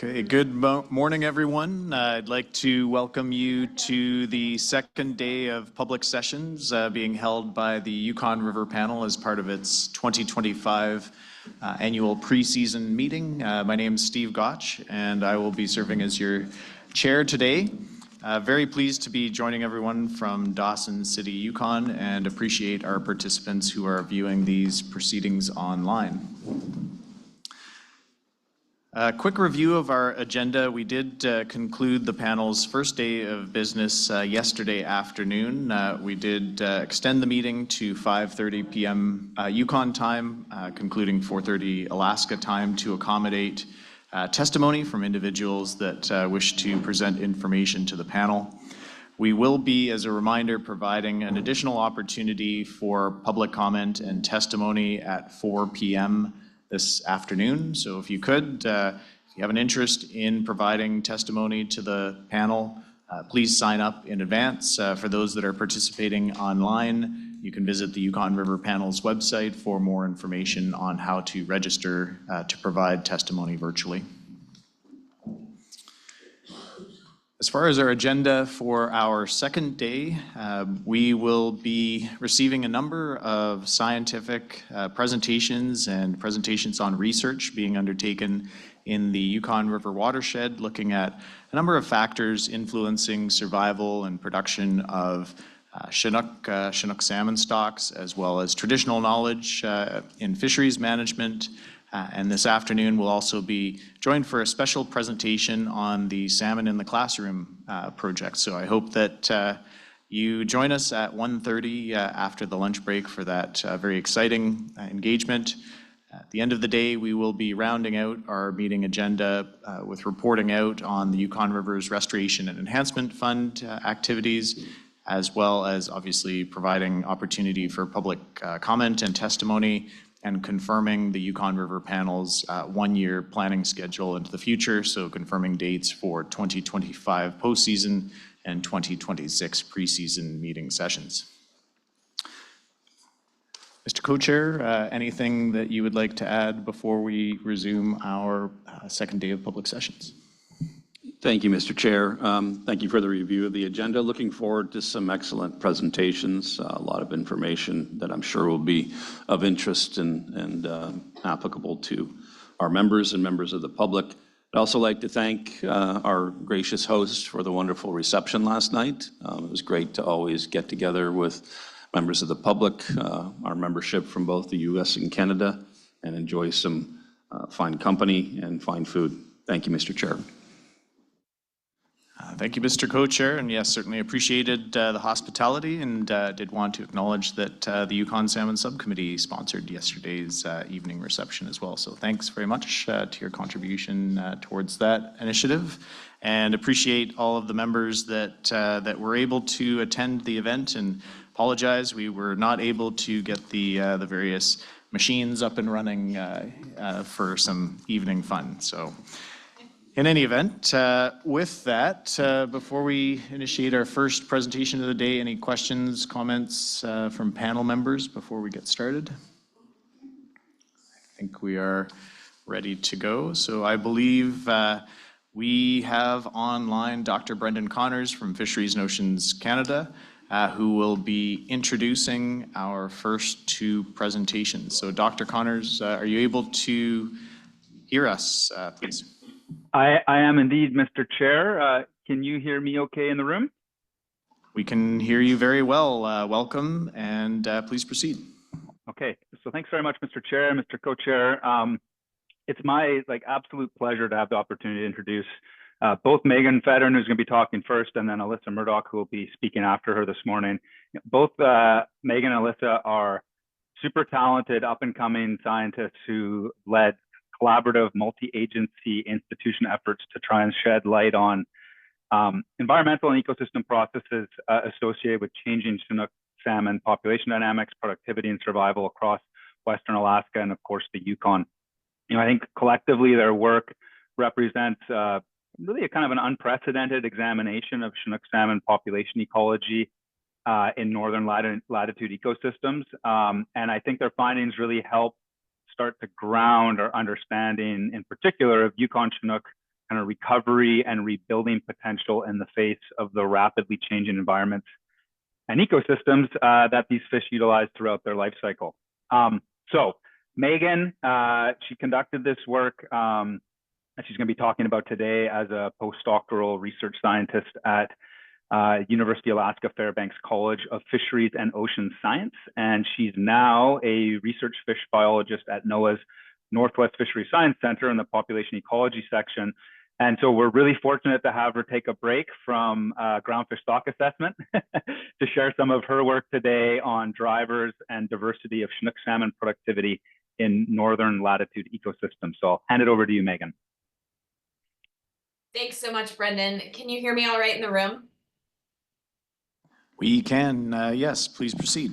Okay, good morning, everyone. I'd like to welcome you to the second day of public sessions being held by the Yukon River Panel as part of its 2025 annual preseason meeting. My name is Steve Gotch, and I will be serving as your chair today. Very pleased to be joining everyone from Dawson City, Yukon, and appreciate our participants who are viewing these proceedings online. A quick review of our agenda. We did conclude the panel's first day of business yesterday afternoon. We did extend the meeting to 5:30 p.m. Yukon time, concluding 4:30 Alaska time to accommodate testimony from individuals that wish to present information to the panel. We will be, as a reminder, providing an additional opportunity for public comment and testimony at 4 p.m. this afternoon. So if you could, if you have an interest in providing testimony to the panel, please sign up in advance. For those that are participating online, you can visit the Yukon River Panel's website for more information on how to register to provide testimony virtually. As far as our agenda for our second day, we will be receiving a number of scientific presentations and presentations on research being undertaken in the Yukon River watershed, looking at a number of factors influencing survival and production of Chinook salmon stocks, as well as traditional knowledge in fisheries management. And this afternoon, we'll also be joined for a special presentation on the Salmon in the Classroom project. So I hope that you join us at 1:30 after the lunch break for that very exciting engagement. At the end of the day, we will be rounding out our meeting agenda with reporting out on the Yukon River's Restoration and Enhancement Fund activities, as well as obviously providing opportunity for public comment and testimony, and confirming the Yukon River Panel's one-year planning schedule into the future, so confirming dates for 2025 postseason and 2026 preseason meeting sessions. Mr. Co-Chair, anything that you would like to add before we resume our second day of public sessions? Thank you, Mr. Chair. Thank you for the review of the agenda. Looking forward to some excellent presentations, a lot of information that I'm sure will be of interest and applicable to our members and members of the public. I'd also like to thank our gracious host for the wonderful reception last night. It was great to always get together with members of the public, our membership from both the US and Canada, and enjoy some fine company and fine food. Thank you, Mr. Chair. Thank you, Mr. Co-Chair, and yes, certainly appreciated the hospitality, and did want to acknowledge that the Yukon Salmon Subcommittee sponsored yesterday's evening reception as well. So thanks very much to your contribution towards that initiative, and appreciate all of the members that were able to attend the event, and apologize we were not able to get the various machines up and running for some evening fun. So. In any event, with that, before we initiate our first presentation of the day, any questions, comments from panel members before we get started? I think we are ready to go. So I believe we have online Dr. Brendan Connors from Fisheries and Oceans Canada, who will be introducing our first two presentations. So Dr. Connors, are you able to hear us, please? I am indeed, Mr. Chair. Can you hear me okay in the room? We can hear you very well. Welcome, and please proceed. Okay, so thanks very much, Mr. Chair, Mr. Co-Chair. It's my absolute pleasure to have the opportunity to introduce both Megan Federn, who's going to be talking first, and then Alyssa Murdoch, who will be speaking after her this morning. Both Megan and Alyssa are super talented, up-and-coming scientists who led collaborative multi-agency institution efforts to try and shed light on environmental and ecosystem processes associated with changing Chinook salmon population dynamics, productivity, and survival across Western Alaska and, of course, the Yukon. I think collectively their work represents really a kind of an unprecedented examination of Chinook salmon population ecology in northern latitude ecosystems. And I think their findings really help start to ground our understanding, in particular, of Yukon Chinook kind of recovery and rebuilding potential in the face of the rapidly changing environments and ecosystems that these fish utilize throughout their life cycle. So Megan, she conducted this work that she's going to be talking about today as a postdoctoral research scientist at University of Alaska Fairbanks College of Fisheries and Ocean Science. And she's now a research fish biologist at NOAA's Northwest Fisheries Science Center in the Population Ecology section. And so we're really fortunate to have her take a break from groundfish stock assessment to share some of her work today on drivers and diversity of Chinook salmon productivity in northern latitude ecosystems. So I'll hand it over to you, Megan. Thanks so much, Brendan. Can you hear me all right in the room? We can, yes, please proceed.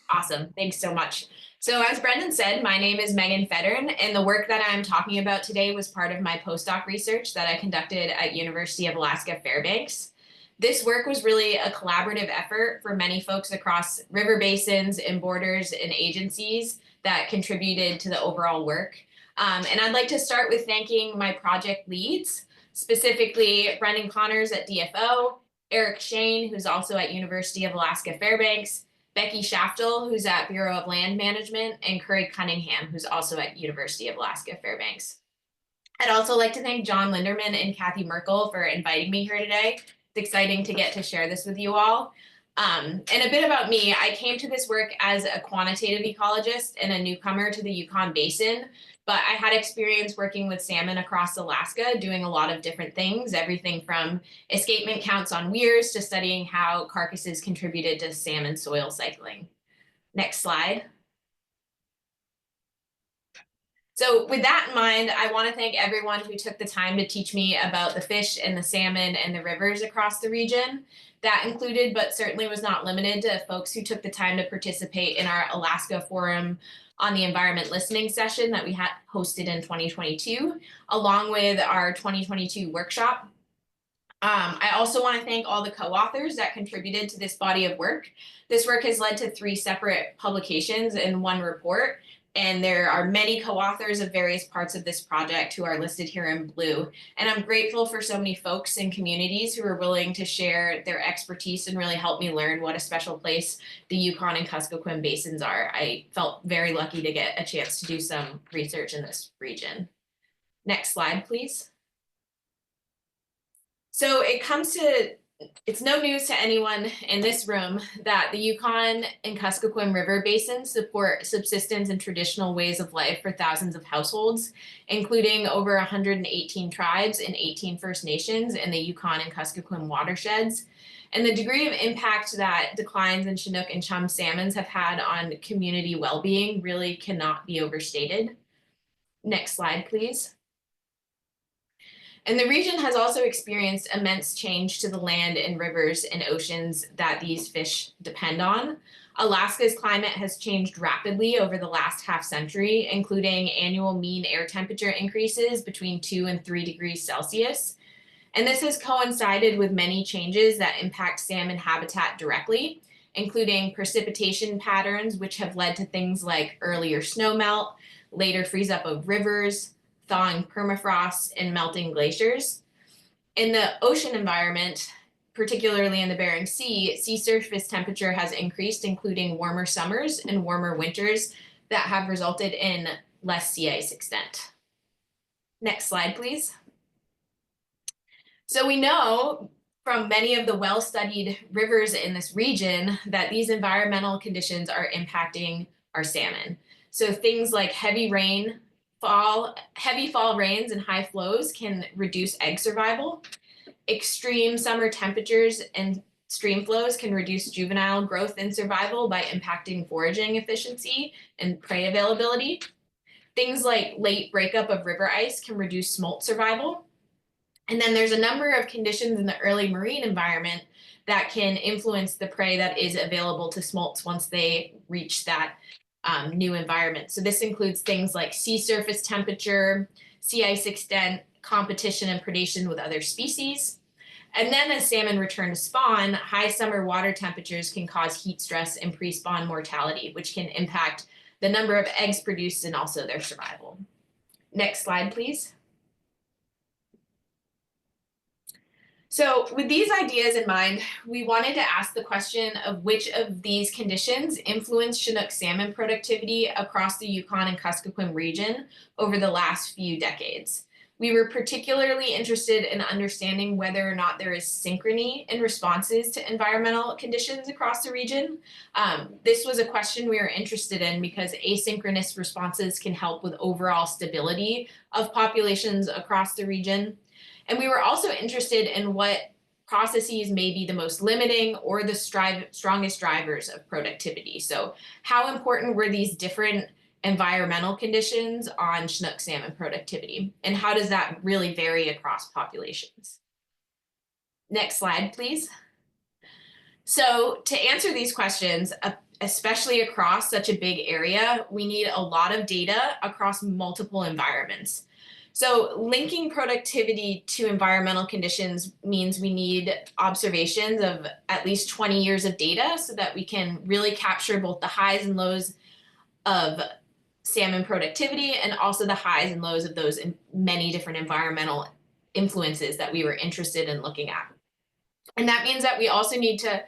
Awesome, thanks so much. So as Brendan said, my name is Megan Feddern, and the work that I'm talking about today was part of my postdoc research that I conducted at University of Alaska Fairbanks. This work was really a collaborative effort for many folks across river basins and borders and agencies that contributed to the overall work. And I'd like to start with thanking my project leads, specifically Brendan Connors at DFO, Eric Shane, who's also at University of Alaska Fairbanks, Becky Shaftel, who's at Bureau of Land Management, and Curry Cunningham, who's also at University of Alaska Fairbanks. I'd also like to thank John Linderman and Kathy Merkel for inviting me here today. It's exciting to get to share this with you all. And a bit about me, I came to this work as a quantitative ecologist and a newcomer to the Yukon Basin, but I had experience working with salmon across Alaska, doing a lot of different things, everything from escapement counts on weirs to studying how carcasses contributed to salmon soil cycling. Next slide. So with that in mind, I want to thank everyone who took the time to teach me about the fish and the salmon and the rivers across the region. That included, but certainly was not limited to, folks who took the time to participate in our Alaska Forum on the Environment Listening session that we had hosted in 2022, along with our 2022 workshop. I also want to thank all the co-authors that contributed to this body of work. This work has led to 3 separate publications and 1 report. And there are many co-authors of various parts of this project who are listed here in blue. And I'm grateful for so many folks and communities who are willing to share their expertise and really help me learn what a special place the Yukon and Kuskokwim basins are. I felt very lucky to get a chance to do some research in this region. Next slide, please. So it's no news to anyone in this room that the Yukon and Kuskokwim River basins support subsistence and traditional ways of life for thousands of households, including over 118 tribes and 18 First Nations in the Yukon and Kuskokwim watersheds. And the degree of impact that declines in Chinook and chum salmons have had on community well-being really cannot be overstated. Next slide, please. And the region has also experienced immense change to the land and rivers and oceans that these fish depend on. Alaska's climate has changed rapidly over the last half century, including annual mean air temperature increases between 2 and 3 degrees Celsius. And this has coincided with many changes that impact salmon habitat directly, including precipitation patterns, which have led to things like earlier snowmelt, later freeze up of rivers, thawing permafrost, and melting glaciers. In the ocean environment, particularly in the Bering Sea, sea surface temperature has increased, including warmer summers and warmer winters that have resulted in less sea ice extent. Next slide, please. So we know from many of the well-studied rivers in this region that these environmental conditions are impacting our salmon. So things like heavy fall rains and high flows can reduce egg survival. Extreme summer temperatures and stream flows can reduce juvenile growth and survival by impacting foraging efficiency and prey availability. Things like late breakup of river ice can reduce smolt survival. And then there's a number of conditions in the early marine environment that can influence the prey that is available to smolts once they reach that new environment. So this includes things like sea surface temperature, sea ice extent, competition and predation with other species. And then as salmon return to spawn, high summer water temperatures can cause heat stress and pre-spawn mortality, which can impact the number of eggs produced and also their survival. Next slide, please. So with these ideas in mind, we wanted to ask the question of which of these conditions influence Chinook salmon productivity across the Yukon and Kuskokwim region over the last few decades. We were particularly interested in understanding whether or not there is synchrony in responses to environmental conditions across the region. This was a question we were interested in because asynchronous responses can help with overall stability of populations across the region. And we were also interested in what processes may be the most limiting or the strongest drivers of productivity. So how important were these different environmental conditions on Chinook salmon productivity? And how does that really vary across populations? Next slide, please. So to answer these questions, especially across such a big area, we need a lot of data across multiple environments. So linking productivity to environmental conditions means we need observations of at least 20 years of data so that we can really capture both the highs and lows of salmon productivity and also the highs and lows of those many different environmental influences that we were interested in looking at. And that means that we also need to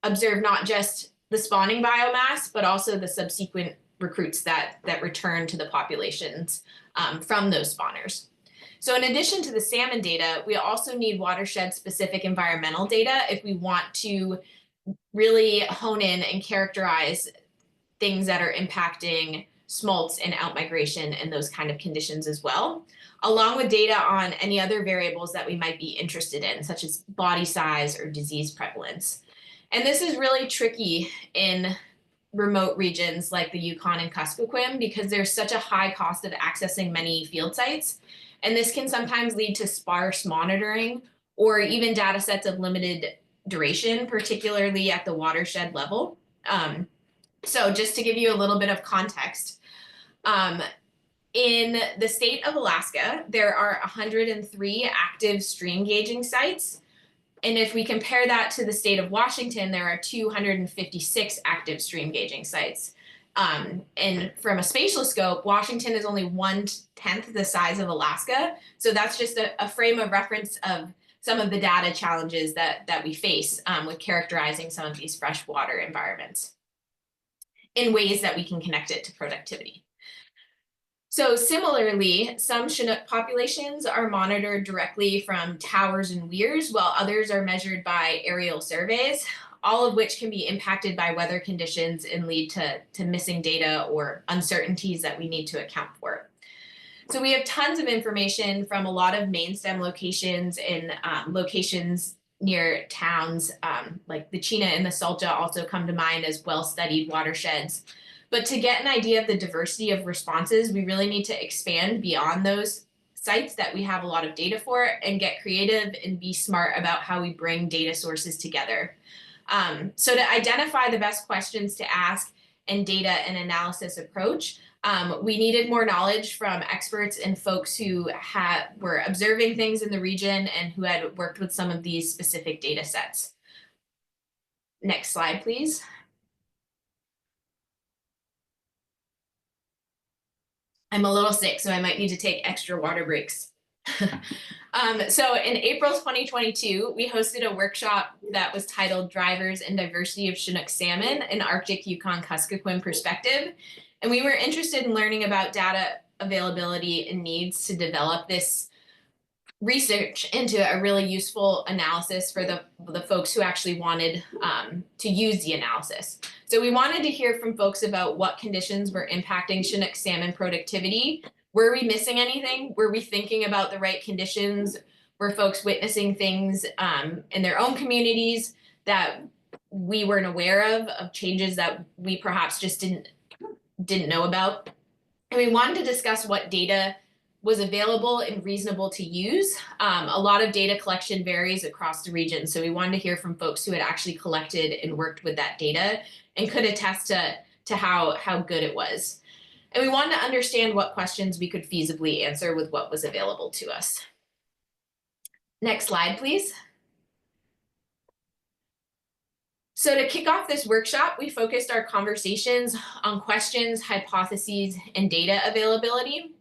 observe not just the spawning biomass, but also the subsequent recruits that return to the populations from those spawners. So in addition to the salmon data, we also need watershed-specific environmental data if we want to really hone in and characterize things that are impacting smolts and outmigration and those kind of conditions as well, along with data on any other variables that we might be interested in, such as body size or disease prevalence. And this is really tricky in remote regions like the Yukon and Kuskokwim because there's such a high cost of accessing many field sites. And this can sometimes lead to sparse monitoring or even data sets of limited duration, particularly at the watershed level. So just to give you a little bit of context, in the state of Alaska, there are 103 active stream gauging sites. And if we compare that to the state of Washington, there are 256 active stream gauging sites. And from a spatial scope, Washington is only 1/10 the size of Alaska. So that's just a frame of reference of some of the data challenges that we face with characterizing some of these freshwater environments in ways that we can connect it to productivity. So similarly, some Chinook populations are monitored directly from towers and weirs, while others are measured by aerial surveys, all of which can be impacted by weather conditions and lead to missing data or uncertainties that we need to account for. So we have tons of information from a lot of main stem locations and locations near towns, like the Chena and the Salta also come to mind as well-studied watersheds. But to get an idea of the diversity of responses, we really need to expand beyond those sites that we have a lot of data for and get creative and be smart about how we bring data sources together. So to identify the best questions to ask and data and analysis approach, we needed more knowledge from experts and folks who were observing things in the region and who had worked with some of these specific data sets. Next slide, please. I'm a little sick, so I might need to take extra water breaks. So in April 2022, we hosted a workshop that was titled Drivers and Diversity of Chinook Salmon, an Arctic Yukon Kuskokwim Perspective. And we were interested in learning about data availability and needs to develop this research into a really useful analysis for the folks who actually wanted to use the analysis. So we wanted to hear from folks about what conditions were impacting Chinook salmon productivity. Were we missing anything? Were we thinking about the right conditions? Were folks witnessing things in their own communities that we weren't aware of changes that we perhaps just didn't know about? And we wanted to discuss what data was available and reasonable to use. A lot of data collection varies across the region, so we wanted to hear from folks who had actually collected and worked with that data and could attest to how good it was. And we wanted to understand what questions we could feasibly answer with what was available to us. Next slide, please. So to kick off this workshop, we focused our conversations on questions, hypotheses, and data availability.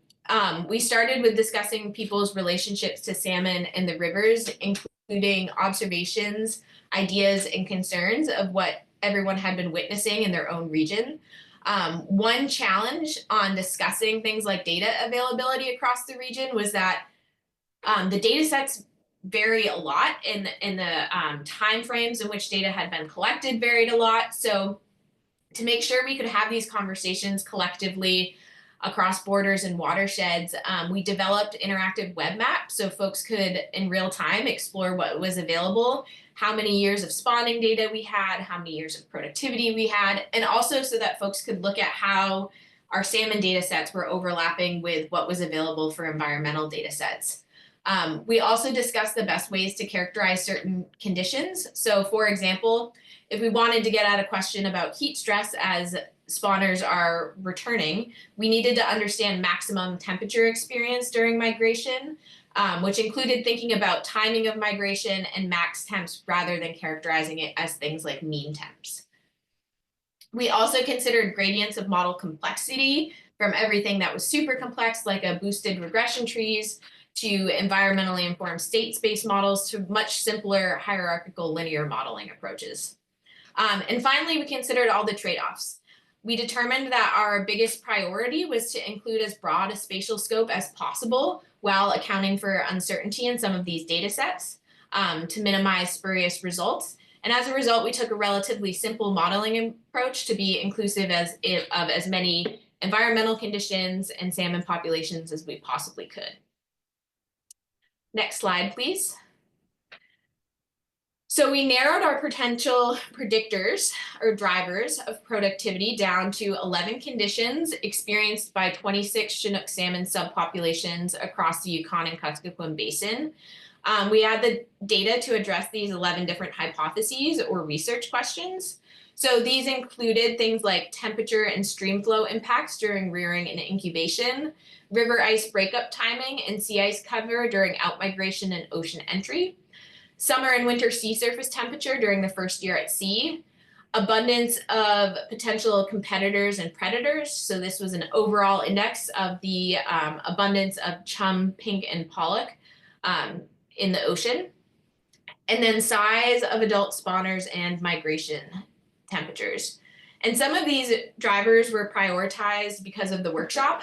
We started with discussing people's relationships to salmon and the rivers, including including observations, ideas, and concerns of what everyone had been witnessing in their own region. One challenge on discussing things like data availability across the region was that the data sets vary a lot, and the time frames in which data had been collected varied a lot. So to make sure we could have these conversations collectively across borders and watersheds, we developed interactive web maps so folks could in real time explore what was available, how many years of spawning data we had, how many years of productivity we had, and also so that folks could look at how our salmon data sets were overlapping with what was available for environmental data sets. We also discussed the best ways to characterize certain conditions. So for example, if we wanted to get at a question about heat stress as spawners are returning, we needed to understand maximum temperature experience during migration, which included thinking about timing of migration and max temps rather than characterizing it as things like mean temps. We also considered gradients of model complexity from everything that was super complex, like a boosted regression trees, to environmentally informed state space models, to much simpler hierarchical linear modeling approaches. And finally, we considered all the trade-offs. We determined that our biggest priority was to include as broad a spatial scope as possible while accounting for uncertainty in some of these data sets to minimize spurious results. And as a result, we took a relatively simple modeling approach to be inclusive of as many environmental conditions and salmon populations as we possibly could. Next slide, please. So we narrowed our potential predictors or drivers of productivity down to 11 conditions experienced by 26 Chinook salmon subpopulations across the Yukon and Kuskokwim Basin. We had the data to address these 11 different hypotheses or research questions. So these included things like temperature and stream flow impacts during rearing and incubation, river ice breakup timing and sea ice cover during outmigration and ocean entry, summer and winter sea surface temperature during the first year at sea, abundance of potential competitors and predators. So this was an overall index of the abundance of chum, pink, and pollock in the ocean, and then size of adult spawners and migration temperatures. And some of these drivers were prioritized because of the workshop.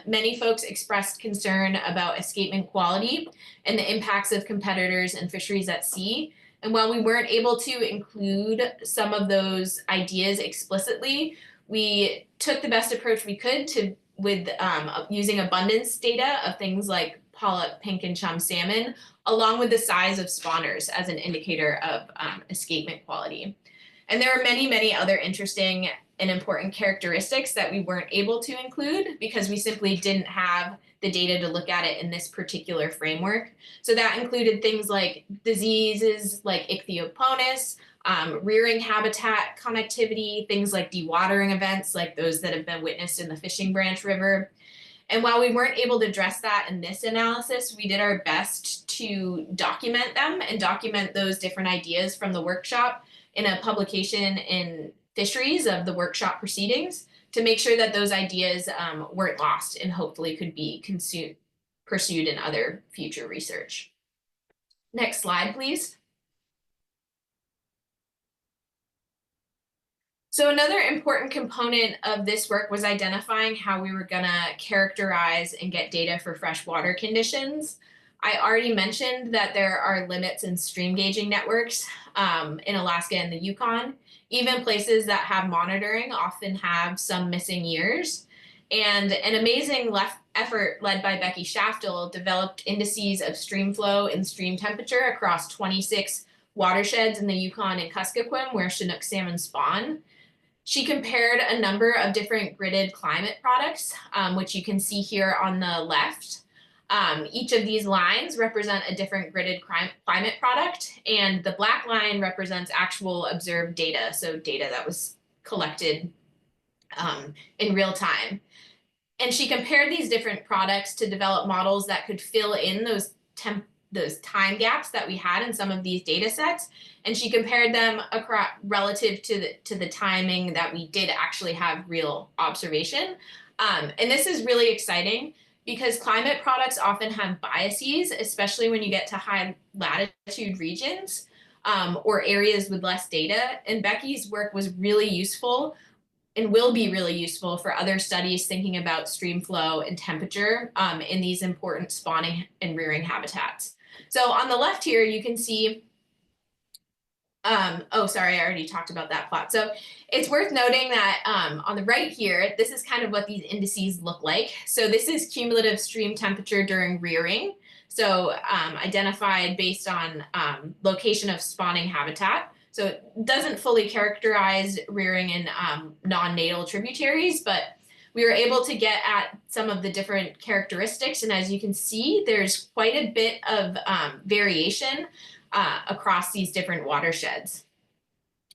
Many folks expressed concern about escapement quality and the impacts of competitors and fisheries at sea. And while we weren't able to include some of those ideas explicitly, we took the best approach we could with using abundance data of things like pollock, pink, and chum salmon, along with the size of spawners as an indicator of escapement quality. And there are many, many other interesting and important characteristics that we weren't able to include because we simply didn't have the data to look at it in this particular framework. So that included things like diseases like ichthyoponus, rearing habitat connectivity, things like dewatering events like those that have been witnessed in the Fishing Branch River. And while we weren't able to address that in this analysis, we did our best to document them and document those different ideas from the workshop in a publication in Fisheries of the workshop proceedings to make sure that those ideas weren't lost and hopefully could be pursued in other future research. Next slide, please. So another important component of this work was identifying how we were gonna characterize and get data for freshwater conditions. I already mentioned that there are limits in stream gauging networks in Alaska and the Yukon. Even places that have monitoring often have some missing years. And an amazing effort led by Becky Shaftel developed indices of stream flow and stream temperature across 26 watersheds in the Yukon and Kuskokwim where Chinook salmon spawn. She compared a number of different gridded climate products, which you can see here on the left. Each of these lines represent a different gridded climate product, and the black line represents actual observed data, so data that was collected in real time. And she compared these different products to develop models that could fill in those time gaps that we had in some of these data sets, and she compared them across relative to the timing that we did actually have real observation. And this is really exciting because climate products often have biases, especially when you get to high latitude regions or areas with less data. And Becky's work was really useful and will be really useful for other studies thinking about stream flow and temperature in these important spawning and rearing habitats. So on the left here, you can see oh, sorry, I already talked about that plot. So it's worth noting that on the right here, this is kind of what these indices look like. So this is cumulative stream temperature during rearing. So identified based on location of spawning habitat. So it doesn't fully characterize rearing in non-natal tributaries, but we were able to get at some of the different characteristics. And as you can see, there's quite a bit of variation across these different watersheds.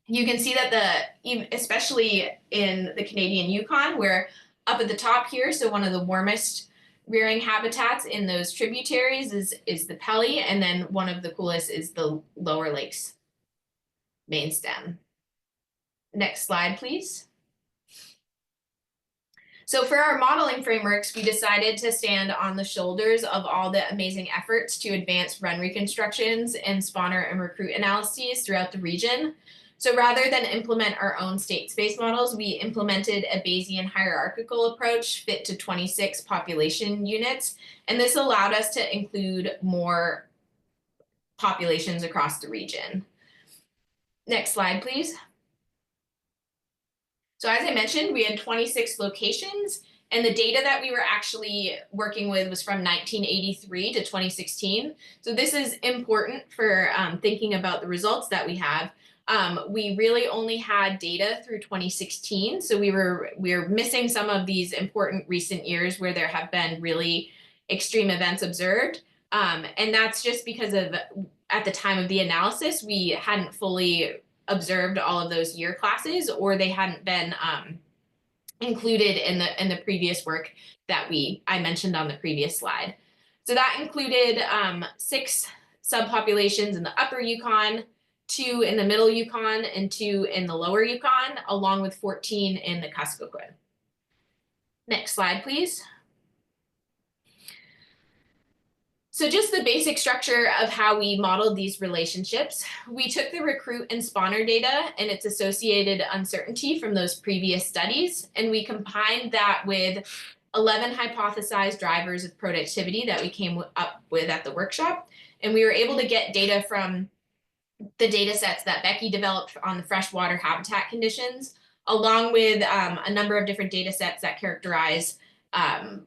You can see that especially in the Canadian Yukon, we're up at the top here, so one of the warmest rearing habitats in those tributaries is the Pelly, and then one of the coolest is the Lower Lakes main stem. Next slide, please. So for our modeling frameworks, we decided to stand on the shoulders of all the amazing efforts to advance run reconstructions and spawner and recruit analyses throughout the region. So rather than implement our own state space models, we implemented a Bayesian hierarchical approach fit to 26 population units. And this allowed us to include more populations across the region. Next slide, please. So as I mentioned, we had 26 locations, and the data that we were actually working with was from 1983 to 2016. So this is important for thinking about the results that we have. We really only had data through 2016, so we were missing some of these important recent years where there have been really extreme events observed. And that's just because of, at the time of the analysis, we hadn't fully observed all of those year classes, or they hadn't been included in the previous work that I mentioned on the previous slide. So that included 6 subpopulations in the upper Yukon, 2 in the middle Yukon, and 2 in the lower Yukon, along with 14 in the Kuskokwim. Next slide, please. So just the basic structure of how we modeled these relationships, we took the recruit and spawner data and its associated uncertainty from those previous studies, and we combined that with 11 hypothesized drivers of productivity that we came up with at the workshop. And we were able to get data from the data sets that Becky developed on the freshwater habitat conditions, along with a number of different data sets that characterize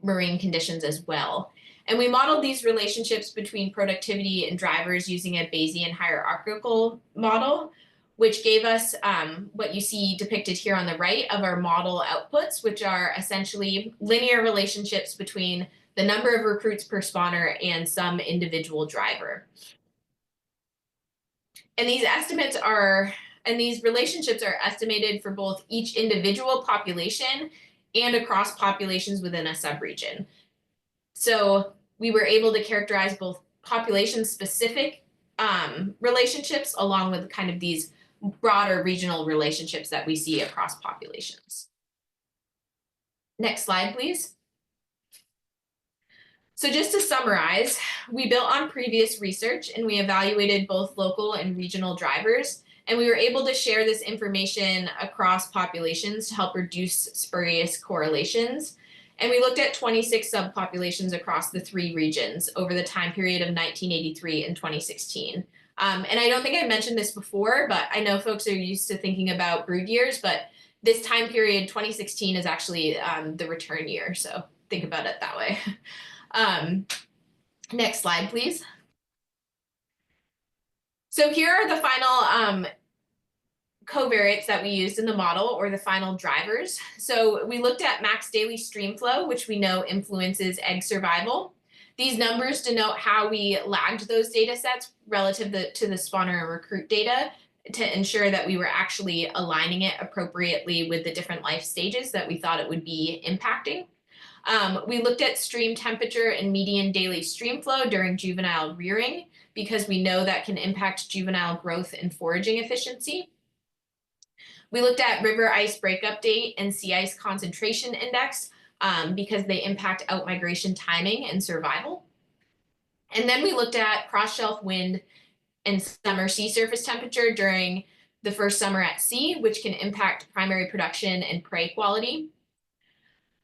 marine conditions as well. And we modeled these relationships between productivity and drivers using a Bayesian hierarchical model, which gave us what you see depicted here on the right of our model outputs, which are essentially linear relationships between the number of recruits per spawner and some individual driver. And these relationships are estimated for both each individual population and across populations within a subregion. So we were able to characterize both population-specific relationships along with kind of these broader regional relationships that we see across populations. Next slide, please. So just to summarize, we built on previous research and we evaluated both local and regional drivers, and we were able to share this information across populations to help reduce spurious correlations. And we looked at 26 subpopulations across the 3 regions over the time period of 1983 and 2016. And I don't think I mentioned this before, but I know folks are used to thinking about brood years, but this time period, 2016, is actually the return year. So think about it that way. Next slide, please. So here are the final covariates that we used in the model, or the final drivers. So we looked at max daily stream flow, which we know influences egg survival. These numbers denote how we lagged those data sets relative to the spawner and recruit data to ensure that we were actually aligning it appropriately with the different life stages that we thought it would be impacting. We looked at stream temperature and median daily stream flow during juvenile rearing, because we know that can impact juvenile growth and foraging efficiency. We looked at river ice breakup date and sea ice concentration index, because they impact outmigration timing and survival. And then we looked at cross-shelf wind and summer sea surface temperature during the first summer at sea, which can impact primary production and prey quality.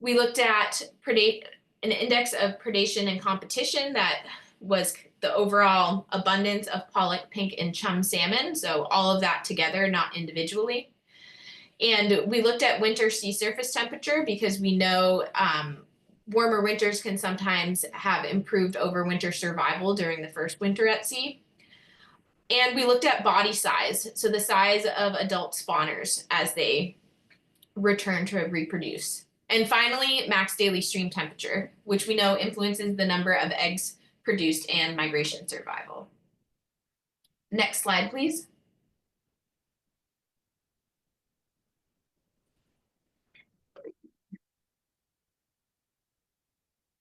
We looked at an index of predation and competition that was the overall abundance of pollock, pink, and chum salmon, so all of that together, not individually. And we looked at winter sea surface temperature because we know warmer winters can sometimes have improved overwinter survival during the first winter at sea. And we looked at body size, so the size of adult spawners as they return to reproduce. And finally, max daily stream temperature, which we know influences the number of eggs produced and migration survival. Next slide, please.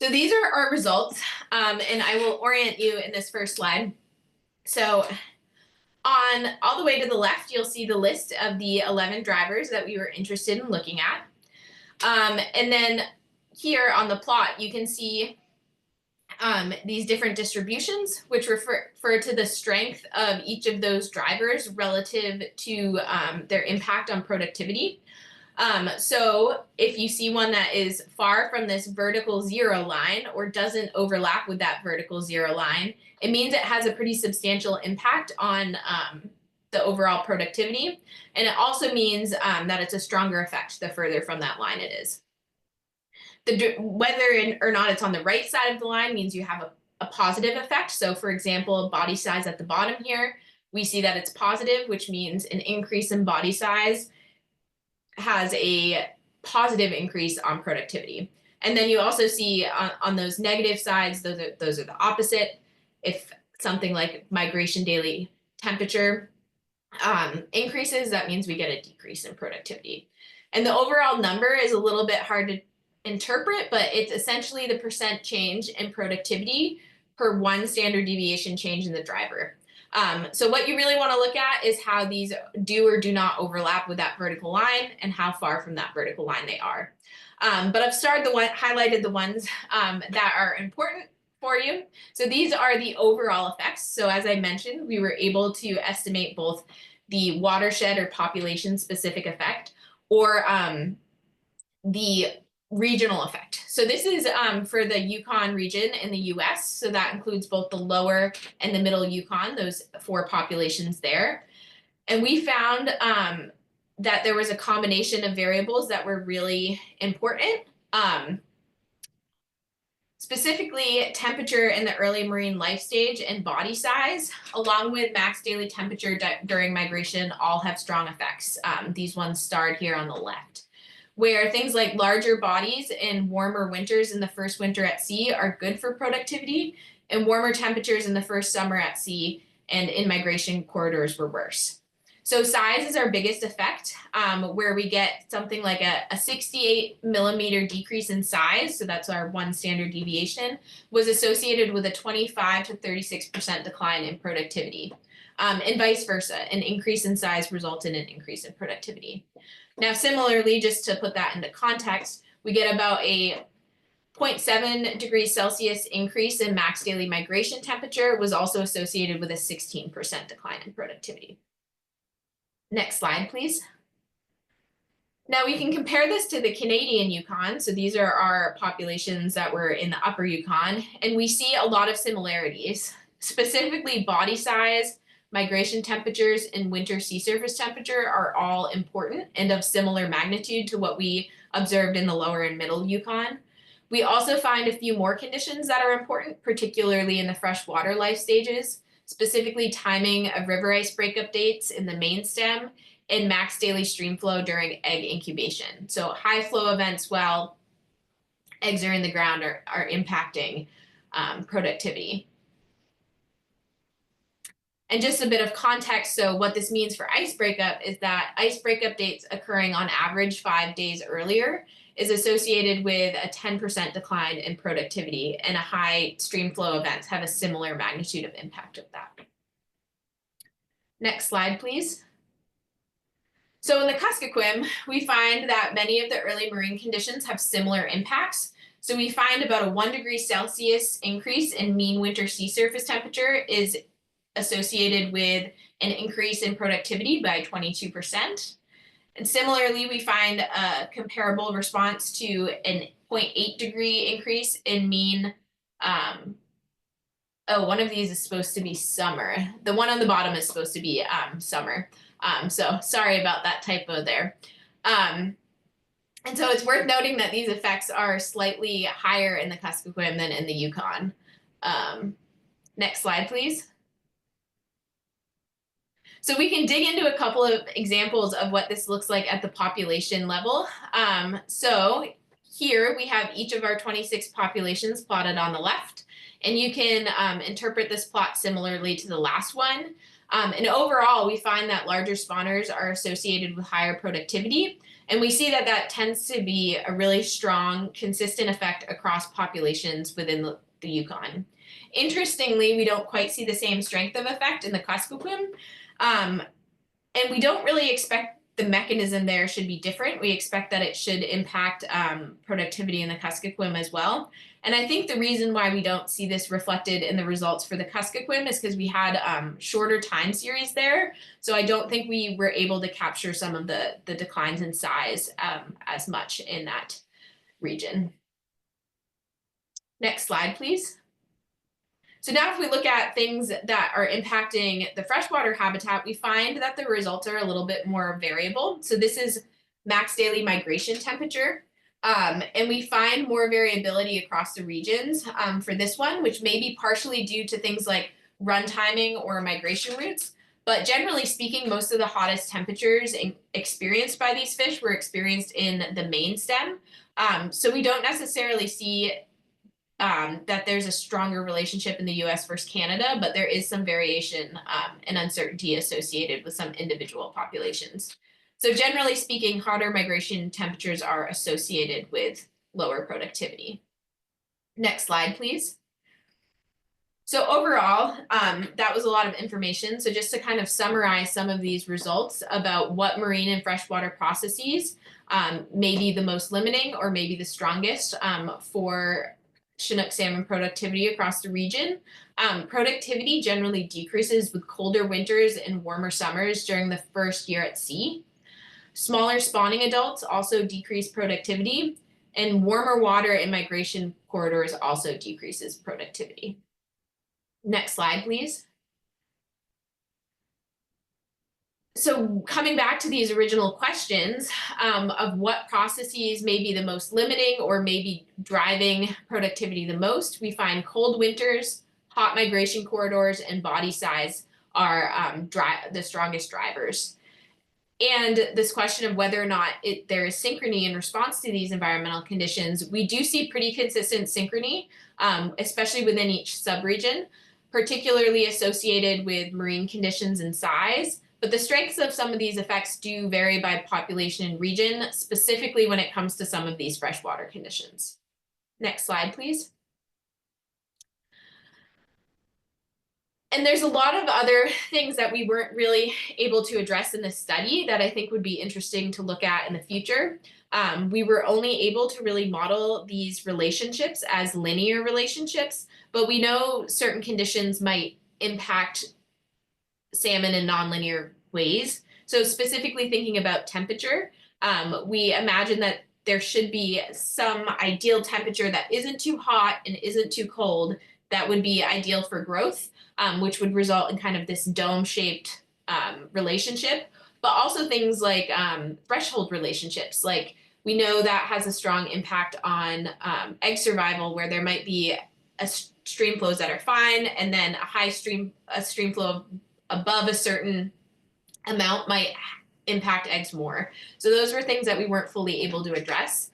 So these are our results, and I will orient you in this first slide. So on all the way to the left, you'll see the list of the 11 drivers that we were interested in looking at. And then here on the plot, you can see these different distributions, which refer to the strength of each of those drivers relative to their impact on productivity. So if you see one that is far from this vertical zero line or doesn't overlap with that vertical zero line, it means it has a pretty substantial impact on the overall productivity. And it also means that it's a stronger effect the further from that line it is. Whether or not it's on the right side of the line means you have a positive effect. So for example, body size at the bottom here, we see that it's positive, which means an increase in body size has a positive increase on productivity. And then you also see on those negative sides, those are the opposite. If something like migration daily temperature increases, that means we get a decrease in productivity. And the overall number is a little bit hard to interpret, but it's essentially the percent change in productivity per one standard deviation change in the driver. So what you really want to look at is how these do or do not overlap with that vertical line and how far from that vertical line they are. But I've highlighted the ones that are important for you. So these are the overall effects. So as I mentioned, we were able to estimate both the watershed or population specific effect or the regional effect. So this is for the Yukon region in the US. So that includes both the lower and the middle Yukon, those 4 populations there. And we found that there was a combination of variables that were really important. Specifically, temperature in the early marine life stage and body size, along with max daily temperature during migration, all have strong effects. These ones starred here on the left, where things like larger bodies in warmer winters in the first winter at sea are good for productivity, and warmer temperatures in the first summer at sea and in migration corridors were worse. So size is our biggest effect, where we get something like a 68 millimeter decrease in size, so that's our one standard deviation, was associated with a 25 to 36% decline in productivity. And vice versa, an increase in size resulted in an increase in productivity. Now, similarly, just to put that into context, we get about a 0.7 degrees Celsius increase in max daily migration temperature was also associated with a 16% decline in productivity. Next slide, please. Now we can compare this to the Canadian Yukon. So these are our populations that were in the upper Yukon, and we see a lot of similarities, specifically body size, migration temperatures, and winter sea surface temperature are all important and of similar magnitude to what we observed in the lower and middle Yukon. We also find a few more conditions that are important, particularly in the freshwater life stages, specifically timing of river ice breakup dates in the main stem and max daily stream flow during egg incubation. So high flow events while eggs are in the ground are impacting productivity. And just a bit of context, so what this means for ice breakup is that ice breakup dates occurring on average 5 days earlier is associated with a 10% decline in productivity, and a high stream flow events have a similar magnitude of impact of that. Next slide, please. So in the Kuskokwim, we find that many of the early marine conditions have similar impacts. So we find about a 1 degree Celsius increase in mean winter sea surface temperature is associated with an increase in productivity by 22%. And similarly, we find a comparable response to an 0.8 degree increase in mean, one of these is supposed to be summer. The one on the bottom is supposed to be summer. So sorry about that typo there. And so it's worth noting that these effects are slightly higher in the Kuskokwim than in the Yukon. Next slide, please. So we can dig into a couple of examples of what this looks like at the population level. So here we have each of our 26 populations plotted on the left, and you can interpret this plot similarly to the last one. And overall, we find that larger spawners are associated with higher productivity, and we see that that tends to be a really strong, consistent effect across populations within the Yukon. Interestingly, we don't quite see the same strength of effect in the Kuskokwim. And we don't really expect the mechanism there should be different. We expect that it should impact productivity in the Kuskokwim as well. And I think the reason why we don't see this reflected in the results for the Kuskokwim is because we had shorter time series there. So I don't think we were able to capture some of the declines in size as much in that region. Next slide, please. So now if we look at things that are impacting the freshwater habitat, we find that the results are a little bit more variable. So this is max daily migration temperature. And we find more variability across the regions for this one, which may be partially due to things like run timing or migration routes. But generally speaking, most of the hottest temperatures experienced by these fish were experienced in the main stem. So we don't necessarily see that there's a stronger relationship in the US versus Canada, but there is some variation and uncertainty associated with some individual populations. So generally speaking, hotter migration temperatures are associated with lower productivity. Next slide, please. So overall, that was a lot of information. So just to kind of summarize some of these results about what marine and freshwater processes may be the most limiting or maybe the strongest for Chinook salmon productivity across the region. Productivity generally decreases with colder winters and warmer summers during the first year at sea. Smaller spawning adults also decrease productivity, and warmer water in migration corridors also decreases productivity. Next slide, please. So coming back to these original questions of what processes may be the most limiting or maybe driving productivity the most, we find cold winters, hot migration corridors, and body size are the strongest drivers. And this question of whether or not there is synchrony in response to these environmental conditions, we do see pretty consistent synchrony, especially within each subregion, particularly associated with marine conditions and size. But the strengths of some of these effects do vary by population and region, specifically when it comes to some of these freshwater conditions. Next slide, please. And there's a lot of other things that we weren't really able to address in this study that I think would be interesting to look at in the future. We were only able to really model these relationships as linear relationships, but we know certain conditions might impact salmon in nonlinear ways. So specifically thinking about temperature, we imagine that there should be some ideal temperature that isn't too hot and isn't too cold that would be ideal for growth, which would result in kind of this dome-shaped relationship, but also things like threshold relationships. Like we know that has a strong impact on egg survival, where there might be stream flows that are fine, and then a stream flow above a certain amount might impact eggs more. So those were things that we weren't fully able to address.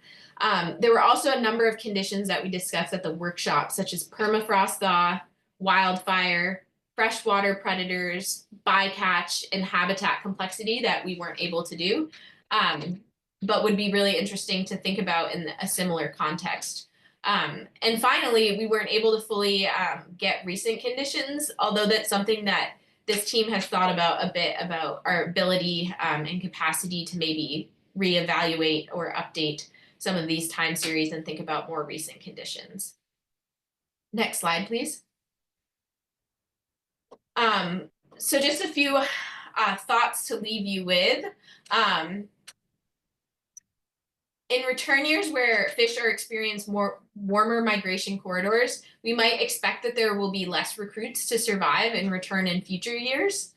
There were also a number of conditions that we discussed at the workshop, such as permafrost thaw, wildfire, freshwater predators, bycatch, and habitat complexity that we weren't able to do, but would be really interesting to think about in a similar context. And finally, we weren't able to fully get recent conditions, although that's something that this team has thought about a bit about our ability and capacity to maybe reevaluate or update some of these time series and think about more recent conditions. Next slide, please. So just a few thoughts to leave you with. In return years where fish are experiencing more warmer migration corridors, we might expect that there will be less recruits to survive and return in future years.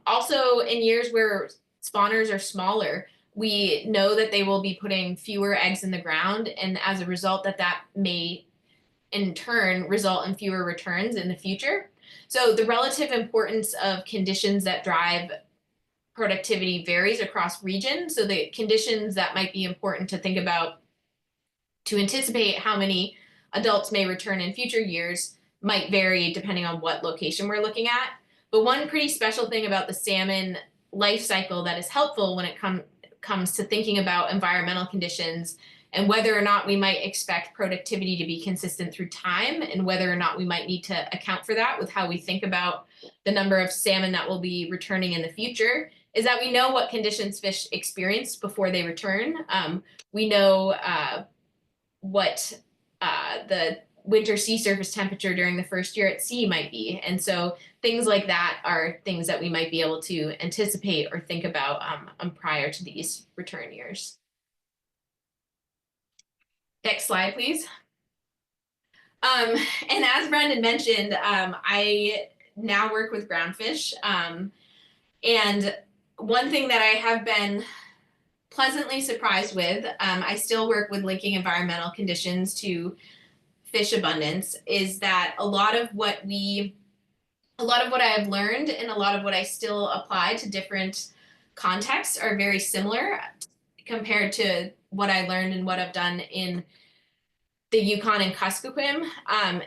Also, in years where spawners are smaller, we know that they will be putting fewer eggs in the ground, and as a result, that may in turn result in fewer returns in the future. So the relative importance of conditions that drive productivity varies across regions. So the conditions that might be important to think about to anticipate how many adults may return in future years might vary depending on what location we're looking at. But one pretty special thing about the salmon life cycle that is helpful when it comes to thinking about environmental conditions and whether or not we might expect productivity to be consistent through time, and whether or not we might need to account for that with how we think about the number of salmon that will be returning in the future, is that we know what conditions fish experienced before they return. We know what the winter sea surface temperature during the first year at sea might be. And so things like that are things that we might be able to anticipate or think about prior to these return years. Next slide, please. And as Brendan mentioned, I now work with groundfish. And one thing that I have been pleasantly surprised with, I still work with linking environmental conditions to fish abundance, is that a lot of what I have learned and a lot of what I still apply to different contexts are very similar compared to what I learned and what I've done in the Yukon and Kuskokwim.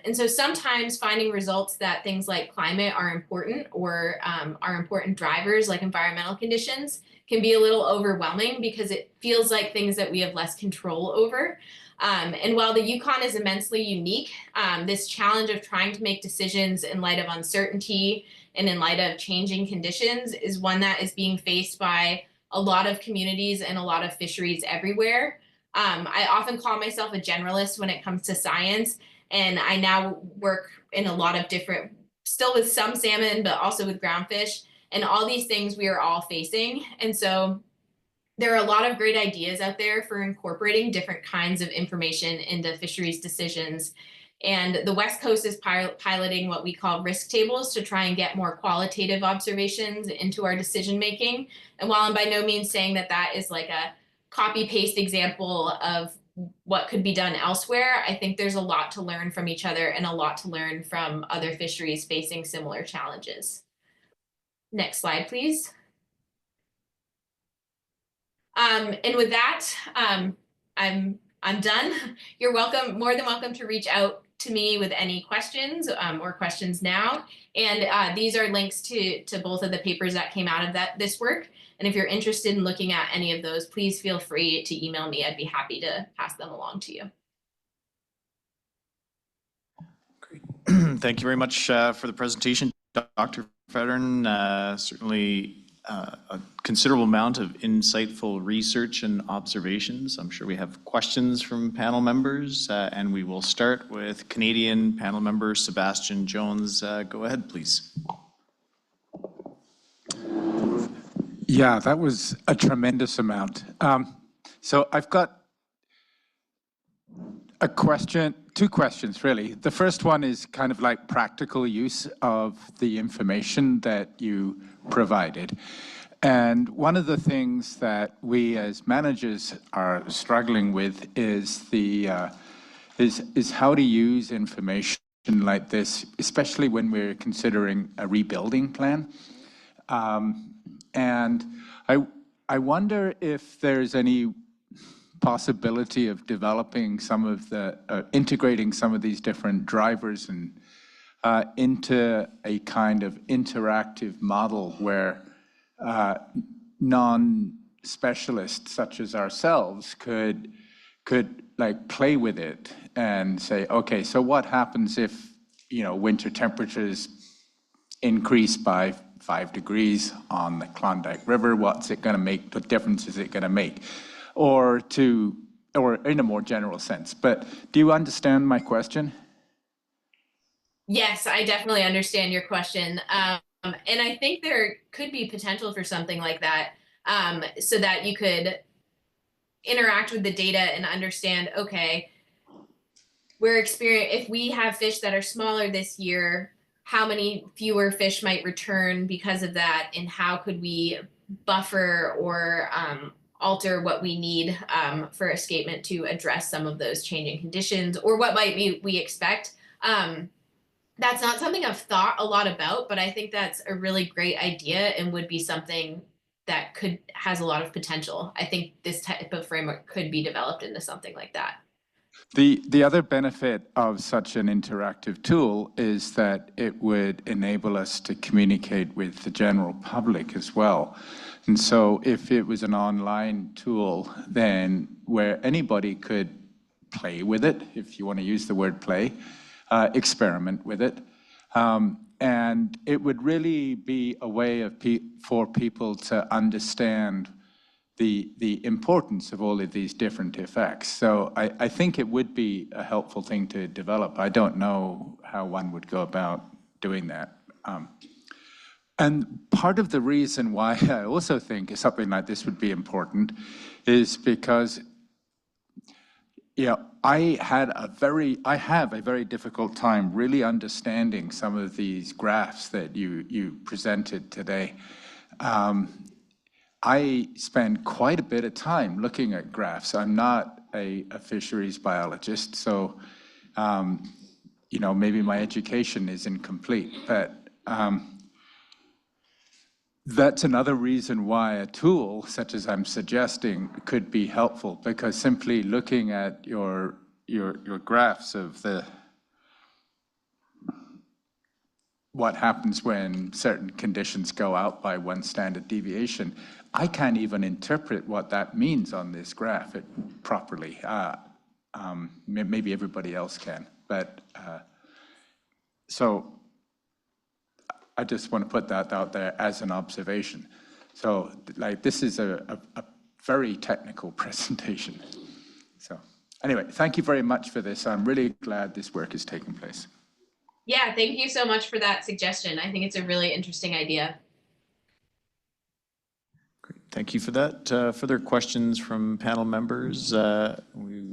And so sometimes finding results that things like climate are important, or are important drivers like environmental conditions, can be a little overwhelming because it feels like things that we have less control over. And while the Yukon is immensely unique, this challenge of trying to make decisions in light of uncertainty and in light of changing conditions is one that is being faced by a lot of communities and a lot of fisheries everywhere. I often call myself a generalist when it comes to science, and I now work in a lot of different, still with some salmon, but also with groundfish, and all these things we are all facing. And so there are a lot of great ideas out there for incorporating different kinds of information into fisheries decisions. And the West Coast is piloting what we call risk tables to try and get more qualitative observations into our decision making. And while I'm by no means saying that that is like a copy paste example of what could be done elsewhere, I think there's a lot to learn from each other and a lot to learn from other fisheries facing similar challenges. Next slide, please. And with that, I'm done. You're welcome, more than welcome to reach out to me with any questions or questions now. And these are links to both of the papers that came out of this work. And if you're interested in looking at any of those, please feel free to email me. I'd be happy to pass them along to you. Great. Thank you very much for the presentation, Dr. Federn. Certainly a considerable amount of insightful research and observations. I'm sure we have questions from panel members, and we will start with Canadian panel member Sebastian Jones. Go ahead, please. Yeah, that was a tremendous amount. So I've got a question, two questions really. The first one is kind of like practical use of the information that you provided. And one of the things that we as managers are struggling with is is how to use information like this, especially when we're considering a rebuilding plan. And I wonder if there's any possibility of developing some of the, integrating some of these different drivers and into a kind of interactive model where non-specialists such as ourselves could like play with it and say, okay, so what happens if, you know, winter temperatures increase by 5 degrees on the Klondike River, what's it going to make? What difference is it going to make? Or in a more general sense. But do you understand my question? Yes, I definitely understand your question. And I think there could be potential for something like that, so that you could interact with the data and understand, okay, if we have fish that are smaller this year, how many fewer fish might return because of that, and how could we buffer or alter what we need for escapement to address some of those changing conditions, or what might we expect. That's not something I've thought a lot about, but I think that's a really great idea and would be something that has a lot of potential. I think this type of framework could be developed into something like that. The other benefit of such an interactive tool is that it would enable us to communicate with the general public as well. And so if it was an online tool, then where anybody could play with it, if you want to use the word play, experiment with it. And it would really be a way for people to understand the importance of all of these different effects. So I think it would be a helpful thing to develop. I don't know how one would go about doing that. And part of the reason why I also think something like this would be important is because I have a very difficult time really understanding some of these graphs that you presented today. I spend quite a bit of time looking at graphs. I'm not a fisheries biologist, so maybe my education is incomplete, but that's another reason why a tool such as I'm suggesting could be helpful, because simply looking at your graphs of what happens when certain conditions go out by one standard deviation, I can't even interpret what that means on this graph properly. Maybe everybody else can, but so I just want to put that out there as an observation. So this is a very technical presentation. So anyway, thank you very much for this. I'm really glad this work is taking place. Yeah, thank you so much for that suggestion. I think it's a really interesting idea. Great. Thank you for that. Further questions from panel members? We've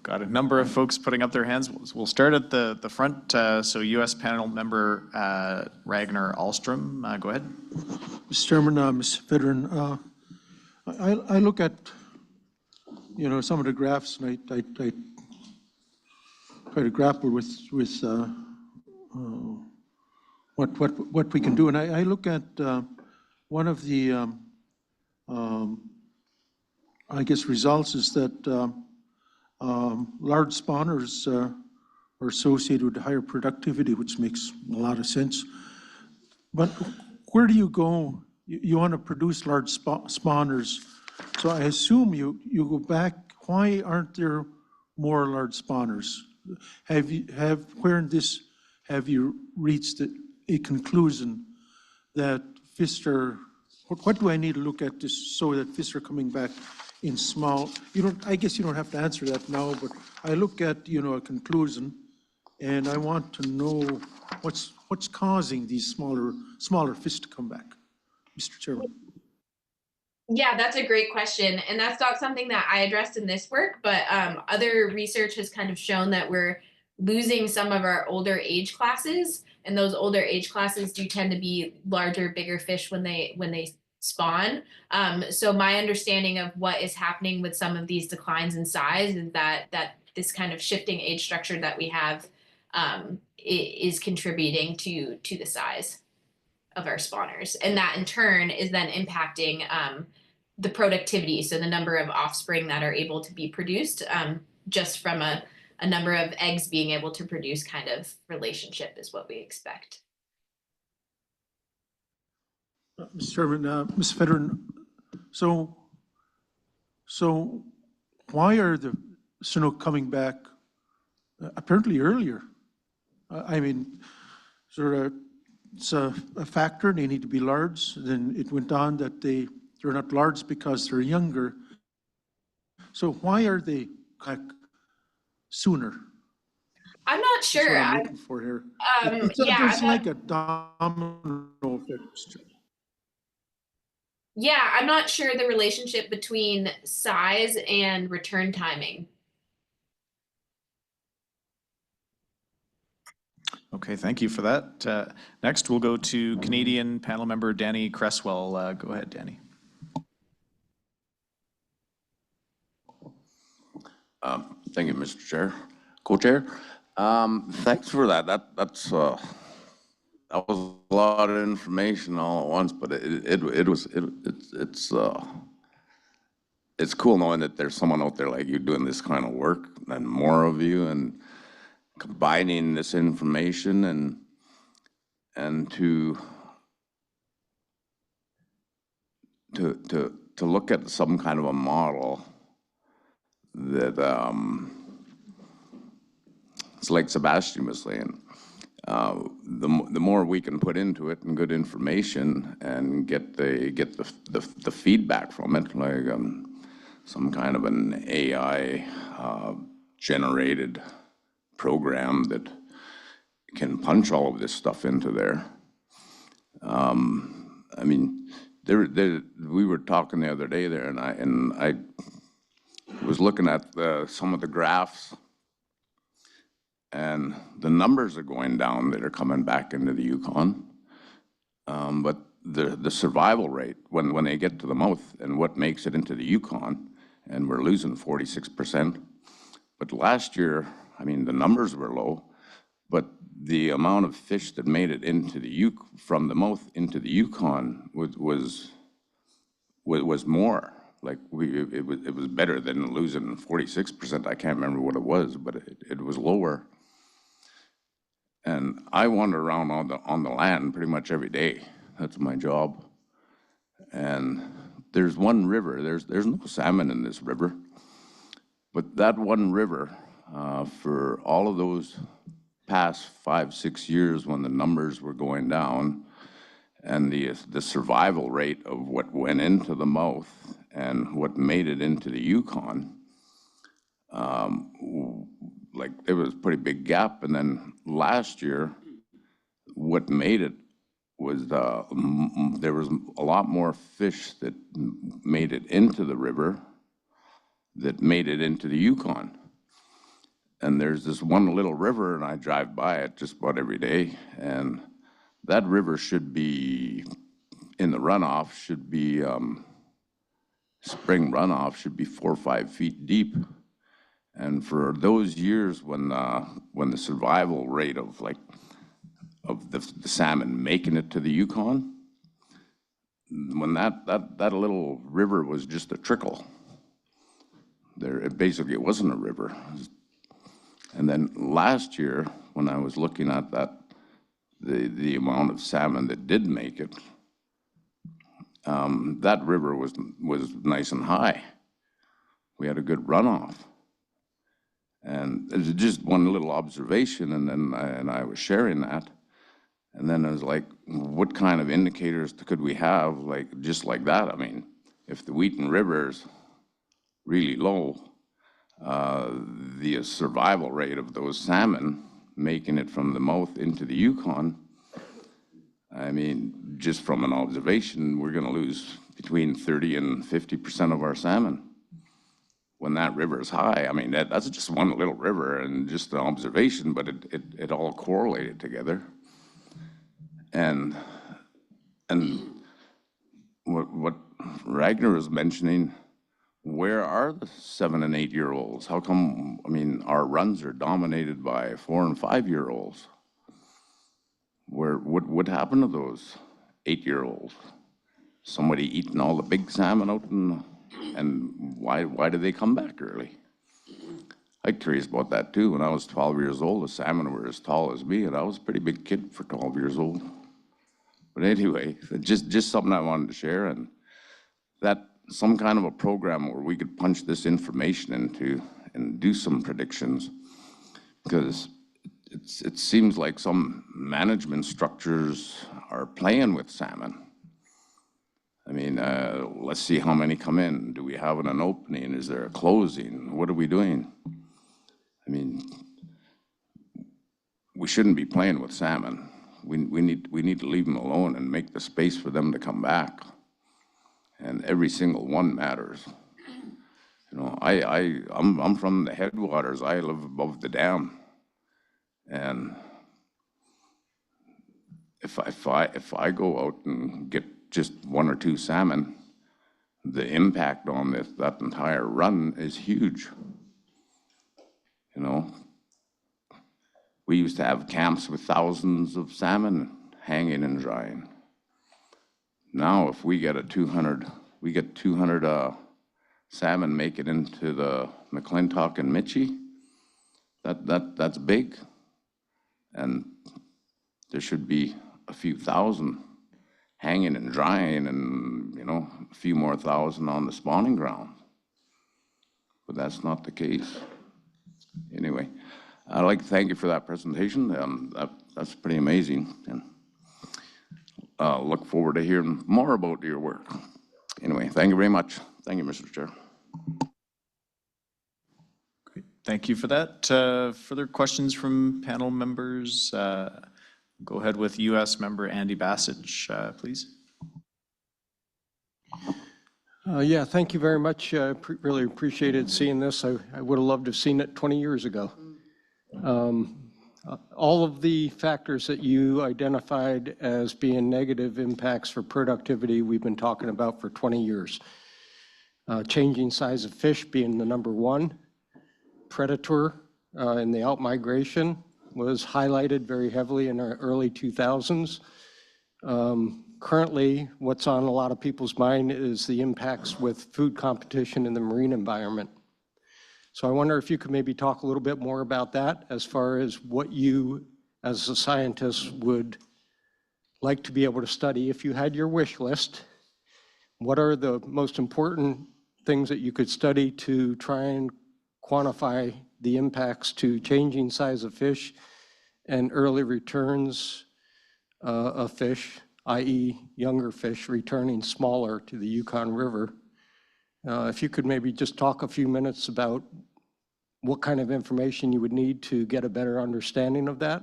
got a number of folks putting up their hands. We'll start at the front. So U.S. panel member Ragnar Ahlstrom, go ahead. Mr. Chairman, Ms. Fedrin, I look at, some of the graphs, and I try to grapple with what we can do. And I look at one of the, I guess, results is that large spawners are associated with higher productivity, which makes a lot of sense. But where do you go? You want to produce large spawners. So I assume you go back. Why aren't there more large spawners? Have you reached a conclusion that fish are, what do I need to look at this so that fish are coming back in small? I guess you don't have to answer that now, but I look at, a conclusion, and I want to know what's causing these smaller fish to come back, Mr. Chairman. Yeah, that's a great question. And that's not something that I addressed in this work, but other research has kind of shown that we're losing some of our older age classes. And those older age classes do tend to be larger, bigger fish when they spawn. So my understanding of what is happening with some of these declines in size is that this kind of shifting age structure that we have is contributing to the size of our spawners. And that in turn is then impacting the productivity, so the number of offspring that are able to be produced, just from a number of eggs being able to produce kind of relationship is what we expect. Mr. Chairman, Ms. Fedrin, so why are the Chinook coming back apparently earlier? I mean, it's a factor, they need to be large. Then it went on that they're not large because they're younger. So why are they like sooner? I'm not That's what sure. I'm looking for here. Yeah, There's like a domino effect. yeah, I'm not sure the relationship between size and return timing. Okay, thank you for that. Next, we'll go to Canadian panel member Danny Cresswell. Go ahead, Danny. Thank you, Mr. Chair, Co-Chair. Thanks for that. That was a lot of information all at once, but it's cool knowing that there's someone out there like you doing this kind of work, and more of you, and combining this information and to look at some kind of a model that it's like Sebastian was saying. The more we can put into it and good information and get the feedback from it, like some kind of an AI generated program that can punch all of this stuff into there. I mean, we were talking the other day there, and I was looking at some of the graphs, and the numbers are going down that are coming back into the Yukon. But the survival rate, when they get to the mouth and what makes it into the Yukon, and we're losing 46%. But last year, I mean, the numbers were low, but the amount of fish that made it into the from the mouth into the Yukon was more. Like it was better than losing 46%. I can't remember what it was, but it was lower. And I wander around on the land pretty much every day. That's my job. And there's one river. There's no salmon in this river, but that one river, for all of those past 5-6 years when the numbers were going down, and the survival rate of what went into the mouth and what made it into the Yukon, like there was a pretty big gap. And then last year, what made it was there was a lot more fish that made it into the river that made it into the Yukon. And there's this one little river, and I drive by it just about every day, and that river should be, in the runoff, should be, spring runoff should be 4 or 5 feet deep. And for those years when the survival rate of the salmon making it to the Yukon, when that little river was just a trickle, it wasn't a river. And then last year, when I was looking at the amount of salmon that did make it, that river was nice and high. We had a good runoff. And it was just one little observation, and I was sharing that. And then I was like, what kind of indicators could we have, like just like that? I mean, if the Wheaton River's really low, the survival rate of those salmon making it from the mouth into the Yukon, I mean, just from an observation, we're going to lose between 30 and 50% of our salmon when that river is high. I mean, that's just one little river and just an observation, but it all correlated together. And what Ragnar was mentioning, where are the 7- and 8-year-olds? How come, I mean, our runs are dominated by 4- and 5-year-olds? What happened to those 8-year-olds? Somebody eating all the big salmon out, and why did they come back early? I'm curious about that too. When I was 12 years old, the salmon were as tall as me, and I was a pretty big kid for 12 years old. But anyway, just something I wanted to share, and that some kind of a program where we could punch this information into and do some predictions, because it seems like some management structures are playing with salmon. I mean, let's see how many come in. Do we have an opening? Is there a closing? What are we doing? I mean, we shouldn't be playing with salmon. We need to leave them alone and make the space for them to come back. And every single one matters. You know, I'm from the headwaters. I live above the dam, and if I go out and get just 1 or 2 salmon, the impact on that entire run is huge. You know, we used to have camps with thousands of salmon hanging and drying. Now, if we get 200 salmon make it into the McClintock and Mitchie, that's big, and there should be a few thousand hanging and drying, and you know, a few more thousand on the spawning ground. But that's not the case. Anyway, I'd like to thank you for that presentation. That's pretty amazing, and look forward to hearing more about your work. Anyway, thank you very much. Thank you, Mr. Chair. Great. Thank you for that. Further questions from panel members? Go ahead with U.S. member Andy Bassage, please. Yeah, thank you very much. Really appreciated seeing this. I would have loved to have seen it 20 years ago. All of the factors that you identified as being negative impacts for productivity, we've been talking about for 20 years. Changing size of fish being the number one. Predator in the outmigration was highlighted very heavily in the early 2000s. Currently, what's on a lot of people's mind is the impacts with food competition in the marine environment. So I wonder if you could maybe talk a little bit more about that as far as what you, as a scientist, would like to be able to study if you had your wish list. What are the most important things that you could study to try and quantify the impacts to changing size of fish and early returns of fish, i.e. younger fish returning smaller to the Yukon River? If you could maybe just talk a few minutes about what kind of information you would need to get a better understanding of that.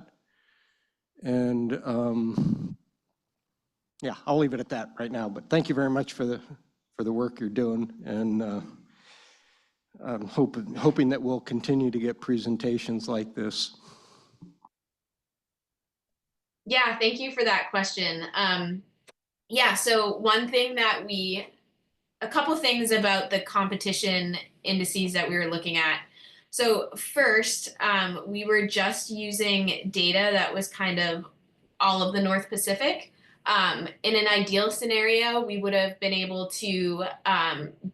And yeah, I'll leave it at that right now, but thank you very much for the work you're doing, and I'm hoping that we'll continue to get presentations like this. Yeah, thank you for that question. Yeah, so one thing that a couple things about the competition indices that we were looking at. So first, we were just using data that was kind of all of the North Pacific. In an ideal scenario, we would have been able to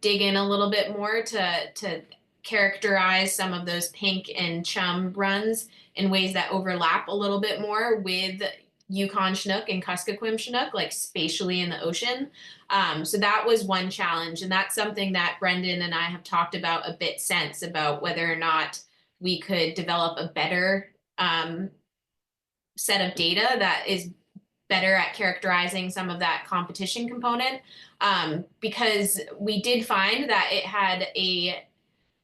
dig in a little bit more to characterize some of those pink and chum runs in ways that overlap a little bit more with Yukon Chinook and Kuskokwim Chinook, like spatially in the ocean. So that was one challenge, and that's something that Brendan and I have talked about a bit since, about whether or not we could develop a better set of data that is better at characterizing some of that competition component, because we did find that it had a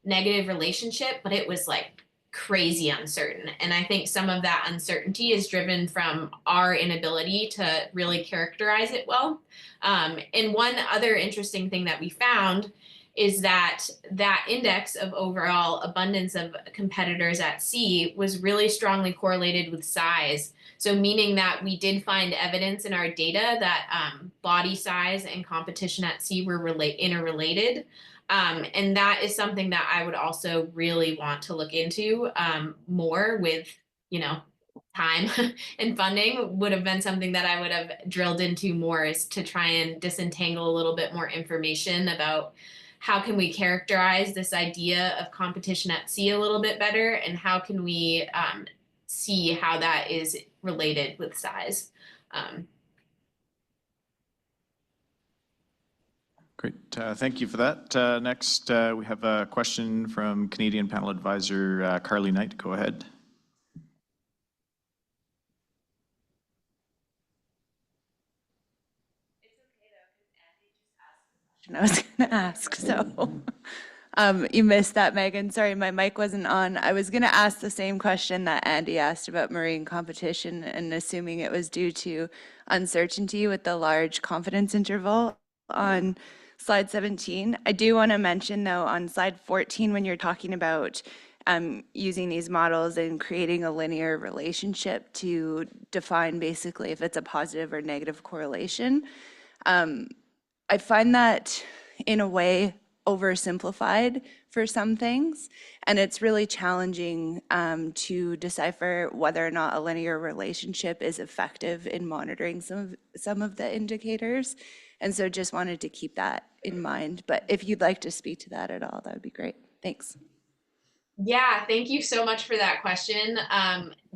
negative relationship, but it was like crazy uncertain. And I think some of that uncertainty is driven from our inability to really characterize it well. And one other interesting thing that we found is that index of overall abundance of competitors at sea was really strongly correlated with size. So meaning that we did find evidence in our data that body size and competition at sea were interrelated. And that is something that I would also really want to look into more with, time and funding. Would have been something that I would have drilled into more, is to try and disentangle a little bit more information about how can we characterize this idea of competition at sea a little bit better, and how can we see how that is related with size. Great, thank you for that. Next, we have a question from Canadian Panel Advisor Carly Knight. Go ahead. I was going to ask. So you missed that, Megan. Sorry, my mic wasn't on. I was going to ask the same question that Andy asked about marine competition, and assuming it was due to uncertainty with the large confidence interval on slide 17. I do want to mention, though, on slide 14, when you're talking about using these models and creating a linear relationship to define basically if it's a positive or negative correlation, I find that in a way oversimplified for some things, and it's really challenging to decipher whether or not a linear relationship is effective in monitoring some of the indicators. And so just wanted to keep that in mind. But if you'd like to speak to that at all, that would be great. Thanks. Yeah, thank you so much for that question.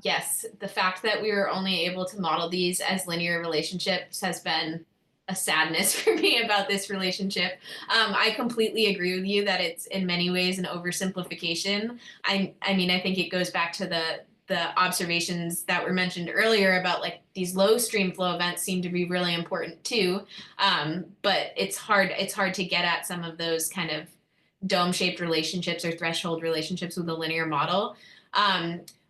Yes, the fact that we were only able to model these as linear relationships has been a sadness for me about this relationship. I completely agree with you that it's in many ways an oversimplification. I mean, I think it goes back to the observations that were mentioned earlier about like these low stream flow events seem to be really important too. But it's hard to get at some of those kind of dome-shaped relationships or threshold relationships with a linear model.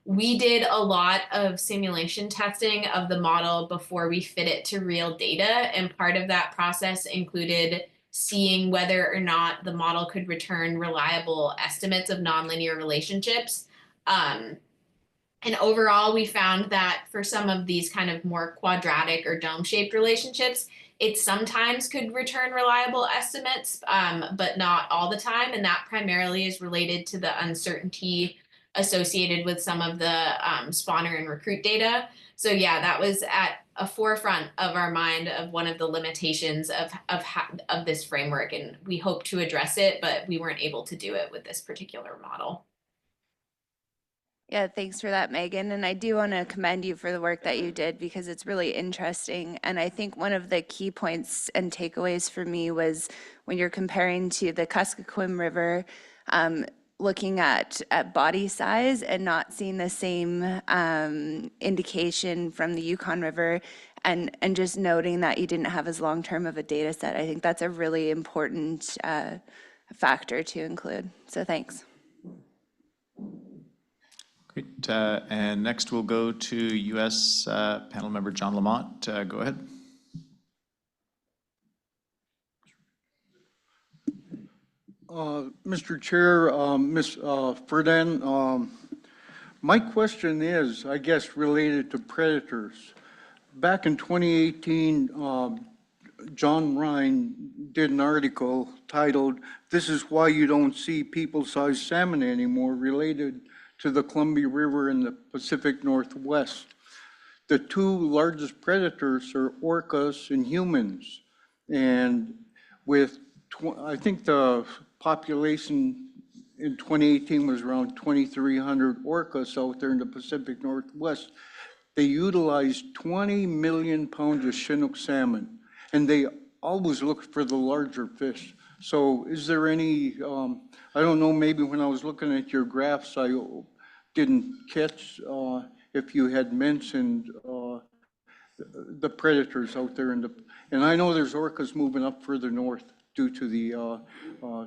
We did a lot of simulation testing of the model before we fit it to real data, and part of that process included seeing whether or not the model could return reliable estimates of nonlinear relationships. And overall, we found that for some of these kind of more quadratic or dome-shaped relationships, it sometimes could return reliable estimates, but not all the time. And that primarily is related to the uncertainty associated with some of the spawner and recruit data. So yeah, that was at a forefront of our mind of one of the limitations of this framework. And we hope to address it, but we weren't able to do it with this particular model. Yeah, thanks for that, Megan. And I do want to commend you for the work that you did because it's really interesting. And I think one of the key points and takeaways for me was when you're comparing to the Kuskokwim River, looking at body size and not seeing the same indication from the Yukon River, and just noting that you didn't have as long-term of a data set. I think that's a really important factor to include. So thanks. Great. And next we'll go to U.S. panel member John Lamont. Go ahead. Mr. Chair, Ms. Ferdinand, my question is, I guess, related to predators. Back in 2018, John Ryan did an article titled, "This is Why You Don't See People-Sized Salmon Anymore," related to the Columbia River in the Pacific Northwest. The two largest predators are orcas and humans. And with, I think the population in 2018 was around 2,300 orcas out there in the Pacific Northwest. They utilized 20 million pounds of Chinook salmon, and they always look for the larger fish. So is there any, I don't know, maybe when I was looking at your graphs, I didn't catch if you had mentioned the predators out there and I know there's orcas moving up further north due to the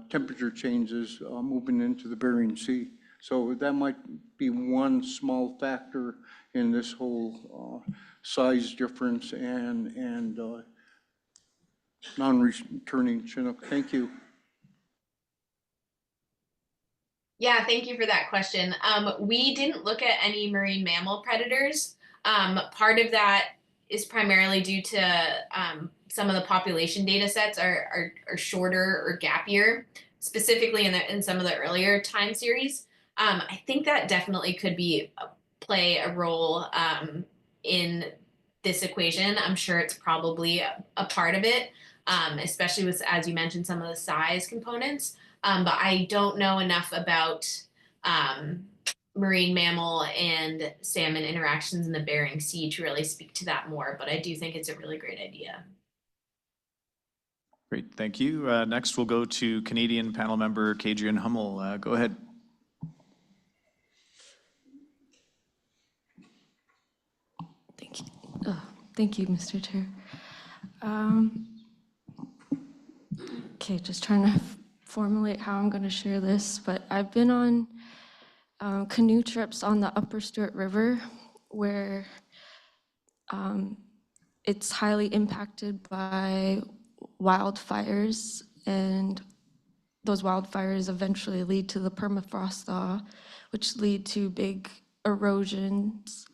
temperature changes moving into the Bering Sea. So that might be one small factor in this whole size difference and non-returning Chinook. Thank you. Yeah, thank you for that question. We didn't look at any marine mammal predators. Part of that is primarily due to some of the population data sets are shorter or gap year, specifically in some of the earlier time series. I think that definitely could play a role in this equation. I'm sure it's probably a part of it, especially with, as you mentioned, some of the size components. But I don't know enough about marine mammal and salmon interactions in the Bering Sea to really speak to that more, but I do think it's a really great idea. Great, thank you. Next we'll go to Canadian panel member Kadrian Hummel. Go ahead. Thank you. Oh, thank you, Mr. Chair. Okay, just trying to formulate how I'm going to share this, but I've been on canoe trips on the Upper Stewart River where it's highly impacted by wildfires, and those wildfires eventually lead to the permafrost thaw, which lead to big erosions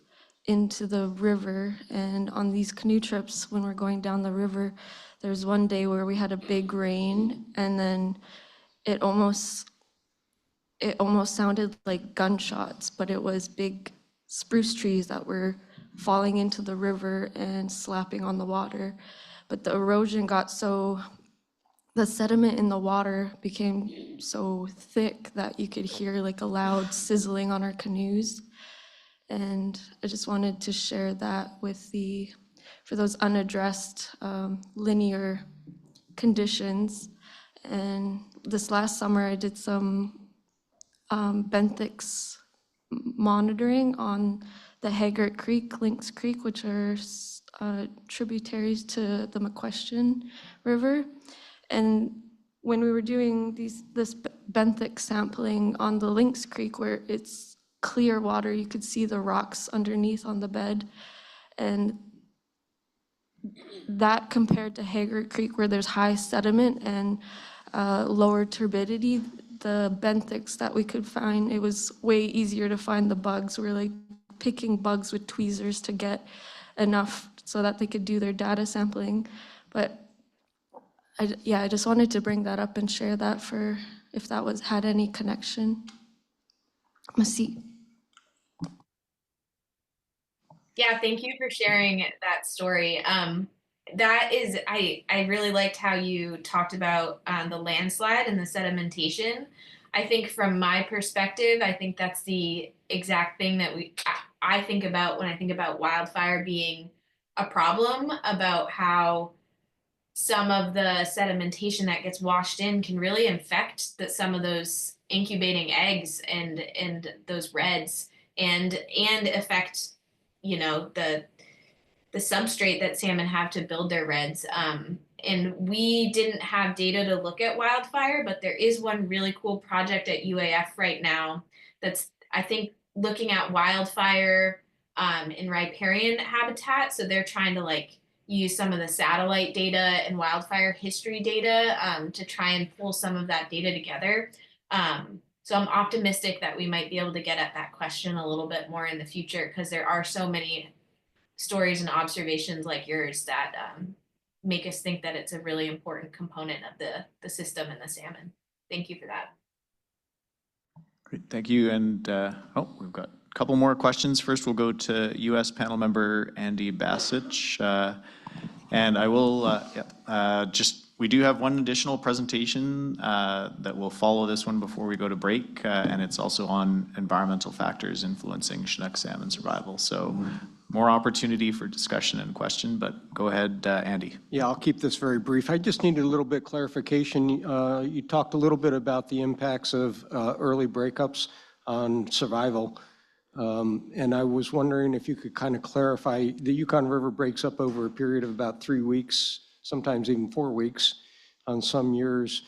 into the river. And on these canoe trips, when we're going down the river, there's one day where we had a big rain, and then it almost sounded like gunshots, but it was big spruce trees that were falling into the river and slapping on the water. But the erosion got so, the sediment in the water became so thick that you could hear like a loud sizzling on our canoes. And I just wanted to share that with for those unaddressed linear conditions. And this last summer I did some benthics monitoring on the Haggart Creek, Lynx Creek, which are tributaries to the McQuestion River. And when we were doing this benthic sampling on the Lynx Creek, where it's clear water, you could see the rocks underneath on the bed. And that compared to Haggart Creek, where there's high sediment and lower turbidity, the benthics that we could find, it was way easier to find the bugs. We're like picking bugs with tweezers to get enough so that they could do their data sampling. But I just wanted to bring that up and share that for if that had any connection. Merci. Yeah, thank you for sharing that story. That is, I really liked how you talked about the landslide and the sedimentation. I think from my perspective, I think that's the exact thing that I think about when I think about wildfire being a problem, about how some of the sedimentation that gets washed in can really infect some of those incubating eggs and those reds and affect, you know, the substrate that salmon have to build their reds. And we didn't have data to look at wildfire, but there is one really cool project at UAF right now that's, I think, looking at wildfire in riparian habitat. So they're trying to use some of the satellite data and wildfire history data to try and pull some of that data together. So I'm optimistic that we might be able to get at that question a little bit more in the future, because there are so many stories and observations like yours that make us think that it's a really important component of the system and the salmon. Thank you for that. Great, thank you. And we've got a couple more questions. First, we'll go to U.S. panel member Andy Basich. And I will we do have one additional presentation that will follow this one before we go to break. And it's also on environmental factors influencing Chinook salmon survival. So more opportunity for discussion and question, but go ahead, Andy. Yeah, I'll keep this very brief. I just needed a little bit clarification. You talked a little bit about the impacts of early breakups on survival. And I was wondering if you could kind of clarify, the Yukon River breaks up over a period of about 3 weeks, sometimes even 4 weeks on some years.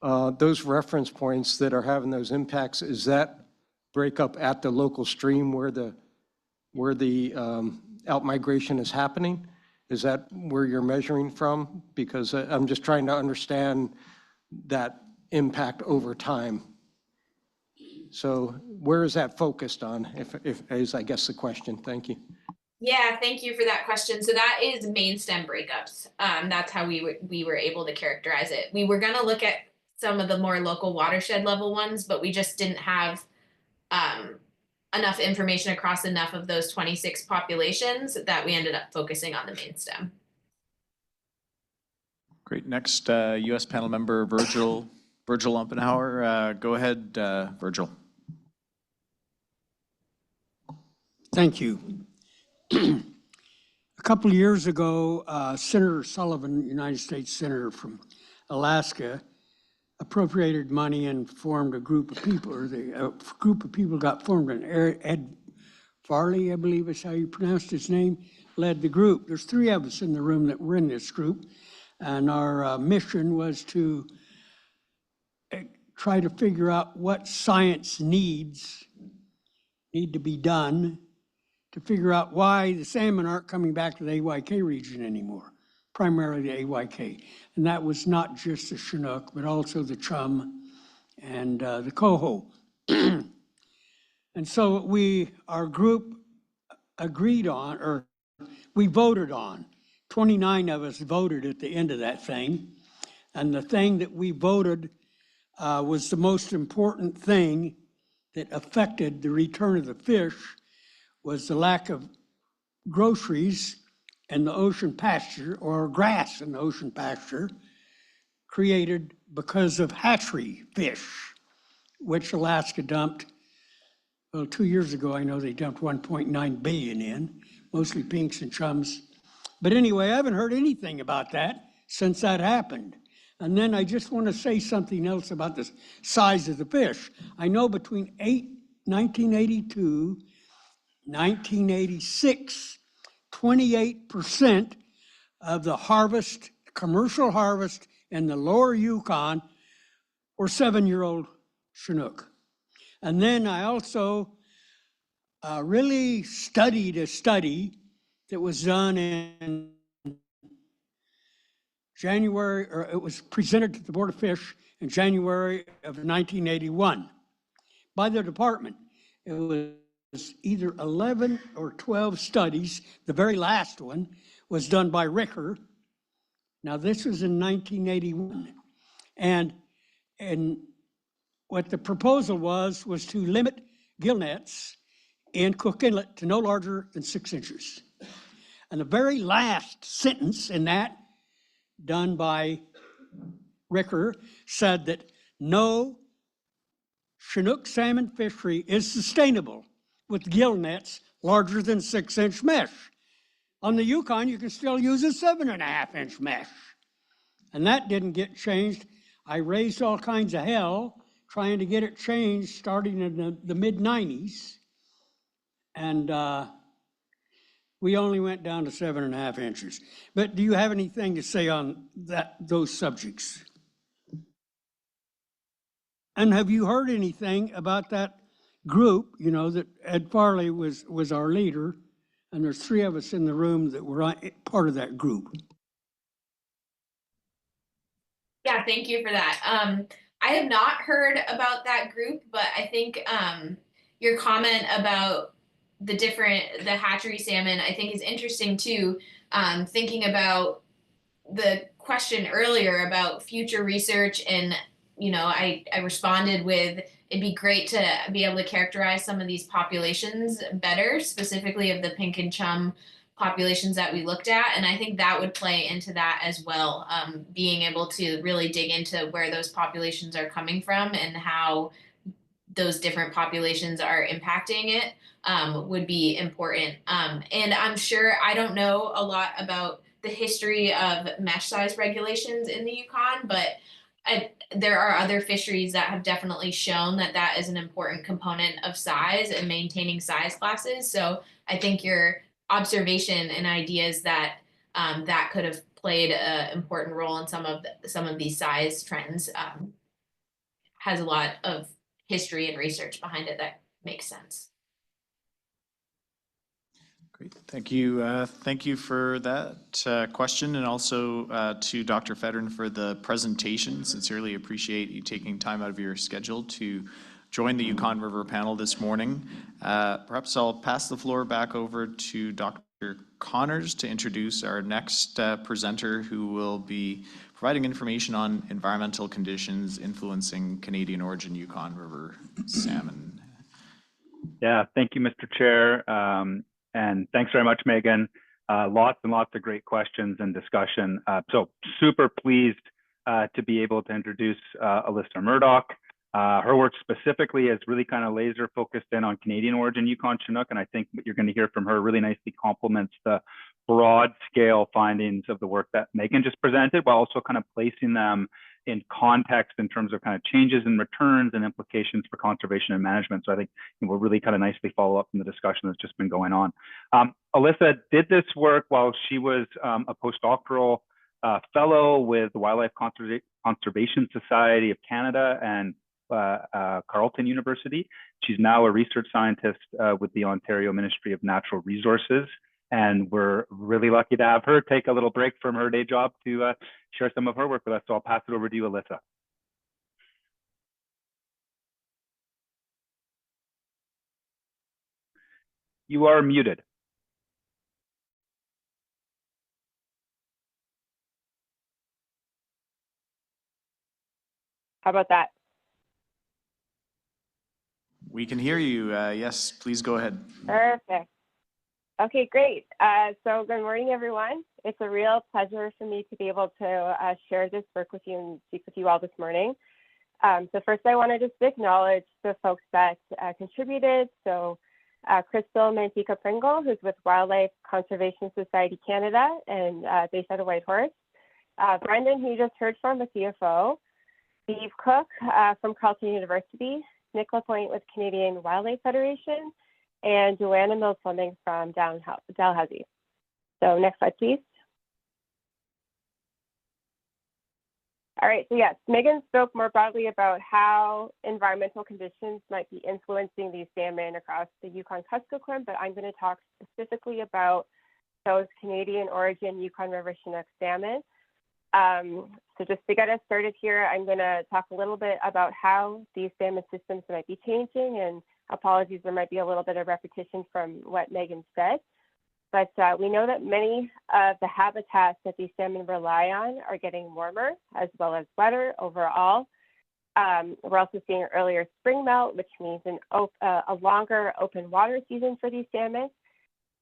Those reference points that are having those impacts, is that breakup at the local stream where the outmigration is happening? Is that where you're measuring from? Because I'm just trying to understand that impact over time. So where is that focused on, if is I guess the question. Thank you. Yeah, thank you for that question. So that is main stem breakups. That's how we were able to characterize it. We were going to look at some of the more local watershed level ones, but we just didn't have enough information across enough of those 26 populations that we ended up focusing on the main stem. Great. Next, U.S. panel member Virgil Umpenhauer. Go ahead, Virgil. Thank you. A couple of years ago, Senator Sullivan, United States Senator from Alaska, appropriated money and formed a group of people, or a group of people got formed, and Ed Farley, I believe is how you pronounced his name, led the group. There's 3 of us in the room that were in this group, and our mission was to try to figure out what science need to be done to figure out why the salmon aren't coming back to the AYK region anymore, primarily the AYK. And that was not just the Chinook, but also the chum and the coho. And so our group agreed on, or we voted on, 29 of us voted at the end of that thing. And the thing that we voted was the most important thing that affected the return of the fish was the lack of groceries in the ocean pasture or grass in the ocean pasture created because of hatchery fish, which Alaska dumped. Well, 2 years ago, I know they dumped 1.9 billion in, mostly pinks and chums. But anyway, I haven't heard anything about that since that happened. And then I just want to say something else about the size of the fish. I know between 1982, 1986, 28% of the harvest, commercial harvest in the lower Yukon were 7-year-old Chinook. And then I also really studied a study that was done in January, or it was presented to the Board of Fish in January of 1981 by the department. It was either 11 or 12 studies. The very last one was done by Ricker. Now this was in 1981. And what the proposal was to limit gill nets in Cook Inlet to no larger than 6 inches. And the very last sentence in that, done by Ricker, said that no Chinook salmon fishery is sustainable with gill nets larger than 6-inch mesh. On the Yukon, you can still use a 7.5-inch mesh. And that didn't get changed. I raised all kinds of hell trying to get it changed starting in the mid-90s. And we only went down to 7.5 inches. But do you have anything to say on those subjects? And have you heard anything about that group, that Ed Farley was our leader, and there's 3 of us in the room that were part of that group? Yeah, thank you for that. I have not heard about that group, but I think your comment about the hatchery salmon, I think is interesting too. Thinking about the question earlier about future research, and I responded with it'd be great to be able to characterize some of these populations better, specifically of the pink and chum populations that we looked at. And I think that would play into that as well, being able to really dig into where those populations are coming from and how those different populations are impacting it would be important. And I'm sure, I don't know a lot about the history of mesh size regulations in the Yukon, but there are other fisheries that have definitely shown that is an important component of size and maintaining size classes. So I think your observation and ideas that that could have played an important role in some of these size trends has a lot of history and research behind it that makes sense. Great, thank you. Thank you for that question, and also to Dr. Federn for the presentation. Sincerely appreciate you taking time out of your schedule to join the Yukon River panel this morning. Perhaps I'll pass the floor back over to Dr. Connors to introduce our next presenter, who will be providing information on environmental conditions influencing Canadian origin Yukon River salmon. Yeah, thank you, Mr. Chair. And thanks very much, Megan. Lots and lots of great questions and discussion. So super pleased to be able to introduce Alyssa Murdoch. Her work specifically is really kind of laser focused in on Canadian origin Yukon Chinook, and I think what you're going to hear from her really nicely complements the broad scale findings of the work that Megan just presented, while also kind of placing them in context in terms of kind of changes in returns and implications for conservation and management. So I think we'll really kind of nicely follow up from the discussion that's just been going on. Alyssa did this work while she was a postdoctoral fellow with the Wildlife Conservation Society of Canada, and Carleton University. She's now a research scientist with the Ontario Ministry of Natural Resources. And we're really lucky to have her take a little break from her day job to share some of her work with us. So I'll pass it over to you, Alyssa. You are muted. How about that? We can hear you. Yes, please go ahead. Perfect. Okay, great. So good morning, everyone. It's a real pleasure for me to be able to share this work with you and speak with you all this morning. So first, I want to just acknowledge the folks that contributed. So Crystal Mantica-Pringle, who's with Wildlife Conservation Society Canada and based out of Whitehorse. Brendan, who you just heard from, the CFO. Steve Cook from Carleton University. Nick Lapointe with Canadian Wildlife Federation. And Joanna Mills-Fleming from Dalhousie. So next slide, please. All right, so yes, Megan spoke more broadly about how environmental conditions might be influencing these salmon across the Yukon-Kuskokwim, but I'm going to talk specifically about those Canadian origin Yukon River Chinook salmon. So just to get us started here, I'm going to talk a little bit about how these salmon systems might be changing, and apologies, there might be a little bit of repetition from what Megan said. But we know that many of the habitats that these salmon rely on are getting warmer as well as wetter overall. We're also seeing earlier spring melt, which means a longer open water season for these salmon.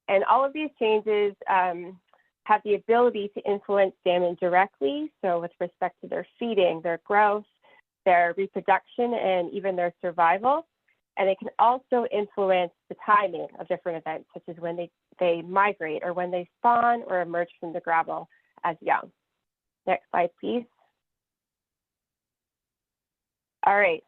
And all of these changes have the ability to influence salmon directly. So with respect to their feeding, their growth, their reproduction, and even their survival. And it can also influence the timing of different events, such as when they migrate or when they spawn or emerge from the gravel as young. Next slide, please. All right.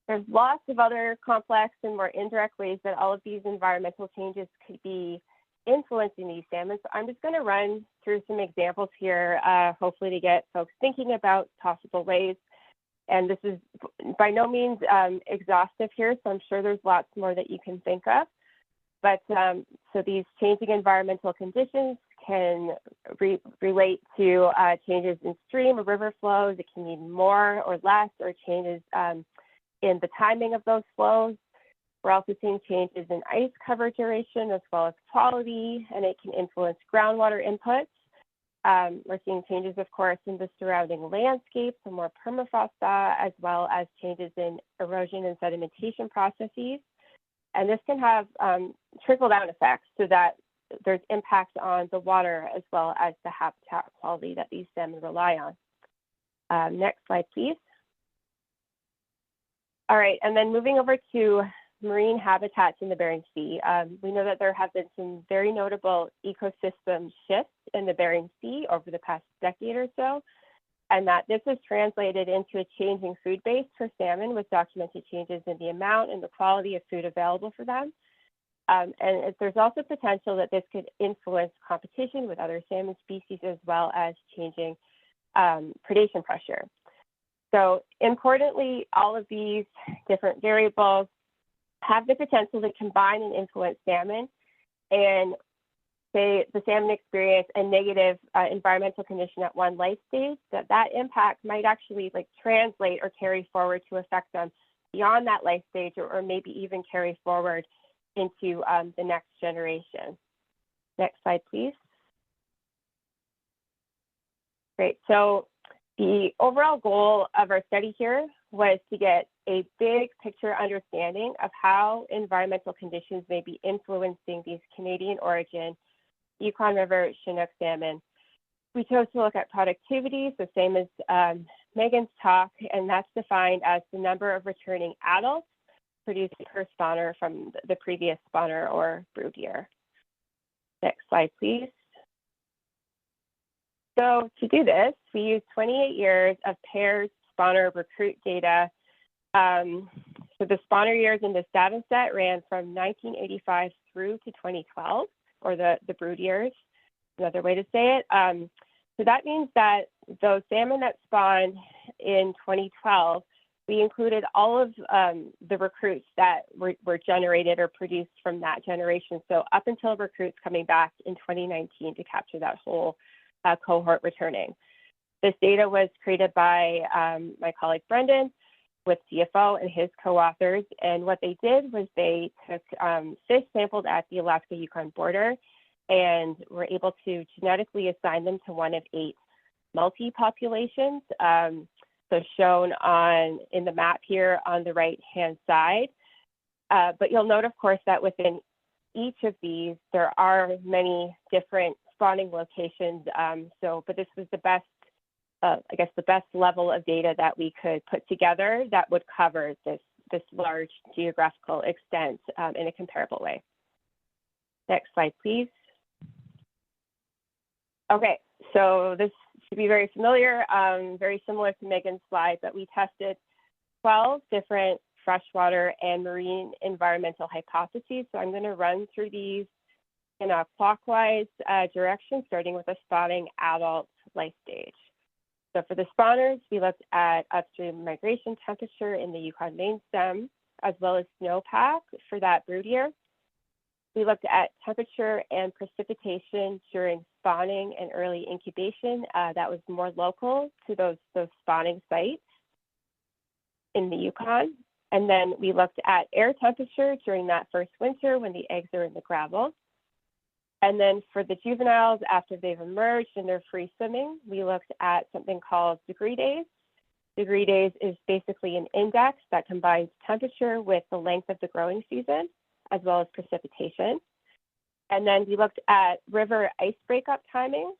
There's lots of other complex and more indirect ways that all of these environmental changes could be influencing these salmon. So I'm just going to run through some examples here, hopefully to get folks thinking about possible ways. And this is by no means exhaustive here, so I'm sure there's lots more that you can think of. But so these changing environmental conditions can relate to changes in stream or river flows. It can mean more or less, or changes in the timing of those flows. We're also seeing changes in ice cover duration as well as quality, and it can influence groundwater inputs. We're seeing changes, of course, in the surrounding landscape, so more permafrost thaw, as well as changes in erosion and sedimentation processes. And this can have trickle-down effects so that there's impact on the water as well as the habitat quality that these salmon rely on. Next slide, please. All right, and then moving over to marine habitats in the Bering Sea. We know that there have been some very notable ecosystem shifts in the Bering Sea over the past decade or so, and that this has translated into a changing food base for salmon with documented changes in the amount and the quality of food available for them. And there's also potential that this could influence competition with other salmon species as well as changing predation pressure. So importantly, all of these different variables have the potential to combine and influence salmon, and say the salmon experience a negative environmental condition at one life stage, that impact might actually translate or carry forward to affect them beyond that life stage, or maybe even carry forward into the next generation. Next slide, please. Great, so the overall goal of our study here was to get a big picture understanding of how environmental conditions may be influencing these Canadian origin Yukon River Chinook salmon. We chose to look at productivity, so same as Megan's talk, and that's defined as the number of returning adults produced per spawner from the previous spawner or brood year. Next slide, please. So to do this, we used 28 years of pairs spawner recruit data. So the spawner years in this data set ran from 1985 through to 2012, or the brood years, another way to say it. So that means that those salmon that spawned in 2012 we included all of the recruits that were generated or produced from that generation. So up until recruits coming back in 2019 to capture that whole cohort returning. This data was created by my colleague Brendan with CFO and his co-authors. And what they did was they took fish sampled at the Alaska-Yukon border and were able to genetically assign them to one of 8 multi-populations. So shown in the map here on the right-hand side. But you'll note, of course, that within each of these, there are many different spawning locations. But this was the best, I guess, the best level of data that we could put together that would cover this large geographical extent in a comparable way. Next slide, please. Okay, so this should be very familiar, very similar to Megan's slide, but we tested 12 different freshwater and marine environmental hypotheses. So I'm going to run through these in a clockwise direction, starting with a spawning adult life stage. So for the spawners, we looked at upstream migration temperature in the Yukon main stem, as well as snowpack for that brood year. We looked at temperature and precipitation during spawning and early incubation. That was more local to those spawning sites in the Yukon. And then we looked at air temperature during that first winter when the eggs are in the gravel. And then for the juveniles, after they've emerged and they're free swimming, we looked at something called degree days. Degree days is basically an index that combines temperature with the length of the growing season, as well as precipitation. And then we looked at river ice breakup timing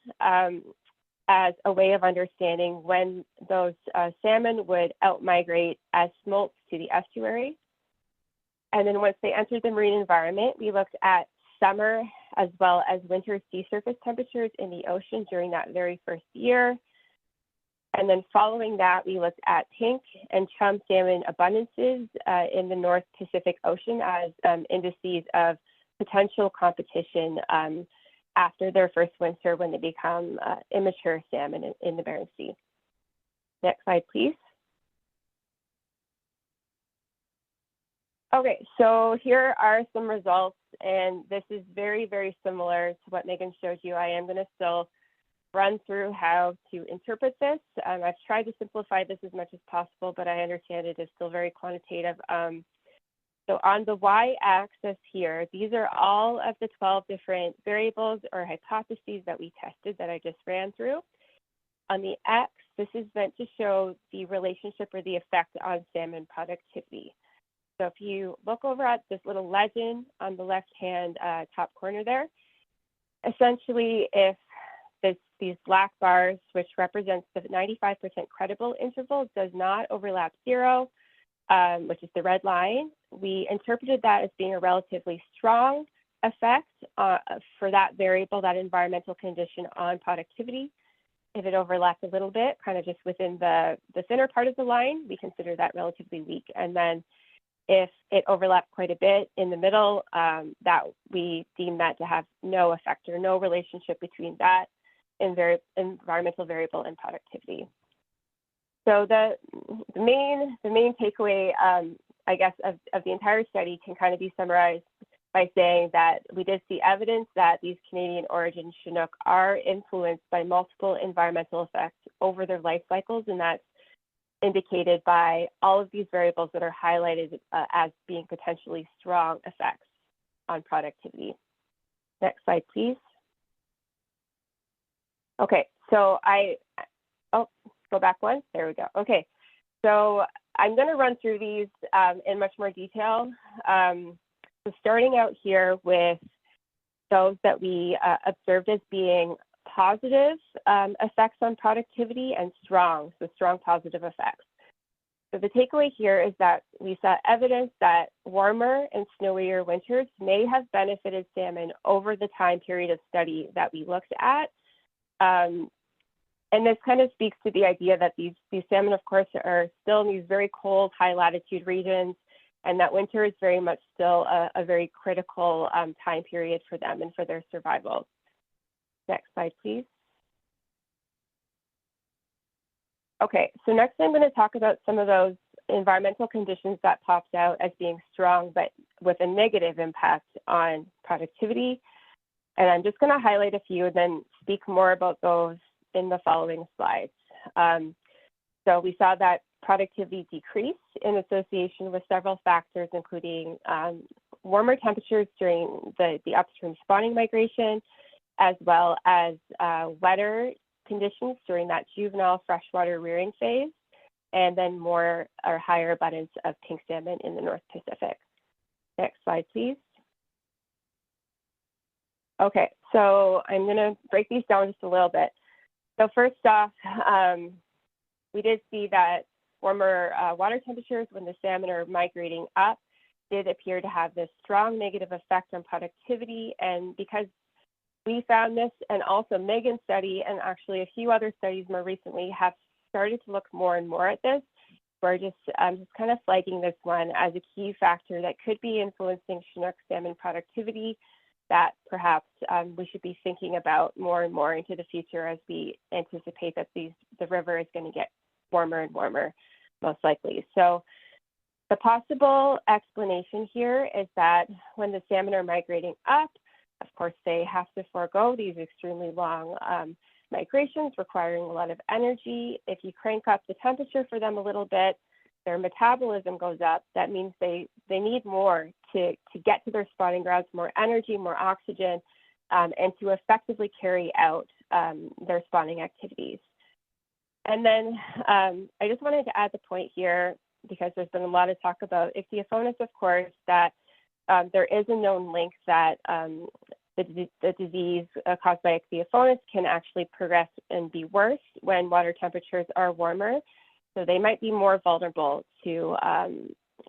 as a way of understanding when those salmon would outmigrate as smolts to the estuary. And then once they entered the marine environment, we looked at summer as well as winter sea surface temperatures in the ocean during that very first year. And then following that, we looked at pink and chum salmon abundances in the North Pacific Ocean as indices of potential competition after their first winter when they become immature salmon in the Bering Sea. Next slide, please. Okay, so here are some results, and this is very, very similar to what Megan showed you. I am going to still run through how to interpret this. I've tried to simplify this as much as possible, but I understand it is still very quantitative. So on the y-axis here, these are all of the 12 different variables or hypotheses that we tested that I just ran through. On the x, this is meant to show the relationship or the effect on salmon productivity. So if you look over at this little legend on the left-hand top corner there, essentially if these black bars, which represents the 95% credible interval, does not overlap 0, which is the red line, we interpreted that as being a relatively strong effect for that variable, that environmental condition on productivity. If it overlapped a little bit, kind of just within the thinner part of the line, we consider that relatively weak. And then if it overlapped quite a bit in the middle, that we deem that to have no effect or no relationship between that and environmental variable and productivity. So the main takeaway, I guess, of the entire study can kind of be summarized by saying that we did see evidence that these Canadian origin Chinook are influenced by multiple environmental effects over their life cycles, and that's indicated by all of these variables that are highlighted as being potentially strong effects on productivity. Next slide, please. Okay, so go back one. There we go. Okay, so I'm going to run through these in much more detail. So starting out here with those that we observed as being positive effects on productivity and strong positive effects. So the takeaway here is that we saw evidence that warmer and snowier winters may have benefited salmon over the time period of study that we looked at. And this kind of speaks to the idea that these salmon, of course, are still in these very cold, high latitude regions, and that winter is very much still a very critical time period for them and for their survival. Next slide, please. Okay, so next I'm going to talk about some of those environmental conditions that popped out as being strong, but with a negative impact on productivity. And I'm just going to highlight a few and then speak more about those in the following slides. So we saw that productivity decreased in association with several factors, including warmer temperatures during the upstream spawning migration, as well as wetter conditions during that juvenile freshwater rearing phase, and then more or higher abundance of pink salmon in the North Pacific. Next slide, please. Okay, so I'm going to break these down just a little bit. So first off, we did see that warmer water temperatures when the salmon are migrating up did appear to have this strong negative effect on productivity. And because we found this, and also Megan's study and actually a few other studies more recently have started to look more and more at this, we're just kind of flagging this one as a key factor that could be influencing Chinook salmon productivity that perhaps we should be thinking about more and more into the future as we anticipate that the river is going to get warmer and warmer, most likely. So the possible explanation here is that when the salmon are migrating up, of course, they have to forego these extremely long migrations requiring a lot of energy. If you crank up the temperature for them a little bit, their metabolism goes up. That means they need more to get to their spawning grounds, more energy, more oxygen, and to effectively carry out their spawning activities. And then I just wanted to add the point here, because there's been a lot of talk about ichthyophonus, of course, that there is a known link that the disease caused by ichthyophonus can actually progress and be worse when water temperatures are warmer. So they might be more vulnerable to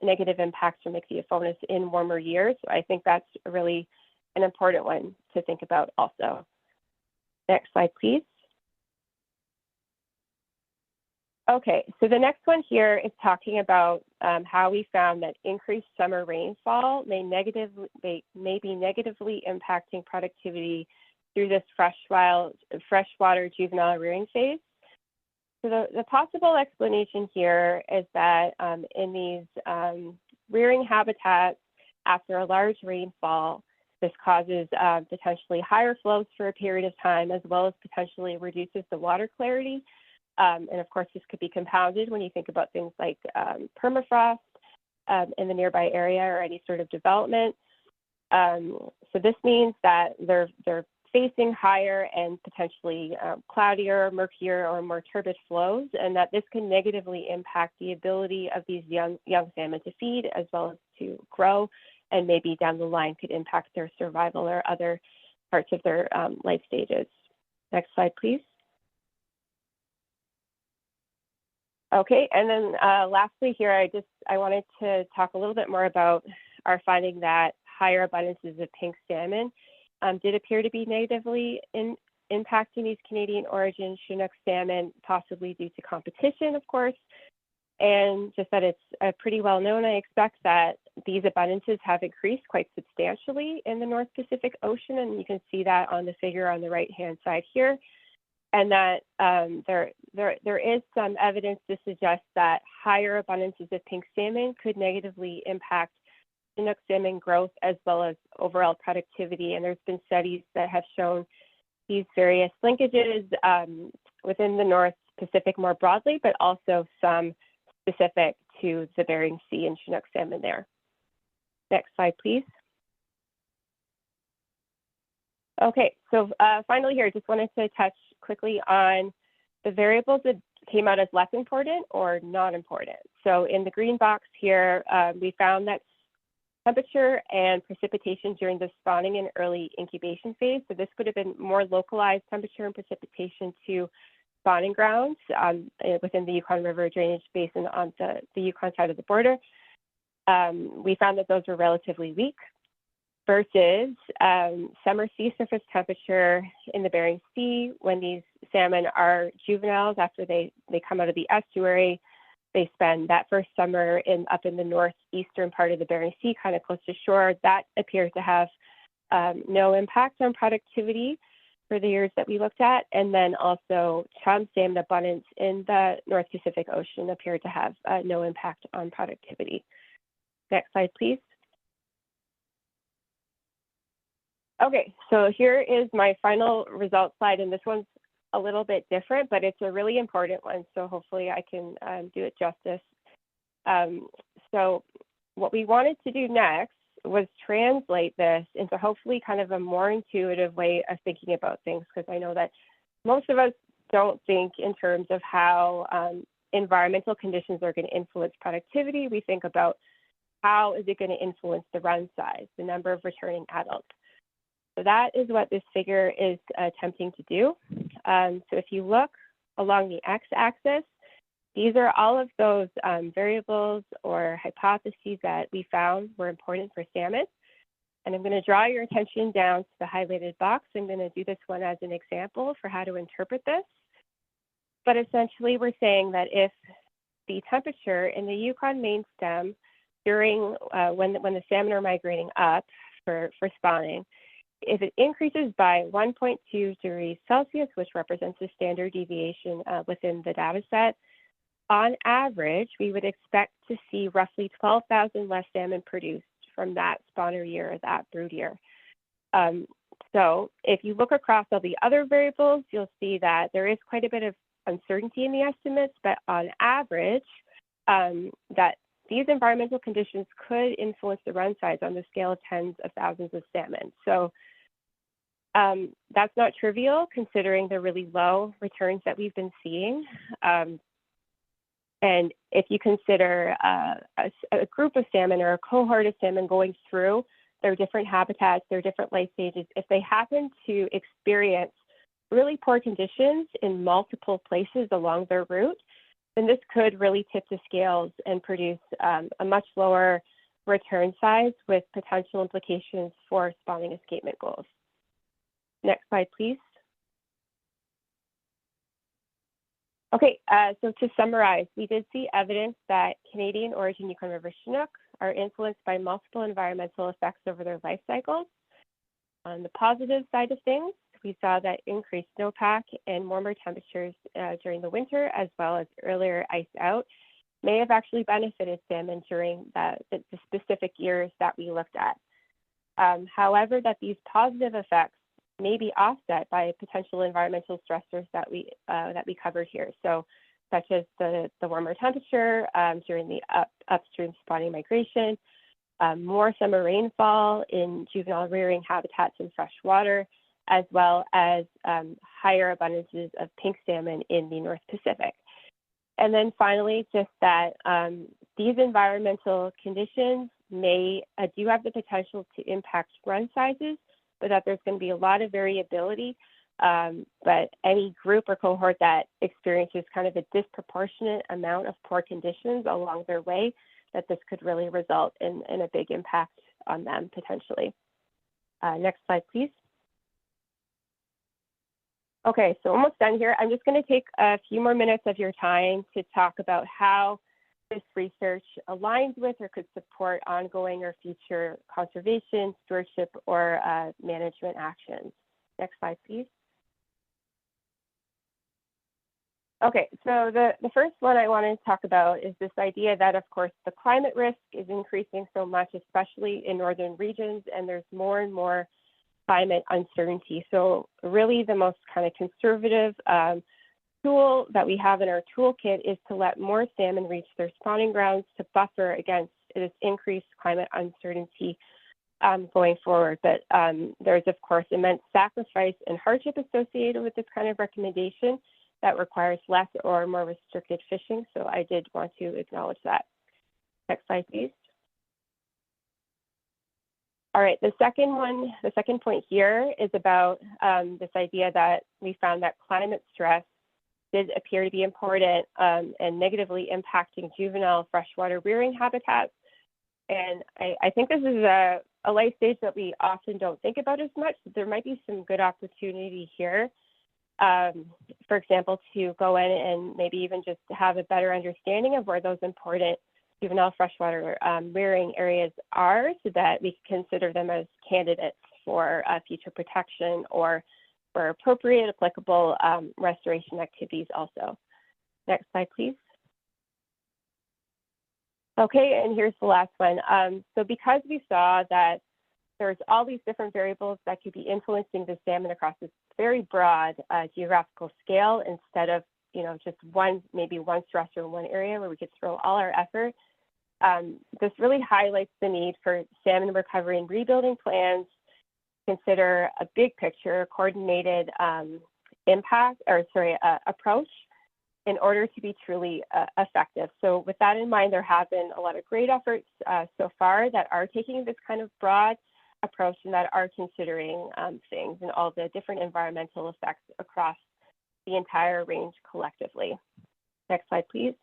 negative impacts from ichthyophonus in warmer years. So I think that's really an important one to think about also. Next slide, please. Okay, so the next one here is talking about how we found that increased summer rainfall may be negatively impacting productivity through this freshwater juvenile rearing phase. So the possible explanation here is that in these rearing habitats, after a large rainfall, this causes potentially higher flows for a period of time, as well as potentially reduces the water clarity. And of course, this could be compounded when you think about things like permafrost in the nearby area or any sort of development. So this means that they're facing higher and potentially cloudier, murkier, or more turbid flows, and that this can negatively impact the ability of these young salmon to feed as well as to grow, and maybe down the line could impact their survival or other parts of their life stages. Next slide, please. Okay, and then lastly here, I wanted to talk a little bit more about our finding that higher abundances of pink salmon did appear to be negatively impacting these Canadian origin Chinook salmon, possibly due to competition, of course, and just that it's pretty well known. I expect that these abundances have increased quite substantially in the North Pacific Ocean, and you can see that on the figure on the right-hand side here. And that there is some evidence to suggest that higher abundances of pink salmon could negatively impact Chinook salmon growth as well as overall productivity. And there's been studies that have shown these various linkages within the North Pacific more broadly, but also some specific to the Bering Sea and Chinook salmon there. Next slide, please. Okay, so finally here, I just wanted to touch quickly on the variables that came out as less important or not important. So in the green box here, we found that temperature and precipitation during the spawning and early incubation phase. So this would have been more localized temperature and precipitation to spawning grounds within the Yukon River drainage basin on the Yukon side of the border. We found that those were relatively weak versus summer sea surface temperature in the Bering Sea when these salmon are juveniles after they come out of the estuary. They spend that first summer up in the northeastern part of the Bering Sea, kind of close to shore. That appears to have no impact on productivity. for the years that we looked at, and then also chum salmon abundance in the North Pacific Ocean appeared to have no impact on productivity. Next slide, please. Okay, so here is my final result slide, and this one's a little bit different, but it's a really important one, so hopefully I can do it justice. So what we wanted to do next was translate this into hopefully kind of a more intuitive way of thinking about things, because I know that most of us don't think in terms of how environmental conditions are going to influence productivity. We think about how is it going to influence the run size, the number of returning adults. So that is what this figure is attempting to do. So if you look along the x-axis, these are all of those variables or hypotheses that we found were important for salmon. And I'm going to draw your attention down to the highlighted box. I'm going to do this one as an example for how to interpret this. But essentially, we're saying that if the temperature in the Yukon main stem during when the salmon are migrating up for spawning, if it increases by 1.2 degrees Celsius, which represents the standard deviation within the data set, on average, we would expect to see roughly 12,000 less salmon produced from that spawner year, that brood year. So if you look across all the other variables, you'll see that there is quite a bit of uncertainty in the estimates, but on average, that these environmental conditions could influence the run size on the scale of tens of thousands of salmon. So that's not trivial considering the really low returns that we've been seeing. And if you consider a group of salmon or a cohort of salmon going through their different habitats, their different life stages, if they happen to experience really poor conditions in multiple places along their route, then this could really tip the scales and produce a much lower return size with potential implications for spawning escapement goals. Next slide, please. Okay, so to summarize, we did see evidence that Canadian origin Yukon River Chinook are influenced by multiple environmental effects over their life cycles. On the positive side of things, we saw that increased snowpack and warmer temperatures during the winter, as well as earlier ice out, may have actually benefited salmon during the specific years that we looked at. However, that these positive effects may be offset by potential environmental stressors that we covered here. So, such as the warmer temperature during the upstream spawning migration, more summer rainfall in juvenile rearing habitats in fresh water, as well as higher abundances of pink salmon in the North Pacific. And then finally, just that these environmental conditions do have the potential to impact run sizes, but that there's going to be a lot of variability. But any group or cohort that experiences kind of a disproportionate amount of poor conditions along their way, that this could really result in a big impact on them potentially. Next slide, please. Okay, so almost done here. I'm just going to take a few more minutes of your time to talk about how this research aligns with or could support ongoing or future conservation, stewardship, or management actions. Next slide, please. Okay, so the first one I want to talk about is this idea that, of course, the climate risk is increasing so much, especially in northern regions, and there's more and more climate uncertainty. So really the most kind of conservative tool that we have in our toolkit is to let more salmon reach their spawning grounds to buffer against this increased climate uncertainty going forward. But there's, of course, immense sacrifice and hardship associated with this kind of recommendation that requires less or more restricted fishing. So I did want to acknowledge that. Next slide, please. All right, the second point here is about this idea that we found that climate stress did appear to be important and negatively impacting juvenile freshwater rearing habitats. And I think this is a life stage that we often don't think about as much. There might be some good opportunity here, for example, to go in and maybe even just have a better understanding of where those important juvenile freshwater rearing areas are, so that we can consider them as candidates for future protection or for appropriate, applicable restoration activities also. Next slide, please. Okay, and here's the last one. So because we saw that there's all these different variables that could be influencing the salmon across this very broad geographical scale, instead of just maybe one stressor in one area where we could throw all our effort, this really highlights the need for salmon recovery and rebuilding plans. Consider a big picture, coordinated approach in order to be truly effective. So with that in mind, there have been a lot of great efforts so far that are taking this kind of broad approach and that are considering things and all the different environmental effects across the entire range collectively. Next slide, please.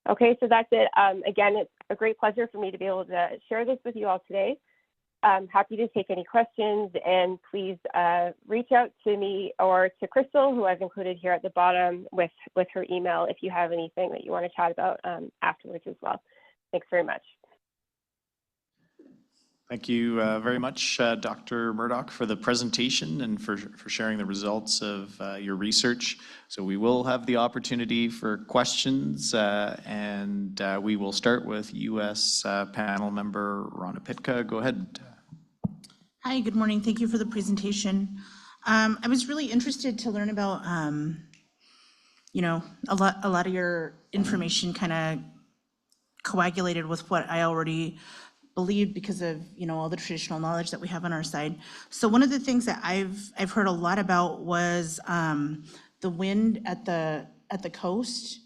Okay, so that's it. Again, it's a great pleasure for me to be able to share this with you all today. I'm happy to take any questions, and please reach out to me or to Crystal, who I've included here at the bottom with her email if you have anything that you want to chat about afterwards as well. Thanks very much. Thank you very much, Dr. Murdoch, for the presentation and for sharing the results of your research. So we will have the opportunity for questions, and we will start with U.S. panel member Rhonda Pitka. Go ahead. Hi, good morning. Thank you for the presentation. I was really interested to learn about, a lot of your information kind of coagulated with what I already believed because of all the traditional knowledge that we have on our side. So one of the things that I've heard a lot about was the wind at the coast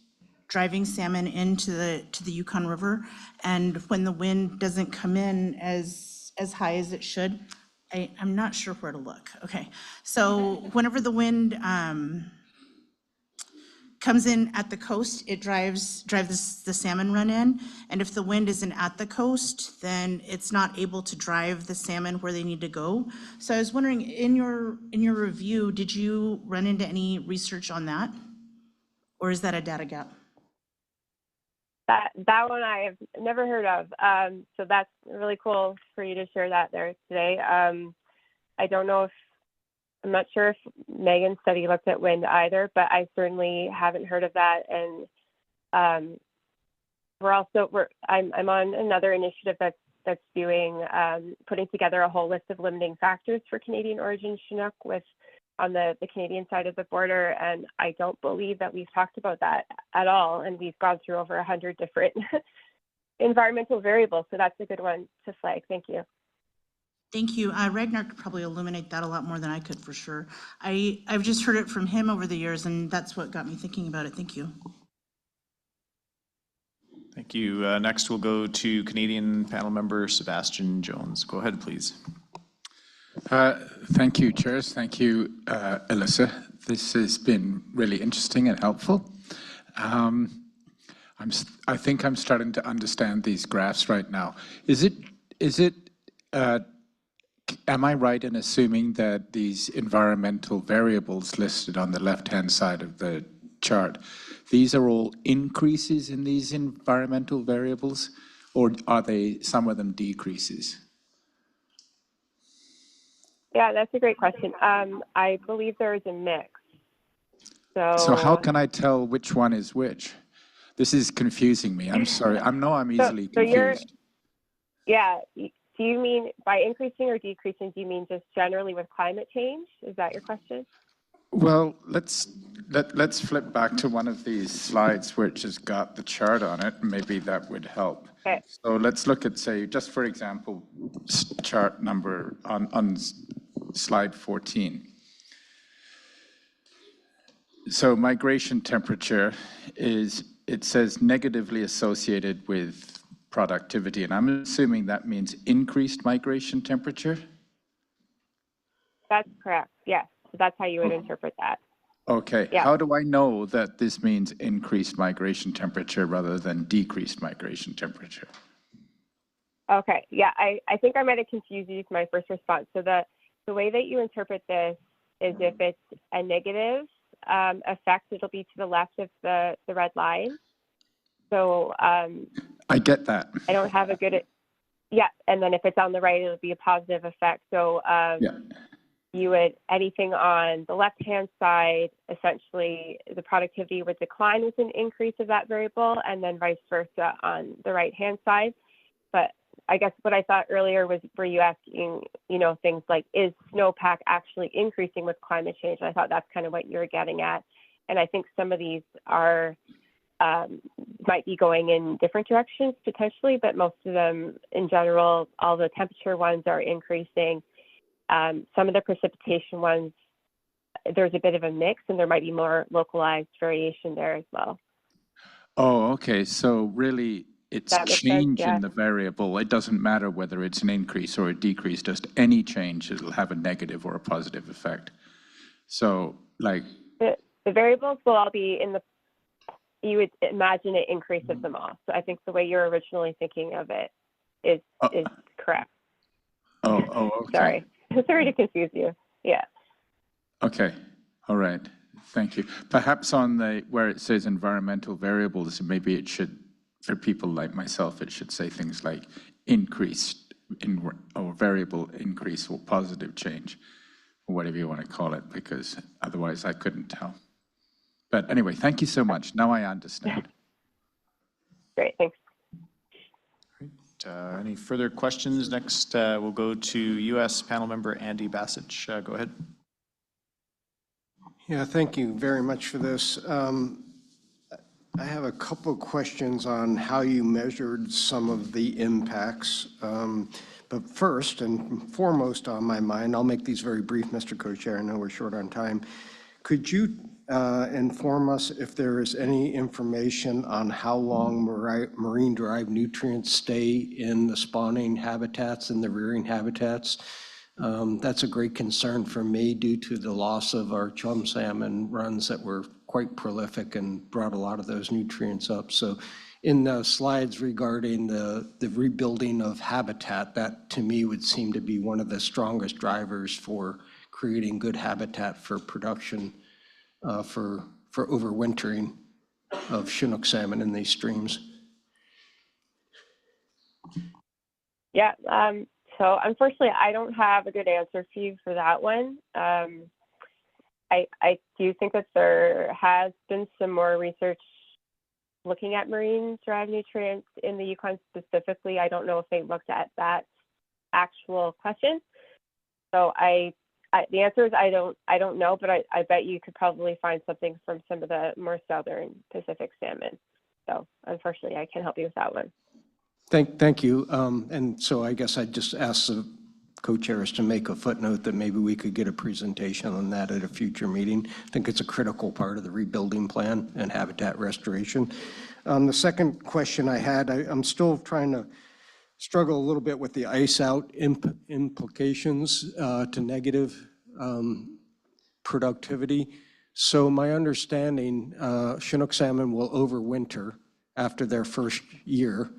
driving salmon into the Yukon River, and when the wind doesn't come in as high as it should, I'm not sure where to look. Okay, so whenever the wind comes in at the coast, it drives the salmon run in, and if the wind isn't at the coast, then it's not able to drive the salmon where they need to go. So I was wondering, in your review, did you run into any research on that, or is that a data gap? That one I have never heard of. So that's really cool for you to share that there today. I don't know if I'm not sure if Megan's study looked at wind either, but I certainly haven't heard of that. And I'm on another initiative that's doing putting together a whole list of limiting factors for Canadian origin Chinook on the Canadian side of the border, and I don't believe that we've talked about that at all. And we've gone through over 100 different environmental variables, so that's a good one to flag. Thank you. Thank you. Ragnar could probably illuminate that a lot more than I could, for sure. I've just heard it from him over the years, and that's what got me thinking about it. Thank you. Thank you. Next, we'll go to Canadian panel member Sebastian Jones. Go ahead, please. Thank you, Chairs. Thank you, Alyssa. This has been really interesting and helpful. I think I'm starting to understand these graphs right now. Am I right in assuming that these environmental variables listed on the left-hand side of the chart, these are all increases in these environmental variables, or are they some of them decreases? Yeah, that's a great question. I believe there is a mix. So how can I tell which one is which? This is confusing me. I'm sorry. I know I'm easily confused. Do you mean by increasing or decreasing, do you mean just generally with climate change? Is that your question? Well, let's flip back to one of these slides which has got the chart on it. Maybe that would help. Okay. So let's look at, say, just for example, chart number on slide 14. So migration temperature it says negatively associated with productivity, and I'm assuming that means increased migration temperature? That's correct, yes. So that's how you would interpret that. Okay, yeah. How do I know that this means increased migration temperature rather than decreased migration temperature? Okay, yeah, I think I might have confused you with my first response. So the way that you interpret this is if it's a negative effect, it'll be to the left of the red line. So I get that. I don't have a good, Yeah, and then if it's on the right, it would be a positive effect. So you would, anything on the left-hand side, essentially the productivity would decline with an increase of that variable, and then vice versa on the right-hand side. But I guess what I thought earlier was, were you asking, things like, is snowpack actually increasing with climate change? And I thought that's kind of what you were getting at. And I think some of these are, might be going in different directions potentially, but most of them in general, all the temperature ones are increasing. Some of the precipitation ones, there's a bit of a mix, and there might be more localized variation there as well. Oh, okay. So really, it's That makes sense, change yeah. in the variable. It doesn't matter whether it's an increase or a decrease, just any change, it'll have a negative or a positive effect. So like... The variables will all be in the, you would imagine it increases them all. So I think the way you're originally thinking of it is correct. Okay. Sorry. Sorry to confuse you. Yeah. Okay. All right. Thank you. Perhaps on the, where it says environmental variables, maybe it should, for people like myself, it should say things like increased or variable increase or positive change, or whatever you want to call it, because otherwise I couldn't tell. But anyway, thank you so much. Now I understand. Great, thanks. Any further questions? Next, we'll go to U.S. panel member Andy Bassich. Go ahead. Yeah, thank you very much for this. I have a couple of questions on how you measured some of the impacts. But first and foremost on my mind, I'll make these very brief, Mr. Co-Chair. I know we're short on time. Could you inform us if there is any information on how long marine-derived nutrients stay in the spawning habitats and the rearing habitats? That's a great concern for me due to the loss of our chum salmon runs that were quite prolific and brought a lot of those nutrients up. So in the slides regarding the rebuilding of habitat, that to me would seem to be one of the strongest drivers for creating good habitat for production for overwintering of Chinook salmon in these streams. Yeah, so unfortunately, I don't have a good answer for you for that one. I do think that there has been some more research looking at marine-derived nutrients in the Yukon specifically. I don't know if they looked at that actual question. So the answer is I don't know, but I bet you could probably find something from some of the more southern Pacific salmon. So unfortunately, I can't help you with that one. Thank you. And so I guess I'd just ask the co-chairs to make a footnote that maybe we could get a presentation on that at a future meeting. I think it's a critical part of the rebuilding plan and habitat restoration. The second question I had, I'm still trying to struggle a little bit with the ice out implications to negative productivity. So my understanding, Chinook salmon will overwinter after their first year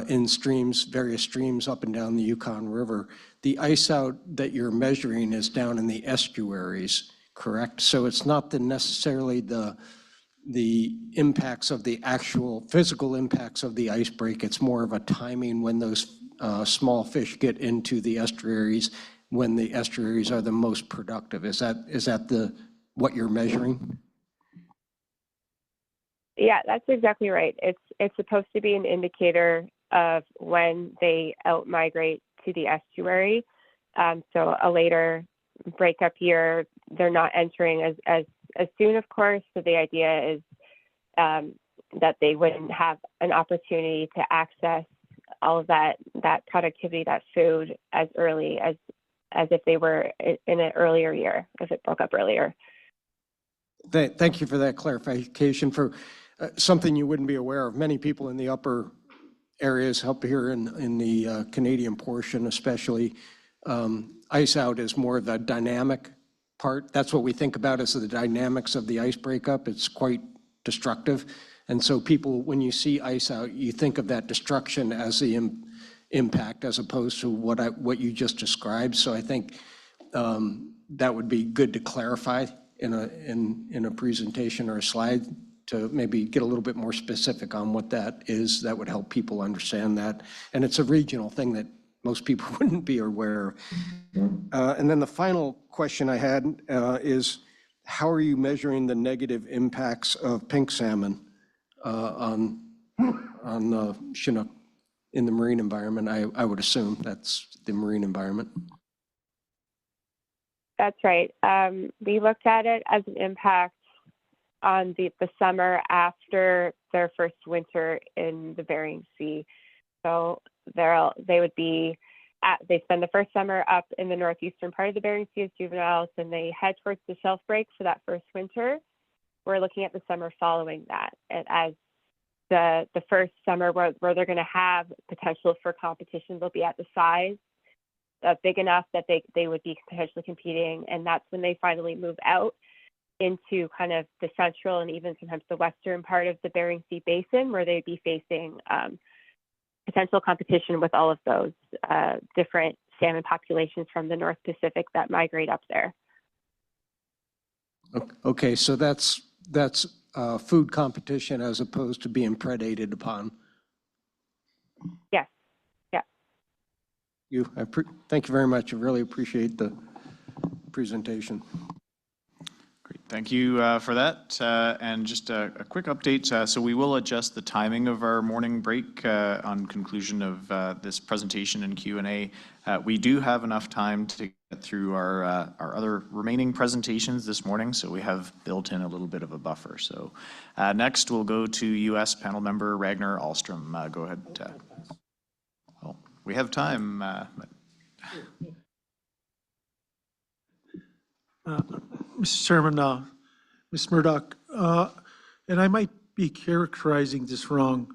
in streams, various streams up and down the Yukon River. The ice out that you're measuring is down in the estuaries, correct? So it's not necessarily the impacts of the actual physical impacts of the ice break. It's more of a timing when those small fish get into the estuaries, when the estuaries are the most productive. Is that what you're measuring? Yeah, that's exactly right. It's supposed to be an indicator of when they out-migrate to the estuary. So a later breakup year, they're not entering as soon, of course. So the idea is that they wouldn't have an opportunity to access all of that productivity, that food, as early as if they were in an earlier year, if it broke up earlier. Thank you for that clarification. For something you wouldn't be aware of, many people in the upper areas up here in the Canadian portion especially, ice out is more of the dynamic part. That's what we think about as the dynamics of the ice breakup. It's quite destructive. And so people, when you see ice out, you think of that destruction as the impact as opposed to what you just described. So I think that would be good to clarify in a presentation or a slide to maybe get a little bit more specific on what that is, that would help people understand that. And it's a regional thing that most people wouldn't be aware of. And then the final question I had is, how are you measuring the negative impacts of pink salmon on Chinook in the marine environment? I would assume that's the marine environment. That's right. We looked at it as an impact on the summer after their first winter in the Bering Sea. So they would be they spend the first summer up in the northeastern part of the Bering Sea as juveniles, and they head towards the shelf break for that first winter. We're looking at the summer following that as the first summer where they're going to have potential for competition. They'll be at the size big enough that they would be potentially competing, and that's when they finally move out into kind of the central and even sometimes the western part of the Bering Sea basin, where they'd be facing potential competition with all of those different salmon populations from the North Pacific that migrate up there. Okay, so that's food competition as opposed to being predated upon. Yes. Yeah. Thank you very much. I really appreciate the presentation. Great, thank you for that. And just a quick update. So we will adjust the timing of our morning break on conclusion of this presentation and Q&A. We do have enough time to get through our other remaining presentations this morning, so we have built in a little bit of a buffer. So next we'll go to U.S. panel member Ragnar Ahlstrom. Go ahead. Oh, we have time. Mr. Chairman, Ms. Murdoch, and I might be characterizing this wrong.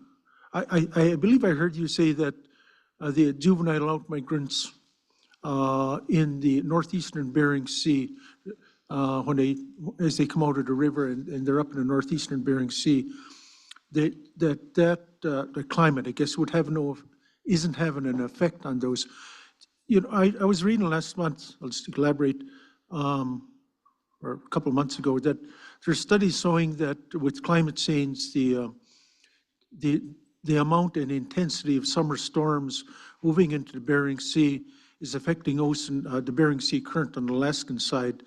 I believe I heard you say that the juvenile outmigrants in the northeastern Bering Sea, as they come out of the river and they're up in the northeastern Bering Sea, the climate, I guess, isn't having an effect on those. You know, I was reading last month, I'll just elaborate, or a couple of months ago, that there's studies showing that with climate change, the amount and intensity of summer storms moving into the Bering Sea is affecting the Bering Sea current on the Alaskan side,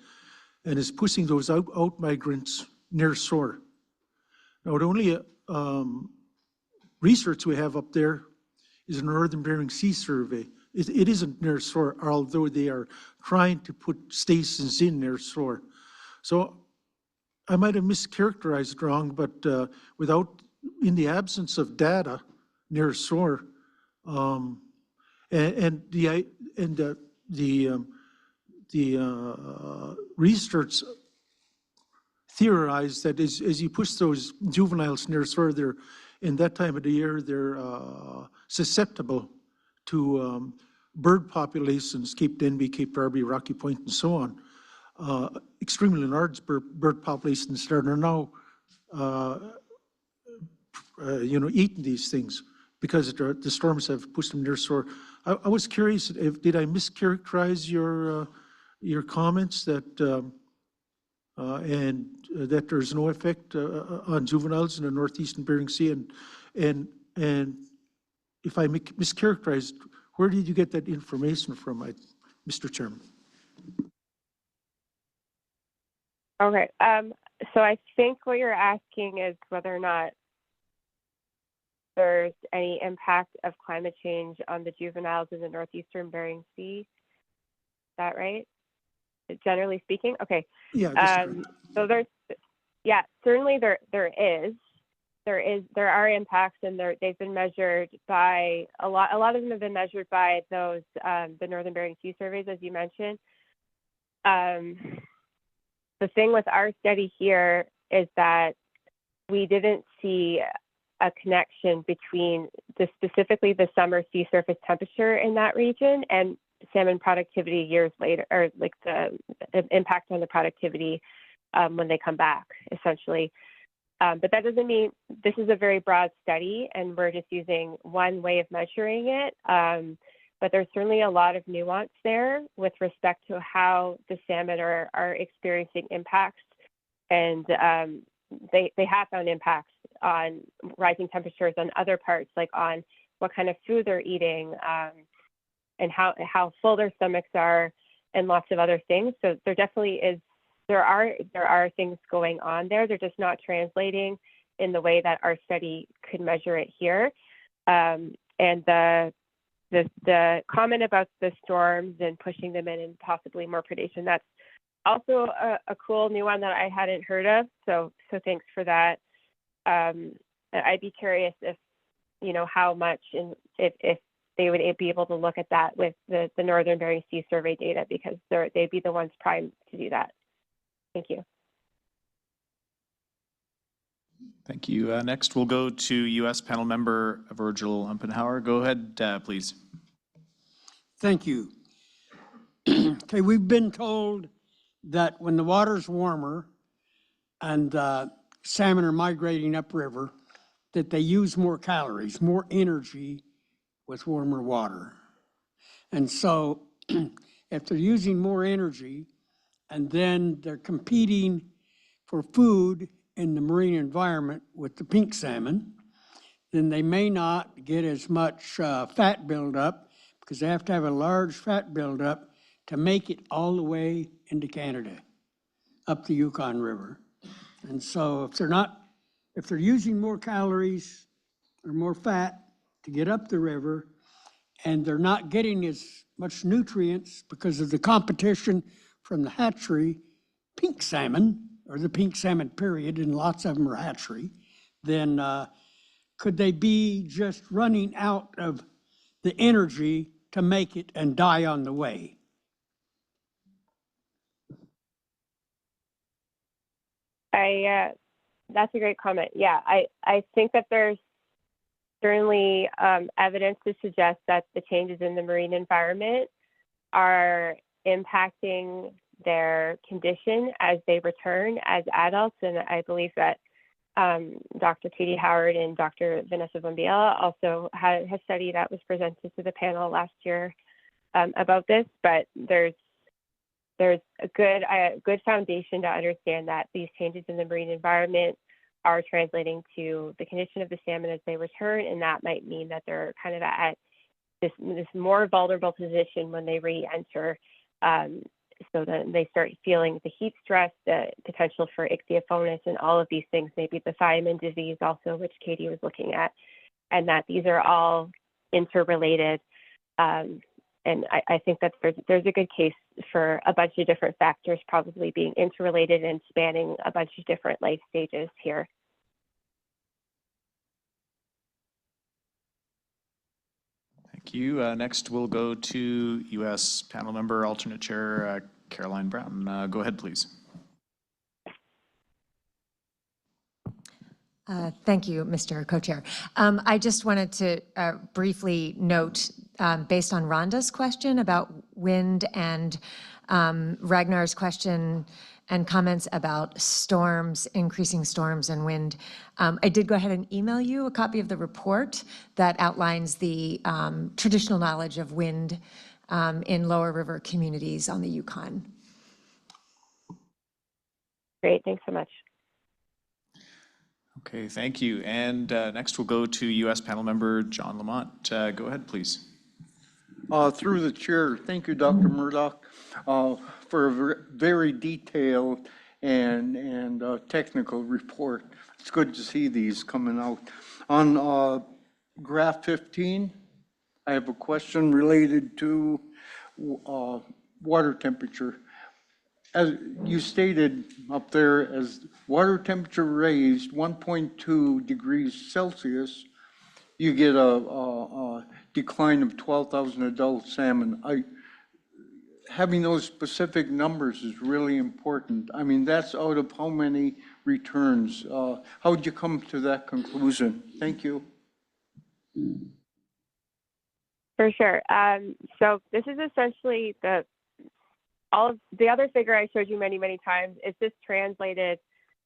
and is pushing those out migrants near shore. Now, the only research we have up there is a Northern Bering Sea survey. It isn't near shore, although they are trying to put stations in near shore. So I might have mischaracterized wrong, but in the absence of data near shore, and the research theorized that as you push those juveniles near shore, in that time of the year, they're susceptible to bird populations, Cape Denby, Cape Darby, Rocky Point, and so on. Extremely large bird populations that are now, eating these things because the storms have pushed them near shore. I was curious, did I mischaracterize your comments that that there's no effect on juveniles in the northeastern Bering Sea, and if I mischaracterized, where did you get that information from, Mr. Chairman? Okay, so I think what you're asking is whether or not there's any impact of climate change on the juveniles in the northeastern Bering Sea. Is that right? Generally speaking? Okay. Yeah. So certainly there is. There are impacts, and they've been measured by a lot of them have been measured by those the Northern Bering Sea surveys, as you mentioned. The thing with our study here is that we didn't see a connection between specifically the summer sea surface temperature in that region and salmon productivity years later, or like the impact on the productivity when they come back, essentially. But that doesn't mean this is a very broad study, and we're just using one way of measuring it. But there's certainly a lot of nuance there with respect to how the salmon are experiencing impacts. And they have found impacts on rising temperatures on other parts, like on what kind of food they're eating, and how full their stomachs are, and lots of other things. So there definitely is, there are things going on there. They're just not translating in the way that our study could measure it here. And the comment about the storms and pushing them in and possibly more predation, that's also a cool new one that I hadn't heard of. So thanks for that. I'd be curious if, how much, and if they would be able to look at that with the Northern Bering Sea survey data, because they'd be the ones primed to do that. Thank you. Thank you. Next, we'll go to U.S. panel member Virgil Umpenhauer. Go ahead, please. Thank you. Okay, we've been told that when the water's warmer and salmon are migrating upriver, that they use more calories, more energy with warmer water. And so if they're using more energy and then they're competing for food in the marine environment with the pink salmon, then they may not get as much fat buildup, because they have to have a large fat buildup to make it all the way into Canada, up the Yukon River. And so if they're using more calories or more fat to get up the river, and they're not getting as much nutrients because of the competition from the hatchery pink salmon, or the pink salmon period, and lots of them are hatchery, then could they be just running out of the energy to make it and die on the way? That's a great comment. Yeah, I think that there's certainly evidence to suggest that the changes in the marine environment are impacting their condition as they return as adults. And I believe that Dr. Katie Howard and Dr. Vanessa Bombiela also has a study that was presented to the panel last year about this. But there's a good foundation to understand that these changes in the marine environment are translating to the condition of the salmon as they return, and that might mean that they're kind of at this more vulnerable position when they re-enter. So then they start feeling the heat stress, the potential for ichthyophonus, and all of these things, maybe the thiamine disease also, which Katie was looking at, and that these are all interrelated. And I think that there's a good case for a bunch of different factors probably being interrelated and spanning a bunch of different life stages here. Thank you. Next, we'll go to U.S. panel member, alternate chair, Caroline Brown. Go ahead, please. Thank you, Mr. Co-Chair. I just wanted to briefly note, based on Rhonda's question about wind and Ragnar's question and comments about storms, increasing storms and wind, I did go ahead and email you a copy of the report that outlines the traditional knowledge of wind in lower river communities on the Yukon. Great, thanks so much. Okay, thank you. And next we'll go to U.S. panel member John Lamont. Go ahead, please. Through the chair, thank you, Dr. Murdoch, for a very detailed and technical report. It's good to see these coming out. On graph 15, I have a question related to water temperature. As you stated up there, as water temperature raised 1.2 degrees Celsius, you get a decline of 12,000 adult salmon. Having those specific numbers is really important. I mean, that's out of how many returns? How would you come to that conclusion? Thank you. For sure. So this is essentially all of the other figure I showed you many, many times. It's just translated,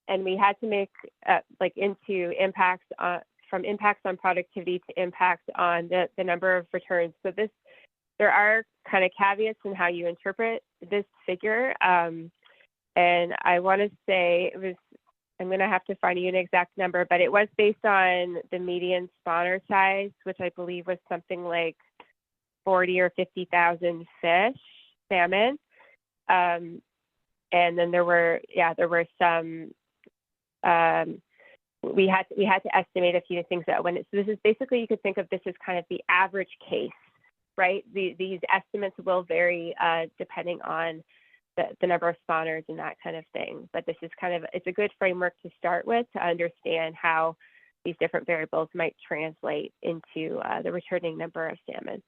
and we had to make into impacts from impacts on productivity to impacts on the number of returns. So there are kind of caveats in how you interpret this figure. And I want to say it was I'm going to have to find you an exact number, but it was based on the median spawner size, which I believe was something like 40 or 50,000 fish, salmon. And then there were some, we had to estimate a few things that went. So this is basically, you could think of this as kind of the average case, right? These estimates will vary depending on the number of spawners and that kind of thing. But this is it's a good framework to start with to understand how these different variables might translate into the returning number of salmon.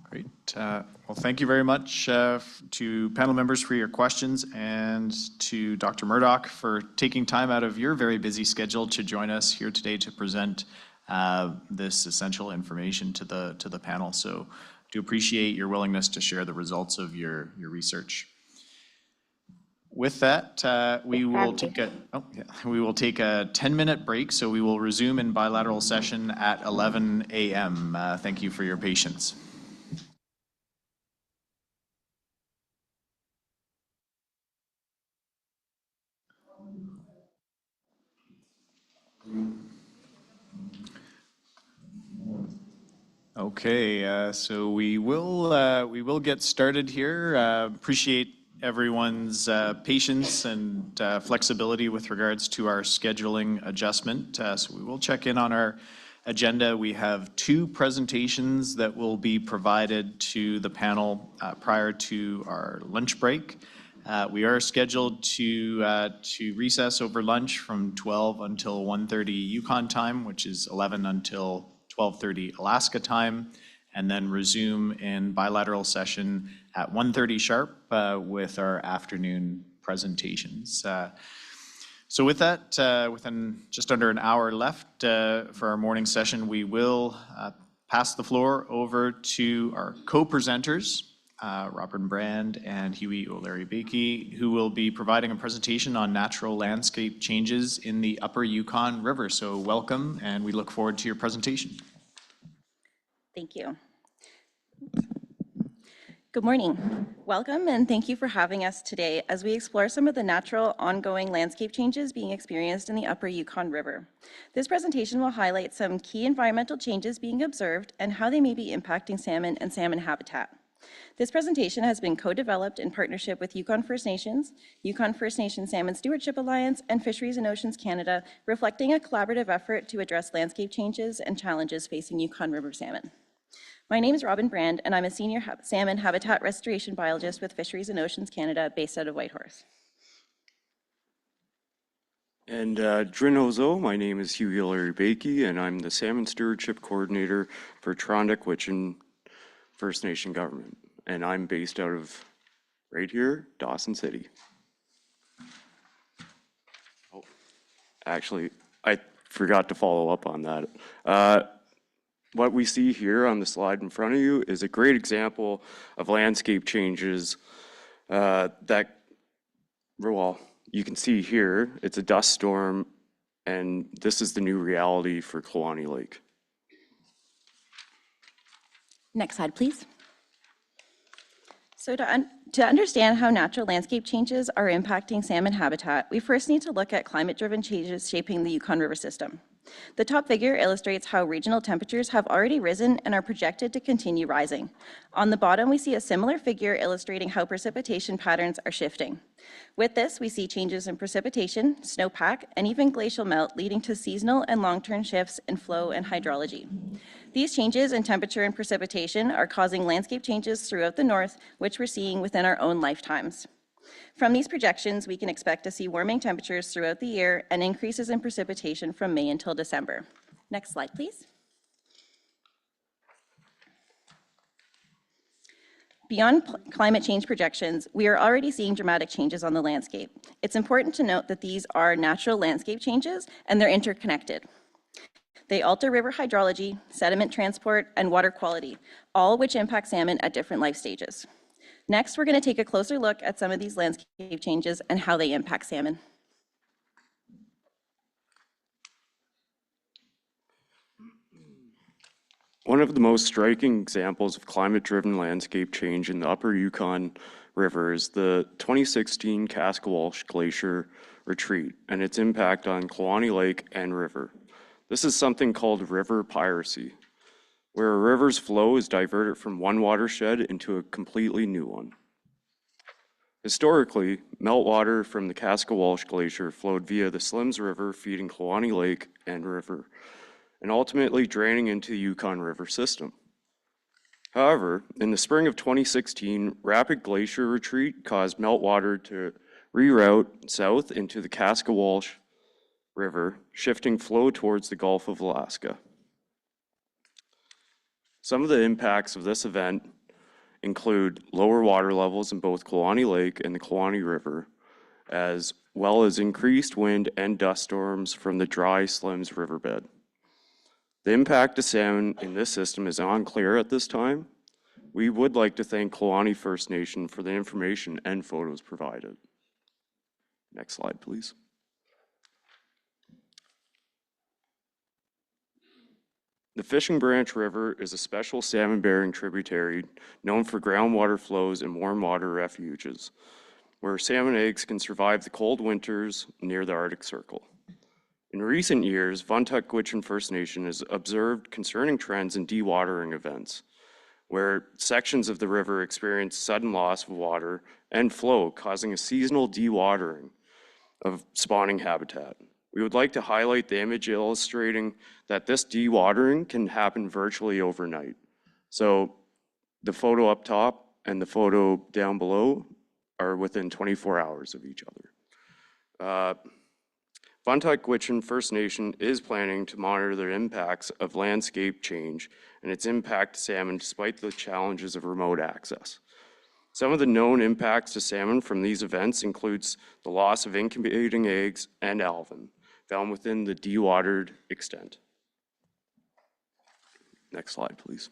Great. Well, thank you very much to panel members for your questions, and to Dr. Murdoch for taking time out of your very busy schedule to join us here today to present this essential information to the panel. So do appreciate your willingness to share the results of your research. With that, we will take a 10-minute break, so we will resume in bilateral session at 11 a.m. Thank you for your patience. Okay, so we will get started here. Appreciate everyone's patience and flexibility with regards to our scheduling adjustment. So we will check in on our agenda. We have 2 presentations that will be provided to the panel prior to our lunch break. We are scheduled to recess over lunch from 12 until 1:30 Yukon time, which is 11 until 12:30 Alaska time, and then resume in bilateral session at 1:30 sharp with our afternoon presentations. So with that, within just under an hour left for our morning session, we will pass the floor over to our co-presenters, Robin Brand and Huey O'Leary-Bakey, who will be providing a presentation on natural landscape changes in the upper Yukon River. So welcome, and we look forward to your presentation. Thank you. Good morning. Welcome, and thank you for having us today as we explore some of the natural ongoing landscape changes being experienced in the upper Yukon River. This presentation will highlight some key environmental changes being observed and how they may be impacting salmon and salmon habitat. This presentation has been co-developed in partnership with Yukon First Nations, Yukon First Nations Salmon Stewardship Alliance, and Fisheries and Oceans Canada, reflecting a collaborative effort to address landscape changes and challenges facing Yukon River salmon. My name is Robin Brand, and I'm a senior salmon habitat restoration biologist with Fisheries and Oceans Canada, based out of Whitehorse. And Drin my name is Huey O'Leary-Bakey, and I'm the Salmon Stewardship Coordinator for Trondic-Witchin First Nation Government. And I'm based out of right here, Dawson City. Oh, actually, I forgot to follow up on that. What we see here on the slide in front of you is a great example of landscape changes that, well, you can see here, it's a dust storm, and this is the new reality for Kluane Lake. Next slide, please. So to understand how natural landscape changes are impacting salmon habitat, we first need to look at climate-driven changes shaping the Yukon River system. The top figure illustrates how regional temperatures have already risen and are projected to continue rising. On the bottom, we see a similar figure illustrating how precipitation patterns are shifting. With this, we see changes in precipitation, snowpack, and even glacial melt, leading to seasonal and long-term shifts in flow and hydrology. These changes in temperature and precipitation are causing landscape changes throughout the north, which we're seeing within our own lifetimes. From these projections, we can expect to see warming temperatures throughout the year and increases in precipitation from May until December. Next slide, please. Beyond climate change projections, we are already seeing dramatic changes on the landscape. It's important to note that these are natural landscape changes and they're interconnected. They alter river hydrology, sediment transport, and water quality, all which impact salmon at different life stages. Next, we're going to take a closer look at some of these landscape changes and how they impact salmon. One of the most striking examples of climate-driven landscape change in the upper Yukon River is the 2016 Kaskawalsh Glacier retreat and its impact on Kluane Lake and river. This is something called river piracy, where a river's flow is diverted from one watershed into a completely new one. Historically, meltwater from the Kaskawalsh Glacier flowed via the Slims River, feeding Kluane Lake and river, and ultimately draining into the Yukon River system. However, in the spring of 2016, rapid glacier retreat caused meltwater to reroute south into the Kaskawalsh River, shifting flow towards the Gulf of Alaska. Some of the impacts of this event include lower water levels in both Kluane Lake and the Kluane River, as well as increased wind and dust storms from the dry Slims riverbed. The impact to salmon in this system is unclear at this time. We would like to thank Kluane First Nation for the information and photos provided. Next slide, please. The Fishing Branch River is a special salmon-bearing tributary known for groundwater flows and warm water refuges, where salmon eggs can survive the cold winters near the Arctic Circle. In recent years, Vuntut-Gwitchin First Nation has observed concerning trends in dewatering events, where sections of the river experience sudden loss of water and flow, causing a seasonal dewatering of spawning habitat. We would like to highlight the image illustrating that this dewatering can happen virtually overnight. So the photo up top and the photo down below are within 24 hours of each other. Vuntut-Gwitchin First Nation is planning to monitor the impacts of landscape change and its impact to salmon despite the challenges of remote access. Some of the known impacts to salmon from these events includes the loss of incubating eggs and alvin found within the dewatered extent. Next slide, please.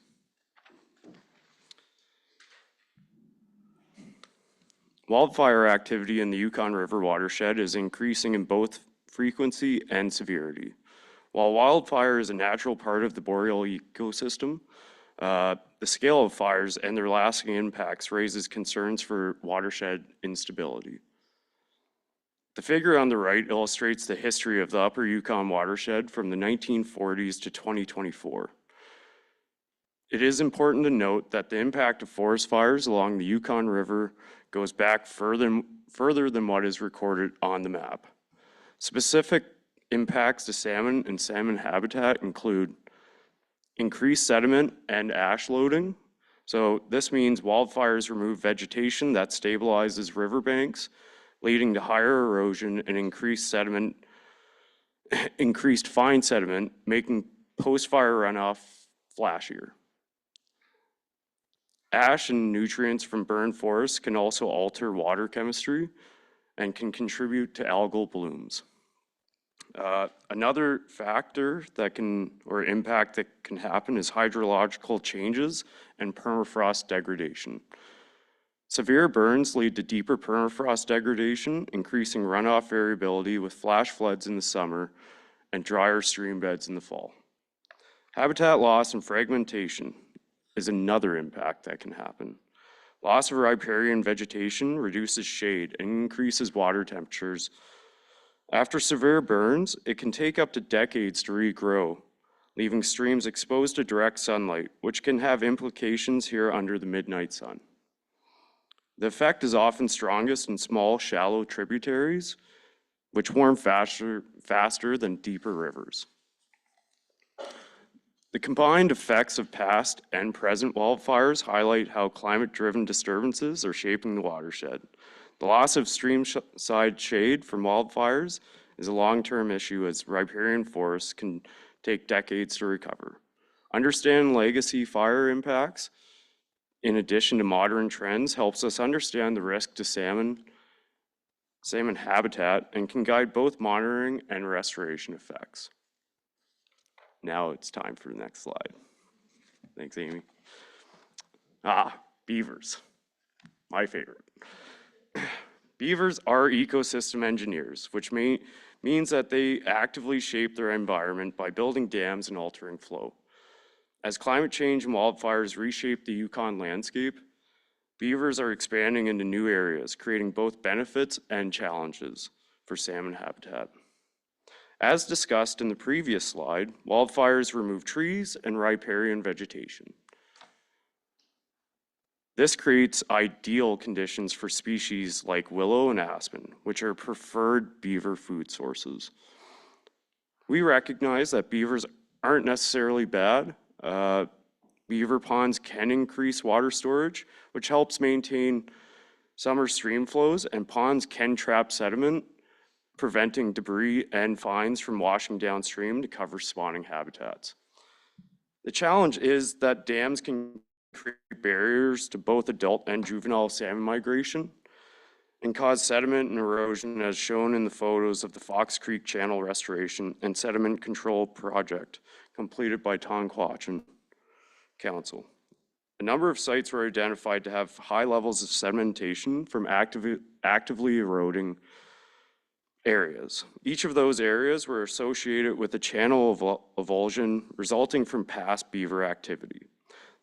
Wildfire activity in the Yukon River watershed is increasing in both frequency and severity. While wildfire is a natural part of the boreal ecosystem, the scale of fires and their lasting impacts raises concerns for watershed instability. The figure on the right illustrates the history of the Upper Yukon watershed from the 1940s to 2024. It is important to note that the impact of forest fires along the Yukon River goes back further than what is recorded on the map. Specific impacts to salmon and salmon habitat include increased sediment and ash loading. So this means wildfires remove vegetation that stabilizes riverbanks, leading to higher erosion and increased fine sediment, making post-fire runoff flashier. Ash and nutrients from burned forests can also alter water chemistry and can contribute to algal blooms. Another factor that impact that can happen is hydrological changes and permafrost degradation. Severe burns lead to deeper permafrost degradation, increasing runoff variability with flash floods in the summer and drier stream beds in the fall. Habitat loss and fragmentation is another impact that can happen. Loss of riparian vegetation reduces shade and increases water temperatures. After severe burns, it can take up to decades to regrow, leaving streams exposed to direct sunlight, which can have implications here under the midnight sun. The effect is often strongest in small, shallow tributaries, which warm faster than deeper rivers. The combined effects of past and present wildfires highlight how climate-driven disturbances are shaping the watershed. The loss of streamside shade from wildfires is a long-term issue, as riparian forests can take decades to recover. Understanding legacy fire impacts, in addition to modern trends, helps us understand the risk to salmon habitat and can guide both monitoring and restoration effects. Now it's time for the next slide. Thanks, Amy. Beavers, my favorite. Beavers are ecosystem engineers, which means that they actively shape their environment by building dams and altering flow. As climate change and wildfires reshape the Yukon landscape, Beavers are expanding into new areas, creating both benefits and challenges for salmon habitat. As discussed in the previous slide, wildfires remove trees and riparian vegetation. This creates ideal conditions for species like willow and aspen, which are preferred beaver food sources. We recognize that beavers aren't necessarily bad. Beaver ponds can increase water storage, which helps maintain summer stream flows, and ponds can trap sediment, preventing debris and fines from washing downstream to cover spawning habitats. The challenge is that dams can create barriers to both adult and juvenile salmon migration and cause sediment and erosion, as shown in the photos of the Fox Creek Channel Restoration and Sediment Control Project completed by Tonquatchon Council. A number of sites were identified to have high levels of sedimentation from actively eroding areas. Each of those areas were associated with a channel of avulsion resulting from past beaver activity.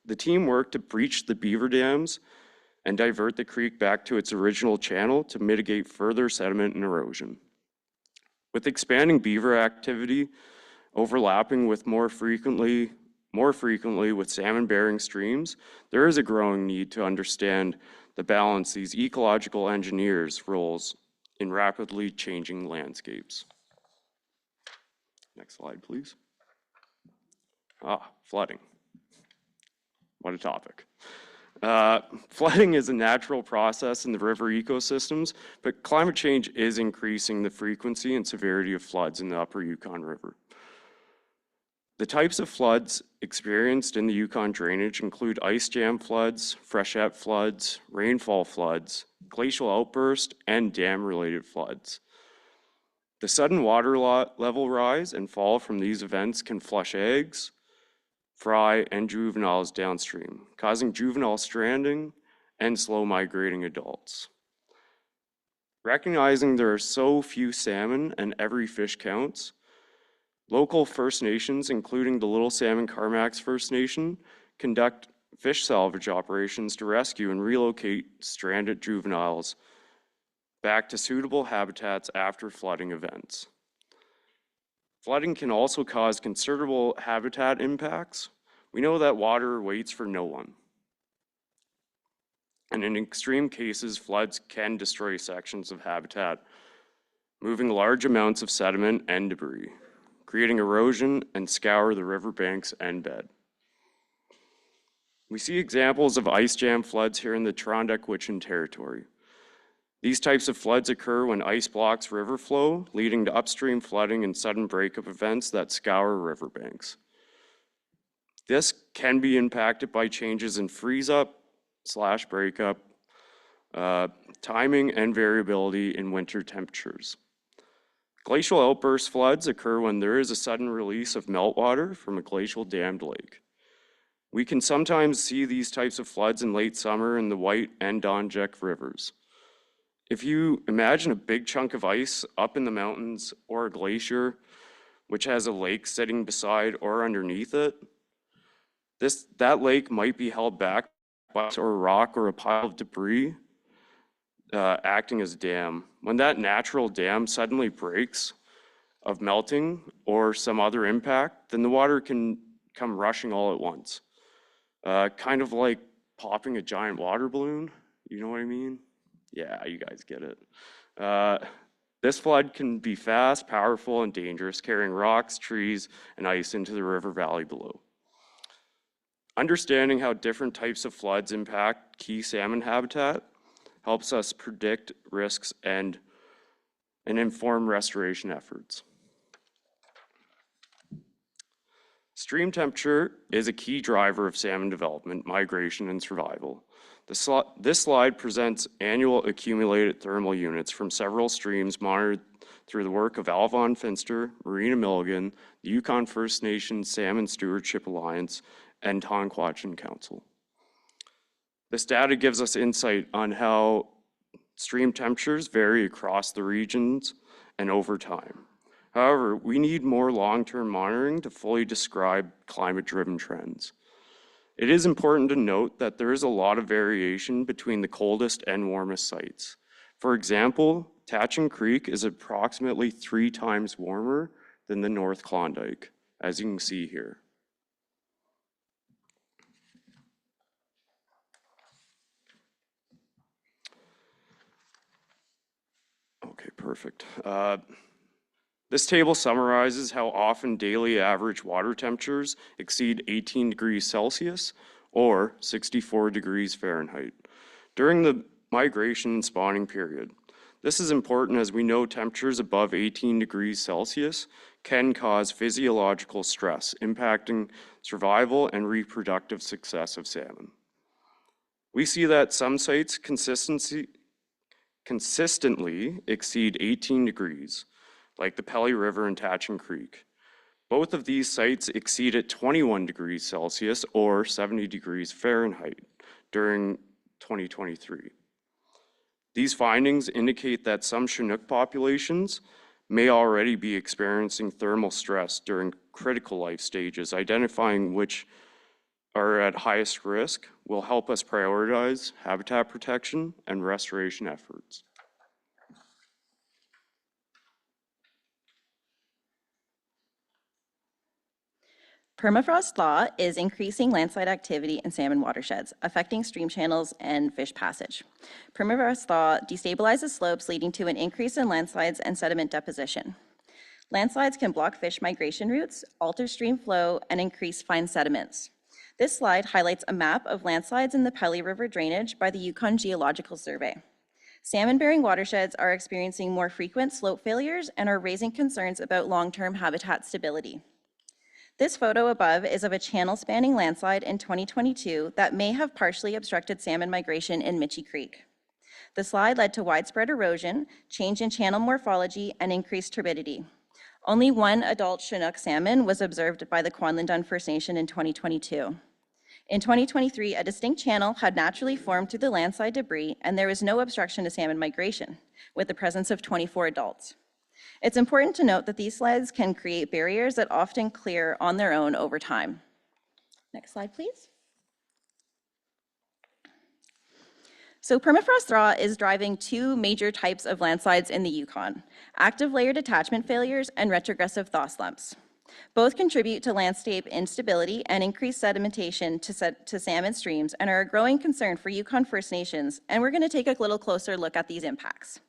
The team worked to breach the beaver dams and divert the creek back to its original channel to mitigate further sediment and erosion. With expanding beaver activity overlapping with more frequently with salmon-bearing streams, there is a growing need to understand the balance these ecological engineers' roles in rapidly changing landscapes. Next slide, please. Flooding. What a topic. Flooding is a natural process in the river ecosystems, but climate change is increasing the frequency and severity of floods in the upper Yukon River. The types of floods experienced in the Yukon drainage include ice jam floods, freshet floods, rainfall floods, glacial outburst, and dam-related floods. The sudden water level rise and fall from these events can flush eggs, fry, and juveniles downstream, causing juvenile stranding and slow migrating adults. Recognizing there are so few salmon and every fish counts, local First Nations, including the Little Salmon Carmacks First Nation, conduct fish salvage operations to rescue and relocate stranded juveniles back to suitable habitats after flooding events. Flooding can also cause considerable habitat impacts. We know that water waits for no one. And in extreme cases, floods can destroy sections of habitat, moving large amounts of sediment and debris, creating erosion and scour the riverbanks and bed. We see examples of ice jam floods here in the Adirondack-Witchen territory. These types of floods occur when ice blocks river flow, leading to upstream flooding and sudden breakup events that scour riverbanks. This can be impacted by changes in freeze-up/breakup, timing, and variability in winter temperatures. Glacial outburst floods occur when there is a sudden release of meltwater from a glacial dammed lake. We can sometimes see these types of floods in late summer in the White and Donjek rivers. If you imagine a big chunk of ice up in the mountains or a glacier, which has a lake sitting beside or underneath it, that lake might be held back by a rock or a pile of debris acting as a dam. When that natural dam suddenly breaks of melting or some other impact, then the water can come rushing all at once. Kind of like popping a giant water balloon, you know what I mean? Yeah, you guys get it. This flood can be fast, powerful, and dangerous, carrying rocks, trees, and ice into the river valley below. Understanding how different types of floods impact key salmon habitat helps us predict risks and inform restoration efforts. Stream temperature is a key driver of salmon development, migration, and survival. This slide presents annual accumulated thermal units from several streams monitored through the work of Alvon Finster, Marina Milligan, the Yukon First Nation Salmon Stewardship Alliance, and Tonquatchon Council. This data gives us insight on how stream temperatures vary across the regions and over time. However, we need more long-term monitoring to fully describe climate-driven trends. It is important to note that there is a lot of variation between the coldest and warmest sites. For example, Tatchin Creek is approximately 3 times warmer than the North Klondike, as you can see here. Okay, perfect. This table summarizes how often daily average water temperatures exceed 18 degrees Celsius or 64 degrees Fahrenheit during the migration and spawning period. This is important as we know temperatures above 18 degrees Celsius can cause physiological stress, impacting survival and reproductive success of salmon. We see that some sites consistently exceed 18 degrees, like the Pelly River and Tatchin Creek. Both of these sites exceeded 21 degrees Celsius or 70 degrees Fahrenheit during 2023. These findings indicate that some Chinook populations may already be experiencing thermal stress during critical life stages. Identifying which are at highest risk will help us prioritize habitat protection and restoration efforts. Permafrost thaw is increasing landslide activity in salmon watersheds, affecting stream channels and fish passage. Permafrost thaw destabilizes slopes, leading to an increase in landslides and sediment deposition. Landslides can block fish migration routes, alter stream flow, and increase fine sediments. This slide highlights a map of landslides in the Pelly River drainage by the Yukon Geological Survey. Salmon-bearing watersheds are experiencing more frequent slope failures and are raising concerns about long-term habitat stability. This photo above is of a channel-spanning landslide in 2022 that may have partially obstructed salmon migration in Mitchie Creek. The slide led to widespread erosion, change in channel morphology, and increased turbidity. Only one adult Chinook salmon was observed by the Kwanlindun First Nation in 2022. In 2023, a distinct channel had naturally formed through the landslide debris, and there was no obstruction to salmon migration, with the presence of 24 adults. It's important to note that these slides can create barriers that often clear on their own over time. Next slide, please. So permafrost thaw is driving 2 major types of landslides in the Yukon: active layer detachment failures and retrogressive thaw slumps. Both contribute to landscape instability and increased sedimentation to salmon streams and are a growing concern for Yukon First Nations, and we're going to take a little closer look at these impacts.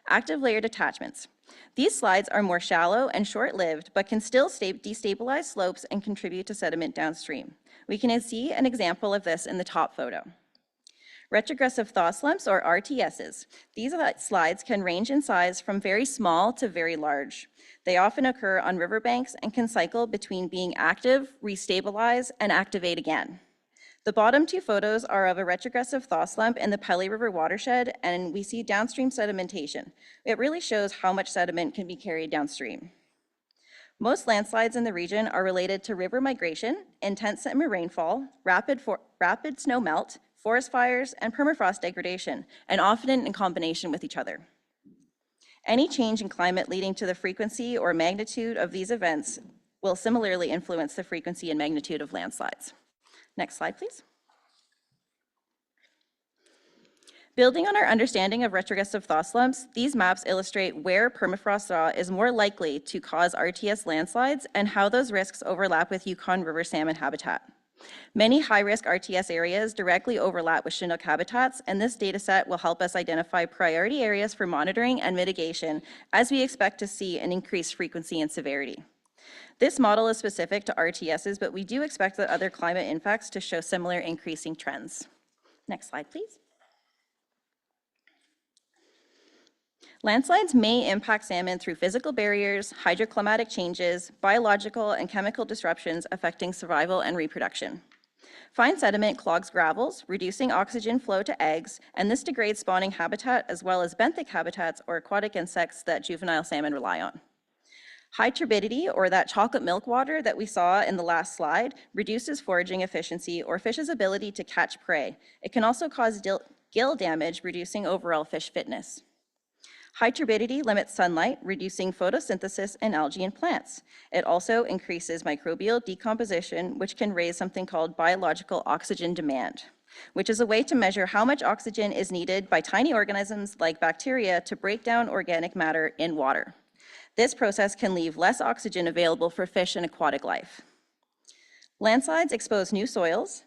Active layer detachments. These slides are more shallow and short-lived, but can still destabilize slopes and contribute to sediment downstream. We can see an example of this in the top photo. Retrogressive thaw slumps, or RTSs. These slides can range in size from very small to very large. They often occur on riverbanks and can cycle between being active, restabilize, and activate again. The bottom 2 photos are of a retrogressive thaw slump in the Pelly River watershed, and we see downstream sedimentation. It really shows how much sediment can be carried downstream. Most landslides in the region are related to river migration, intense summer rainfall, rapid snow melt, forest fires, and permafrost degradation, and often in combination with each other. Any change in climate leading to the frequency or magnitude of these events will similarly influence the frequency and magnitude of landslides. Next slide, please. Building on our understanding of retrogressive thaw slumps, these maps illustrate where permafrost thaw is more likely to cause RTS landslides and how those risks overlap with Yukon River salmon habitat. Many high-risk RTS areas directly overlap with Chinook habitats, and this data set will help us identify priority areas for monitoring and mitigation as we expect to see an increased frequency and severity. This model is specific to RTSs, but we do expect that other climate impacts to show similar increasing trends. Next slide, please. Landslides may impact salmon through physical barriers, hydroclimatic changes, biological and chemical disruptions affecting survival and reproduction. Fine sediment clogs gravels, reducing oxygen flow to eggs, and this degrades spawning habitat as well as benthic habitats or aquatic insects that juvenile salmon rely on. High turbidity, or that chocolate milk water that we saw in the last slide, reduces foraging efficiency or fish's ability to catch prey. It can also cause gill damage, reducing overall fish fitness. High turbidity limits sunlight, reducing photosynthesis in algae and plants. It also increases microbial decomposition, which can raise something called biological oxygen demand, which is a way to measure how much oxygen is needed by tiny organisms like bacteria to break down organic matter in water. This process can leave less oxygen available for fish and aquatic life. Landslides expose new soils,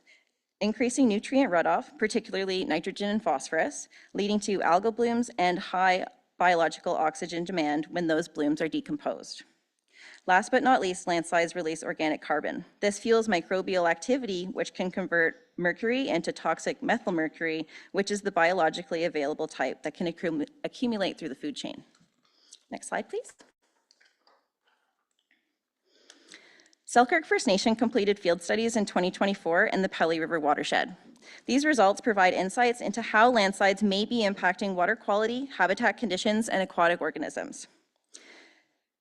increasing nutrient runoff, particularly nitrogen and phosphorus, leading to algal blooms and high biological oxygen demand when those blooms are decomposed. Last but not least, landslides release organic carbon. This fuels microbial activity, which can convert mercury into toxic methylmercury, which is the biologically available type that can accumulate through the food chain. Next slide, please. Selkirk First Nation completed field studies in 2024 in the Pelly River watershed. These results provide insights into how landslides may be impacting water quality, habitat conditions, and aquatic organisms.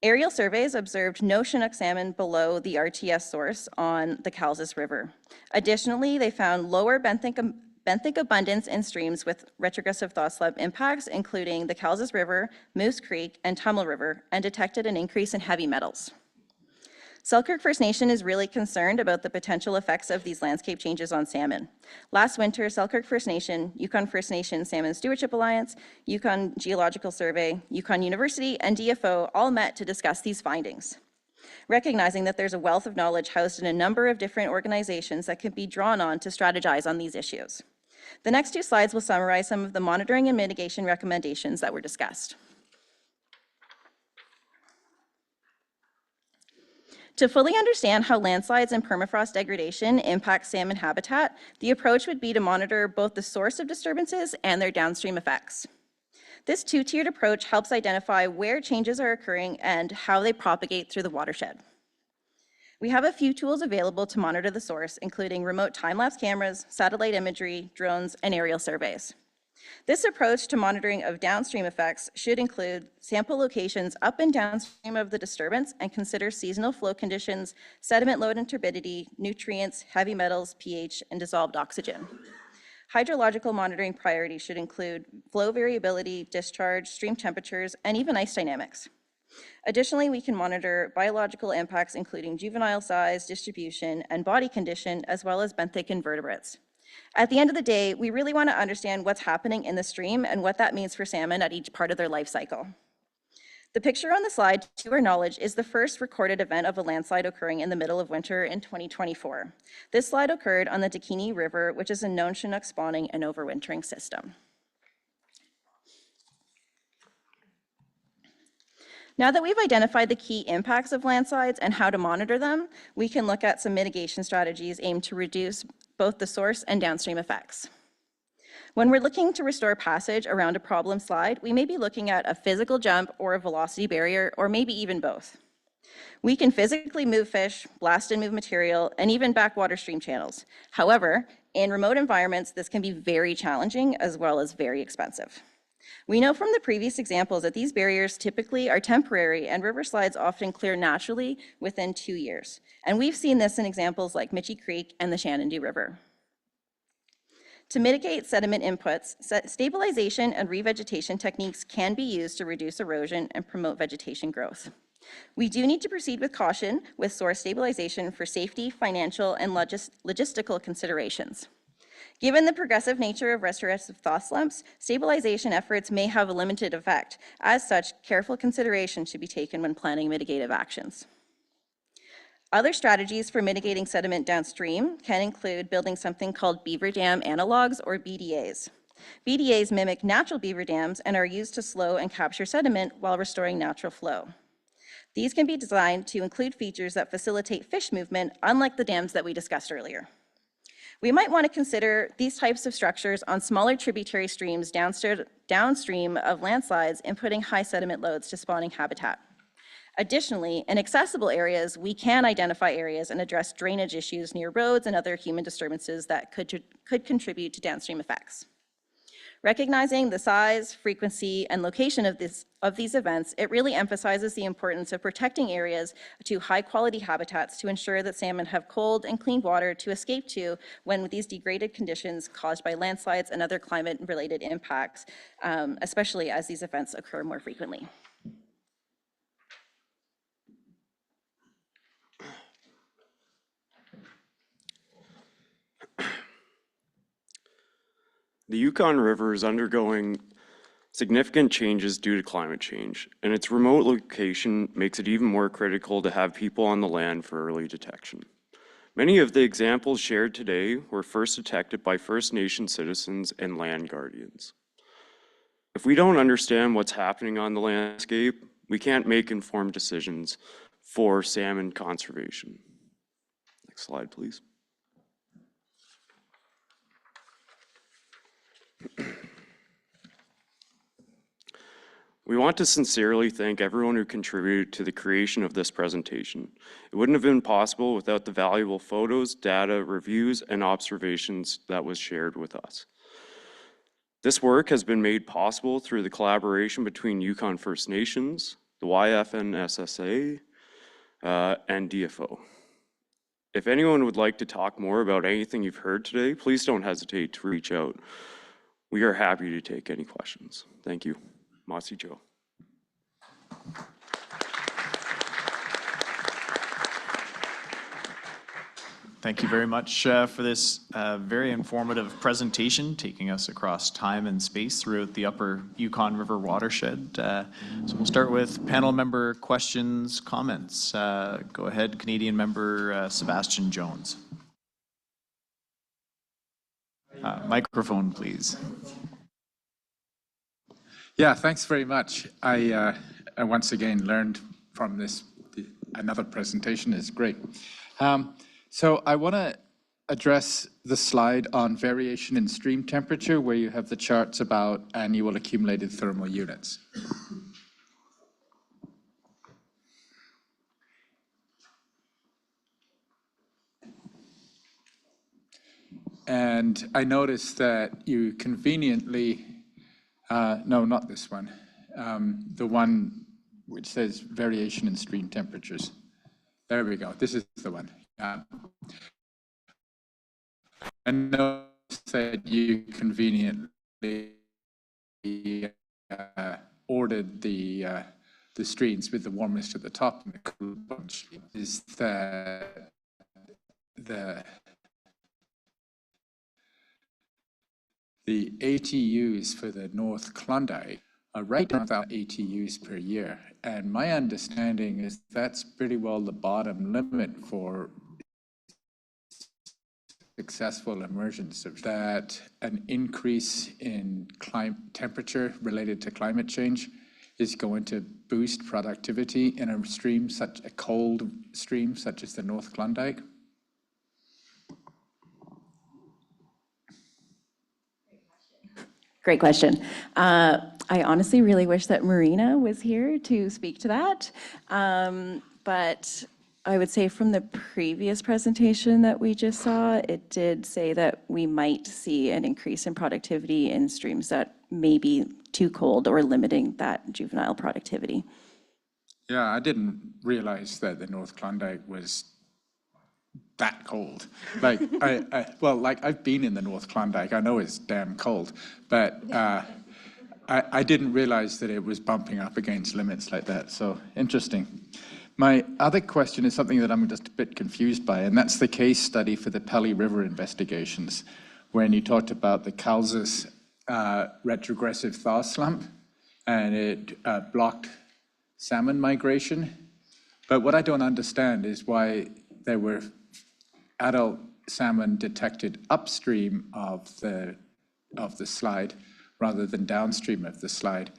Aerial surveys observed no Chinook salmon below the RTS source on the Calzas River. Additionally, they found lower benthic abundance in streams with retrogressive thaw slab impacts, including the Calzas River, Moose Creek, and Tummel River, and detected an increase in heavy metals. Selkirk First Nation is really concerned about the potential effects of these landscape changes on salmon. Last winter, Selkirk First Nation, Yukon First Nation Salmon Stewardship Alliance, Yukon Geological Survey, Yukon University, and DFO all met to discuss these findings, recognizing that there's a wealth of knowledge housed in a number of different organizations that can be drawn on to strategize on these issues. The next two slides will summarize some of the monitoring and mitigation recommendations that were discussed. To fully understand how landslides and permafrost degradation impact salmon habitat, the approach would be to monitor both the source of disturbances and their downstream effects. This two-tiered approach helps identify where changes are occurring and how they propagate through the watershed. We have a few tools available to monitor the source, including remote time-lapse cameras, satellite imagery, drones, and aerial surveys. This approach to monitoring of downstream effects should include sample locations up and downstream of the disturbance and consider seasonal flow conditions, sediment load and turbidity, nutrients, heavy metals, pH, and dissolved oxygen. Hydrological monitoring priorities should include flow variability, discharge, stream temperatures, and even ice dynamics. Additionally, we can monitor biological impacts including juvenile size, distribution, and body condition, as well as benthic invertebrates. At the end of the day, we really want to understand what's happening in the stream and what that means for salmon at each part of their life cycle. The picture on the slide, to our knowledge, is the first recorded event of a landslide occurring in the middle of winter in 2024. This slide occurred on the Dakini River, which is a known Chinook spawning and overwintering system. Now that we've identified the key impacts of landslides and how to monitor them, we can look at some mitigation strategies aimed to reduce both the source and downstream effects. When we're looking to restore passage around a problem slide, we may be looking at a physical jump or a velocity barrier, or maybe even both. We can physically move fish, blast and move material, and even backwater stream channels. However, in remote environments, this can be very challenging as well as very expensive. We know from the previous examples that these barriers typically are temporary and river slides often clear naturally within 2 years. And we've seen this in examples like Mitchie Creek and the Shenandoah River. To mitigate sediment inputs, stabilization and revegetation techniques can be used to reduce erosion and promote vegetation growth. We do need to proceed with caution with source stabilization for safety, financial, and logistical considerations. Given the progressive nature of restorative thaw slumps, stabilization efforts may have a limited effect. As such, careful consideration should be taken when planning mitigative actions. Other strategies for mitigating sediment downstream can include building something called beaver dam analogs, or BDAs. BDAs mimic natural beaver dams and are used to slow and capture sediment while restoring natural flow. These can be designed to include features that facilitate fish movement, unlike the dams that we discussed earlier. We might want to consider these types of structures on smaller tributary streams downstream of landslides, inputting high sediment loads to spawning habitat. Additionally, in accessible areas, we can identify areas and address drainage issues near roads and other human disturbances that could contribute to downstream effects. Recognizing the size, frequency, and location of these events, it really emphasizes the importance of protecting areas to high-quality habitats to ensure that salmon have cold and clean water to escape to when these degraded conditions caused by landslides and other climate-related impacts, especially as these events occur more frequently. The Yukon River is undergoing significant changes due to climate change, and its remote location makes it even more critical to have people on the land for early detection. Many of the examples shared today were first detected by First Nation citizens and land guardians. If we don't understand what's happening on the landscape, we can't make informed decisions for salmon conservation. Next slide, please. We want to sincerely thank everyone who contributed to the creation of this presentation. It wouldn't have been possible without the valuable photos, data, reviews, and observations that was shared with us. This work has been made possible through the collaboration between Yukon First Nations, the YFN-SSA, and DFO. If anyone would like to talk more about anything you've heard today, please don't hesitate to reach out. We are happy to take any questions. Thank you. Masi Joe. Thank you very much for this very informative presentation, taking us across time and space throughout the upper Yukon River watershed. So we'll start with panel member questions, comments. Go ahead, Canadian member Sebastian Jones. Microphone, please. Yeah, thanks very much. I once again learned from this, another presentation is great. So I want to address the slide on variation in stream temperature, where you have the charts about annual accumulated thermal units. And I noticed that you conveniently, no, not this one, the one which says variation in stream temperatures. There we go. This is the one. I noticed that you conveniently ordered the streams with the warmest at the top and the cool bunch. Is that the ATUs for the North Klondike are right around 1,000 ATUs per year. And my understanding is that's pretty well the bottom limit for successful emergence of that. An increase in temperature related to climate change is going to boost productivity in a stream, such a cold stream such as the North Klondike. Great question. I honestly really wish that Marina was here to speak to that. But I would say from the previous presentation that we just saw, it did say that we might see an increase in productivity in streams that may be too cold or limiting that juvenile productivity. Yeah, I didn't realize that the North Klondike was that cold. Like, I've been in the North Klondike. I know it's damn cold, but I didn't realize that it was bumping up against limits like that. So interesting. My other question is something that I'm just a bit confused by, and that's the case study for the Pelly River investigations, when you talked about the Calzas retrogressive thaw slump, and it blocked salmon migration. But what I don't understand is why there were adult salmon detected upstream of the slide rather than downstream of the slide.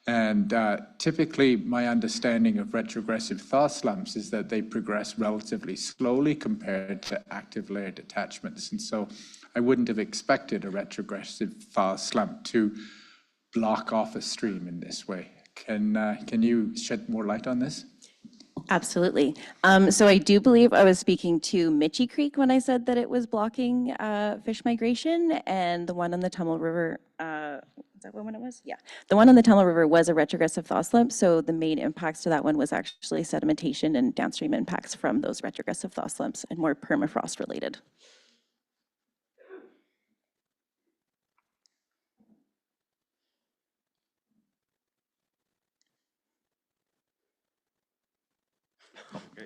And typically, my understanding of retrogressive thaw slumps is that they progress relatively slowly compared to active layer detachments. And so I wouldn't have expected a retrogressive thaw slump to block off a stream in this way. Can you shed more light on this? Absolutely. So I do believe I was speaking to Mitchie Creek when I said that it was blocking fish migration, and the one on the Tummel River, is that what one it was? Yeah. The one on the Tummel River was a retrogressive thaw slump, so the main impacts to that one was actually sedimentation and downstream impacts from those retrogressive thaw slumps and more permafrost related.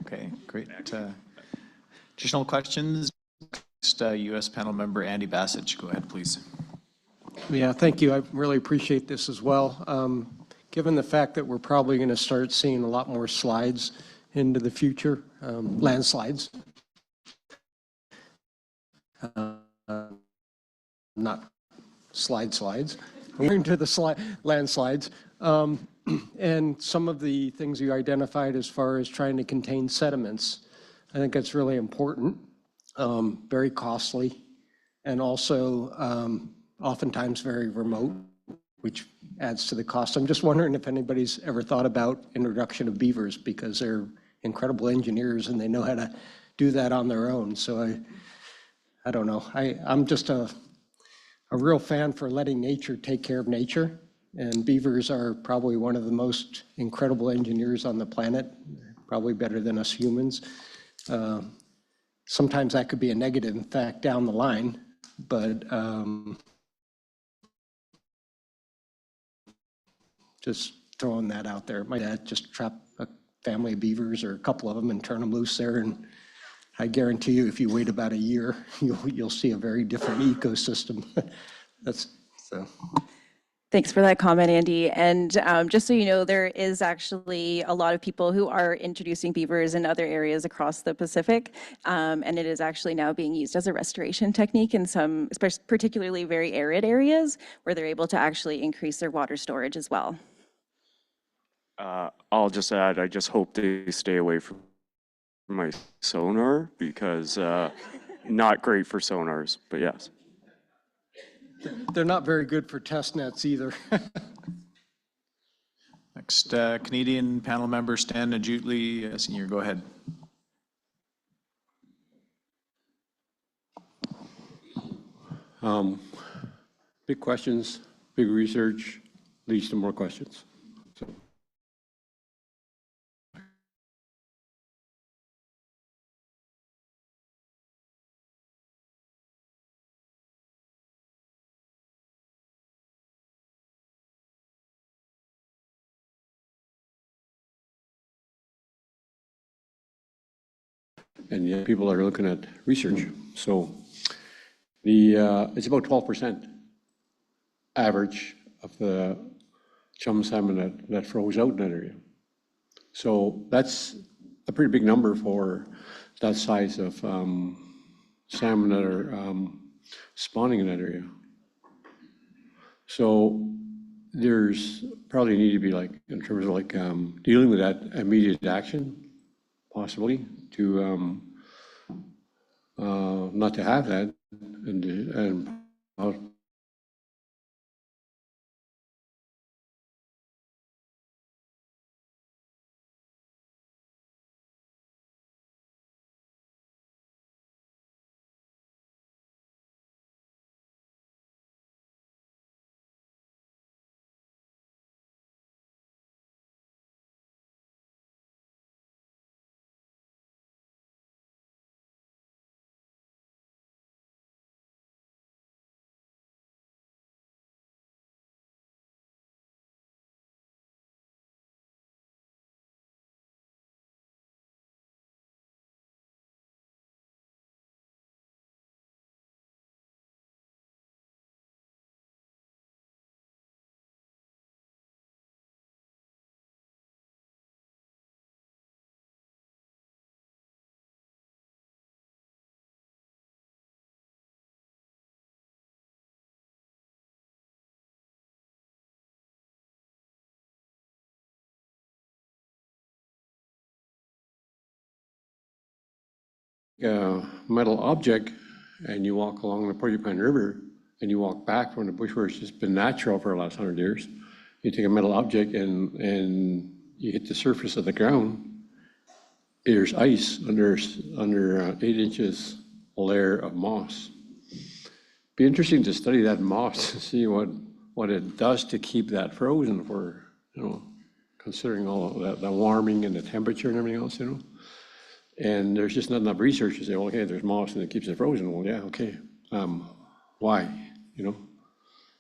Okay, great. Additional questions? Next, U.S. panel member Andy Bassett, go ahead, please. Yeah, thank you. I really appreciate this as well. Given the fact that we're probably going to start seeing a lot more slides into the future, landslides, not slides, we're into the landslides. And some of the things you identified as far as trying to contain sediments, I think that's really important, very costly, and also oftentimes very remote, which adds to the cost. I'm just wondering if anybody's ever thought about introduction of beavers, because they're incredible engineers and they know how to do that on their own. So I don't know. I'm just a real fan for letting nature take care of nature. And beavers are probably one of the most incredible engineers on the planet, probably better than us humans. Sometimes that could be a negative, in fact, down the line, but just throwing that out there. My dad just trapped a family of beavers, or a couple of them, and turned them loose there. And I guarantee you, if you wait about a year, you'll see a very different ecosystem. That's so. Thanks for that comment, Andy. And just so you know, there is actually a lot of people who are introducing beavers in other areas across the Pacific. And it is actually now being used as a restoration technique in some, particularly very arid areas, where they're able to actually increase their water storage as well. I'll just add, I just hope they stay away from my sonar, because not great for sonars, but yes. They're not very good for test nets either. Next, Canadian panel member Stan Najutli, Senior, go ahead. Big questions, big research leads to more questions. So. And yet people are looking at research. So it's about 12% average of the chum salmon that froze out in that area. So that's a pretty big number for that size of salmon that are spawning in that area. So there's probably need to be, like, in terms of like dealing with that, immediate action, possibly, to not to have that, and metal object, and you walk along the Porcupine River, and you walk back from the bush where it's just been natural for the last 100 years. You take a metal object and you hit the surface of the ground, there's ice under 8 inches layer of moss. Be interesting to study that moss to see what it does to keep that frozen for, considering all of that, the warming and the temperature and everything else, And there's just not enough research to say, well, okay, there's moss and it keeps it frozen. Well, yeah, okay. Why?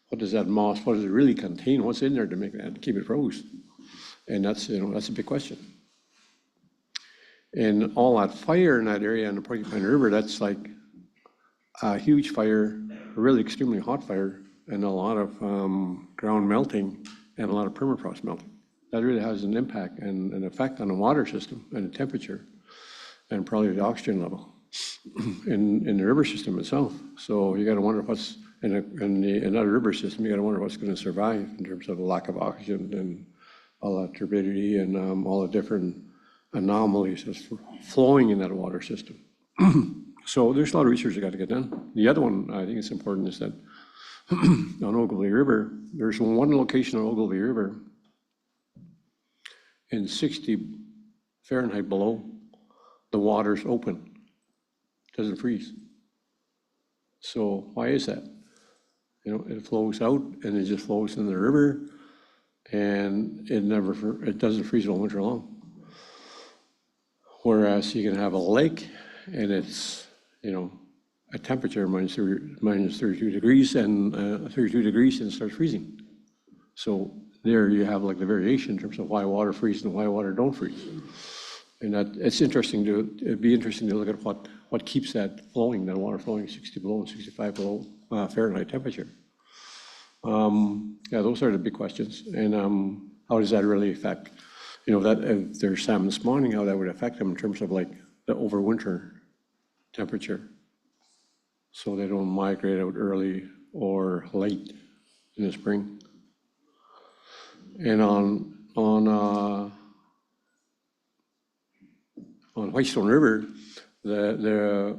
What does that moss, what does it really contain? What's in there to make that, keep it frozen? And that's a big question. And all that fire in that area in the Porcupine River, that's like a huge fire, a really extremely hot fire, and a lot of ground melting and a lot of permafrost melting. That really has an impact and an effect on the water system and the temperature and probably the oxygen level in the river system itself. So you got to wonder what's in another river system. You got to wonder what's going to survive in terms of the lack of oxygen and all that turbidity and all the different anomalies that's flowing in that water system. So there's a lot of research that got to get done. The other one I think is important is that on Ogilvy River, there's one location on Ogilvy River in 60 Fahrenheit below, the water's open, doesn't freeze. So why is that? It flows out and it just flows in the river and it doesn't freeze all winter long. Whereas you can have a lake and it's, a temperature minus 32 degrees and 32 degrees and it starts freezing. So there you have like the variation in terms of why water freezes and why water don't freeze. And it'd be interesting to look at what keeps that flowing, that water flowing 60 below and 65 below Fahrenheit temperature. Yeah, those are the big questions. And how does that really affect, that if there's salmon spawning, how that would affect them in terms of like the overwinter temperature. So they don't migrate out early or late in the spring. And on Whitestone River, the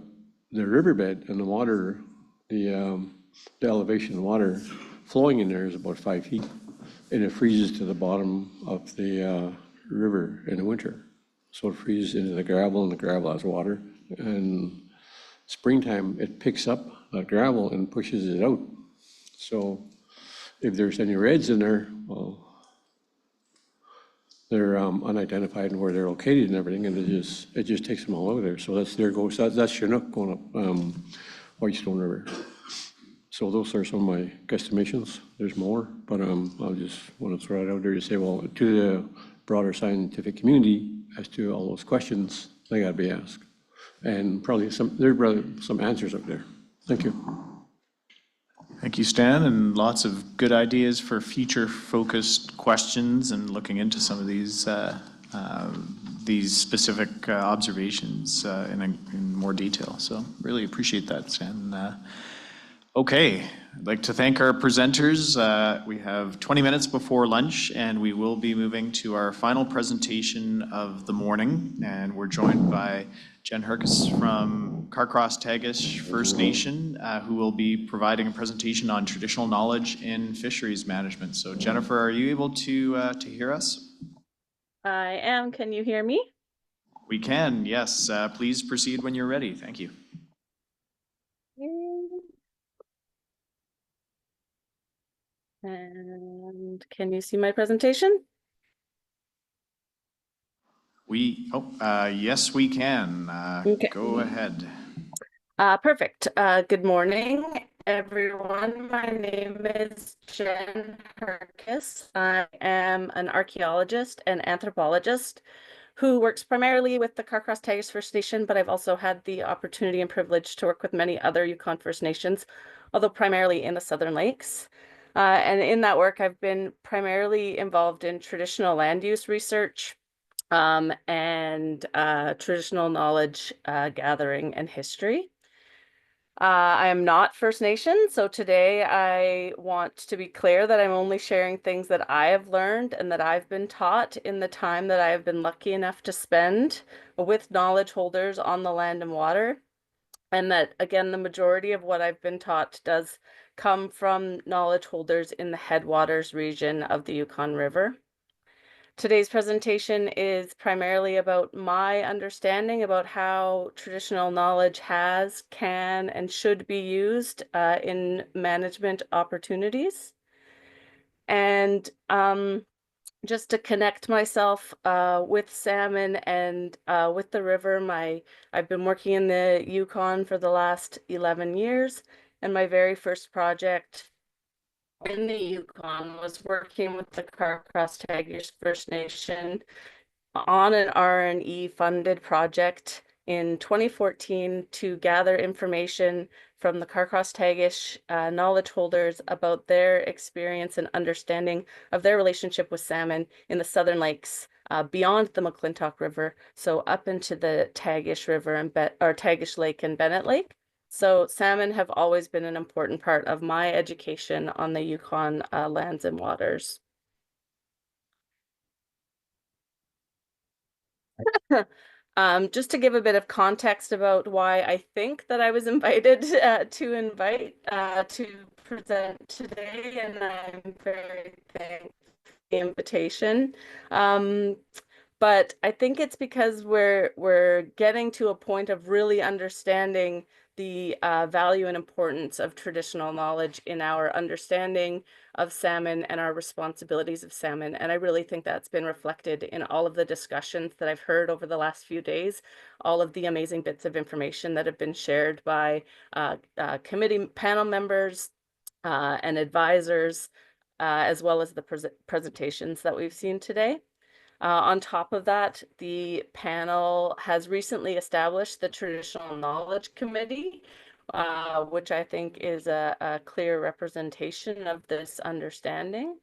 riverbed and the water, the elevation of the water flowing in there is about 5 feet, and it freezes to the bottom of the river in the winter. So it freezes into the gravel, and the gravel has water. And springtime, it picks up that gravel and pushes it out. So if there's any reds in there, well, they're unidentified and where they're located and everything, and it just takes them all over there. So that's Chinook going up Whitestone River. So those are some of my guesstimations. There's more, but I just want to throw it out there to say, well, to the broader scientific community as to all those questions, they got to be asked. And probably there are some answers up there. Thank you. Thank you, Stan, and lots of good ideas for future-focused questions and looking into some of these specific observations in more detail. So really appreciate that, Stan. Okay, I'd like to thank our presenters. We have 20 minutes before lunch, and we will be moving to our final presentation of the morning. And we're joined by Jen Herkes from Carcross-Tagish First Nation, who will be providing a presentation on traditional knowledge in fisheries management. So Jennifer, are you able to hear us? I am. Can you hear me? We can, yes. Please proceed when you're ready. Thank you. And can you see my presentation? Yes, we can. Okay. Go ahead. Perfect. Good morning, everyone. My name is Jen Herkes. I am an archaeologist and anthropologist who works primarily with the Carcross-Tagish First Nation, but I've also had the opportunity and privilege to work with many other Yukon First Nations, although primarily in the Southern Lakes. And in that work, I've been primarily involved in traditional land use research and traditional knowledge gathering and history. I am not First Nation, so today I want to be clear that I'm only sharing things that I have learned and that I've been taught in the time that I have been lucky enough to spend with knowledge holders on the land and water. And that, again, the majority of what I've been taught does come from knowledge holders in the headwaters region of the Yukon River. Today's presentation is primarily about my understanding about how traditional knowledge has, can, and should be used in management opportunities. And just to connect myself with salmon and with the river, I've been working in the Yukon for the last 11 years, and my very first project in the Yukon was working with the Carcross-Tagish First Nation on an R&E funded project in 2014 to gather information from the Carcross-Tagish knowledge holders about their experience and understanding of their relationship with salmon in the Southern Lakes beyond the McClintock River, so up into the Tagish River and Tagish Lake and Bennett Lake. So salmon have always been an important part of my education on the Yukon lands and waters. Just to give a bit of context about why I think that I was invited to present today, and I'm very thankful for the invitation. But I think it's because we're getting to a point of really understanding the value and importance of traditional knowledge in our understanding of salmon and our responsibilities of salmon. And I really think that's been reflected in all of the discussions that I've heard over the last few days, all of the amazing bits of information that have been shared by committee panel members and advisors, as well as the presentations that we've seen today. On top of that, the panel has recently established the Traditional Knowledge Committee, which I think is a clear representation of this understanding.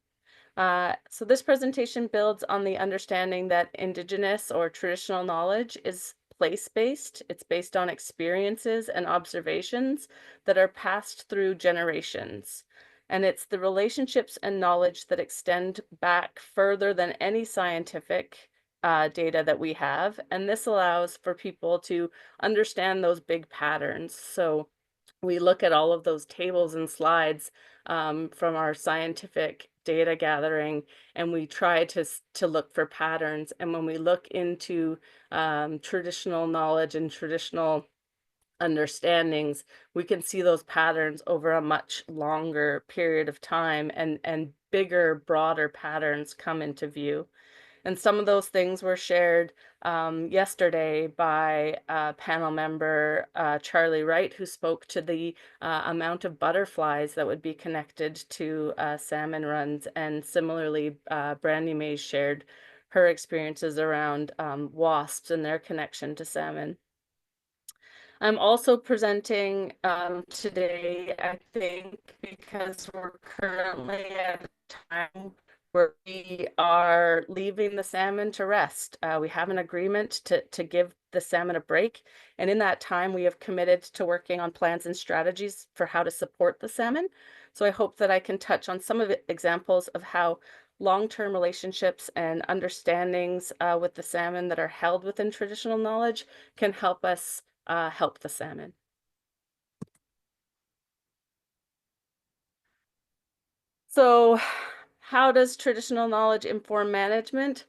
So this presentation builds on the understanding that Indigenous or traditional knowledge is place-based. It's based on experiences and observations that are passed through generations. And it's the relationships and knowledge that extend back further than any scientific data that we have. And this allows for people to understand those big patterns. So we look at all of those tables and slides from our scientific data gathering, and we try to look for patterns. And when we look into traditional knowledge and traditional understandings, we can see those patterns over a much longer period of time, and bigger, broader patterns come into view. And some of those things were shared yesterday by panel member Charlie Wright, who spoke to the amount of butterflies that would be connected to salmon runs. And similarly, Brandy Mays shared her experiences around wasps and their connection to salmon. I'm also presenting today, I think, because we're currently at a time where we are leaving the salmon to rest. We have an agreement to give the salmon a break. And in that time, we have committed to working on plans and strategies for how to support the salmon. So I hope that I can touch on some of the examples of how long-term relationships and understandings with the salmon that are held within traditional knowledge can help us help the salmon. So how does traditional knowledge inform management?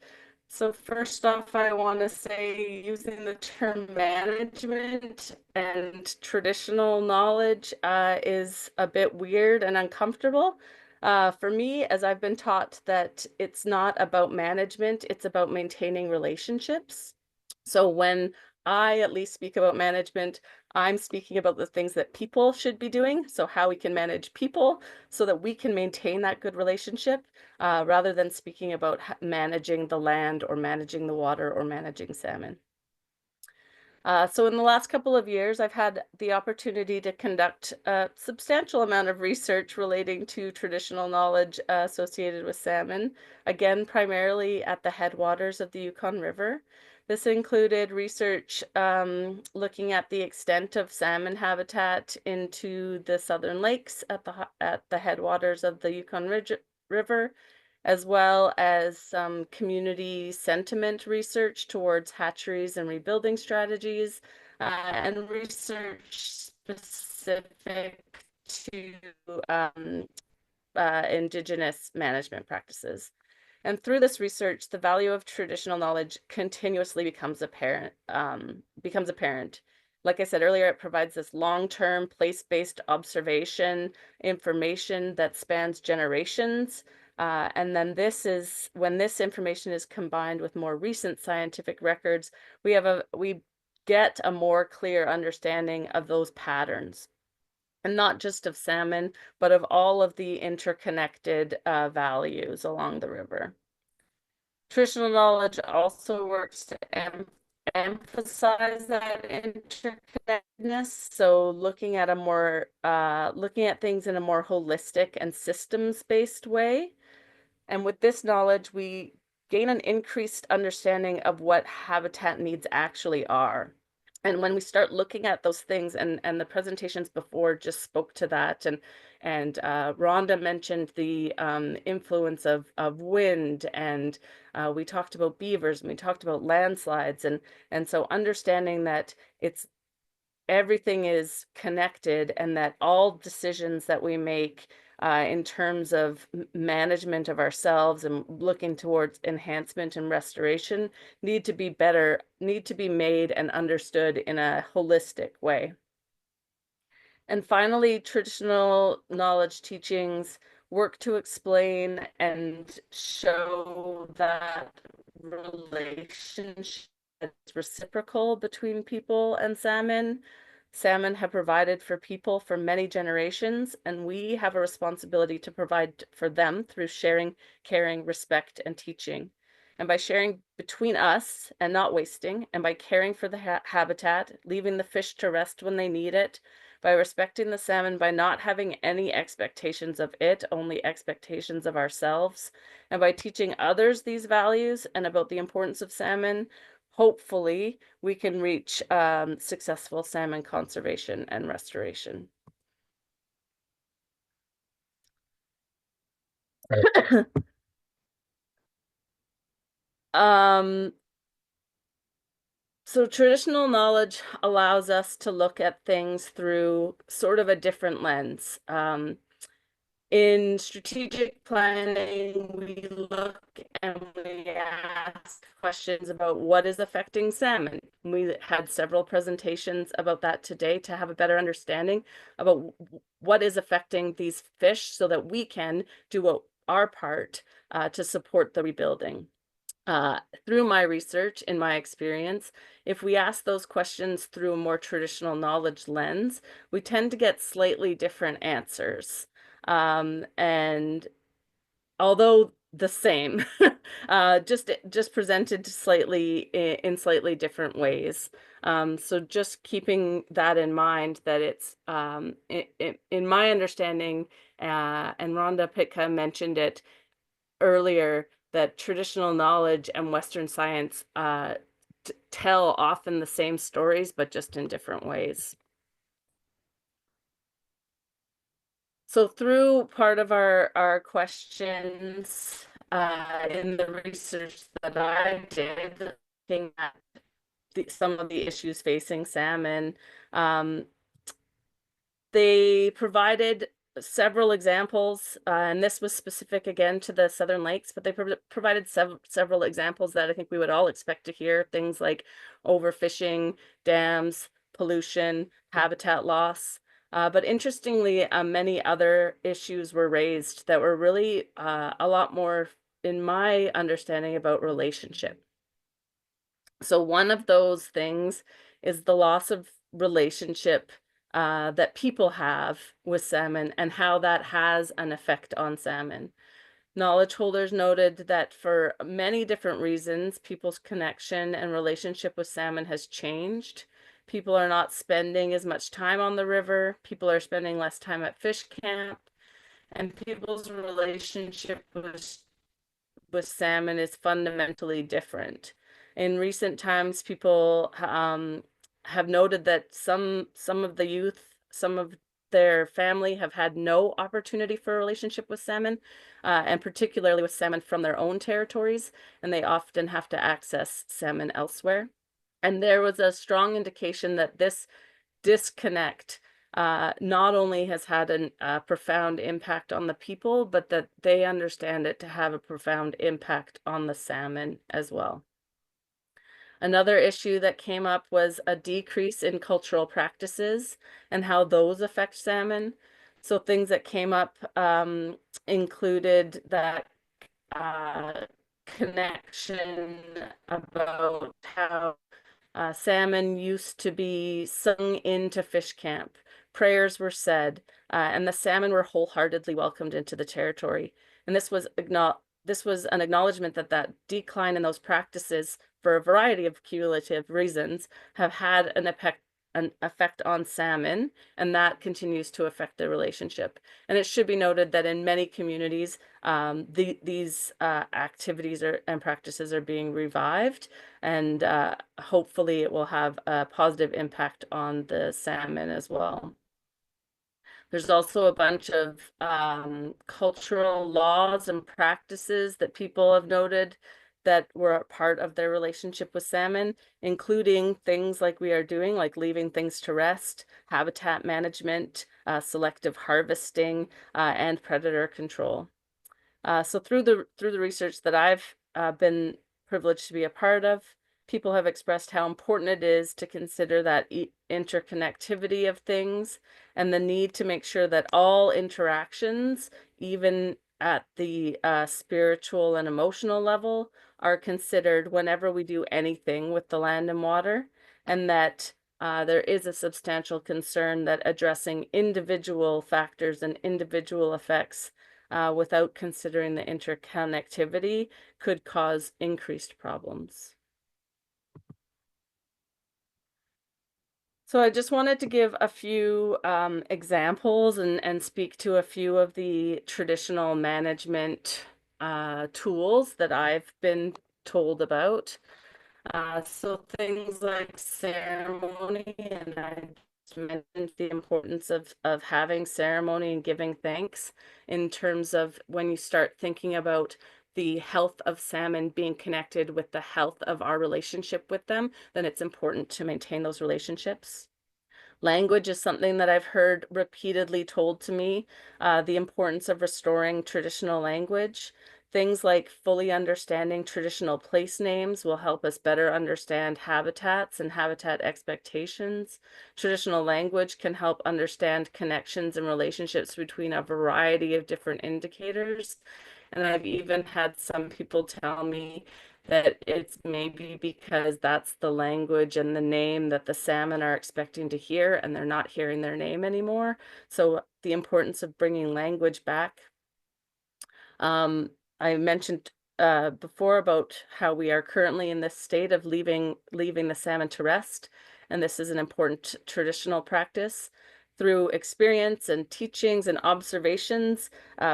So first off, I want to say using the term management and traditional knowledge is a bit weird and uncomfortable. For me, as I've been taught that it's not about management, it's about maintaining relationships. So when I at least speak about management, I'm speaking about the things that people should be doing. So how we can manage people so that we can maintain that good relationship rather than speaking about managing the land or managing the water or managing salmon. So in the last couple of years, I've had the opportunity to conduct a substantial amount of research relating to traditional knowledge associated with salmon, again, primarily at the headwaters of the Yukon River. This included research looking at the extent of salmon habitat into the southern lakes at the headwaters of the Yukon River, as well as some community sentiment research towards hatcheries and rebuilding strategies, and research specific to Indigenous management practices. And through this research, the value of traditional knowledge continuously becomes apparent. Like I said earlier, it provides this long-term place-based observation information that spans generations. And then when this information is combined with more recent scientific records, we get a more clear understanding of those patterns. And not just of salmon, but of all of the interconnected values along the river. Traditional knowledge also works to emphasize that interconnectedness. So looking at things in a more holistic and systems-based way. And with this knowledge, we gain an increased understanding of what habitat needs actually are. And when we start looking at those things, and the presentations before just spoke to that, and Rhonda mentioned the influence of wind, and we talked about beavers, and we talked about landslides, and so understanding that everything is connected, and that all decisions that we make in terms of management of ourselves and looking towards enhancement and restoration need to be made and understood in a holistic way. And finally, traditional knowledge teachings work to explain and show that relationship is reciprocal between people and salmon. Salmon have provided for people for many generations, and we have a responsibility to provide for them through sharing, caring, respect, and teaching. And by sharing between us and not wasting, and by caring for the habitat, leaving the fish to rest when they need it, by respecting the salmon, by not having any expectations of it, only expectations of ourselves, and by teaching others these values and about the importance of salmon, hopefully we can reach successful salmon conservation and restoration. So traditional knowledge allows us to look at things through sort of a different lens. In strategic planning, we look and we ask questions about what is affecting salmon. We had several presentations about that today to have a better understanding about what is affecting these fish so that we can do our part to support the rebuilding. Through my research, in my experience, if we ask those questions through a more traditional knowledge lens, we tend to get slightly different answers. And although the same, just presented slightly in slightly different ways. So just keeping that in mind, that it's in my understanding, and Rhonda Pitka mentioned it earlier, that traditional knowledge and Western science tell often the same stories, but just in different ways. So through part of our questions in the research that I did, looking at some of the issues facing salmon, they provided several examples, and this was specific again to the Southern Lakes, but they provided several examples that I think we would all expect to hear, things like overfishing, dams, pollution, habitat loss. But interestingly, many other issues were raised that were really a lot more, in my understanding, about relationship. So one of those things is the loss of relationship that people have with salmon and how that has an effect on salmon. Knowledge holders noted that for many different reasons, people's connection and relationship with salmon has changed. People are not spending as much time on the river. People are spending less time at fish camp. And people's relationship with salmon is fundamentally different. In recent times, people have noted that some of the youth, some of their family have had no opportunity for a relationship with salmon, and particularly with salmon from their own territories, and they often have to access salmon elsewhere. And there was a strong indication that this disconnect not only has had a profound impact on the people, but that they understand it to have a profound impact on the salmon as well. Another issue that came up was a decrease in cultural practices and how those affect salmon. So things that came up included that connection about how salmon used to be sung into fish camp. Prayers were said, and the salmon were wholeheartedly welcomed into the territory. And this was an acknowledgement that that decline in those practices, for a variety of cumulative reasons, have had an effect on salmon, and that continues to affect the relationship. And it should be noted that in many communities, these activities and practices are being revived, and hopefully it will have a positive impact on the salmon as well. There's also a bunch of cultural laws and practices that people have noted that were a part of their relationship with salmon, including things like we are doing, like leaving things to rest, habitat management, selective harvesting, and predator control. So through the research that I've been privileged to be a part of, people have expressed how important it is to consider that interconnectivity of things and the need to make sure that all interactions, even at the spiritual and emotional level, are considered whenever we do anything with the land and water, and that there is a substantial concern that addressing individual factors and individual effects without considering the interconnectivity could cause increased problems. So I just wanted to give a few examples and speak to a few of the traditional management tools that I've been told about. So things like ceremony, and I just mentioned the importance of having ceremony and giving thanks in terms of when you start thinking about the health of salmon being connected with the health of our relationship with them, then it's important to maintain those relationships. Language is something that I've heard repeatedly told to me, the importance of restoring traditional language. Things like fully understanding traditional place names will help us better understand habitats and habitat expectations. Traditional language can help understand connections and relationships between a variety of different indicators. And I've even had some people tell me that it's maybe because that's the language and the name that the salmon are expecting to hear, and they're not hearing their name anymore. So the importance of bringing language back. I mentioned before about how we are currently in this state of leaving the salmon to rest, and this is an important traditional practice. Through experience and teachings and observations,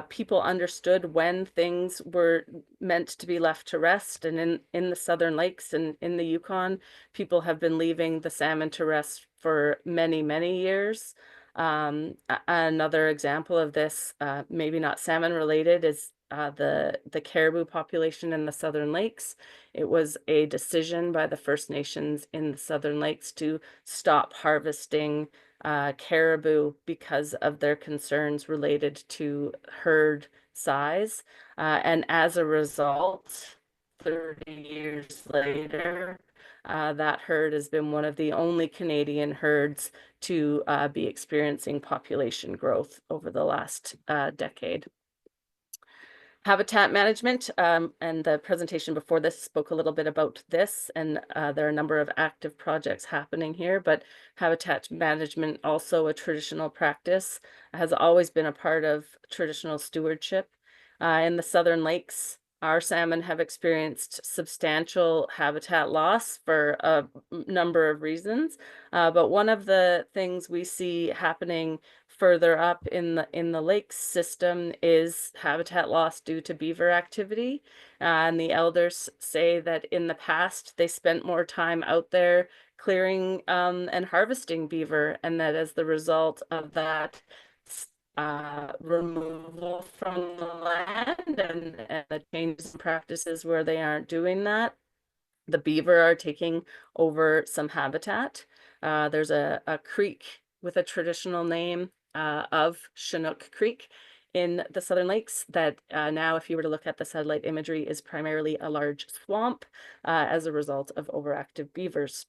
people understood when things were meant to be left to rest. And in the Southern Lakes and in the Yukon, people have been leaving the salmon to rest for many, many years. Another example of this, maybe not salmon related, is the caribou population in the Southern Lakes. It was a decision by the First Nations in the Southern Lakes to stop harvesting caribou because of their concerns related to herd size. And as a result, 30 years later, that herd has been one of the only Canadian herds to be experiencing population growth over the last decade. Habitat management, and the presentation before this spoke a little bit about this, and there are a number of active projects happening here, but habitat management, also a traditional practice, has always been a part of traditional stewardship. In the Southern Lakes, our salmon have experienced substantial habitat loss for a number of reasons, but one of the things we see happening further up in the lakes system is habitat loss due to beaver activity. And the elders say that in the past they spent more time out there clearing and harvesting beaver, and that as the result of that removal from the land and the changes in practices where they aren't doing that, the beaver are taking over some habitat. There's a creek with a traditional name of Chinook Creek in the Southern Lakes that now, if you were to look at the satellite imagery, is primarily a large swamp as a result of overactive beavers.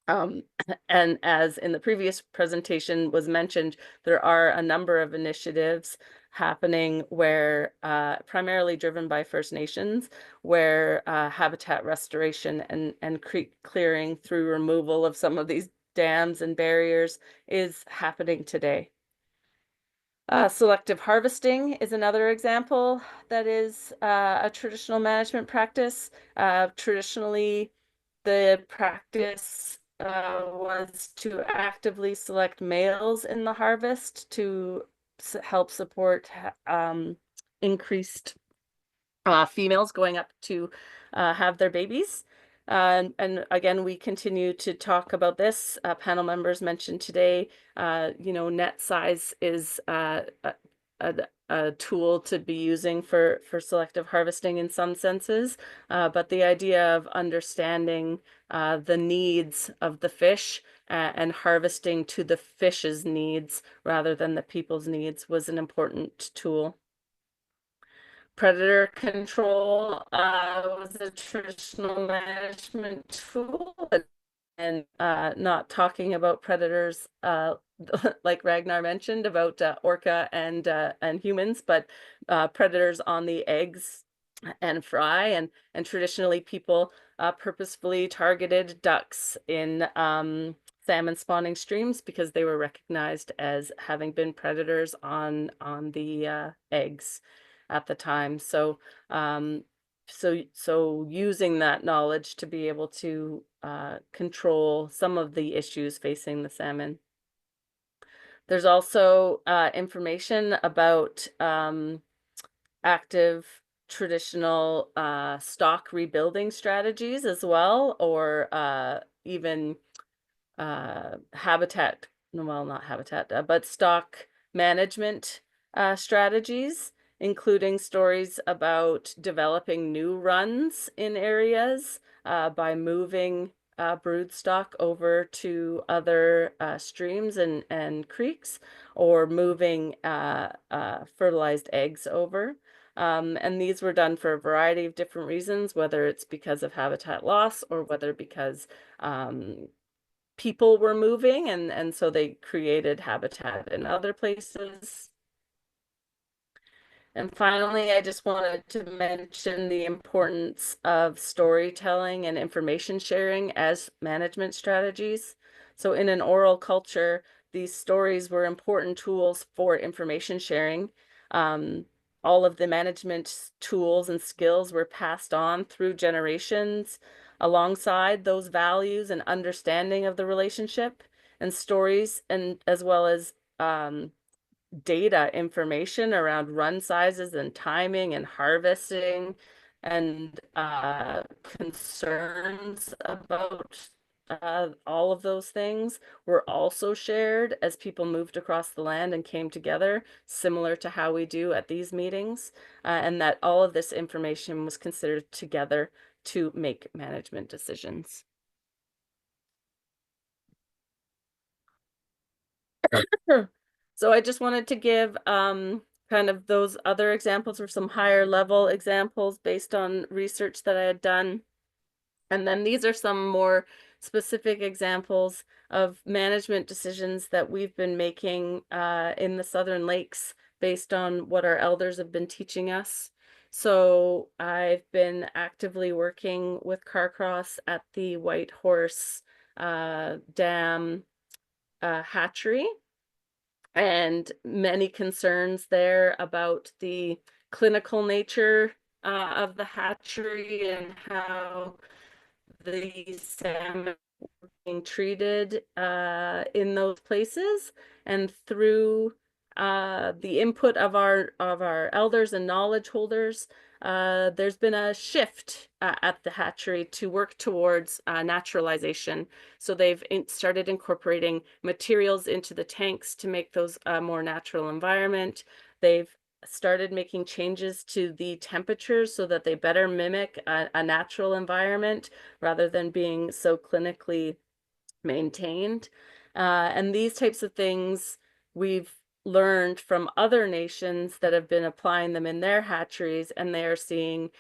And as in the previous presentation was mentioned, there are a number of initiatives happening where primarily driven by First Nations, where habitat restoration and creek clearing through removal of some of these dams and barriers is happening today. Selective harvesting is another example that is a traditional management practice. Traditionally, the practice was to actively select males in the harvest to help support increased females going up to have their babies. And again, we continue to talk about this. Panel members mentioned today, net size is a tool to be using for selective harvesting in some senses, but the idea of understanding the needs of the fish and harvesting to the fish's needs rather than the people's needs was an important tool. Predator control was a traditional management tool, and not talking about predators like Ragnar mentioned about orca and humans, but predators on the eggs and fry, and traditionally people purposefully targeted ducks in salmon spawning streams because they were recognized as having been predators on the eggs at the time. So using that knowledge to be able to control some of the issues facing the salmon. There's also information about active traditional stock rebuilding strategies as well, or even habitat, well, not habitat, but stock management strategies, including stories about developing new runs in areas by moving broodstock over to other streams and creeks, or moving fertilized eggs over. And these were done for a variety of different reasons, whether it's because of habitat loss or whether because people were moving, and so they created habitat in other places. And finally, I just wanted to mention the importance of storytelling and information sharing as management strategies. So in an oral culture, these stories were important tools for information sharing. All of the management tools and skills were passed on through generations alongside those values and understanding of the relationship and stories, and as well as data information around run sizes and timing and harvesting, and concerns about all of those things were also shared as people moved across the land and came together, similar to how we do at these meetings, and that all of this information was considered together to make management decisions. So I just wanted to give kind of those other examples, or some higher level examples based on research that I had done. And then these are some more specific examples of management decisions that we've been making in the Southern Lakes based on what our elders have been teaching us. So I've been actively working with Carcross at the White Horse Dam hatchery, and many concerns there about the clinical nature of the hatchery and how the salmon were being treated in those places. And through the input of our elders and knowledge holders, there's been a shift at the hatchery to work towards naturalization. So they've started incorporating materials into the tanks to make those a more natural environment. They've started making changes to the temperatures so that they better mimic a natural environment rather than being so clinically maintained. And these types of things we've learned from other nations that have been applying them in their hatcheries, and they are seeing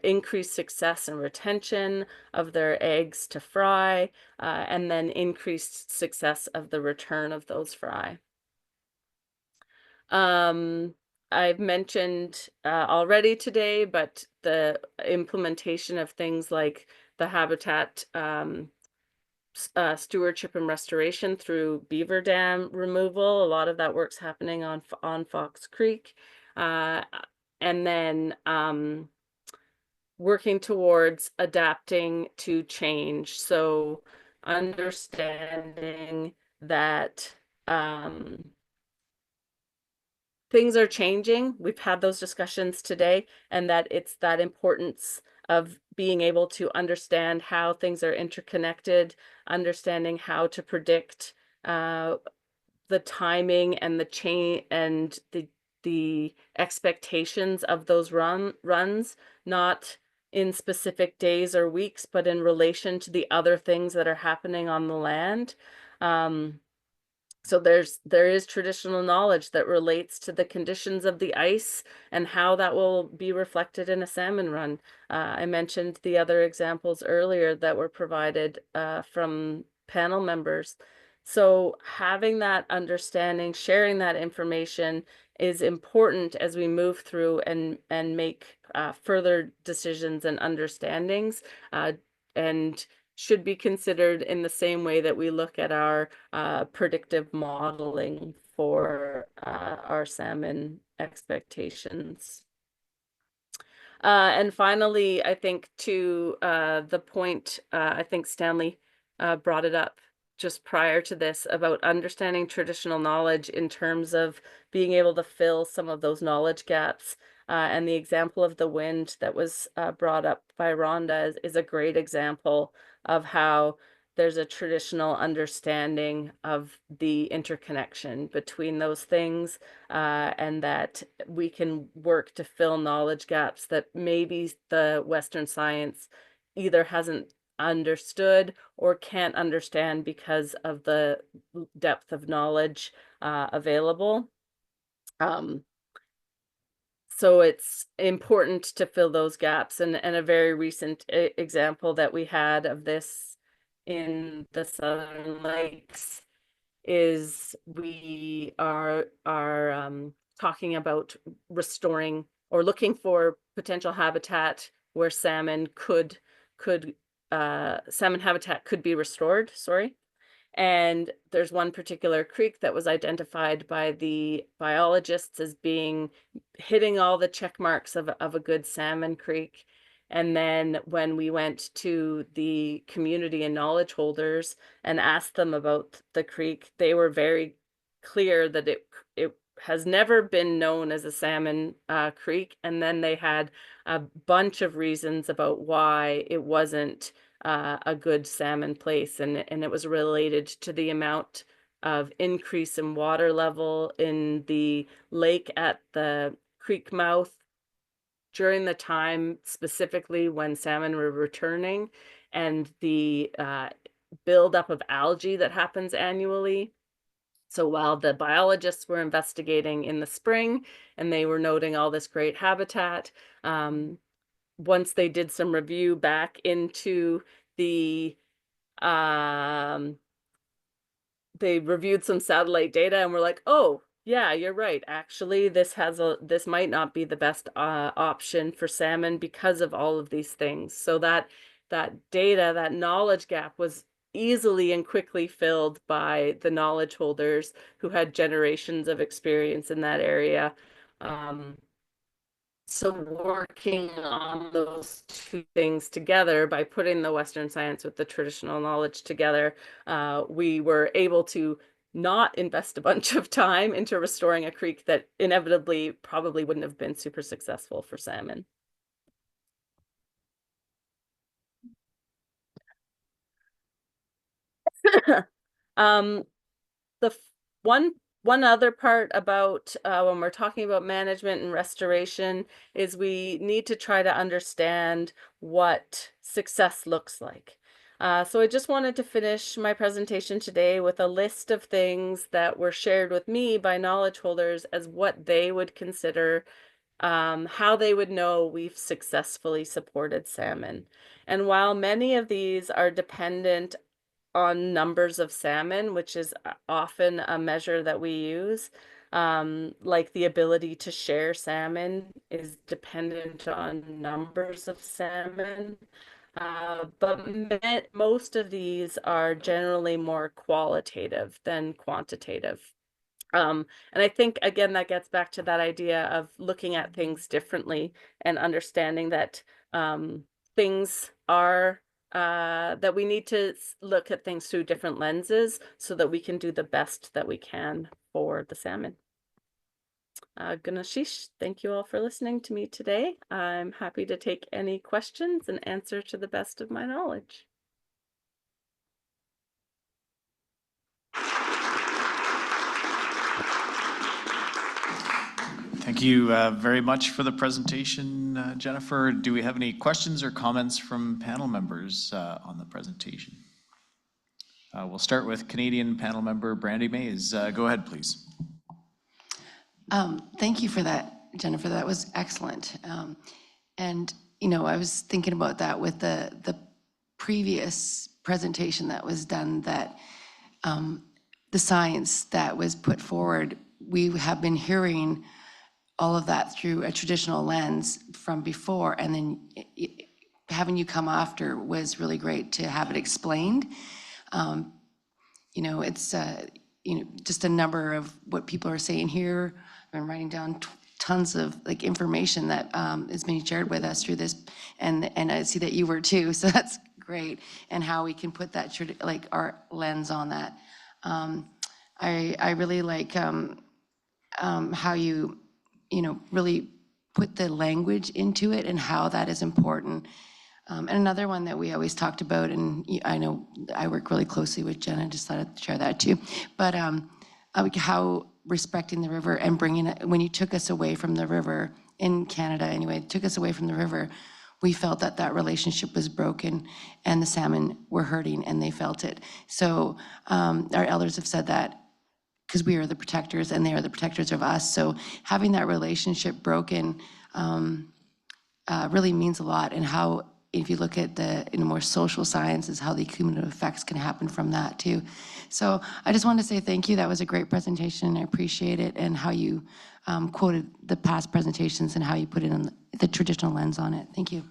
increased success and retention of their eggs to fry, and then increased success of the return of those fry. I've mentioned already today, but the implementation of things like the habitat stewardship and restoration through beaver dam removal. A lot of that work's happening on Fox Creek. And then working towards adapting to change. So understanding that things are changing. We've had those discussions today, and that it's that importance of being able to understand how things are interconnected, understanding how to predict the timing and the chain and the expectations of those runs, not in specific days or weeks, but in relation to the other things that are happening on the land. So there is traditional knowledge that relates to the conditions of the ice and how that will be reflected in a salmon run. I mentioned the other examples earlier that were provided from panel members. So having that understanding, sharing that information is important as we move through and make further decisions and understandings, and should be considered in the same way that we look at our predictive modeling for our salmon expectations. And finally, I think to the point, I think Stanley brought it up just prior to this about understanding traditional knowledge in terms of being able to fill some of those knowledge gaps. And the example of the wind that was brought up by Rhonda is a great example of how there's a traditional understanding of the interconnection between those things, and that we can work to fill knowledge gaps that maybe the Western science either hasn't understood or can't understand because of the depth of knowledge available. So it's important to fill those gaps. And a very recent example that we had of this in the Southern Lakes is we are talking about restoring or looking for potential habitat where salmon habitat could be restored, sorry. And there's one particular creek that was identified by the biologists as being hitting all the check marks of a good salmon creek. And then when we went to the community and knowledge holders and asked them about the creek, they were very clear that it has never been known as a salmon creek. And then they had a bunch of reasons about why it wasn't a good salmon place, and it was related to the amount of increase in water level in the lake at the creek mouth during the time specifically when salmon were returning, and the buildup of algae that happens annually. So while the biologists were investigating in the spring and they were noting all this great habitat, once they did some review back into the they reviewed some satellite data and were like, oh yeah, you're right, actually this might not be the best option for salmon because of all of these things. So that data, that knowledge gap was easily and quickly filled by the knowledge holders who had generations of experience in that area. So working on those two things together by putting the Western science with the traditional knowledge together, we were able to not invest a bunch of time into restoring a creek that inevitably probably wouldn't have been super successful for salmon. The one other part about when we're talking about management and restoration is we need to try to understand what success looks like. So I just wanted to finish my presentation today with a list of things that were shared with me by knowledge holders as what they would consider how they would know we've successfully supported salmon. And while many of these are dependent on numbers of salmon, which is often a measure that we use, like the ability to share salmon is dependent on numbers of salmon. But most of these are generally more qualitative than quantitative. And I think, again, that gets back to that idea of looking at things differently and understanding that things are, that we need to look at things through different lenses so that we can do the best that we can for the salmon. Gunashish, thank you all for listening to me today. I'm happy to take any questions and answer to the best of my knowledge. Thank you very much for the presentation, Jennifer. Do we have any questions or comments from panel members on the presentation? We'll start with Canadian panel member Brandy Mays. Go ahead, please. Thank you for that, Jennifer. That was excellent. And, you know, I was thinking about that with the previous presentation that was done, that the science that was put forward, we have been hearing all of that through a traditional lens from before, and then having you come after was really great to have it explained. You know, it's you know, just a number of what people are saying here. I've been writing down tons of like information that is being shared with us through this, and I see that you were too, so that's great. And how we can put that like our lens on that. I really like how you know, really put the language into it and how that is important. And another one that we always talked about, and I know I work really closely with Jen, I just thought I'd share that too, but how respecting the river and bringing it, when you took us away from the river, in Canada anyway, took us away from the river, we felt that that relationship was broken and the salmon were hurting and they felt it. So our elders have said that, because we are the protectors and they are the protectors of us. So having that relationship broken really means a lot. And how, if you look at the more social sciences, how the cumulative effects can happen from that too. So I just want to say thank you. That was a great presentation. I appreciate it, and how you quoted the past presentations and how you put it on the traditional lens on it. Thank you.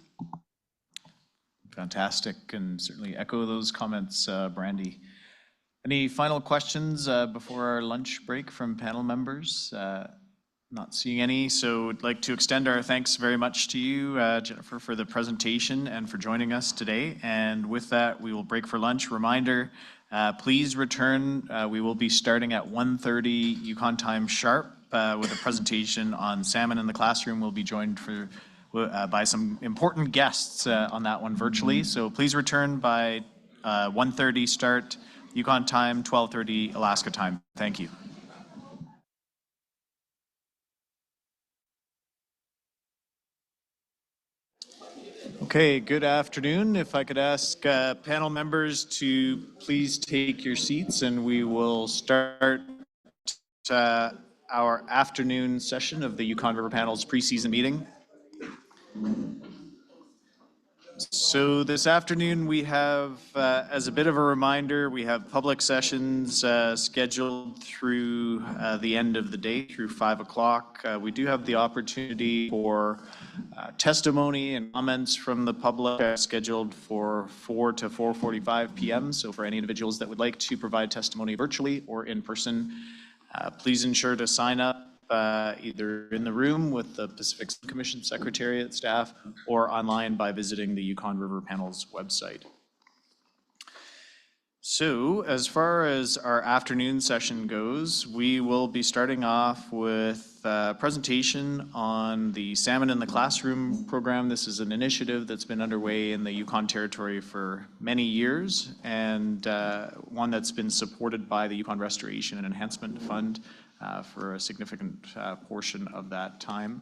Fantastic, and certainly echo those comments, Brandy. Any final questions before our lunch break from panel members? Not seeing any, so I'd like to extend our thanks very much to you, Jennifer, for the presentation and for joining us today. And with that, we will break for lunch. Reminder, please return. We will be starting at 1:30 Yukon time sharp with a presentation on salmon in the classroom. We'll be joined by some important guests on that one virtually. So please return by 1:30 start Yukon time, 12:30 Alaska time. Thank you. Okay, good afternoon. If I could ask panel members to please take your seats, and we will start our afternoon session of the Yukon River Panel's preseason meeting. So this afternoon we have, as a bit of a reminder, we have public sessions scheduled through the end of the day, through 5 o'clock. We do have the opportunity for testimony and comments from the public scheduled for 4 to 4:45 p.m. So for any individuals that would like to provide testimony virtually or in person, please ensure to sign up either in the room with the Pacific Commission Secretariat staff or online by visiting the Yukon River Panel's website. So as far as our afternoon session goes, we will be starting off with a presentation on the Salmon in the Classroom program. This is an initiative that's been underway in the Yukon Territory for many years, and one that's been supported by the Yukon Restoration and Enhancement Fund for a significant portion of that time.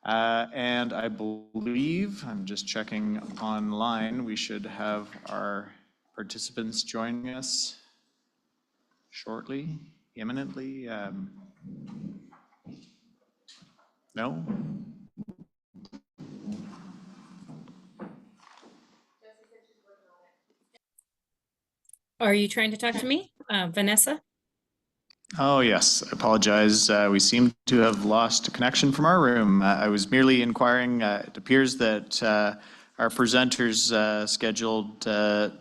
And I believe, I'm just checking online, we should have our participants joining us shortly, imminently. No? Are you trying to talk to me, Vanessa? Oh, yes, I apologize. We seem to have lost a connection from our room. I was merely inquiring. It appears that our presenters scheduled to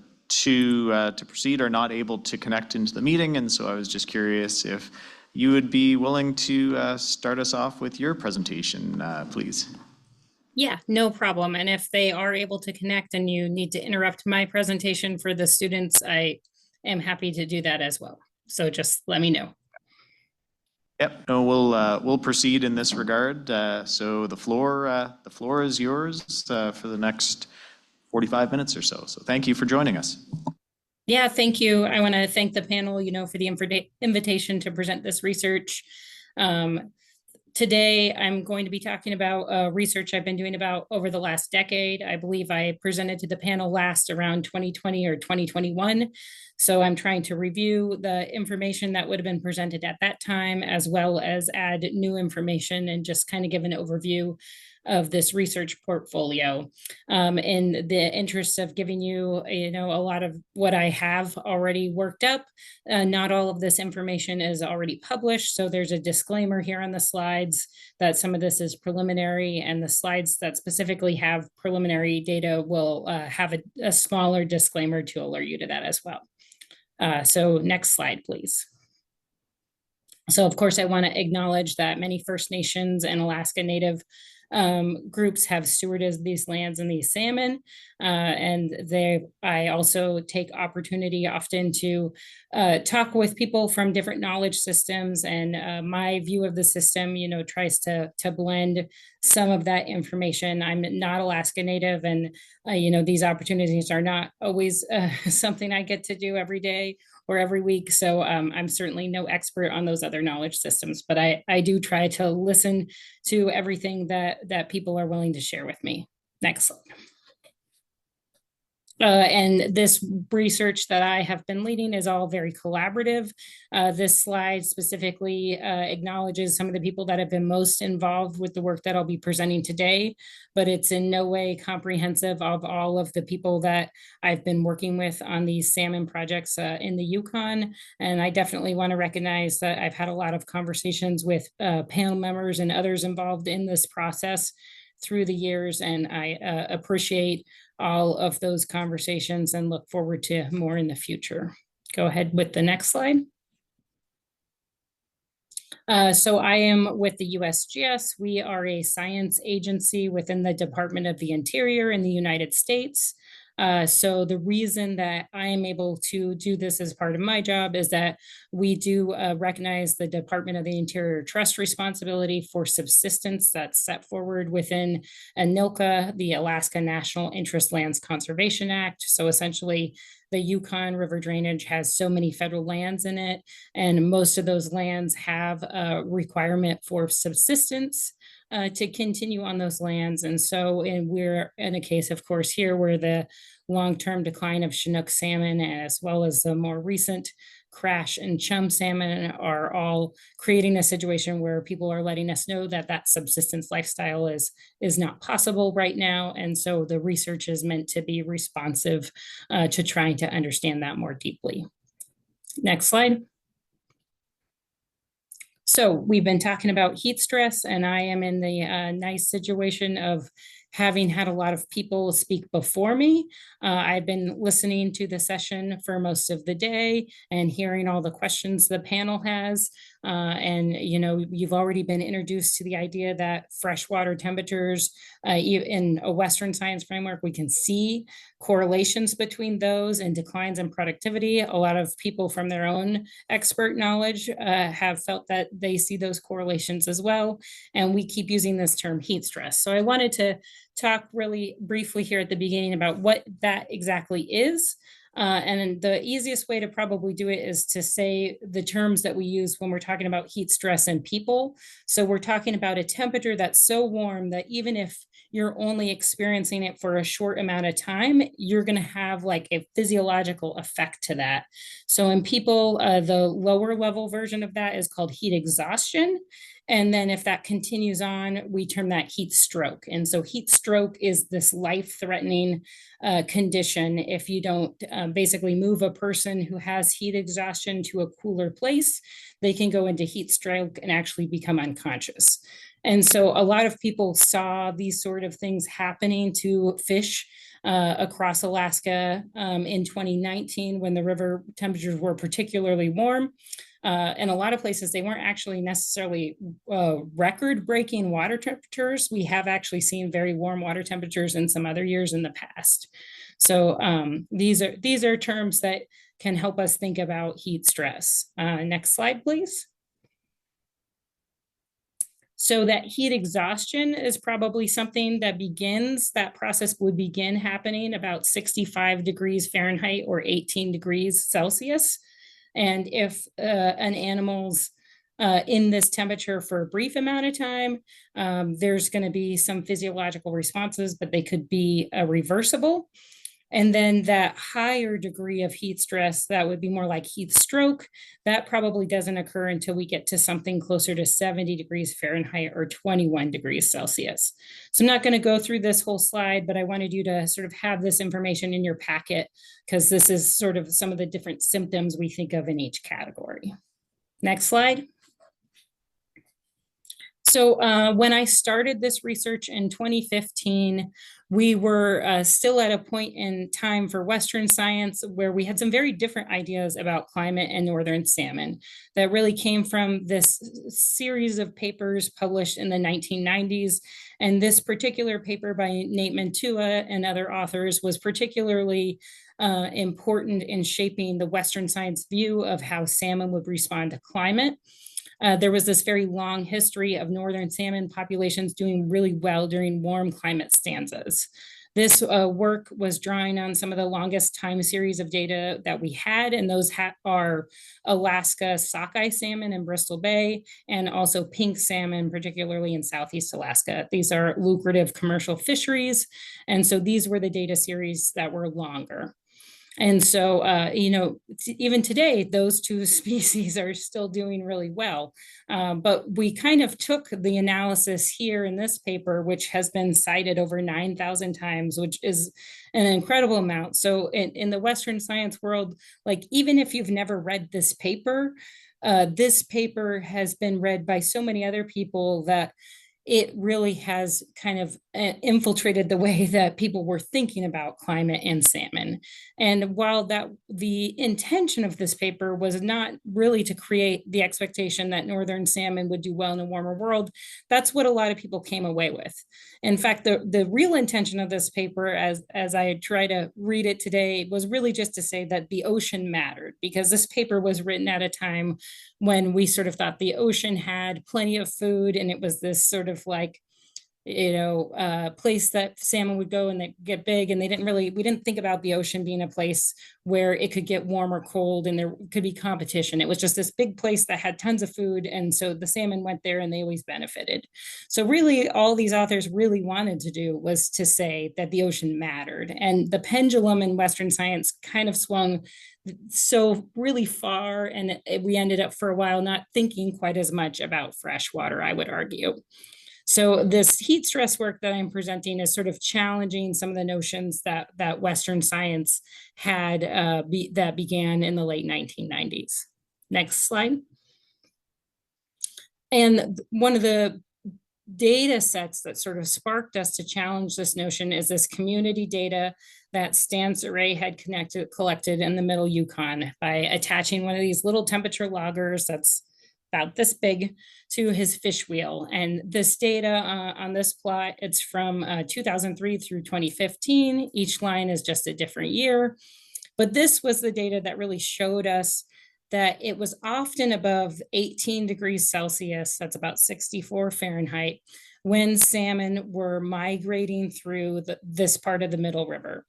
proceed are not able to connect into the meeting, and so I was just curious if you would be willing to start us off with your presentation, please. Yeah, no problem. And if they are able to connect and you need to interrupt my presentation for the students, I am happy to do that as well. So just let me know. Yep, no, we'll proceed in this regard. So the floor is yours for the next 45 minutes or so. So thank you for joining us. Yeah, thank you. I want to thank the panel, for the invitation to present this research. Today, I'm going to be talking about research I've been doing about over the last decade. I believe I presented to the panel last around 2020 or 2021. So I'm trying to review the information that would have been presented at that time, as well as add new information and just kind of give an overview of this research portfolio. In the interest of giving you, a lot of what I have already worked up, not all of this information is already published. So there's a disclaimer here on the slides that some of this is preliminary, and the slides that specifically have preliminary data will have a smaller disclaimer to alert you to that as well. So next slide, please. So of course, I want to acknowledge that many First Nations and Alaska Native groups have stewarded these lands and these salmon. I also take opportunity often to talk with people from different knowledge systems, and my view of the system, tries to blend some of that information. I'm not Alaska Native, and these opportunities are not always something I get to do every day or every week. So I'm certainly no expert on those other knowledge systems, but I do try to listen to everything that people are willing to share with me. Next slide. And this research that I have been leading is all very collaborative. This slide specifically acknowledges some of the people that have been most involved with the work that I'll be presenting today, but it's in no way comprehensive of all of the people that I've been working with on these salmon projects in the Yukon. And I definitely want to recognize that I've had a lot of conversations with panel members and others involved in this process through the years, and I appreciate all of those conversations and look forward to more in the future. Go ahead with the next slide. So I am with the USGS. We are a science agency within the Department of the Interior in the United States. So the reason that I am able to do this as part of my job is that we do recognize the Department of the Interior trust responsibility for subsistence that's set forward within ANILCA, the Alaska National Interest Lands Conservation Act. So essentially, the Yukon River drainage has so many federal lands in it, and most of those lands have a requirement for subsistence to continue on those lands. And so we're in a case, of course, here where the long-term decline of Chinook salmon, as well as the more recent crash in chum salmon, are all creating a situation where people are letting us know that that subsistence lifestyle is not possible right now. And so the research is meant to be responsive to trying to understand that more deeply. Next slide. So we've been talking about heat stress, and I am in the nice situation of having had a lot of people speak before me. I've been listening to the session for most of the day and hearing all the questions the panel has. And you've already been introduced to the idea that freshwater temperatures in a Western science framework, we can see correlations between those and declines in productivity. A lot of people from their own expert knowledge have felt that they see those correlations as well. And we keep using this term heat stress. So I wanted to talk really briefly here at the beginning about what that exactly is. And the easiest way to probably do it is to say the terms that we use when we're talking about heat stress in people. So we're talking about a temperature that's so warm that even if you're only experiencing it for a short amount of time, you're going to have like a physiological effect to that. So in people, the lower level version of that is called heat exhaustion. And then if that continues on, we term that heat stroke. And so heat stroke is this life-threatening condition if you don't basically move a person who has heat exhaustion to a cooler place. They can go into heat stroke and actually become unconscious. And so a lot of people saw these sort of things happening to fish across Alaska in 2019 when the river temperatures were particularly warm. In a lot of places, they weren't actually necessarily record-breaking water temperatures. We have actually seen very warm water temperatures in some other years in the past. So these are terms that can help us think about heat stress. Next slide, please. So that heat exhaustion is probably something that process would begin happening about 65 degrees Fahrenheit or 18 degrees Celsius. And if an animal's in this temperature for a brief amount of time, there's going to be some physiological responses, but they could be reversible. And then that higher degree of heat stress, that would be more like heat stroke, that probably doesn't occur until we get to something closer to 70 degrees Fahrenheit or 21 degrees Celsius. So I'm not going to go through this whole slide, but I wanted you to sort of have this information in your packet because this is sort of some of the different symptoms we think of in each category. Next slide. So when I started this research in 2015, we were still at a point in time for Western science where we had some very different ideas about climate and northern salmon that really came from this series of papers published in the 1990s. And this particular paper by Nate Mantua and other authors was particularly important in shaping the Western science view of how salmon would respond to climate. There was this very long history of northern salmon populations doing really well during warm climate stanzas. This work was drawing on some of the longest time series of data that we had, and those are Alaska sockeye salmon in Bristol Bay, and also pink salmon, particularly in Southeast Alaska. These are lucrative commercial fisheries, and so these were the data series that were longer. And so, even today, those two species are still doing really well. But we kind of took the analysis here in this paper, which has been cited over 9,000 times, which is an incredible amount. So in the Western science world, like even if you've never read this paper has been read by so many other people that it really has kind of infiltrated the way that people were thinking about climate and salmon. And while the intention of this paper was not really to create the expectation that northern salmon would do well in a warmer world, that's what a lot of people came away with. In fact, the real intention of this paper, as I try to read it today, was really just to say that the ocean mattered, because this paper was written at a time when we sort of thought the ocean had plenty of food, and it was this sort of like, place that salmon would go and they get big, and we didn't think about the ocean being a place where it could get warm or cold and there could be competition. It was just this big place that had tons of food, and so the salmon went there and they always benefited. So really all these authors really wanted to do was to say that the ocean mattered, and the pendulum in Western science kind of swung so really far, and we ended up for a while not thinking quite as much about freshwater, I would argue. So this heat stress work that I'm presenting is sort of challenging some of the notions that Western science had that began in the late 1990s. Next slide. And one of the data sets that sort of sparked us to challenge this notion is this community data that Stan Saray had collected in the middle Yukon by attaching one of these little temperature loggers that's about this big to his fish wheel. And this data on this plot, it's from 2003 through 2015. Each line is just a different year. But this was the data that really showed us that it was often above 18 degrees Celsius, that's about 64 Fahrenheit, when salmon were migrating through this part of the Middle River.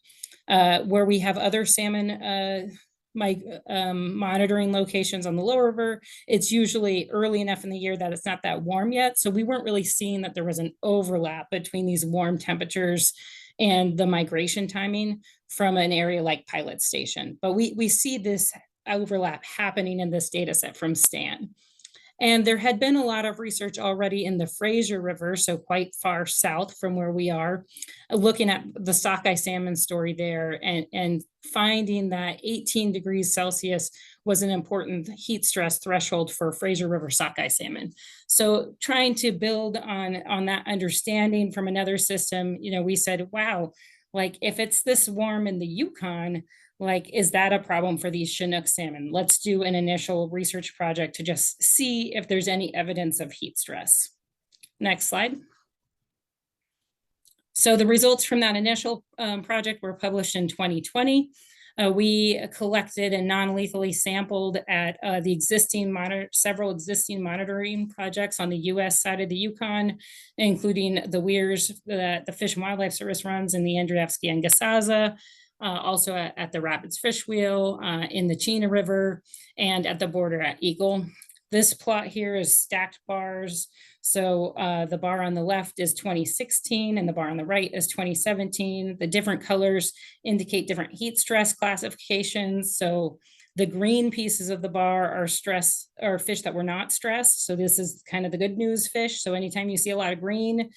Where we have other salmon monitoring locations on the lower river, it's usually early enough in the year that it's not that warm yet. So we weren't really seeing that there was an overlap between these warm temperatures and the migration timing from an area like Pilot Station. But we see this overlap happening in this data set from STAN. And there had been a lot of research already in the Fraser River, so quite far south from where we are, looking at the sockeye salmon story there and finding that 18 degrees Celsius was an important heat stress threshold for Fraser River sockeye salmon. So trying to build on that understanding from another system, we said, wow, like if it's this warm in the Yukon, like, is that a problem for these Chinook salmon? Let's do an initial research project to just see if there's any evidence of heat stress. Next slide. So the results from that initial project were published in 2020. We collected and non-lethally sampled at several existing monitoring projects on the US side of the Yukon, including the weirs that the Fish and Wildlife Service runs in the Andreevsky and Gasaza, also at the Rapids Fish Wheel, in the Chena River, and at the border at Eagle. This plot here is stacked bars. So the bar on the left is 2016 and the bar on the right is 2017. The different colors indicate different heat stress classifications. So the green pieces of the bar are fish that were not stressed. So this is kind of the good news fish. So anytime you see a lot of green,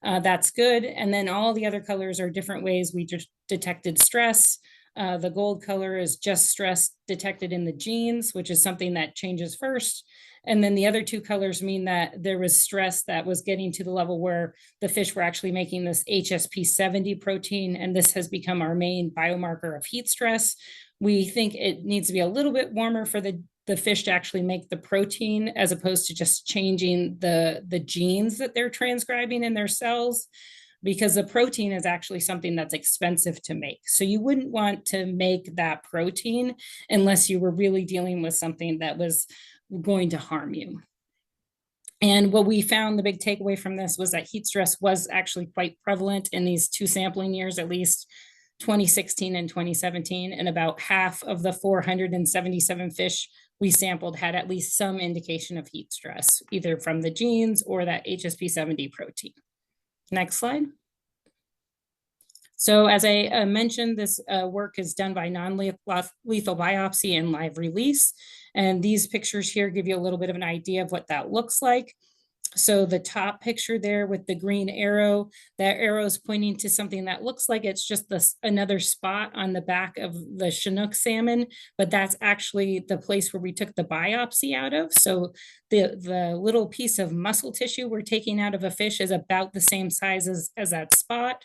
that's good. And then all the other colors are different ways we detected stress. The gold color is just stress detected in the genes, which is something that changes first. And then the other two colors mean that there was stress that was getting to the level where the fish were actually making this HSP70 protein. And this has become our main biomarker of heat stress. We think it needs to be a little bit warmer for the fish to actually make the protein, as opposed to just changing the genes that they're transcribing in their cells, because the protein is actually something that's expensive to make. So you wouldn't want to make that protein unless you were really dealing with something that was going to harm you. And what we found, the big takeaway from this, was that heat stress was actually quite prevalent in these two sampling years, at least 2016 and 2017, and about half of the 477 fish we sampled had at least some indication of heat stress, either from the genes or that HSP70 protein. Next slide. So as I mentioned, this work is done by non-lethal biopsy and live release. And these pictures here give you a little bit of an idea of what that looks like. So the top picture there with the green arrow, that arrow is pointing to something that looks like it's just another spot on the back of the Chinook salmon, but that's actually the place where we took the biopsy out of. So the little piece of muscle tissue we're taking out of a fish is about the same size as that spot.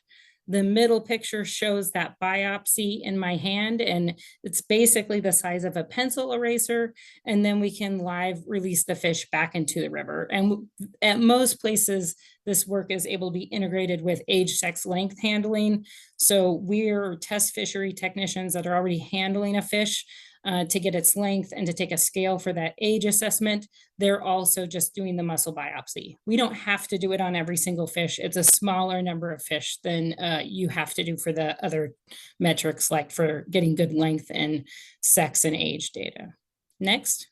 The middle picture shows that biopsy in my hand, and it's basically the size of a pencil eraser. And then we can live release the fish back into the river. And at most places, this work is able to be integrated with age, sex, length handling. So we're test fishery technicians that are already handling a fish to get its length and to take a scale for that age assessment. They're also just doing the muscle biopsy. We don't have to do it on every single fish. It's a smaller number of fish than you have to do for the other metrics, like for getting good length and sex and age data. Next.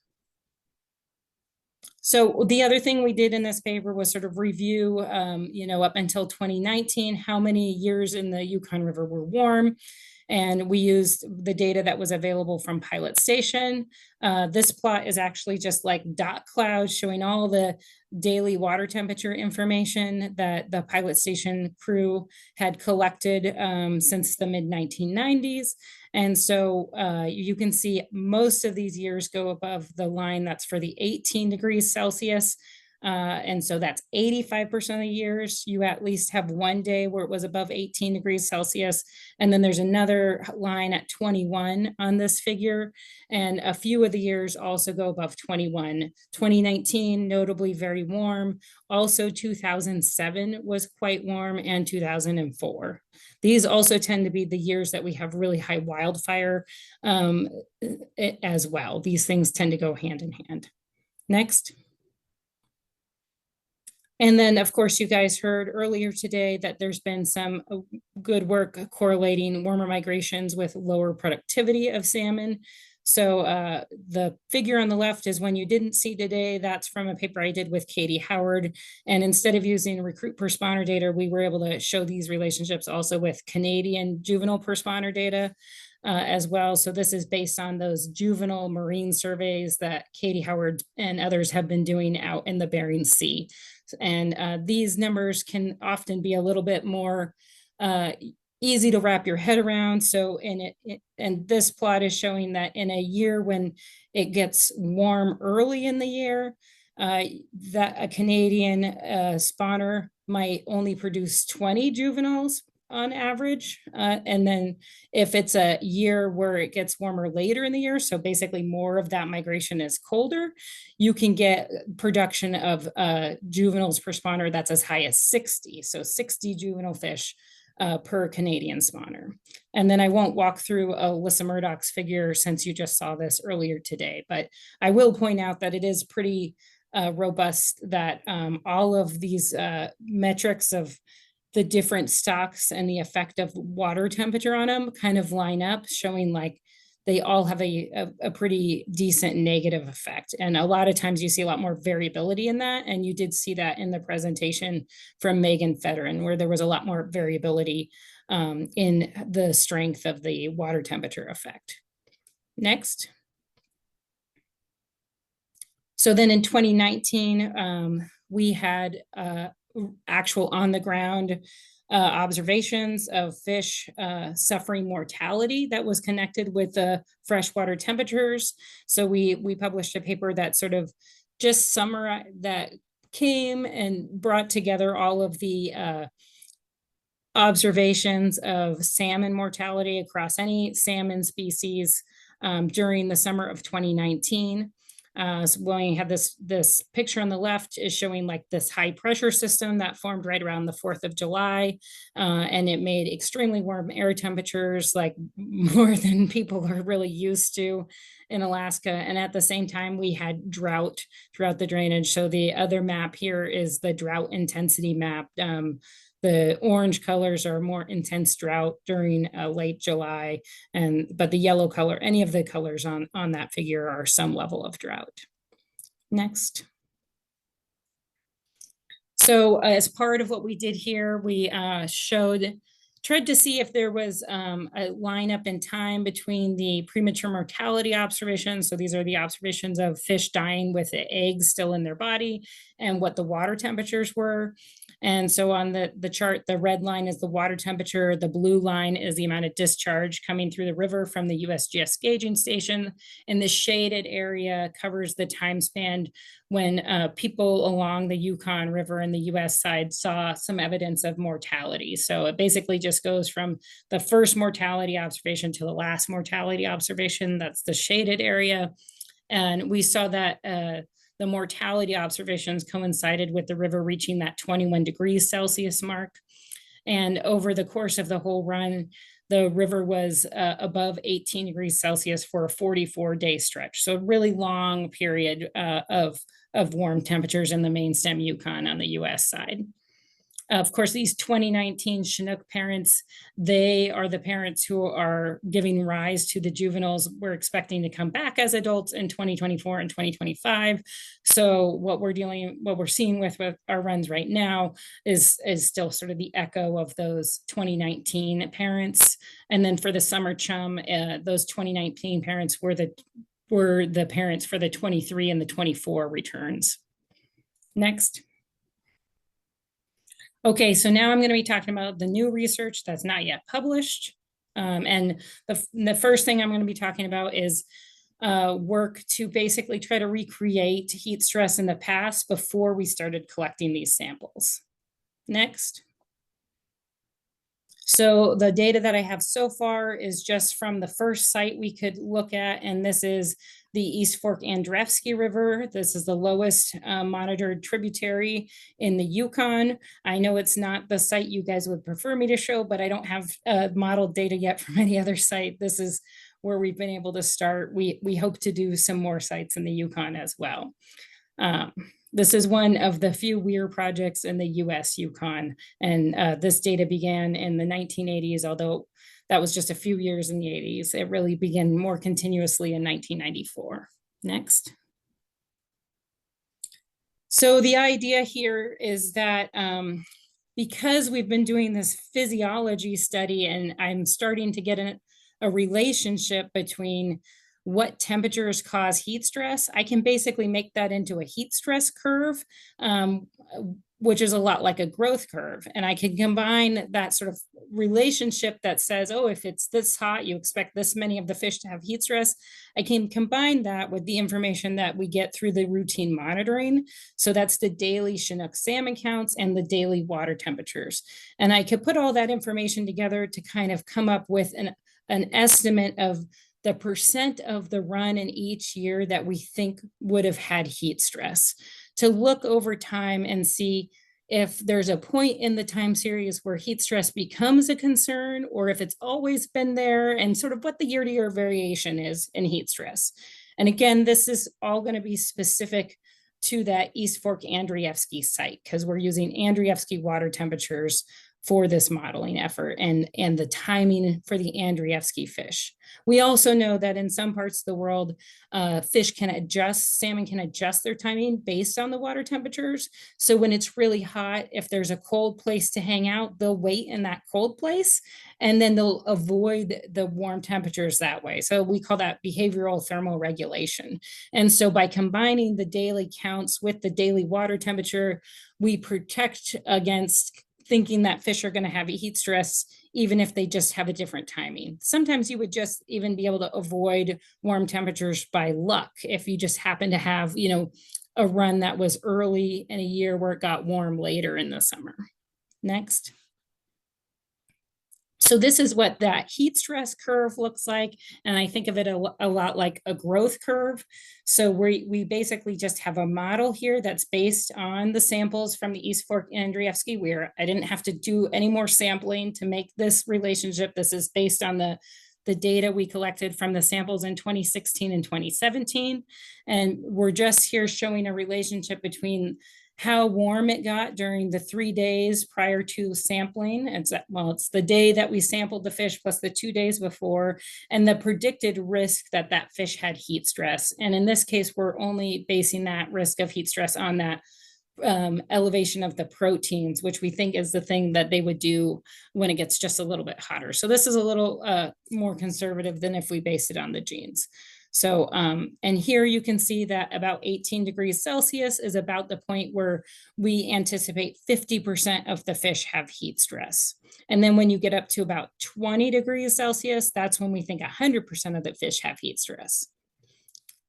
So the other thing we did in this paper was sort of review, up until 2019, how many years in the Yukon River were warm. And we used the data that was available from Pilot Station. This plot is actually just like dot clouds showing all the daily water temperature information that the Pilot Station crew had collected since the mid-1990s. And so you can see most of these years go above the line that's for the 18 degrees Celsius. And so that's 85% of the years. You at least have one day where it was above 18 degrees Celsius. And then there's another line at 21 on this figure. And a few of the years also go above 21. 2019, notably very warm. Also 2007 was quite warm, and 2004. These also tend to be the years that we have really high wildfire as well. These things tend to go hand in hand. Next. And then, of course, you guys heard earlier today that there's been some good work correlating warmer migrations with lower productivity of salmon. So the figure on the left is one you didn't see today. That's from a paper I did with Katie Howard. And instead of using recruit per spawner data, we were able to show these relationships also with Canadian juvenile per spawner data. As well. So this is based on those juvenile marine surveys that Katie Howard and others have been doing out in the Bering Sea. And these numbers can often be a little bit more easy to wrap your head around. So and this plot is showing that in a year when it gets warm early in the year, that a Canadian spawner might only produce 20 juveniles on average. And then if it's a year where it gets warmer later in the year, so basically more of that migration is colder, you can get production of juveniles per spawner that's as high as 60. So 60 juvenile fish per Canadian spawner. And then I won't walk through Alyssa Murdoch's figure since you just saw this earlier today, but I will point out that it is pretty robust that all of these metrics of the different stocks and the effect of water temperature on them kind of line up, showing like they all have a pretty decent negative effect. And a lot of times you see a lot more variability in that. And you did see that in the presentation from Megan Federin, where there was a lot more variability in the strength of the water temperature effect. Next. So then in 2019, we had actual on the ground observations of fish suffering mortality that was connected with the freshwater temperatures. So we published a paper that sort of just summarized, that came and brought together all of the observations of salmon mortality across any salmon species during the summer of 2019. So when we have this picture on the left is showing like this high pressure system that formed right around the 4th of July. And it made extremely warm air temperatures, like more than people are really used to in Alaska. And at the same time, we had drought throughout the drainage. So the other map here is the drought intensity map. The orange colors are more intense drought during late July, but the yellow color, any of the colors on that figure are some level of drought. Next. So as part of what we did here, we tried to see if there was a lineup in time between the premature mortality observations. So these are the observations of fish dying with the eggs still in their body and what the water temperatures were. And so on the chart, the red line is the water temperature. The blue line is the amount of discharge coming through the river from the USGS gauging station. And the shaded area covers the time span when people along the Yukon River and the US side saw some evidence of mortality. So it basically just goes from the first mortality observation to the last mortality observation. That's the shaded area. And we saw that the mortality observations coincided with the river reaching that 21 degrees Celsius mark. And over the course of the whole run, the river was above 18 degrees Celsius for a 44-day stretch. So a really long period of warm temperatures in the main stem Yukon on the US side. Of course, these 2019 Chinook parents, they are the parents who are giving rise to the juveniles we're expecting to come back as adults in 2024 and 2025. So what we're seeing with our runs right now is still sort of the echo of those 2019 parents. And then for the summer chum, those 2019 parents were the parents for the 23 and the 24 returns. Next. Okay, so now I'm going to be talking about the new research that's not yet published. And the first thing I'm going to be talking about is work to basically try to recreate heat stress in the past before we started collecting these samples. Next. So the data that I have so far is just from the first site we could look at, and this is the East Fork Andrewski River. This is the lowest monitored tributary in the Yukon. I know it's not the site you guys would prefer me to show, but I don't have modeled data yet from any other site. This is where we've been able to start. We hope to do some more sites in the Yukon as well. This is one of the few weir projects in the US Yukon. And this data began in the 1980s, although that was just a few years in the 80s. It really began more continuously in 1994. Next. So the idea here is that because we've been doing this physiology study and I'm starting to get a relationship between what temperatures cause heat stress, I can basically make that into a heat stress curve, which is a lot like a growth curve. And I can combine that sort of relationship that says, oh, if it's this hot, you expect this many of the fish to have heat stress. I can combine that with the information that we get through the routine monitoring. So that's the daily Chinook salmon counts and the daily water temperatures. And I could put all that information together to kind of come up with an estimate of the percent of the run in each year that we think would have had heat stress, to look over time and see if there's a point in the time series where heat stress becomes a concern, or if it's always been there, and sort of what the year-to-year variation is in heat stress. And again, this is all going to be specific to that East Fork Andreevsky site, because we're using Andreevsky water temperatures for this modeling effort and the timing for the Andreevsky fish. We also know that in some parts of the world, salmon can adjust their timing based on the water temperatures. So when it's really hot, if there's a cold place to hang out, they'll wait in that cold place, and then they'll avoid the warm temperatures that way. So we call that behavioral thermal regulation. And so by combining the daily counts with the daily water temperature, we protect against thinking that fish are going to have heat stress, even if they just have a different timing. Sometimes you would just even be able to avoid warm temperatures by luck if you just happen to have, a run that was early in a year where it got warm later in the summer. Next. So this is what that heat stress curve looks like. And I think of it a lot like a growth curve. So we basically just have a model here that's based on the samples from the East Fork Andreevsky weir. I didn't have to do any more sampling to make this relationship. This is based on the data we collected from the samples in 2016 and 2017. And we're just here showing a relationship between how warm it got during the 3 days prior to sampling. It's the day that we sampled the fish plus the 2 days before, and the predicted risk that that fish had heat stress. And in this case, we're only basing that risk of heat stress on that elevation of the proteins, which we think is the thing that they would do when it gets just a little bit hotter. So this is a little more conservative than if we based it on the genes. So, and here you can see that about 18 degrees Celsius is about the point where we anticipate 50% of the fish have heat stress. And then when you get up to about 20 degrees Celsius, that's when we think 100% of the fish have heat stress.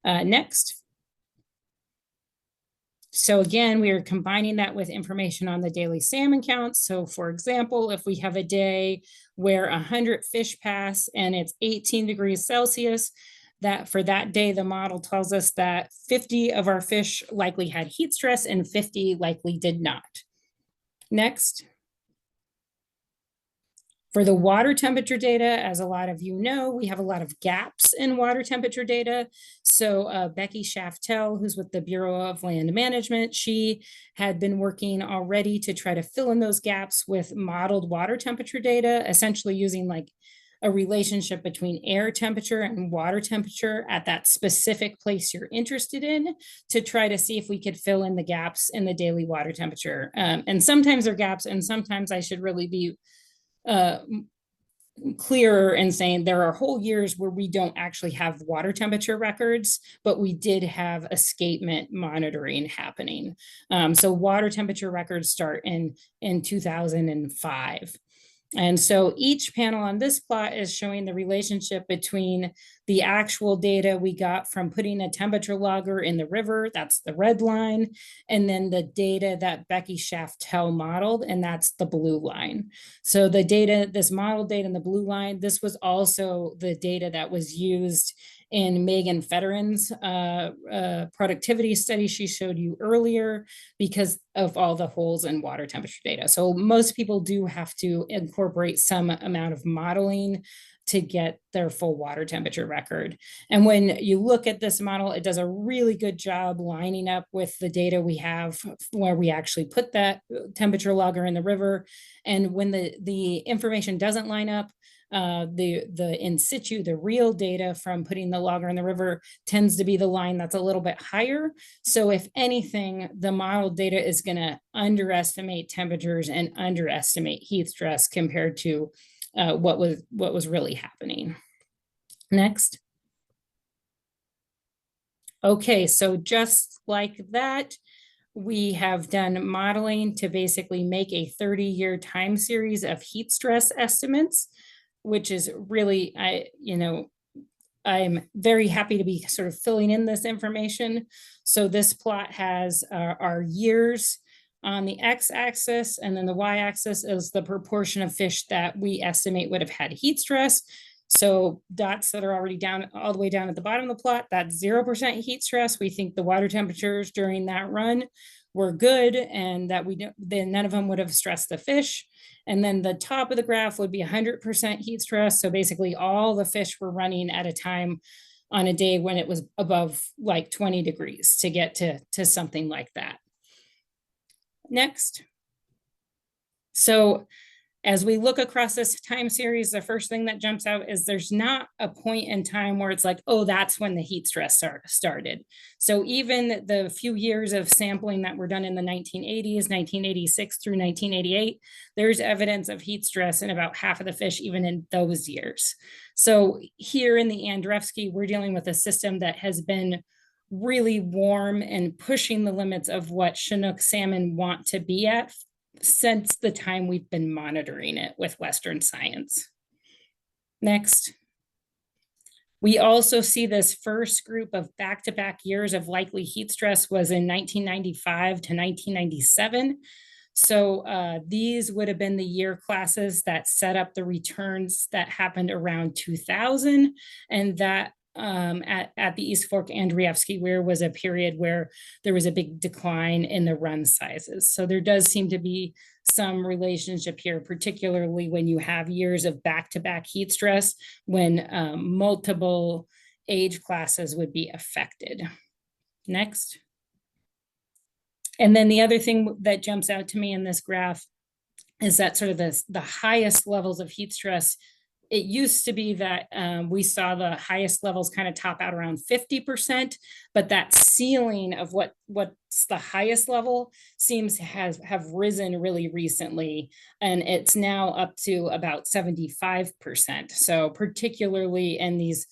Next. So again, we are combining that with information on the daily salmon counts. So for example, if we have a day where 100 fish pass and it's 18 degrees Celsius, that for that day, the model tells us that 50 of our fish likely had heat stress and 50 likely did not. Next. For the water temperature data, as a lot of you know, we have a lot of gaps in water temperature data. So Becky Shaftel, who's with the Bureau of Land Management, she had been working already to try to fill in those gaps with modeled water temperature data, essentially using like a relationship between air temperature and water temperature at that specific place you're interested in, to try to see if we could fill in the gaps in the daily water temperature. And sometimes there are gaps, and sometimes I should really be clearer in saying there are whole years where we don't actually have water temperature records, but we did have escapement monitoring happening. So water temperature records start in 2005. And so each panel on this plot is showing the relationship between the actual data we got from putting a temperature logger in the river, that's the red line, and then the data that Becky Shaftel modeled, and that's the blue line. So the data, this model data in the blue line, this was also the data that was used in Megan Federer's productivity study she showed you earlier, because of all the holes in water temperature data. So most people do have to incorporate some amount of modeling to get their full water temperature record. And when you look at this model, it does a really good job lining up with the data we have where we actually put that temperature logger in the river. And when the information doesn't line up, the in situ, the real data from putting the logger in the river tends to be the line that's a little bit higher. So if anything, the model data is going to underestimate temperatures and underestimate heat stress compared to what was really happening. Next. Okay, so just like that, we have done modeling to basically make a 30-year time series of heat stress estimates, which is really, I'm very happy to be sort of filling in this information. So this plot has our years on the x-axis, and then the y-axis is the proportion of fish that we estimate would have had heat stress. So dots that are already down, all the way down at the bottom of the plot, that's 0% heat stress. We think the water temperatures during that run were good, and that then none of them would have stressed the fish. And then the top of the graph would be 100% heat stress. So basically all the fish were running at a time on a day when it was above like 20 degrees to get to something like that. Next. So as we look across this time series, the first thing that jumps out is there's not a point in time where it's like, oh, that's when the heat stress started. So even the few years of sampling that were done in the 1980s, 1986 through 1988, there's evidence of heat stress in about half of the fish, even in those years. So here in the Andrewski, we're dealing with a system that has been really warm and pushing the limits of what Chinook salmon want to be at since the time we've been monitoring it with Western science. Next. We also see this first group of back-to-back years of likely heat stress was in 1995 to 1997. So these would have been the year classes that set up the returns that happened around 2000, and that at the East Fork Andrewski Weir was a period where there was a big decline in the run sizes. So there does seem to be some relationship here, particularly when you have years of back-to-back heat stress, when multiple age classes would be affected. Next. And then the other thing that jumps out to me in this graph is that sort of the highest levels of heat stress. It used to be that we saw the highest levels kind of top out around 50%, but that ceiling of what's the highest level seems to have risen really recently, and it's now up to about 75%. So particularly in these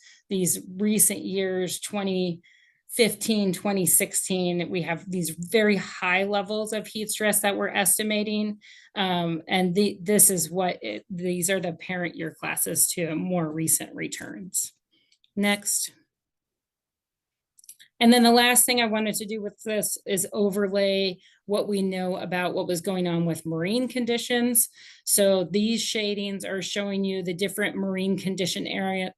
recent years, 2015, 2016, we have these very high levels of heat stress that we're estimating. And this is these are the parent year classes to more recent returns. Next. And then the last thing I wanted to do with this is overlay what we know about what was going on with marine conditions. So these shadings are showing you the different marine condition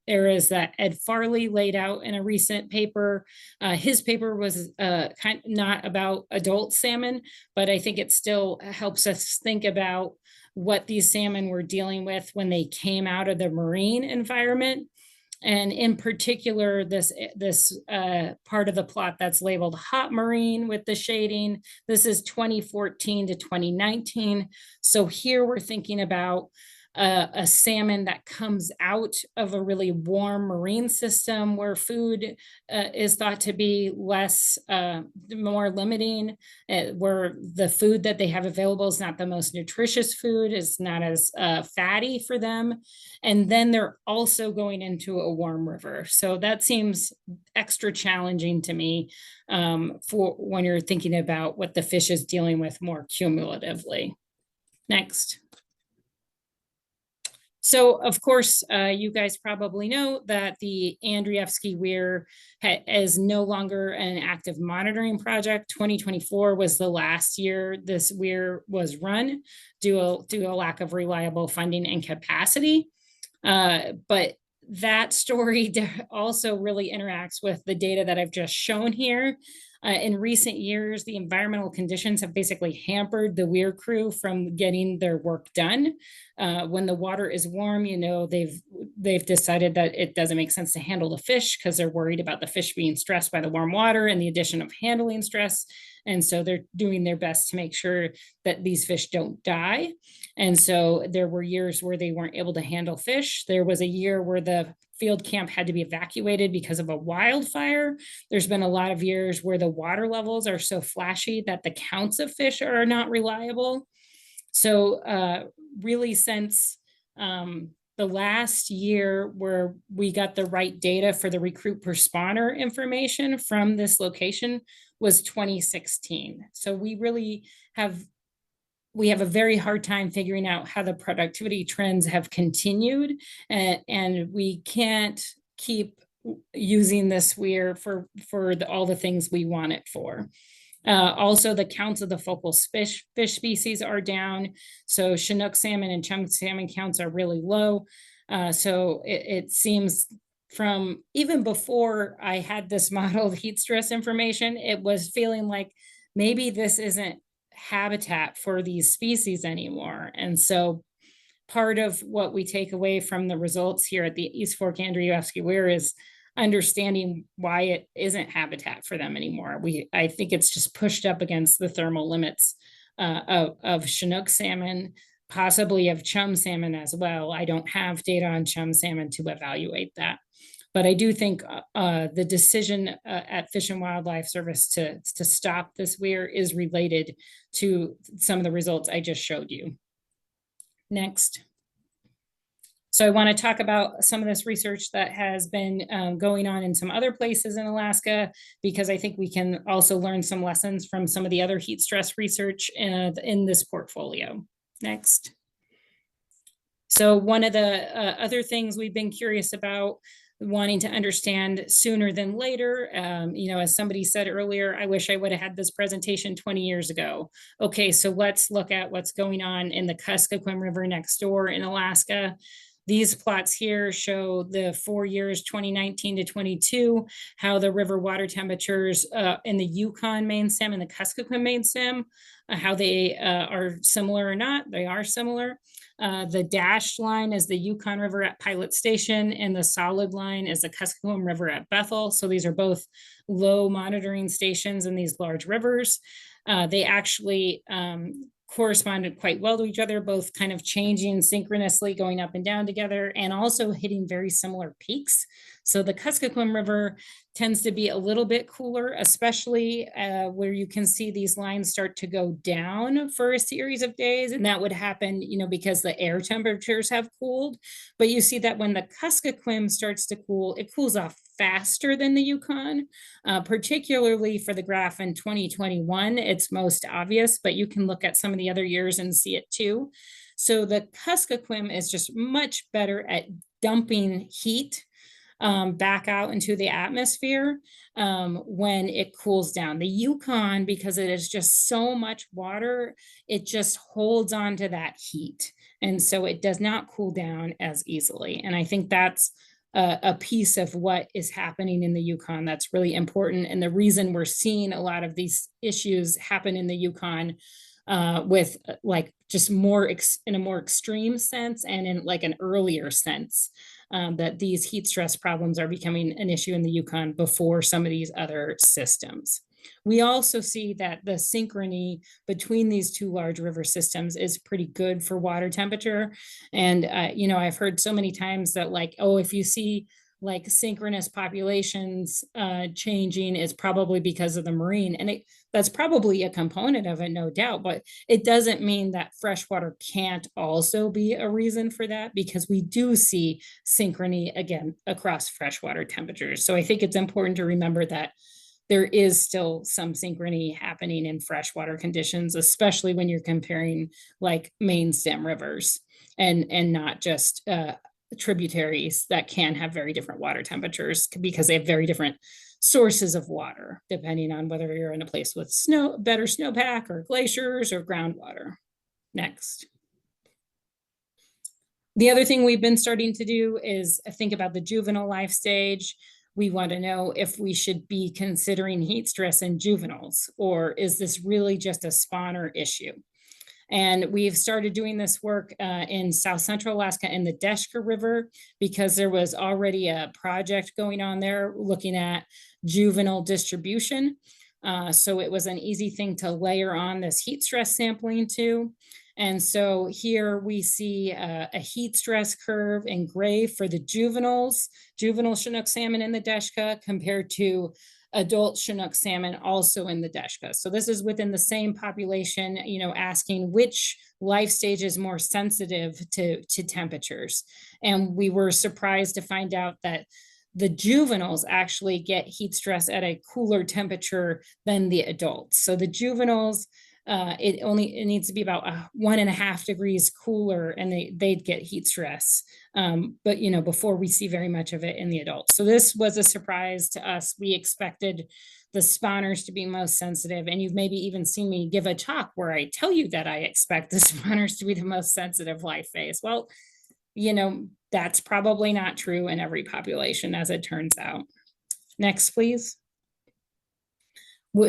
areas that Ed Farley laid out in a recent paper. His paper was not about adult salmon, but I think it still helps us think about what these salmon were dealing with when they came out of the marine environment. And in particular, this part of the plot that's labeled hot marine with the shading, this is 2014 to 2019. So here we're thinking about a salmon that comes out of a really warm marine system where food is thought to be more limiting, where the food that they have available is not the most nutritious food, is not as fatty for them. And then they're also going into a warm river. So that seems extra challenging to me for when you're thinking about what the fish is dealing with more cumulatively. Next. So, of course, you guys probably know that the Andrewski Weir is no longer an active monitoring project. 2024 was the last year this weir was run due to a lack of reliable funding and capacity. But that story also really interacts with the data that I've just shown here. In recent years, the environmental conditions have basically hampered the weir crew from getting their work done. When the water is warm, they've decided that it doesn't make sense to handle the fish because they're worried about the fish being stressed by the warm water and the addition of handling stress. And so they're doing their best to make sure that these fish don't die. And so there were years where they weren't able to handle fish. There was a year where the field camp had to be evacuated because of a wildfire. There's been a lot of years where the water levels are so flashy that the counts of fish are not reliable. So really since the last year where we got the right data for the recruit per spawner information from this location was 2016. So we have a very hard time figuring out how the productivity trends have continued, and we can't keep using this weir for all the things we want it for. Also, the counts of the focal fish species are down. So Chinook salmon and chum salmon counts are really low. So it seems from even before I had this modeled heat stress information, it was feeling like maybe this isn't habitat for these species anymore. And so part of what we take away from the results here at the East Fork Andreyevsky Weir is understanding why it isn't habitat for them anymore. I think it's just pushed up against the thermal limits of Chinook salmon, possibly of chum salmon as well. I don't have data on chum salmon to evaluate that. But I do think the decision at Fish and Wildlife Service to stop this weir is related to some of the results I just showed you. Next. So I want to talk about some of this research that has been going on in some other places in Alaska, because I think we can also learn some lessons from some of the other heat stress research in this portfolio. Next. So one of the other things we've been curious about, wanting to understand sooner than later. As somebody said earlier, I wish I would have had this presentation 20 years ago. Okay, so let's look at what's going on in the Kuskokwim River next door in Alaska. These plots here show the 4 years, 2019 to 22, how the river water temperatures in the Yukon main stem and the Kuskokwim main stem, how they are similar or not. They are similar. The dashed line is the Yukon River at Pilot Station, and the solid line is the Kuskokwim River at Bethel. So these are both low monitoring stations in these large rivers. They actually corresponded quite well to each other, both kind of changing synchronously, going up and down together, and also hitting very similar peaks. So the Kuskokwim River tends to be a little bit cooler, especially where you can see these lines start to go down for a series of days. And that would happen, because the air temperatures have cooled. But you see that when the Kuskokwim starts to cool, it cools off faster than the Yukon, particularly for the graph in 2021. It's most obvious, but you can look at some of the other years and see it too. So the Kuskokwim is just much better at dumping heat back out into the atmosphere when it cools down. The Yukon, because it is just so much water, it just holds on to that heat. And so it does not cool down as easily. And I think that's a piece of what is happening in the Yukon that's really important. And the reason we're seeing a lot of these issues happen in the Yukon with just more in a more extreme sense and in like an earlier sense, that these heat stress problems are becoming an issue in the Yukon before some of these other systems. We also see that the synchrony between these two large river systems is pretty good for water temperature. And, I've heard so many times that if you see synchronous populations changing, is probably because of the marine. And that's probably a component of it, no doubt, but it doesn't mean that freshwater can't also be a reason for that, because we do see synchrony again across freshwater temperatures. So I think it's important to remember that there is still some synchrony happening in freshwater conditions, especially when you're comparing main stem rivers and not just tributaries that can have very different water temperatures, because they have very different sources of water, depending on whether you're in a place with better snowpack or glaciers or groundwater. Next. The other thing we've been starting to do is think about the juvenile life stage. We want to know if we should be considering heat stress in juveniles, or is this really just a spawner issue? And we've started doing this work in South Central Alaska in the Deshka River, because there was already a project going on there looking at juvenile distribution. So it was an easy thing to layer on this heat stress sampling to. And so here we see a heat stress curve in gray for the juvenile Chinook salmon in the Deshka compared to adult Chinook salmon also in the Deshka. So this is within the same population, you know, asking which life stage is more sensitive to temperatures. And we were surprised to find out that the juveniles actually get heat stress at a cooler temperature than the adults. So the juveniles, it needs to be about 1.5 degrees cooler, and they'd get heat stress. But you know, before we see very much of it in the adults. So this was a surprise to us. We expected the spawners to be most sensitive, and you've maybe even seen me give a talk where I tell you that I expect the spawners to be the most sensitive life phase. Well, you know, that's probably not true in every population, as it turns out. Next, please.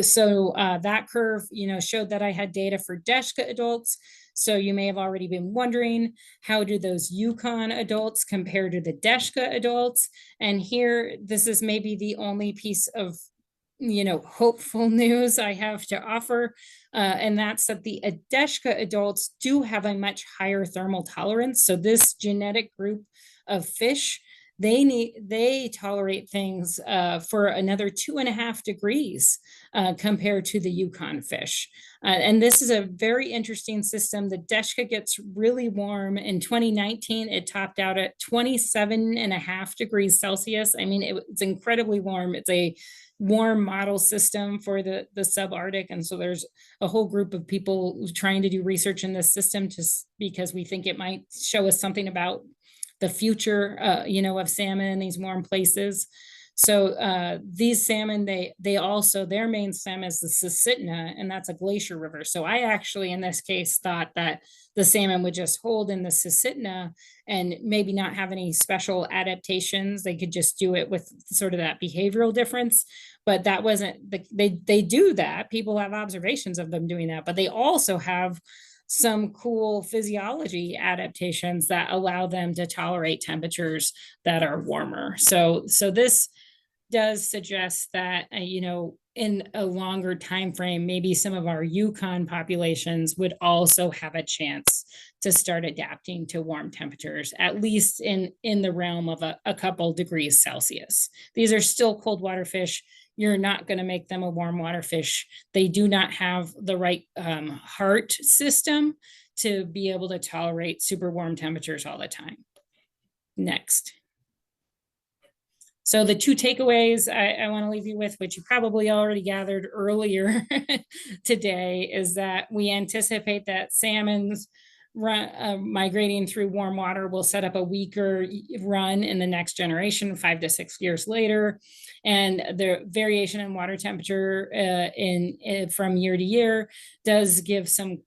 So that curve, you know, showed that I had data for Deshka adults. So you may have already been wondering, how do those Yukon adults compare to the Deshka adults? And here, this is maybe the only piece of, you know, hopeful news I have to offer. And that's that the Deshka adults do have a much higher thermal tolerance. So this genetic group of fish, they tolerate things for another 2.5 degrees compared to the Yukon fish. And this is a very interesting system. The Deshka gets really warm. In 2019, it topped out at 27.5 degrees Celsius. I mean, it's incredibly warm. It's a warm model system for the subarctic. And so there's a whole group of people trying to do research in this system just because we think it might show us something about the future, you know, of salmon in these warm places. So these salmon, they also, their main stem is the Susitna, and that's a glacier river. So I actually, in this case, thought that the salmon would just hold in the Susitna and maybe not have any special adaptations. They could just do it with sort of that behavioral difference. But that wasn't, they do that. People have observations of them doing that, but they also have some cool physiology adaptations that allow them to tolerate temperatures that are warmer. So this does suggest that, you know, in a longer time frame, maybe some of our Yukon populations would also have a chance to start adapting to warm temperatures, at least in the realm of a couple degrees Celsius. These are still cold water fish. You're not going to make them a warm water fish. They do not have the right heart system to be able to tolerate super warm temperatures all the time. Next. So the two takeaways I want to leave you with, which you probably already gathered earlier today, is that we anticipate that salmon's migrating through warm water will set up a weaker run in the next generation, 5 to 6 years later. And the variation in water temperature from year to year does give some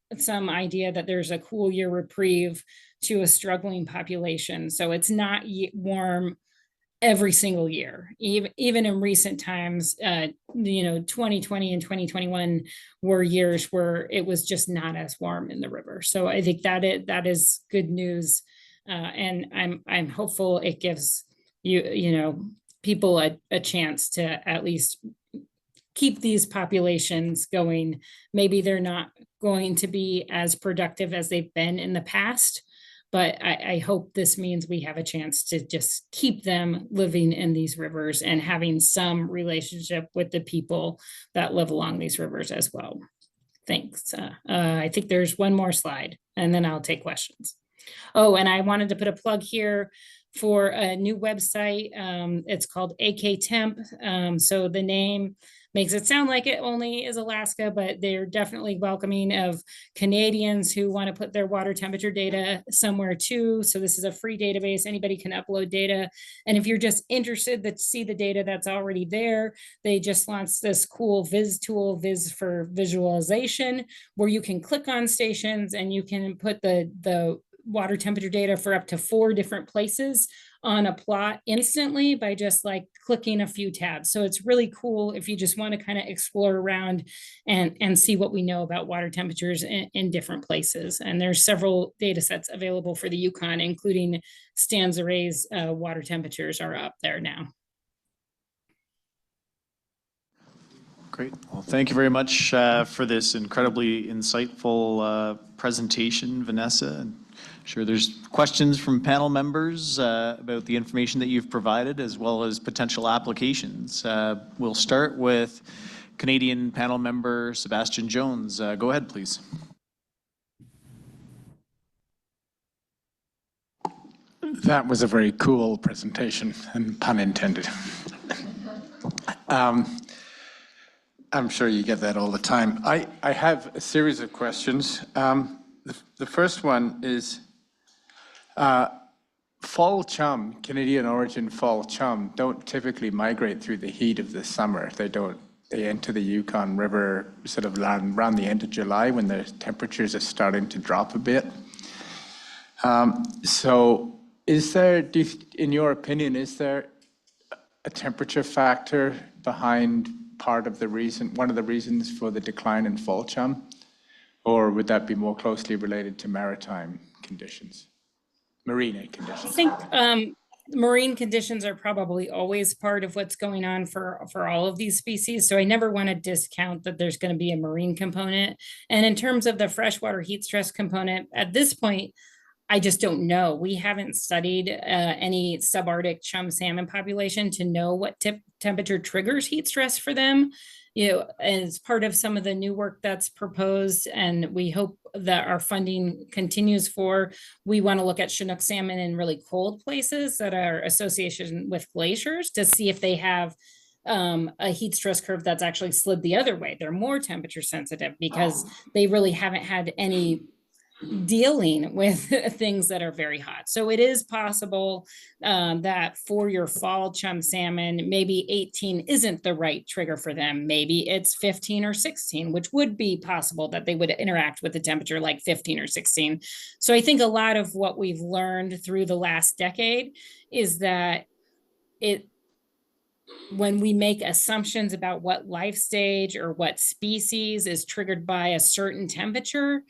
idea that there's a cool year reprieve to a struggling population. So it's not warm every single year. Even in recent times, you know, 2020 and 2021 were years where it was just not as warm in the river. So I think that is good news, and I'm hopeful it gives you know, people a chance to at least keep these populations going. Maybe they're not going to be as productive as they've been in the past, but I hope this means we have a chance to just keep them living in these rivers and having some relationship with the people that live along these rivers as well. Thanks. I think there's one more slide, and then I'll take questions. Oh, and I wanted to put a plug here for a new website. It's called AK Temp. So the name makes it sound like it only is Alaska, but they're definitely welcoming of Canadians who want to put their water temperature data somewhere too. So this is a free database. Anybody can upload data. And if you're just interested to see the data that's already there, they just launched this cool Viz tool, Viz for visualization, where you can click on stations and you can put the water temperature data for up to 4 different places on a plot instantly by just like clicking a few tabs. So it's really cool if you just want to kind of explore around and see what we know about water temperatures in different places. And there's several data sets available for the Yukon, including Stan's Array's water temperatures are up there now. Great. Well, thank you very much for this incredibly insightful presentation, Vanessa. I'm sure there's questions from panel members about the information that you've provided, as well as potential applications. We'll start with Canadian panel member Sebastian Jones. Go ahead, please. That was a very cool presentation, and pun intended. I'm sure you get that all the time. I have a series of questions. The first one is fall chum, Canadian origin fall chum, don't typically migrate through the heat of the summer. They enter the Yukon River sort of around the end of July when the temperatures are starting to drop a bit. So is there, in your opinion, is there a temperature factor behind part of the reason, one of the reasons for the decline in fall chum? Or would that be more closely related to maritime conditions, marine conditions? I think marine conditions are probably always part of what's going on for all of these species. So I never want to discount that there's going to be a marine component. And in terms of the freshwater heat stress component, at this point, I just don't know. We haven't studied any subarctic chum salmon population to know what temperature triggers heat stress for them. You know, as part of some of the new work that's proposed, and we hope that our funding continues for, we want to look at Chinook salmon in really cold places that are associated with glaciers to see if they have a heat stress curve that's actually slid the other way. They're more temperature sensitive because they really haven't had any dealing with things that are very hot. So it is possible that for your fall chum salmon, maybe 18 isn't the right trigger for them. Maybe it's 15 or 16, which would be possible that they would interact with a temperature like 15 or 16. So I think a lot of what we've learned through the last decade is that when we make assumptions about what life stage or what species is triggered by a certain temperature,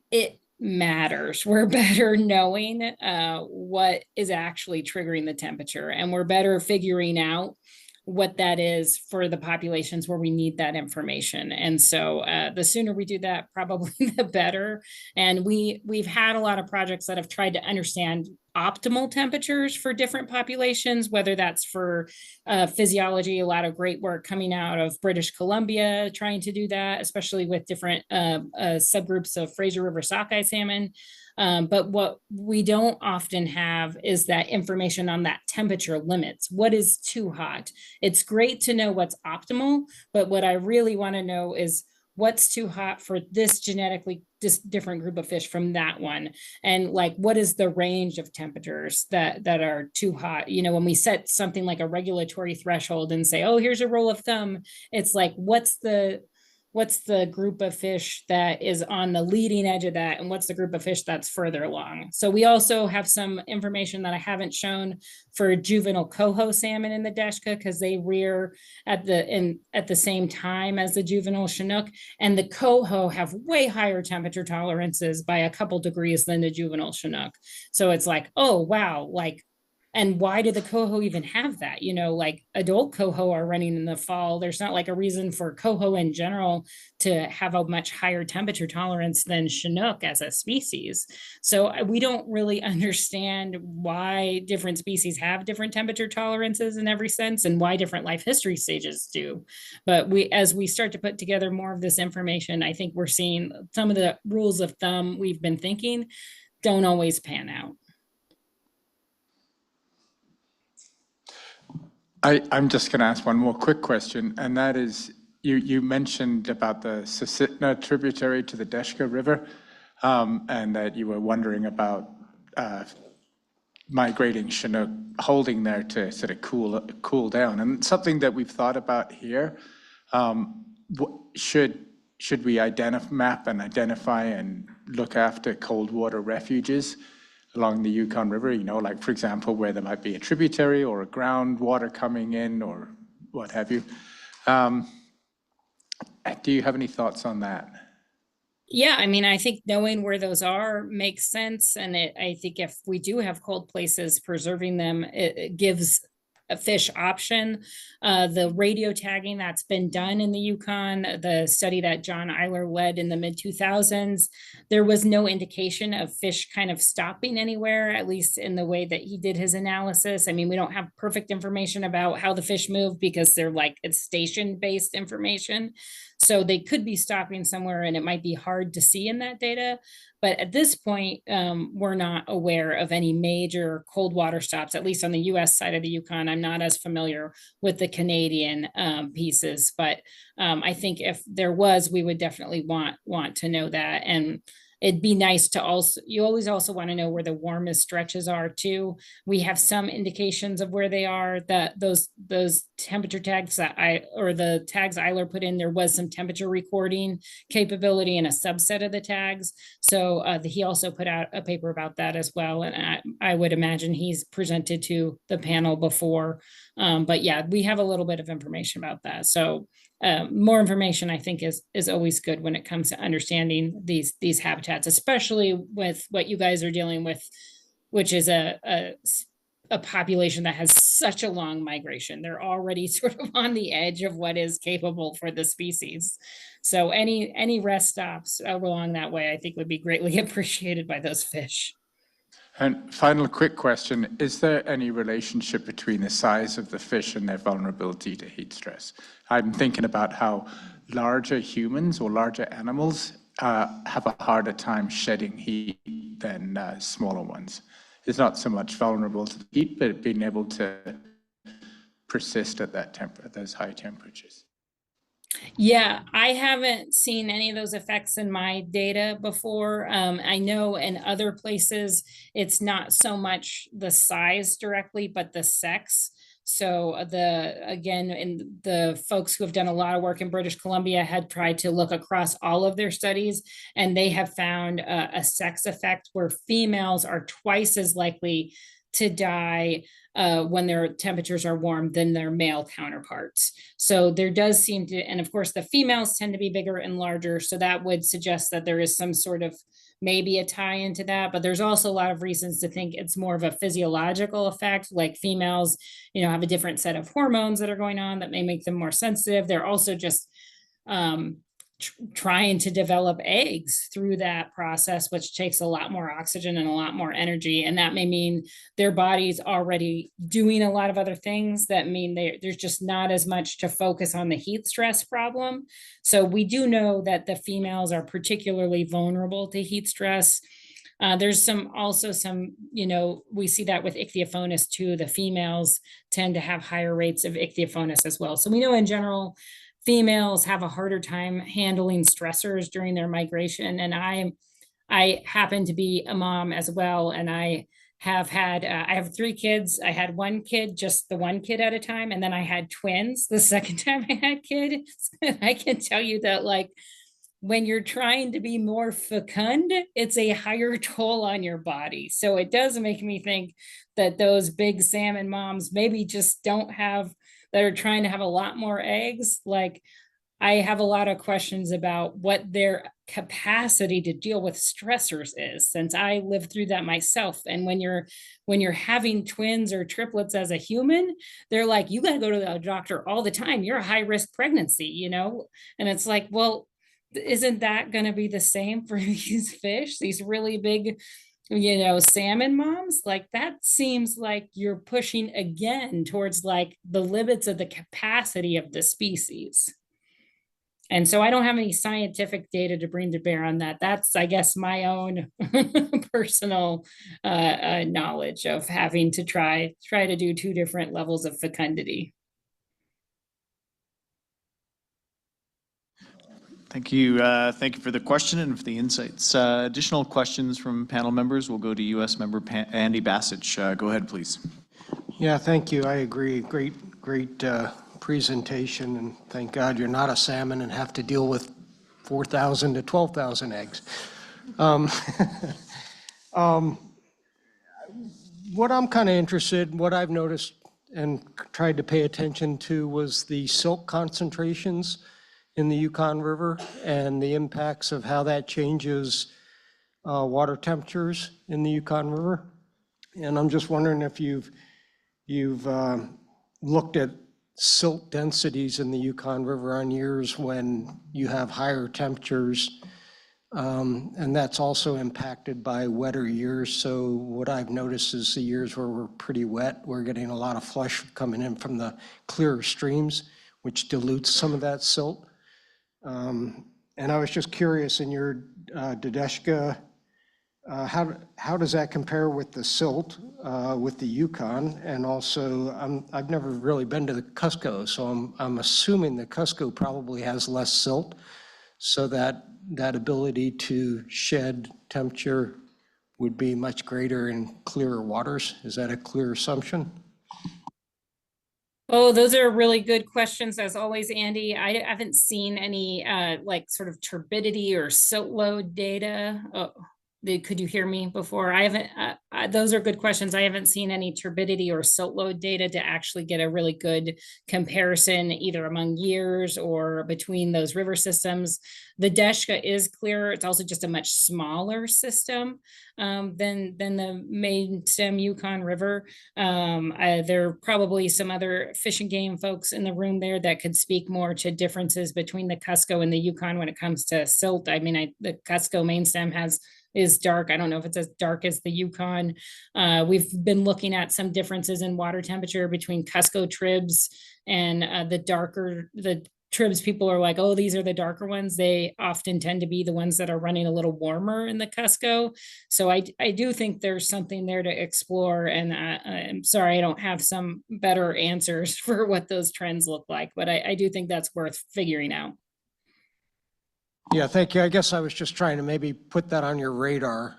it matters. We're better knowing what is actually triggering the temperature, and we're better figuring out what that is for the populations where we need that information. And so the sooner we do that, probably the better. And we've had a lot of projects that have tried to understand optimal temperatures for different populations, whether that's for physiology, a lot of great work coming out of British Columbia trying to do that, especially with different subgroups of Fraser River sockeye salmon. But what we don't often have is that information on that temperature limits. What is too hot? It's great to know what's optimal, but what I really want to know is what's too hot for this genetically different group of fish from that one, and like what is the range of temperatures that are too hot. You know, when we set something like a regulatory threshold and say, oh, here's a rule of thumb, it's like what's the group of fish that is on the leading edge of that, and what's the group of fish that's further along. So we also have some information that I haven't shown for juvenile coho salmon in the Deshka, because they rear at the same time as the juvenile Chinook, and the coho have way higher temperature tolerances by a couple degrees than the juvenile Chinook. So it's like, oh wow, like, and why do the coho even have that? You know, like adult coho are running in the fall. There's not like a reason for coho in general to have a much higher temperature tolerance than Chinook as a species. So we don't really understand why different species have different temperature tolerances in every sense, and why different life history stages do. But as we start to put together more of this information, I think we're seeing some of the rules of thumb we've been thinking don't always pan out. I'm just going to ask one more quick question, and that is, you mentioned about the Susitna tributary to the Deshka River, and that you were wondering about migrating Chinook, holding there to sort of cool down. And something that we've thought about here, should we map and identify and look after cold water refuges along the Yukon River, like for example, where there might be a tributary or a groundwater coming in or what have you. Do you have any thoughts on that? Yeah, I mean, I think knowing where those are makes sense. And I think if we do have cold places, preserving them, it gives a fish option. The radio tagging that's been done in the Yukon, the study that John Eiler led in the mid 2000s, there was no indication of fish kind of stopping anywhere, at least in the way that he did his analysis. I mean, we don't have perfect information about how the fish move because they're like, it's station-based information. So they could be stopping somewhere and it might be hard to see in that data. But at this point, we're not aware of any major cold water stops, at least on the US side of the Yukon. I'm not as familiar with the Canadian pieces, but I think if there was, we would definitely want to know that. And it'd be nice to also, you always also want to know where the warmest stretches are too. We have some indications of where they are, that those temperature tags that the tags Eiler put in, there was some temperature recording capability in a subset of the tags. So he also put out a paper about that as well. And I would imagine he's presented to the panel before. But yeah, we have a little bit of information about that. So more information, I think, is always good when it comes to understanding these habitats, especially with what you guys are dealing with, which is a population that has such a long migration. They're already sort of on the edge of what is capable for the species. So any rest stops along that way, I think would be greatly appreciated by those fish. And final quick question, is there any relationship between the size of the fish and their vulnerability to heat stress? I'm thinking about how larger humans or larger animals have a harder time shedding heat than smaller ones. It's not so much vulnerable to the heat, but being able to persist at those high temperatures. Yeah, I haven't seen any of those effects in my data before. I know in other places, it's not so much the size directly, but the sex. So again, in the folks who have done a lot of work in British Columbia had tried to look across all of their studies, and they have found a sex effect where females are twice as likely to die when their temperatures are warm than their male counterparts. So there does seem to, and of course the females tend to be bigger and larger. So that would suggest that there is some sort of maybe a tie into that, but there's also a lot of reasons to think it's more of a physiological effect. Like females, have a different set of hormones that are going on that may make them more sensitive. They're also just trying to develop eggs through that process, which takes a lot more oxygen and a lot more energy. And that may mean their body's already doing a lot of other things that mean there's just not as much to focus on the heat stress problem. So we do know that the females are particularly vulnerable to heat stress. There's also some, we see that with ichthyophonus too. The females tend to have higher rates of ichthyophonus as well. So we know in general, females have a harder time handling stressors during their migration. And I happen to be a mom as well. And I have had, I have 3 kids. I had one kid, just the one kid at a time. And then I had twins the second time I had kids. I can tell you that when you're trying to be more fecund, it's a higher toll on your body. So it does make me think that those big salmon moms maybe just don't have, that are trying to have a lot more eggs. Like I have a lot of questions about what their capacity to deal with stressors is, since I lived through that myself. And when you're having twins or triplets as a human, they're like, you got to go to the doctor all the time. You're a high risk pregnancy, And it's like, well, isn't that going to be the same for these fish, these really big, salmon moms? Like that seems like you're pushing again towards like the limits of the capacity of the species. And so I don't have any scientific data to bring to bear on that. That's, I guess, my own personal knowledge of having to try to do 2 different levels of fecundity. Thank you. Thank you for the question and for the insights. Additional questions from panel members. We'll go to U.S. member Andy Bassich. Go ahead, please. Yeah, thank you. I agree. Great presentation, and thank God you're not a salmon and have to deal with 4,000 to 12,000 eggs. what I'm kind of interested, what I've noticed and tried to pay attention to was the silt concentrations in the Yukon River and the impacts of how that changes water temperatures in the Yukon River. And I'm just wondering if you've looked at silt densities in the Yukon River on years when you have higher temperatures. And that's also impacted by wetter years. So what I've noticed is the years where we're pretty wet, we're getting a lot of flush coming in from the clearer streams, which dilutes some of that silt. And I was just curious, in your Dodeshka, how does that compare with the silt with the Yukon? And also, I've never really been to the Cusco, so I'm assuming the Cusco probably has less silt, so that ability to shed temperature would be much greater in clearer waters. Is that a clear assumption? Oh, those are really good questions as always, Andy. I haven't seen any like sort of turbidity or silt load data. Oh, could you hear me before? I haven't, those are good questions. I haven't seen any turbidity or silt load data to actually get a really good comparison either among years or between those river systems. The Deshka is clearer. It's also just a much smaller system than the main stem Yukon River. There are probably some other fish and game folks in the room there that could speak more to differences between the Cusco and the Yukon when it comes to silt. I mean, the Cusco main stem is dark. I don't know if it's as dark as the Yukon. We've been looking at some differences in water temperature between Cusco tribs and the tribs. People are like, oh, these are the darker ones. They often tend to be the ones that are running a little warmer in the Cusco. So I do think there's something there to explore. And I'm sorry, I don't have some better answers for what those trends look like, but I do think that's worth figuring out. Yeah, thank you. I guess I was just trying to maybe put that on your radar,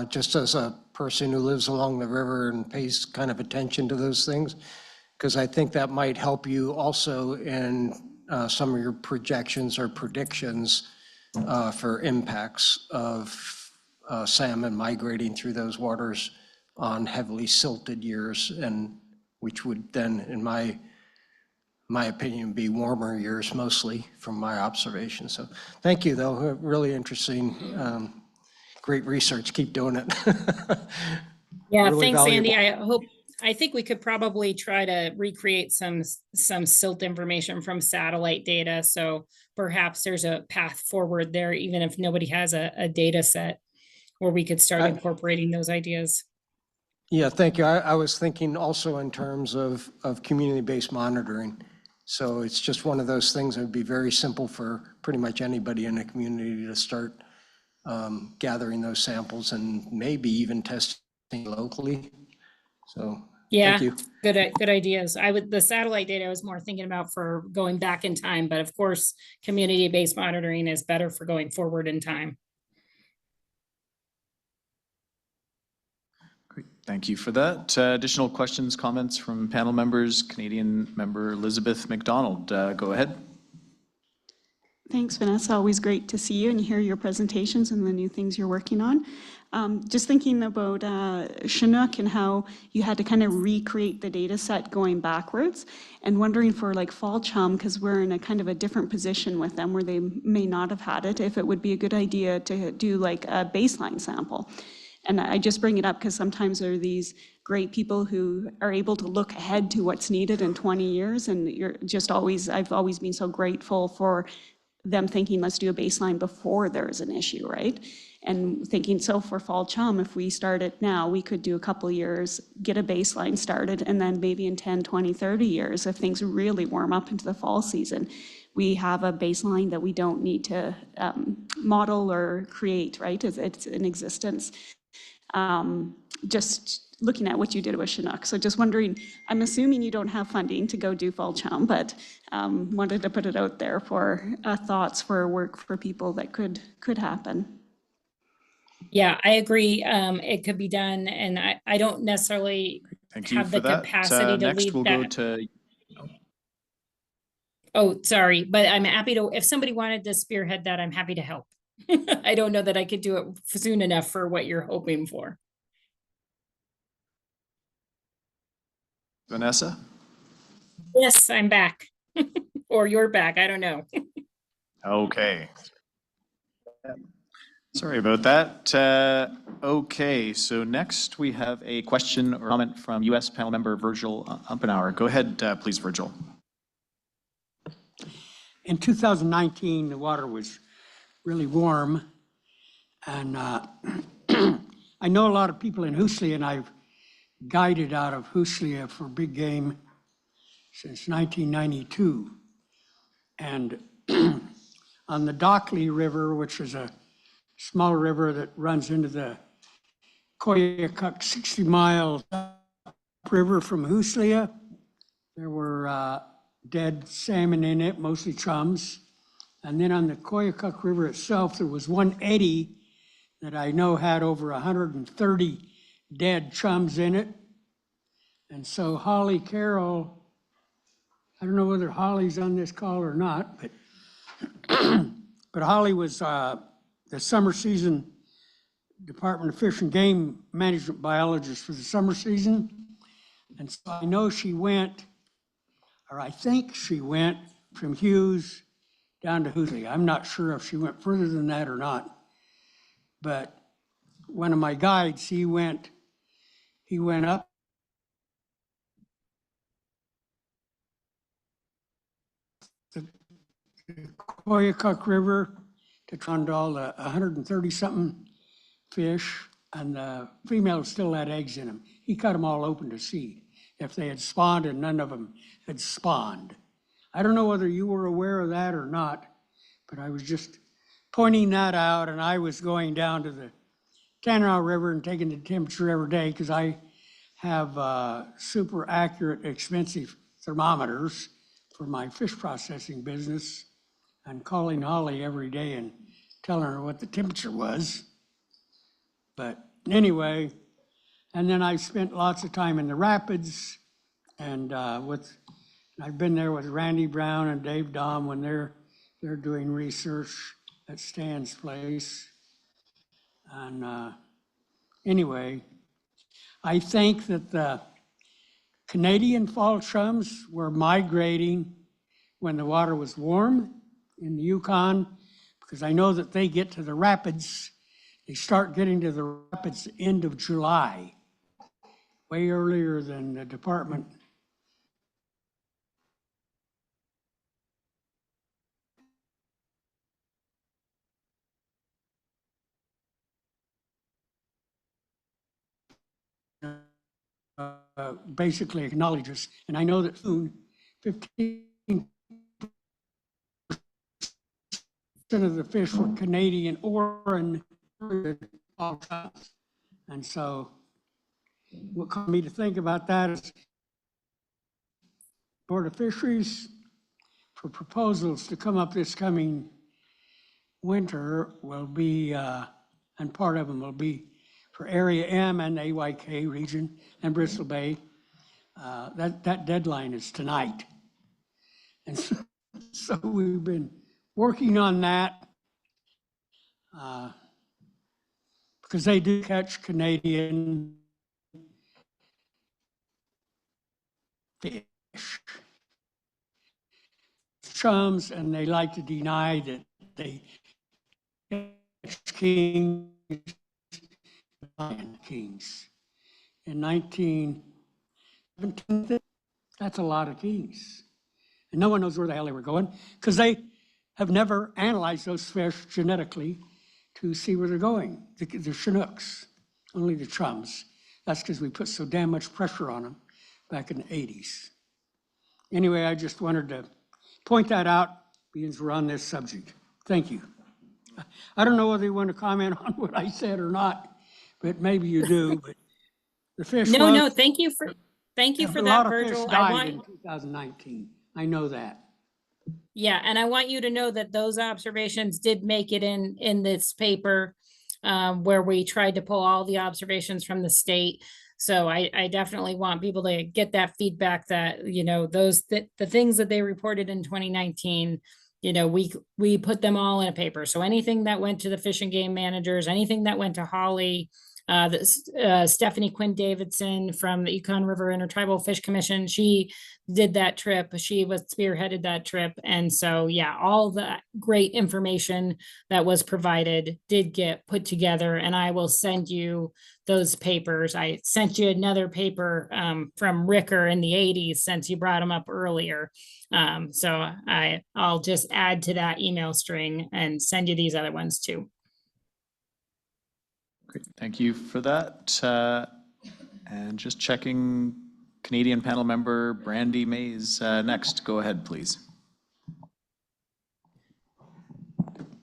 just as a person who lives along the river and pays kind of attention to those things, because I think that might help you also in some of your projections or predictions for impacts of salmon migrating through those waters on heavily silted years, and which would then, in my opinion, be warmer years mostly from my observation. So thank you, though. Really interesting, great research. Keep doing it. Yeah, Really thanks, valuable. Andy. I think we could probably try to recreate some silt information from satellite data. So perhaps there's a path forward there, even if nobody has a data set where we could start incorporating those ideas. Yeah, thank you. I was thinking also in terms of community-based monitoring. So it's just one of those things that would be very simple for pretty much anybody in a community to start gathering those samples and maybe even testing locally. So yeah, thank you. Good ideas. The satellite data I was more thinking about for going back in time, but of course, community-based monitoring is better for going forward in time. Great, thank you for that. Additional questions, comments from panel members? Canadian member Elizabeth McDonald, go ahead. Thanks, Vanessa. Always great to see you and hear your presentations and the new things you're working on. Just thinking about Chinook and how you had to kind of recreate the data set going backwards, and wondering for like fall chum, because we're in a kind of a different position with them where they may not have had it, if it would be a good idea to do like a baseline sample. And I just bring it up because sometimes there are these great people who are able to look ahead to what's needed in 20 years. And I've always been so grateful for them thinking, let's do a baseline before there's an issue, right? And thinking, so for fall chum, if we start it now, we could do a couple years, get a baseline started, and then maybe in 10, 20, 30 years, if things really warm up into the fall season, we have a baseline that we don't need to model or create, right? It's in existence. Just looking at what you did with Chinook. So just wondering, I'm assuming you don't have funding to go do fall chum, but wanted to put it out there for thoughts for work for people that could happen. Yeah, I agree. It could be done, and I don't necessarily have the capacity to Next, lead we'll that. go to. Oh, sorry, but I'm happy to, if somebody wanted to spearhead that, I'm happy to help. I don't know that I could do it soon enough for what you're hoping for. Vanessa? Yes, I'm back. Or you're back, I don't know. Okay. Sorry about that. Okay, so next we have a question or comment from U.S. panel member Virgil Umpenauer. Go ahead, please, Virgil. In 2019, the water was really warm, and I know a lot of people in Huslia, and I've guided out of Huslia for big game since 1992. And on the Dockley River, which is a small river that runs into the Koyukuk 60 miles upriver from Huslia, there were dead salmon in it, mostly chums. And then on the Koyukuk River itself, there was one eddy that I know had over 130 dead chums in it. And so Holly Carroll, I don't know whether Holly's on this call or not, but but Holly was the summer season Department of Fish and Game Management biologist for the summer season. And so I know she went, or I think she went from Hughes down to Huslia. I'm not sure if she went further than that or not. But one of my guides, he went up the Koyukuk River to find all the 130-something fish, and the females still had eggs in them. He cut them all open to see if they had spawned, and none of them had spawned. I don't know whether you were aware of that or not, but I was just pointing that out, and I was going down to the Tanana River and taking the temperature every day because I have super accurate, expensive thermometers for my fish processing business, and calling Holly every day and telling her what the temperature was. But anyway, and then I spent lots of time in the rapids, and I've been there with Randy Brown and Dave Dahm when they're doing research at Stan's place. And anyway, I think that the Canadian fall chums were migrating when the water was warm in the Yukon, because I know that they get to the rapids. They start getting to the rapids end of July, way earlier than the department. Basically acknowledges, and I know that soon 15% of the fish were Canadian or fall chums. And so what caused me to think about that is Board of Fisheries for proposals to come up this coming winter will be, and part of them will be for Area M and AYK region and Bristol Bay. That deadline is tonight. And so we've been working on that because they do catch Canadian fish, chums, and they like to deny that they catch kings. In 1917, that's a lot of kings. And no one knows where the hell they were going because they have never analyzed those fish genetically to see where they're going. The Chinooks, only the chums. That's because we put so damn much pressure on them back in the 80s. Anyway, I just wanted to point that out because we're on this subject. Thank you. I don't know whether you want to comment on what I said or not, but maybe you do. But the fish. No, thank you for that, Virgil. A lot of fish died in 2019. I know that. Yeah, and I want you to know that those observations did make it in this paper where we tried to pull all the observations from the state. So I definitely want people to get that feedback that, you know, the things that they reported in 2019, you know, we put them all in a paper. So anything that went to the fish and game managers, anything that went to Holly, Stephanie Quinn Davidson from the Yukon River Intertribal Fish Commission, she did that trip. She was spearheaded that trip. And so, yeah, all the great information that was provided did get put together. And I will send you those papers. I sent you another paper from Ricker in the 80s since you brought them up earlier. So I'll just add to that email string and send you these other ones too. Great, thank you for that. And just checking, Canadian panel member Brandy Mays next. Go ahead, please.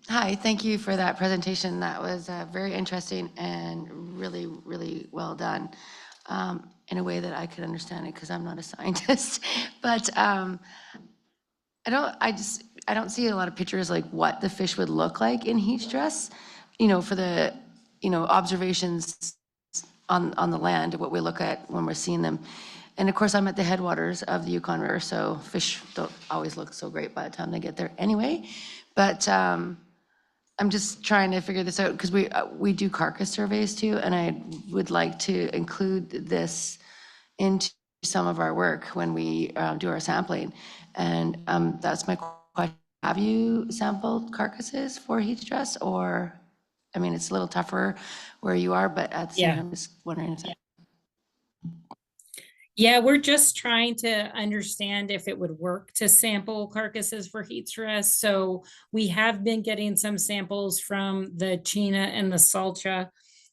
Hi, thank you for that presentation. That was very interesting and really, really well done in a way that I could understand it because I'm not a scientist. But I don't see a lot of pictures like what the fish would look like in heat stress, for the, observations on the land, what we look at when we're seeing them. And of course, I'm at the headwaters of the Yukon River, so fish don't always look so great by the time they get there anyway. But I'm just trying to figure this out because we do carcass surveys too, and I would like to include this into some of our work when we do our sampling. And that's my question. Have you sampled carcasses for heat stress, or, I mean, it's a little tougher where you are, but at the same time, I'm just wondering if that. Yeah, we're just trying to understand if it would work to sample carcasses for heat stress. So we have been getting some samples from the Chena and the Salcha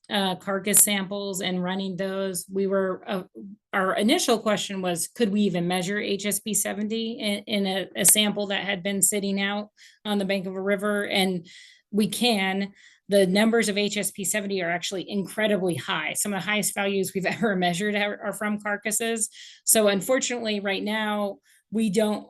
carcass samples and running those. We were, our initial question was, could we even measure HSP 70 in a sample that had been sitting out on the bank of a river? And we can. The numbers of HSP 70 are actually incredibly high. Some of the highest values we've ever measured are from carcasses. So unfortunately, right now, we don't,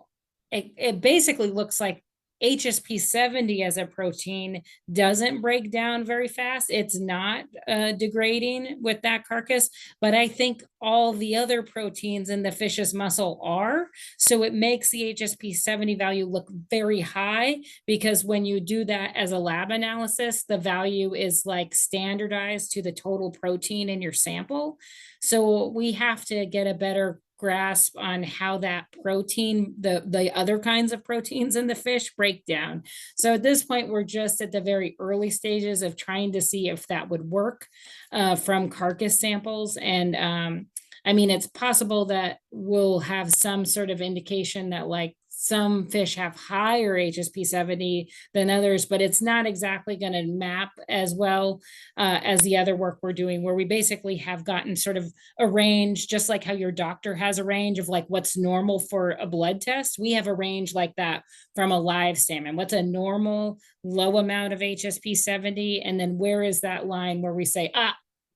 it basically looks like HSP 70 as a protein doesn't break down very fast. It's not degrading with that carcass, but I think all the other proteins in the fish's muscle are. So it makes the HSP 70 value look very high because when you do that as a lab analysis, the value is like standardized to the total protein in your sample. So we have to get a better grasp on how that protein, the other kinds of proteins in the fish break down. So at this point, we're just at the very early stages of trying to see if that would work from carcass samples. And I mean, it's possible that we'll have some sort of indication that like some fish have higher HSP 70 than others, but it's not exactly going to map as well as the other work we're doing, where we basically have gotten sort of a range, just like how your doctor has a range of like what's normal for a blood test. We have a range like that from a live salmon. What's a normal low amount of HSP 70? And then where is that line where we say,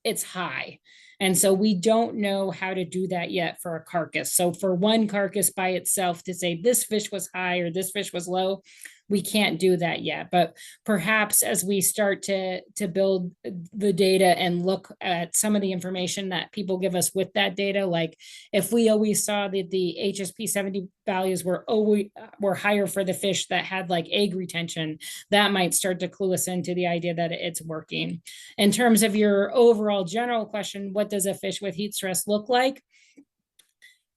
it's high? And so we don't know how to do that yet for a carcass. So for one carcass by itself to say this fish was high or this fish was low, we can't do that yet. But perhaps as we start to build the data and look at some of the information that people give us with that data, like if we always saw that the HSP 70 values were higher for the fish that had like egg retention, that might start to clue us into the idea that it's working. In terms of your overall general question, what does a fish with heat stress look like?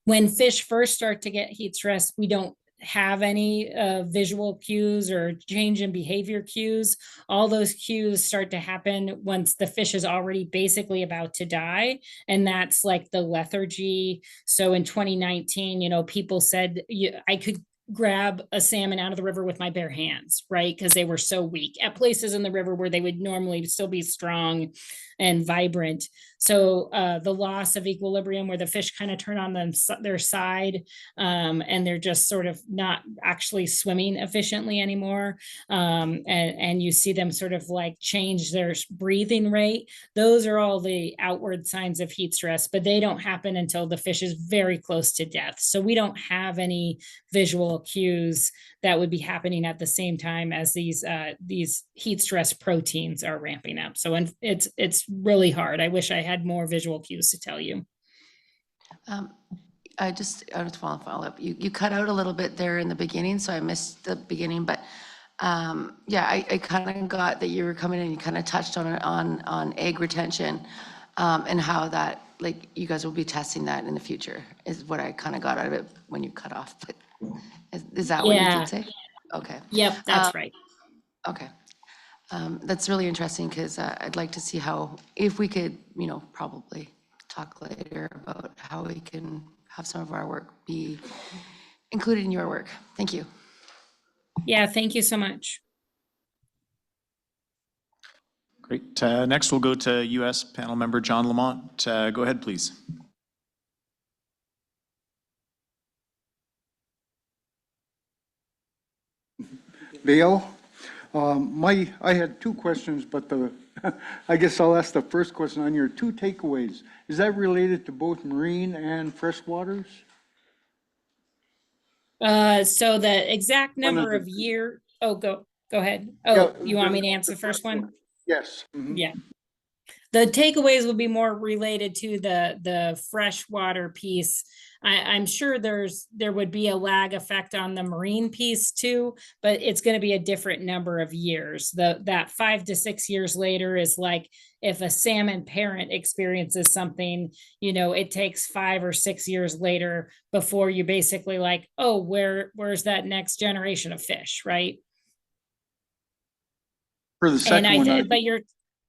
When fish first start to get heat stress, we don't have any visual cues or change in behavior cues. All those cues start to happen once the fish is already basically about to die. And that's like the lethargy. So in 2019, people said I could grab a salmon out of the river with my bare hands, right? Because they were so weak at places in the river where they would normally still be strong and vibrant. So the loss of equilibrium where the fish kind of turn on their side and they're just sort of not actually swimming efficiently anymore. And you see them sort of like change their breathing rate. Those are all the outward signs of heat stress, but they don't happen until the fish is very close to death. So we don't have any visual cues that would be happening at the same time as these heat stress proteins are ramping up. So it's really hard. I wish I had more visual cues to tell you. I just want to follow up. You cut out a little bit there in the beginning, so I missed the beginning, but Yeah, I kind of got that you were coming in, you kind of touched on it on egg retention, and how that, like, you guys will be testing that in the future, is what I kind of got out of it when you cut off. But is that what you Yeah. did say? Okay. Yep, that's right. Okay. That's really interesting because I'd like to see how, if we could, probably talk later about how we can have some of our work be included in your work. Thank you. Yeah, thank you so much. Great. Next, we'll go to U.S. panel member John Lamont. Go ahead, please. Bill, I had two questions, but I guess I'll ask the first question on your two takeaways. Is that related to both marine and freshwaters? So the exact number of year, go ahead. Oh, Yeah, you want me to answer the first one? Yes. Mhm. Yeah. The takeaways will be more related to the freshwater piece. I'm sure there would be a lag effect on the marine piece too, but it's going to be a different number of years. That 5 to 6 years later is like if a salmon parent experiences something, it takes 5 or 6 years later before you basically like, oh, where's that next generation of fish, right? For the second one,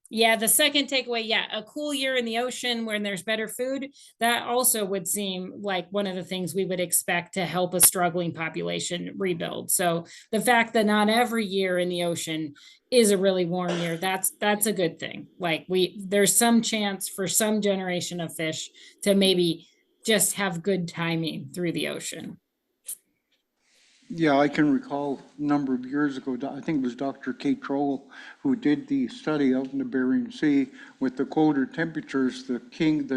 yeah, the second takeaway, a cool year in the ocean when there's better food, that also would seem like one of the things we would expect to help a struggling population rebuild. So the fact that not every year in the ocean is a really warm year, that's a good thing. Like there's some chance for some generation of fish to maybe just have good timing through the ocean. Yeah, I can recall a number of years ago, I think it was Dr. Kate Troll who did the study out in the Bering Sea with the colder temperatures, the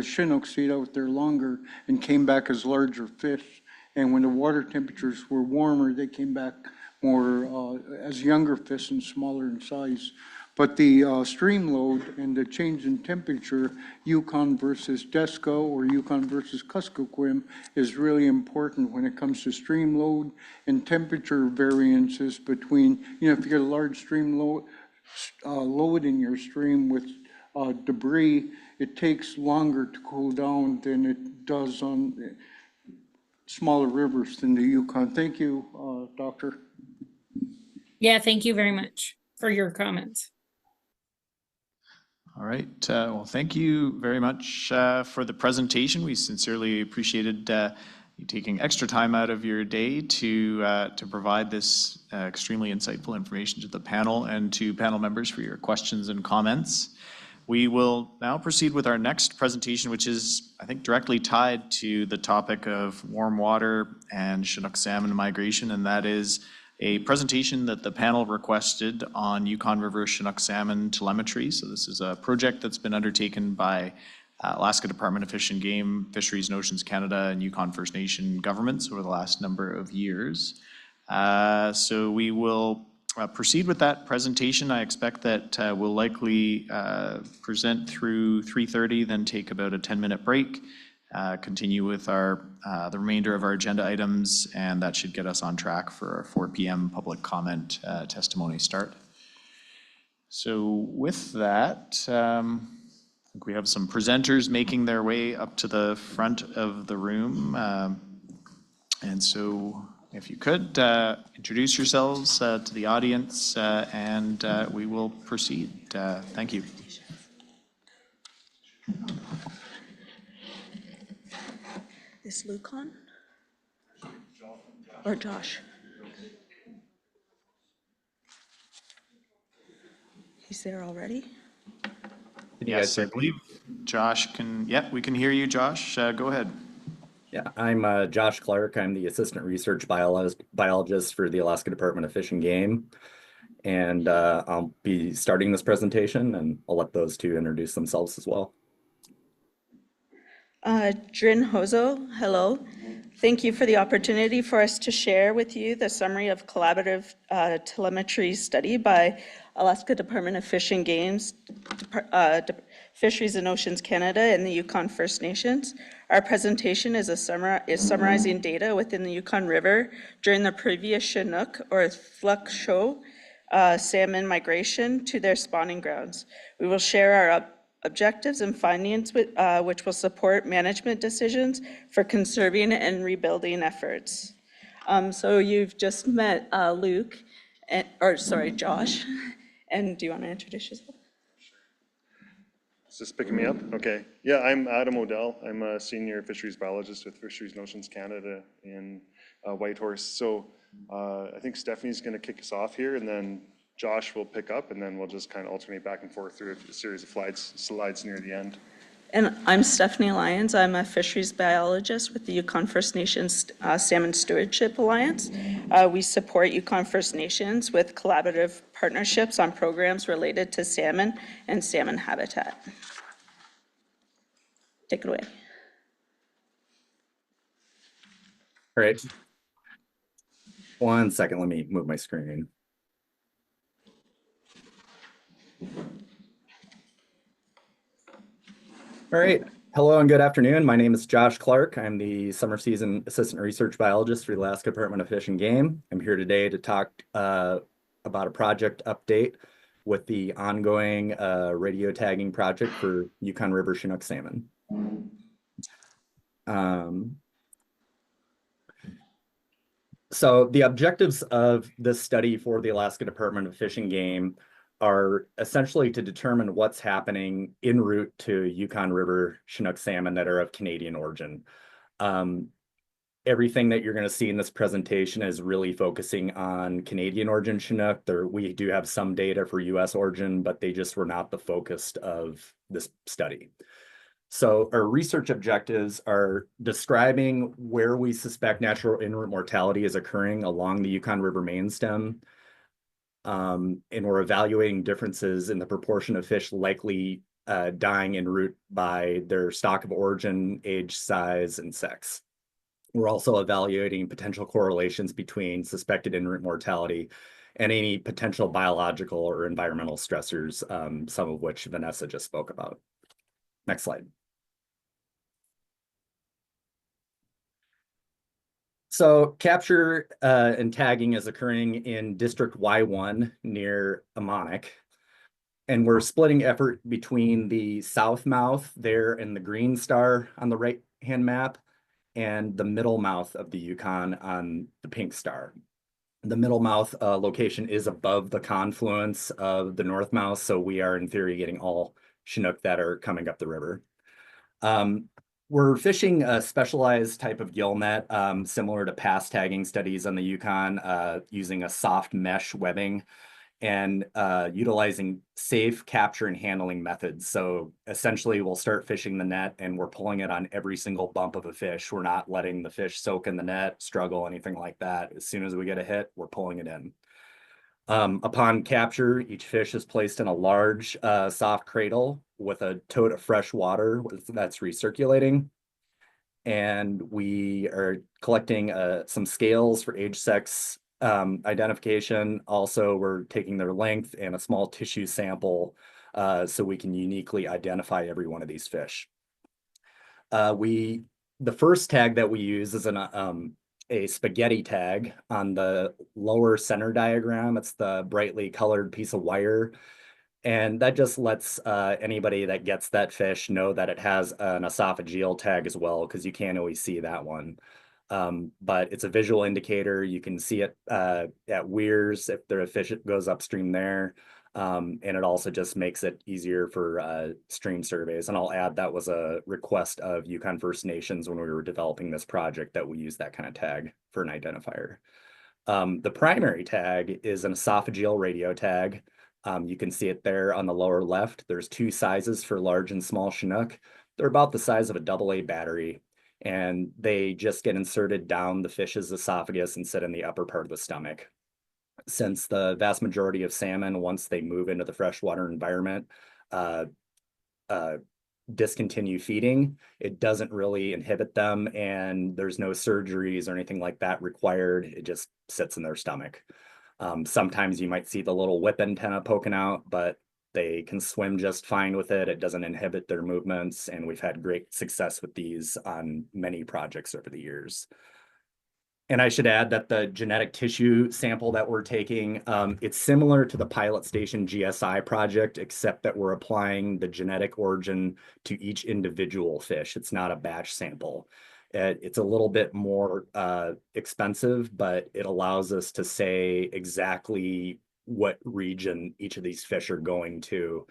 Chinook stayed out there longer and came back as larger fish. And when the water temperatures were warmer, they came back more as younger fish and smaller in size. But the stream load and the change in temperature, Yukon versus Desco or Yukon versus Kuskokwim, is really important when it comes to stream load and temperature variances between, if you get a large stream load in your stream with debris, it takes longer to cool down than it does on smaller rivers than the Yukon. Thank you, Doctor. Yeah, thank you very much for your comments. All right. Well, thank you very much for the presentation. We sincerely appreciated you taking extra time out of your day to provide this extremely insightful information to the panel and to panel members for your questions and comments. We will now proceed with our next presentation, which is, I think, directly tied to the topic of warm water and Chinook salmon migration, and that is a presentation that the panel requested on Yukon River Chinook salmon telemetry. So this is a project that's been undertaken by Alaska Department of Fish and Game, Fisheries and Oceans Canada, and Yukon First Nation governments over the last number of years. So we will proceed with that presentation. I expect that we'll likely present through 3:30, then take about a 10-minute break, continue with the remainder of our agenda items, and that should get us on track for our 4 p.m. public comment testimony start. So with that, I think we have some presenters making their way up to the front of the room. And so if you could introduce yourselves to the audience and we will proceed. Thank you. Is Luke on? Or Josh? He's there already? Yes, I believe Josh can, we can hear you, Josh. Go ahead. Yeah, I'm Josh Clark. I'm the Assistant Research Biologist for the Alaska Department of Fish and Game. And I'll be starting this presentation, and I'll let those two introduce themselves as well. Drin Hozo, hello. Thank you for the opportunity for us to share with you the summary of collaborative telemetry study by Alaska Department of Fish and Games, Fisheries and Oceans Canada, and the Yukon First Nations. Our presentation is summarizing data within the Yukon River during the previous Chinook or Thluck show salmon migration to their spawning grounds. We will share our objectives and findings which will support management decisions for conserving and rebuilding efforts. So you've just met Luke, Josh, and do you want to introduce yourself? Is this picking me up? Okay. Yeah, I'm Adam Odell. I'm a senior fisheries biologist with Fisheries and Oceans Canada in Whitehorse. So I think Stephanie's going to kick us off here, and then Josh will pick up, and then we'll just kind of alternate back and forth through a series of slides near the end. And I'm Stephanie Lyons. I'm a fisheries biologist with the Yukon First Nations Salmon Stewardship Alliance. We support Yukon First Nations with collaborative partnerships on programs related to salmon and salmon habitat. Take it away. All right. 1 second, let me move my screen. All right. Hello and good afternoon. My name is Josh Clark. I'm the summer season assistant research biologist for the Alaska Department of Fish and Game. I'm here today to talk about a project update with the ongoing radio tagging project for Yukon River Chinook salmon. So the objectives of this study for the Alaska Department of Fish and Game are essentially to determine what's happening en route to Yukon River Chinook salmon that are of Canadian origin. Everything that you're going to see in this presentation is really focusing on Canadian origin Chinook. We do have some data for US origin, but they just were not the focus of this study. So our research objectives are describing where we suspect natural en route mortality is occurring along the Yukon River main stem. And we're evaluating differences in the proportion of fish likely dying en route by their stock of origin, age, size, and sex. We're also evaluating potential correlations between suspected en route mortality and any potential biological or environmental stressors, some of which Vanessa just spoke about. Next slide. So capture and tagging is occurring in District Y1 near Amonic. And we're splitting effort between the south mouth there and the green star on the right-hand map and the middle mouth of the Yukon on the pink star. The middle mouth location is above the confluence of the north mouth, so we are in theory getting all Chinook that are coming up the river. We're fishing a specialized type of gill net, similar to past tagging studies on the Yukon, using a soft mesh webbing and utilizing safe capture and handling methods. So essentially we'll start fishing the net and we're pulling it on every single bump of a fish. We're not letting the fish soak in the net, struggle, anything like that. As soon as we get a hit, we're pulling it in. Upon capture, each fish is placed in a large soft cradle with a tote of fresh water that's recirculating. And we are collecting some scales for age, sex identification. Also, we're taking their length and a small tissue sample so we can uniquely identify every one of these fish. The first tag that we use is a spaghetti tag on the lower center diagram. It's the brightly colored piece of wire. And that just lets anybody that gets that fish know that it has an esophageal tag as well, because you can't always see that one. But it's a visual indicator. You can see it at weirs if the fish goes upstream there. And it also just makes it easier for stream surveys. And I'll add that was a request of Yukon First Nations when we were developing this project that we use that kind of tag for an identifier. The primary tag is an esophageal radio tag. You can see it there on the lower left. There's two sizes for large and small Chinook. They're about the size of a AA battery, and they just get inserted down the fish's esophagus and sit in the upper part of the stomach. Since the vast majority of salmon, once they move into the freshwater environment, discontinue feeding, it doesn't really inhibit them, and there's no surgeries or anything like that required. It just sits in their stomach. Sometimes you might see the little whip antenna poking out, but they can swim just fine with it. It doesn't inhibit their movements, and we've had great success with these on many projects over the years. And I should add that the genetic tissue sample that we're taking, it's similar to the pilot station GSI project, except that we're applying the genetic origin to each individual fish. It's not a batch sample. It's a little bit more expensive, but it allows us to say exactly what region each of these fish are going to,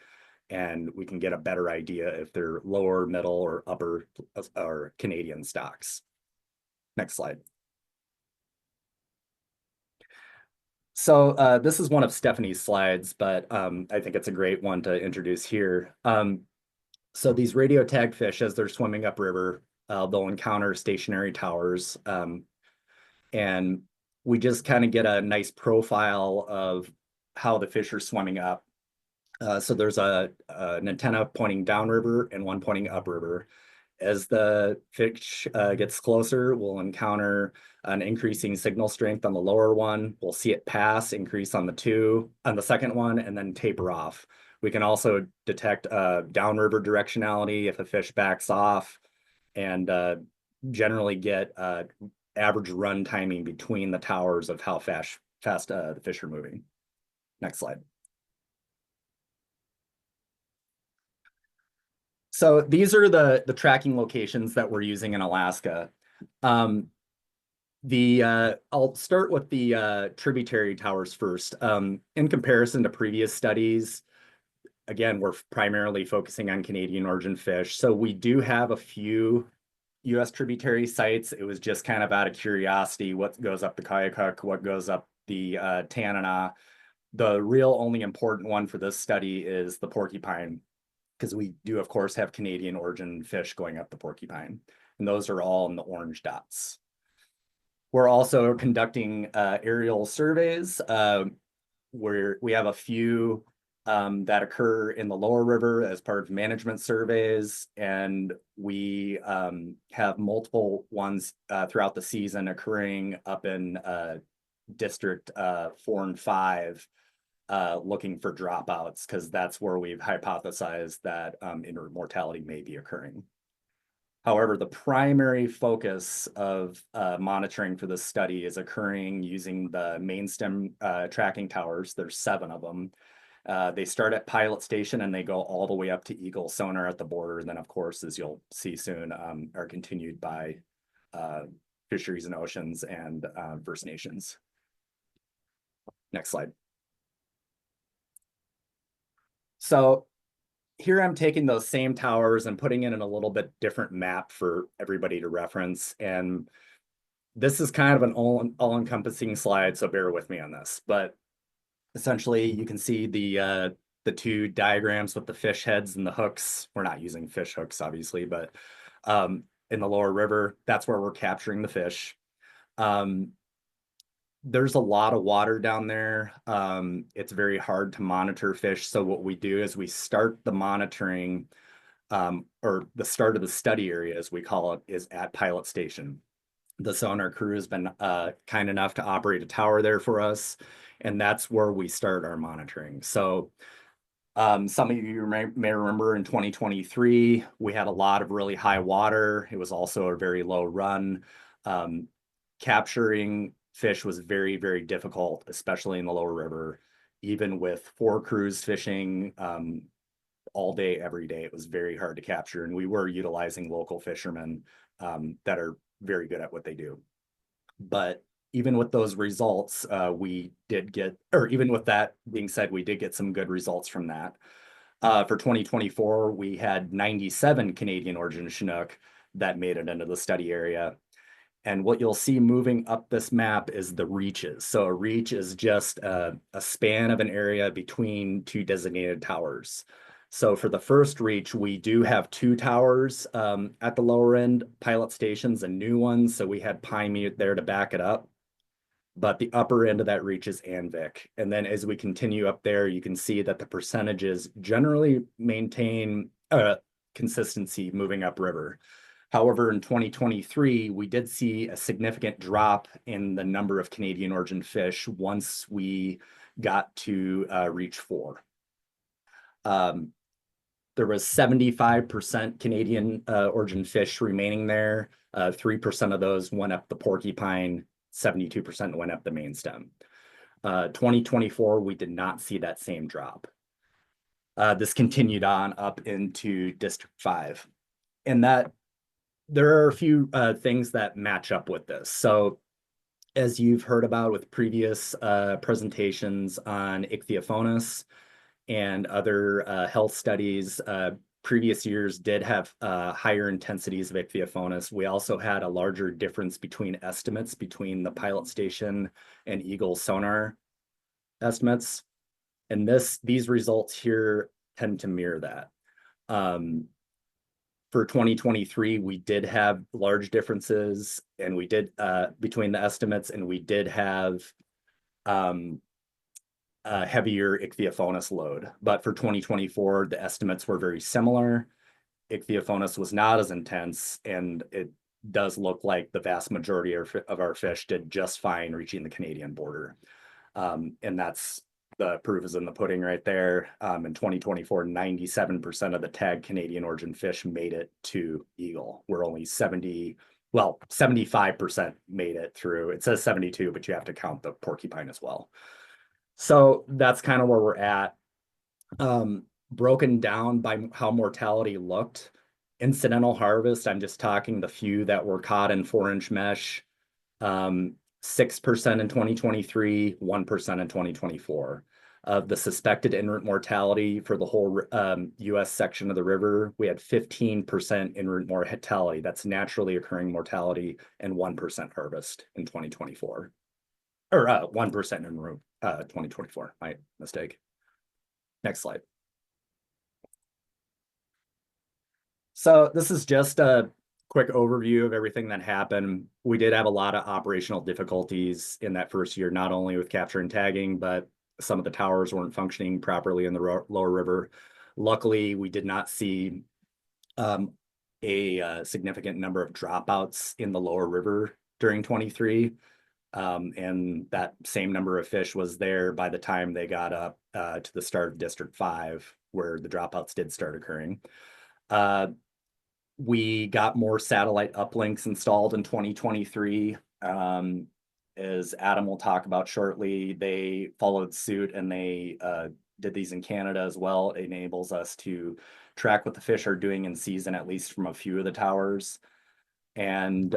and we can get a better idea if they're lower, middle, or upper or Canadian stocks. Next slide. So this is one of Stephanie's slides, but I think it's a great one to introduce here. So these radio tag fish, as they're swimming upriver, they'll encounter stationary towers. And we just kind of get a nice profile of how the fish are swimming up. So there's an antenna pointing downriver and one pointing upriver. As the fish gets closer, we'll encounter an increasing signal strength on the lower one. We'll see it pass, increase on the second one, and then taper off. We can also detect downriver directionality if a fish backs off, and generally get average run timing between the towers of how fast the fish are moving. Next slide. So these are the tracking locations that we're using in Alaska. I'll start with the tributary towers first. In comparison to previous studies, again, we're primarily focusing on Canadian origin fish. So we do have a few U.S. tributary sites. It was just kind of out of curiosity, what goes up the Kayakuk, what goes up the Tanana. The real only important one for this study is the Porcupine, because we do, of course, have Canadian origin fish going up the Porcupine, and those are all in the orange dots. We're also conducting aerial surveys where we have a few that occur in the lower river as part of management surveys, and we have multiple ones throughout the season occurring up in District 4 and 5, looking for dropouts, because that's where we've hypothesized that intermortality may be occurring. However, the primary focus of monitoring for this study is occurring using the main stem tracking towers. There's 7 of them. They start at Pilot Station and they go all the way up to Eagle Sonar at the border. And then, of course, as you'll see soon, are continued by Fisheries and Oceans and First Nations. Next slide. So here I'm taking those same towers and putting it in a little bit different map for everybody to reference. And this is kind of an all-encompassing slide, so bear with me on this. But essentially, you can see the 2 diagrams with the fish heads and the hooks. We're not using fish hooks, obviously, but in the lower river, that's where we're capturing the fish. There's a lot of water down there. It's very hard to monitor fish. So what we do is we start the monitoring, or the start of the study area, as we call it, is at Pilot Station. The sonar crew has been kind enough to operate a tower there for us, and that's where we start our monitoring. So some of you may remember in 2023, we had a lot of really high water. It was also a very low run. Capturing fish was very, very difficult, especially in the lower river. Even with 4 crews fishing all day, every day, it was very hard to capture. And we were utilizing local fishermen that are very good at what they do. But even with those results, we did get, or even with that being said, we did get some good results from that. For 2024, we had 97 Canadian origin Chinook that made it into the study area. And what you'll see moving up this map is the reaches. So a reach is just a span of an area between 2 designated towers. So for the first reach, we do have 2 towers at the lower end, Pilot Stations, and new ones. So we had Pine Mute there to back it up. But the upper end of that reach is Anvik. And then as we continue up there, you can see that the percentages generally maintain consistency moving upriver. However, in 2023, we did see a significant drop in the number of Canadian origin fish once we got to reach 4. There was 75% Canadian origin fish remaining there. 3% of those went up the Porcupine, 72% went up the main stem. 2024, we did not see that same drop. This continued on up into District 5. And that there are a few things that match up with this. So as you've heard about with previous presentations on ichthyophonus and other health studies, previous years did have higher intensities of ichthyophonus. We also had a larger difference between estimates between the pilot station and Eagle sonar estimates. And these results here tend to mirror that. For 2023, we did have large differences, and we did between the estimates, and we did have a heavier ichthyophonus load. But for 2024, the estimates were very similar. Ichthyophonus was not as intense, and it does look like the vast majority of our fish did just fine reaching the Canadian border. And that's the proof is in the pudding right there. In 2024, 97% of the tagged Canadian origin fish made it to Eagle. We're only 75% made it through. It says 72, but you have to count the porcupine as well. So that's kind of where we're at. Broken down by how mortality looked. Incidental harvest, I'm just talking the few that were caught in 4-inch mesh. 6% in 2023, 1% in 2024. Of the suspected en-route mortality for the whole U.S. section of the river, we had 15% en-route mortality. That's naturally occurring mortality, and 1% harvest in 2024. Or 1% en-route 2024, my mistake. Next slide. So this is just a quick overview of everything that happened. We did have a lot of operational difficulties in that first year, not only with capture and tagging, but some of the towers weren't functioning properly in the lower river. Luckily, we did not see a significant number of dropouts in the lower river during 23. And that same number of fish was there by the time they got up to the start of District 5, where the dropouts did start occurring. We got more satellite uplinks installed in 2023. As Adam will talk about shortly, they followed suit, and they did these in Canada as well. It enables us to track what the fish are doing in season, at least from a few of the towers. And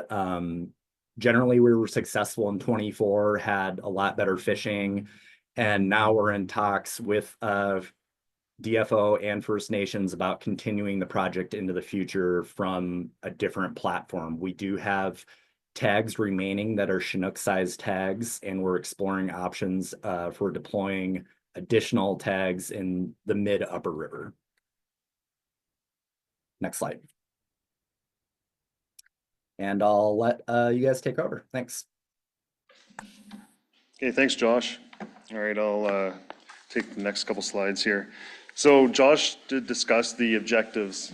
generally, we were successful in 24, had a lot better fishing, and now we're in talks with DFO and First Nations about continuing the project into the future from a different platform. We do have tags remaining that are Chinook-sized tags, and we're exploring options for deploying additional tags in the mid-upper river. Next slide. And I'll let you guys take over. Thanks. Okay, thanks, Josh. All right, I'll take the next couple slides here. So Josh did discuss the objectives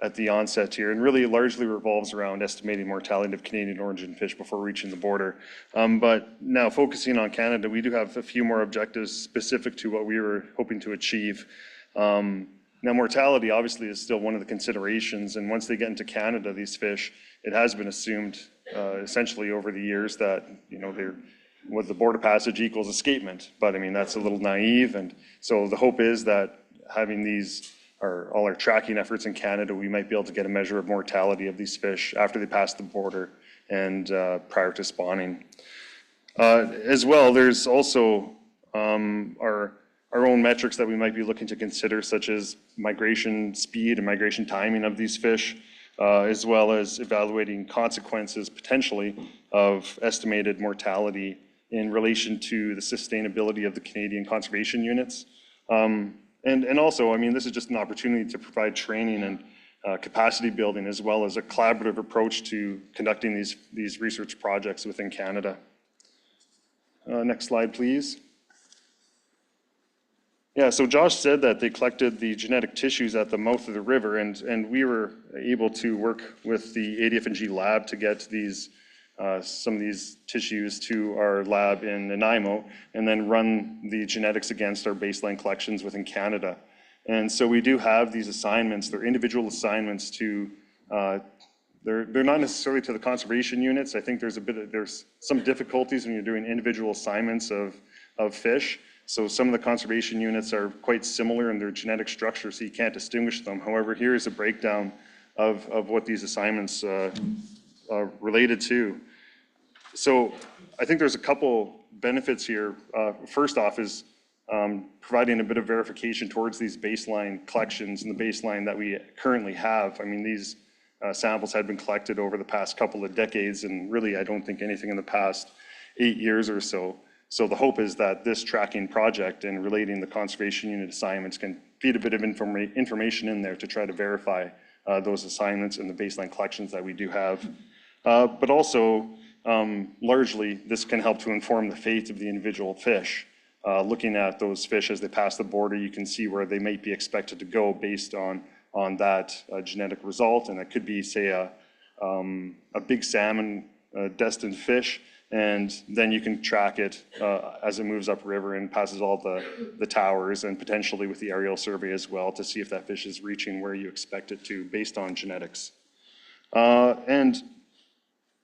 at the onset here, and really largely revolves around estimating mortality of Canadian origin fish before reaching the border. But now focusing on Canada, we do have a few more objectives specific to what we were hoping to achieve. Now mortality obviously is still one of the considerations, and once they get into Canada, these fish, it has been assumed essentially over the years that, you know, they're with the border passage equals escapement, but I mean, that's a little naive. And so the hope is that having these, all our tracking efforts in Canada, we might be able to get a measure of mortality of these fish after they pass the border and prior to spawning. As well, there's also our own metrics that we might be looking to consider, such as migration speed and migration timing of these fish, as well as evaluating consequences potentially of estimated mortality in relation to the sustainability of the Canadian conservation units. And also, I mean, this is just an opportunity to provide training and capacity building, as well as a collaborative approach to conducting these research projects within Canada. Next slide, please. Yeah, so Josh said that they collected the genetic tissues at the mouth of the river, and we were able to work with the ADF&G lab to get these some of these tissues to our lab in Nanaimo, and then run the genetics against our baseline collections within Canada. And so we do have these assignments. They're individual assignments to they're not necessarily to the conservation units. I think there's some difficulties when you're doing individual assignments of fish. So some of the conservation units are quite similar in their genetic structure, so you can't distinguish them. However, here is a breakdown of what these assignments are related to. So I think there's a couple benefits here. First off is providing a bit of verification towards these baseline collections and the baseline that we currently have. I mean, these samples had been collected over the past couple of decades, and really I don't think anything in the past 8 years or so. So the hope is that this tracking project and relating the conservation unit assignments can feed a bit of information in there to try to verify those assignments and the baseline collections that we do have. But also, largely, this can help to inform the fate of the individual fish. Looking at those fish as they pass the border, you can see where they might be expected to go based on that genetic result. And it could be, say, a big salmon destined fish, and then you can track it as it moves upriver and passes all the towers, and potentially with the aerial survey as well, to see if that fish is reaching where you expect it to based on genetics. And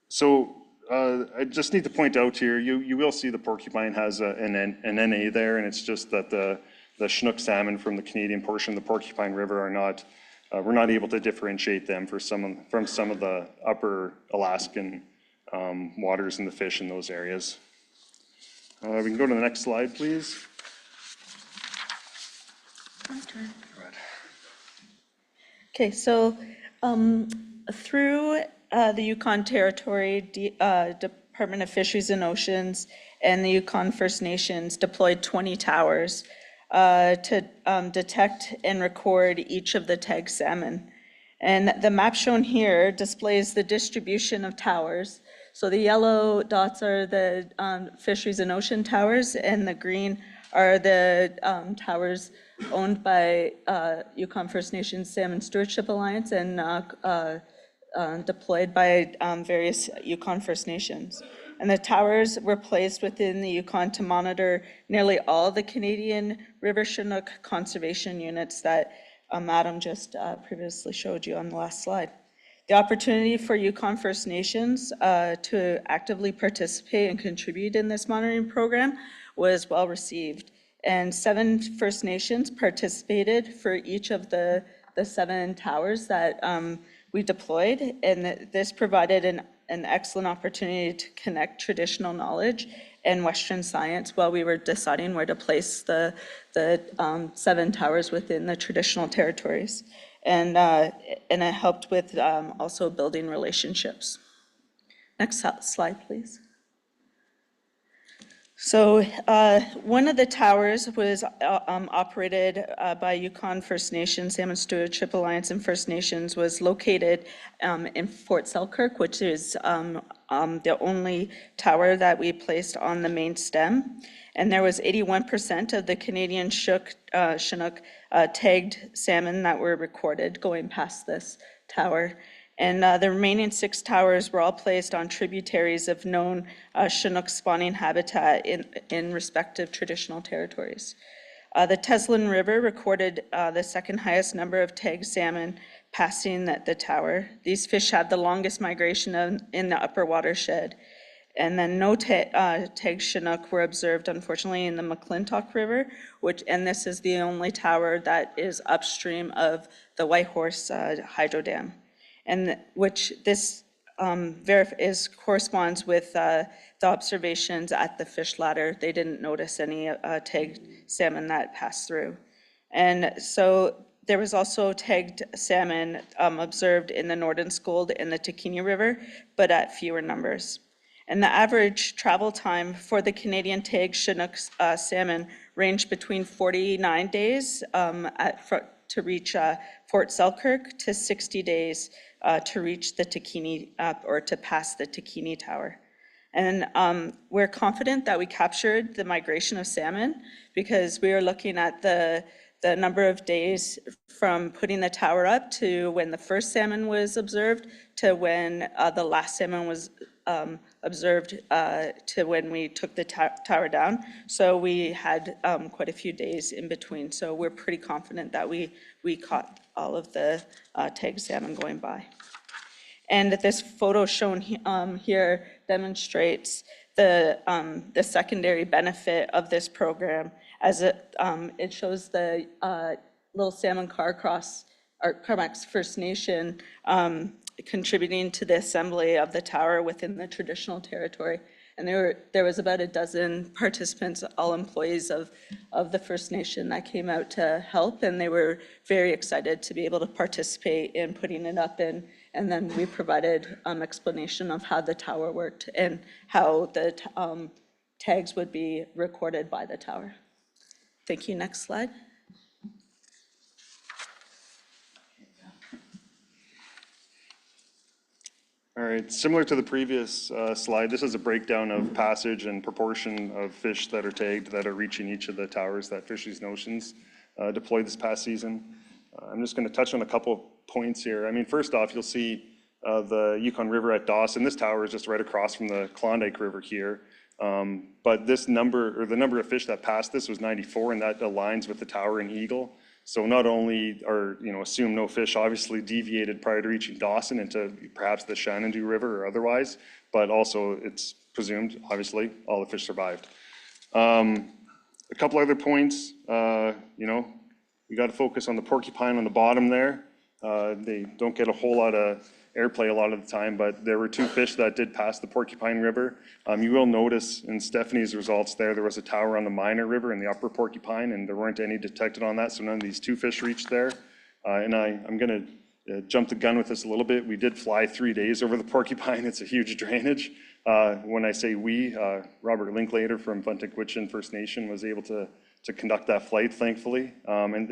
so I just need to point out here, you will see the porcupine has an NA there, and it's just that the Chinook salmon from the Canadian portion of the Porcupine River are not, we're not able to differentiate them from some of the upper Alaskan waters and the fish in those areas. We can go to the next slide, please. Okay, so through the Yukon Territory, Department of Fisheries and Oceans, and the Yukon First Nations deployed 20 towers to detect and record each of the tagged salmon. And the map shown here displays the distribution of towers. So the yellow dots are the Fisheries and Ocean towers, and the green are the towers owned by Yukon First Nations Salmon Stewardship Alliance and deployed by various Yukon First Nations. And the towers were placed within the Yukon to monitor nearly all the Canadian River Chinook conservation units that Adam just previously showed you on the last slide. The opportunity for Yukon First Nations to actively participate and contribute in this monitoring program was well received. And 7 First Nations participated for each of the 7 towers that we deployed, and this provided an excellent opportunity to connect traditional knowledge and Western science while we were deciding where to place the 7 towers within the traditional territories. And it helped with also building relationships. Next slide, please. So one of the towers was operated by Yukon First Nations, Salmon Stewardship Alliance and First Nations, was located in Fort Selkirk, which is the only tower that we placed on the main stem. And there was 81% of the Canadian Chinook tagged salmon that were recorded going past this tower. And the remaining 6 towers were all placed on tributaries of known Chinook spawning habitat in respective traditional territories. The Teslin River recorded the second highest number of tagged salmon passing the tower. These fish had the longest migration in the upper watershed. And then no tagged Chinook were observed, unfortunately, in the McClintock River, and this is the only tower that is upstream of the Whitehorse hydro dam. And which this corresponds with the observations at the fish ladder. They didn't notice any tagged salmon that passed through. And so there was also tagged salmon observed in the Nordenskjold and the Takini River, but at fewer numbers. And the average travel time for the Canadian tagged Chinook salmon ranged between 49 days to reach Fort Selkirk to 60 days to reach the Takini or to pass the Takini Tower. And we're confident that we captured the migration of salmon because we are looking at the number of days from putting the tower up to when the first salmon was observed to when the last salmon was observed to when we took the tower down. So we had quite a few days in between. So we're pretty confident that we caught all of the tagged salmon going by. And this photo shown here demonstrates the secondary benefit of this program, as it shows the Little Salmon Carcross, or Carmax First Nation, contributing to the assembly of the tower within the traditional territory. And there was about a dozen participants, all employees of the First Nation, that came out to help, and they were very excited to be able to participate in putting it up. And then we provided explanation of how the tower worked and how the tags would be recorded by the tower. Thank you. Next slide. All right, similar to the previous slide, this is a breakdown of passage and proportion of fish that are tagged that are reaching each of the towers that Fisheries Notions deployed this past season. I'm just going to touch on a couple of points here. I mean, first off, you'll see the Yukon River at Dawson. This tower is just right across from the Klondike River here. But this number, or the number of fish that passed this, was 94, and that aligns with the tower in Eagle. So not only are, assume no fish obviously deviated prior to reaching Dawson into perhaps the Shenandoah River or otherwise, but also it's presumed, obviously, all the fish survived. A couple other points, we got to focus on the porcupine on the bottom there. They don't get a whole lot of airplay a lot of the time, but there were 2 fish that did pass the Porcupine River. You will notice in Stephanie's results there was a tower on the Minor River in the upper Porcupine, and there weren't any detected on that, so none of these 2 fish reached there. And I'm going to jump the gun with this a little bit. We did fly 3 days over the Porcupine. It's a huge drainage. When I say we, Robert Linklater from Buntakwitchin First Nation was able to conduct that flight, thankfully. And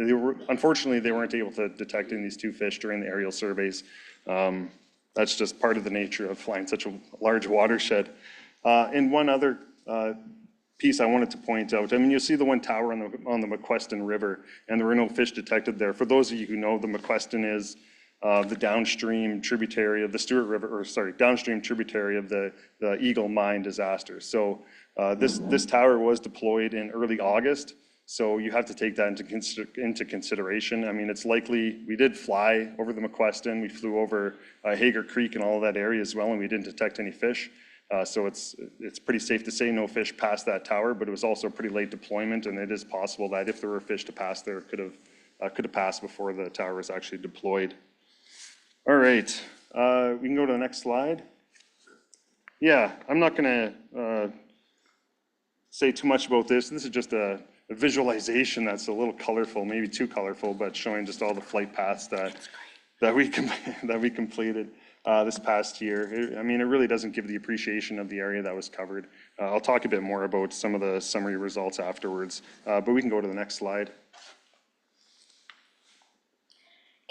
unfortunately, they weren't able to detect any of these 2 fish during the aerial surveys. That's just part of the nature of flying such a large watershed. And one other piece I wanted to point out, I mean, you'll see the one tower on the McQuestion River, and there were no fish detected there. For those of you who know, the McQuestion is the downstream tributary of the Stewart River, downstream tributary of the Eagle Mine disaster. So this tower was deployed in early August. So you have to take that into consideration. I mean, it's likely we did fly over the McQuestion. We flew over Hager Creek and all of that area as well, and we didn't detect any fish. So it's pretty safe to say no fish passed that tower, but it was also a pretty late deployment, and it is possible that if there were fish to pass there, it could have passed before the tower was actually deployed. All right, we can go to the next slide. Yeah, I'm not going to say too much about this. This is just a visualization that's a little colorful, maybe too colorful, but showing just all the flight paths that we completed this past year. I mean, it really doesn't give the appreciation of the area that was covered. I'll talk a bit more about some of the summary results afterwards, but we can go to the next slide.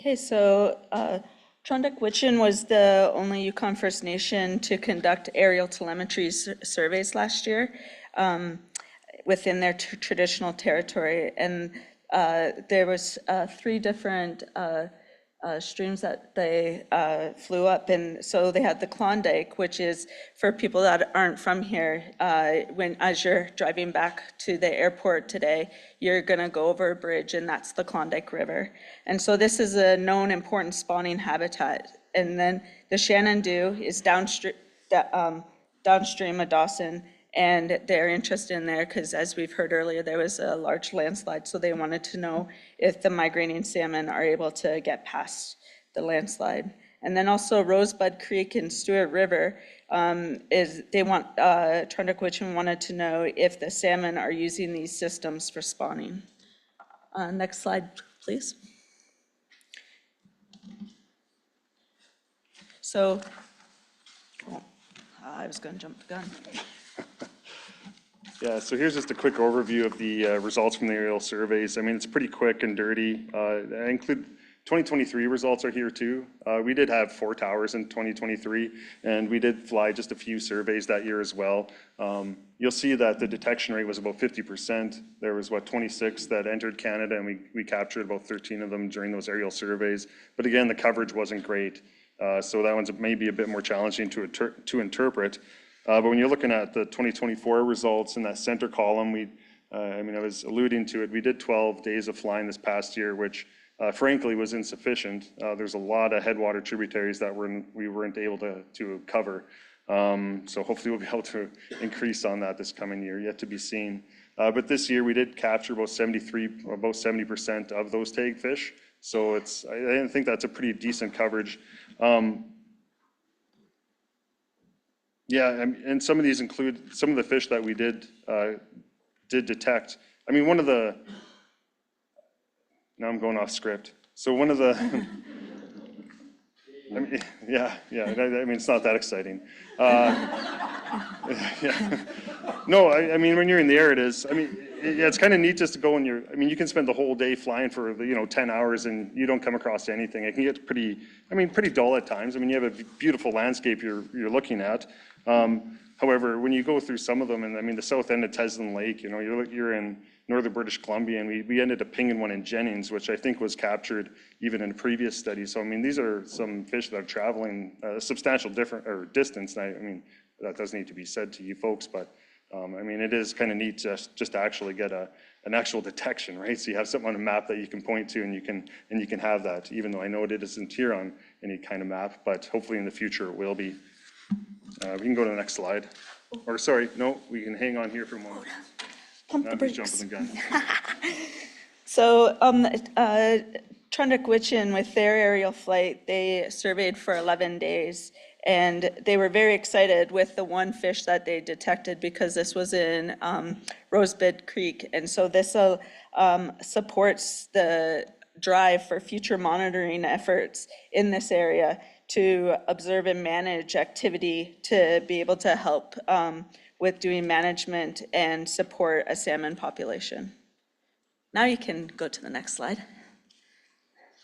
Okay, so Buntakwitchin was the only Yukon First Nation to conduct aerial telemetry surveys last year within their traditional territory. And there was 3 different streams that they flew up. And so they had the Klondike, which is, for people that aren't from here, as you're driving back to the airport today, you're gonna go over a bridge, and that's the Klondike River. And so this is a known important spawning habitat. And then the Shenandoah is downstream of Dawson, and they're interested in there because, as we've heard earlier, there was a large landslide, so they wanted to know if the migrating salmon are able to get past the landslide. And then also Rosebud Creek and Stewart River Buntakwitchin wanted to know if the salmon are using these systems for spawning. Next slide, please. So, I was going to jump the gun. Yeah, so here's just a quick overview of the results from the aerial surveys. I mean, it's pretty quick and dirty. I include 2023 results are here too. We did have 4 towers in 2023, and we did fly just a few surveys that year as well. You'll see that the detection rate was about 50%. There was, 26 that entered Canada, and we captured about 13 of them during those aerial surveys. But again, the coverage wasn't great. So that one's maybe a bit more challenging to interpret. But when you're looking at the 2024 results in that center column, I was alluding to it. We did 12 days of flying this past year, which frankly was insufficient. There's a lot of headwater tributaries that we weren't able to cover. So hopefully we'll be able to increase on that this coming year, yet to be seen. But this year we did capture about 70% of those tagged fish. So I think that's a pretty decent coverage. Yeah, and some of these include some of the fish that we did detect. I mean, now I'm going off script. So one of the, I mean, yeah, I mean, it's not that exciting. Yeah. No, I mean, when you're in the air, it is. I mean, it's kind of neat just to go and I mean, you can spend the whole day flying for, 10 hours and you don't come across anything. It can get pretty dull at times. I mean, you have a beautiful landscape you're looking at. However, when you go through some of them, and I mean, the south end of Teslin Lake, you're in northern British Columbia, and we ended up pinging one in Jennings, which I think was captured even in a previous study. So, I mean, these are some fish that are traveling a substantial distance. And I mean, that does need to be said to you folks, but I mean, it is kind of neat just to actually get an actual detection, right? So you have something on a map that you can point to, and you can have that, even though I know it isn't here on any kind of map, but hopefully in the future it will be. We can go to the next slide. Or sorry, no, we can hang on here for a moment. Pump the brakes. Jumping the gun. So Trundle-Gwitchin, with their aerial flight, they surveyed for 11 days, and they were very excited with the one fish that they detected, because this was in Rosebud Creek. And so this supports the drive for future monitoring efforts in this area to observe and manage activity, to be able to help with doing management and support a salmon population. Now you can go to the next slide.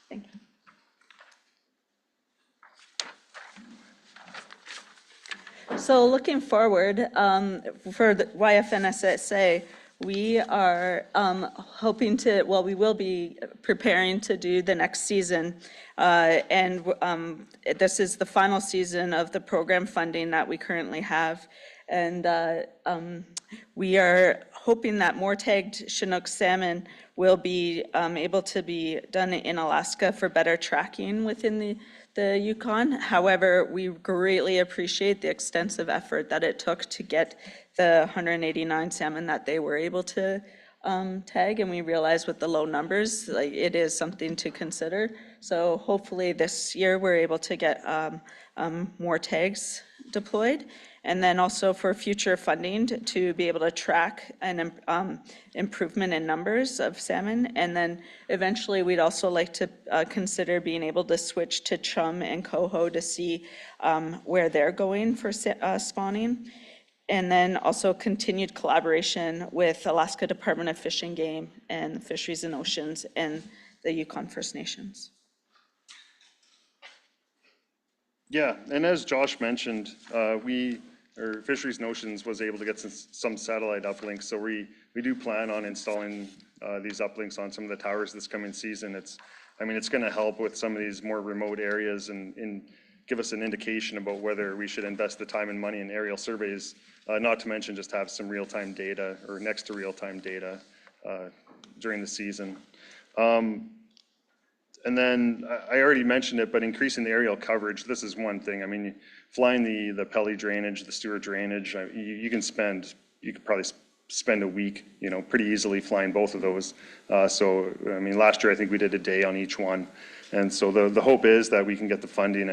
Thank you. So looking forward, for the YFNSSA, we are hoping to, well, we will be preparing to do the next season. And this is the final season of the program funding that we currently have. And we are hoping that more tagged Chinook salmon will be able to be done in Alaska for better tracking within the Yukon. However, we greatly appreciate the extensive effort that it took to get the 189 salmon that they were able to tag, and we realize with the low numbers, like, it is something to consider. So hopefully this year we're able to get more tags deployed, and then also for future funding to be able to track an improvement in numbers of salmon. And then eventually we'd also like to consider being able to switch to chum and coho to see where they're going for spawning. And then also continued collaboration with Alaska Department of Fish and Game and Fisheries and Oceans and the Yukon First Nations. Yeah, and as Josh mentioned, Fisheries and Oceans was able to get some satellite uplinks, so we do plan on installing these uplinks on some of the towers this coming season. It's going to help with some of these more remote areas and give us an indication about whether we should invest the time and money in aerial surveys, not to mention just have some real-time data or next to real-time data during the season. And then I already mentioned it, but increasing the aerial coverage, this is one thing. I mean, flying the Pelly drainage, the Stewart drainage, you could probably spend a week, pretty easily flying both of those. So, I mean, last year I think we did a day on each one. And so the hope is that we can get the funding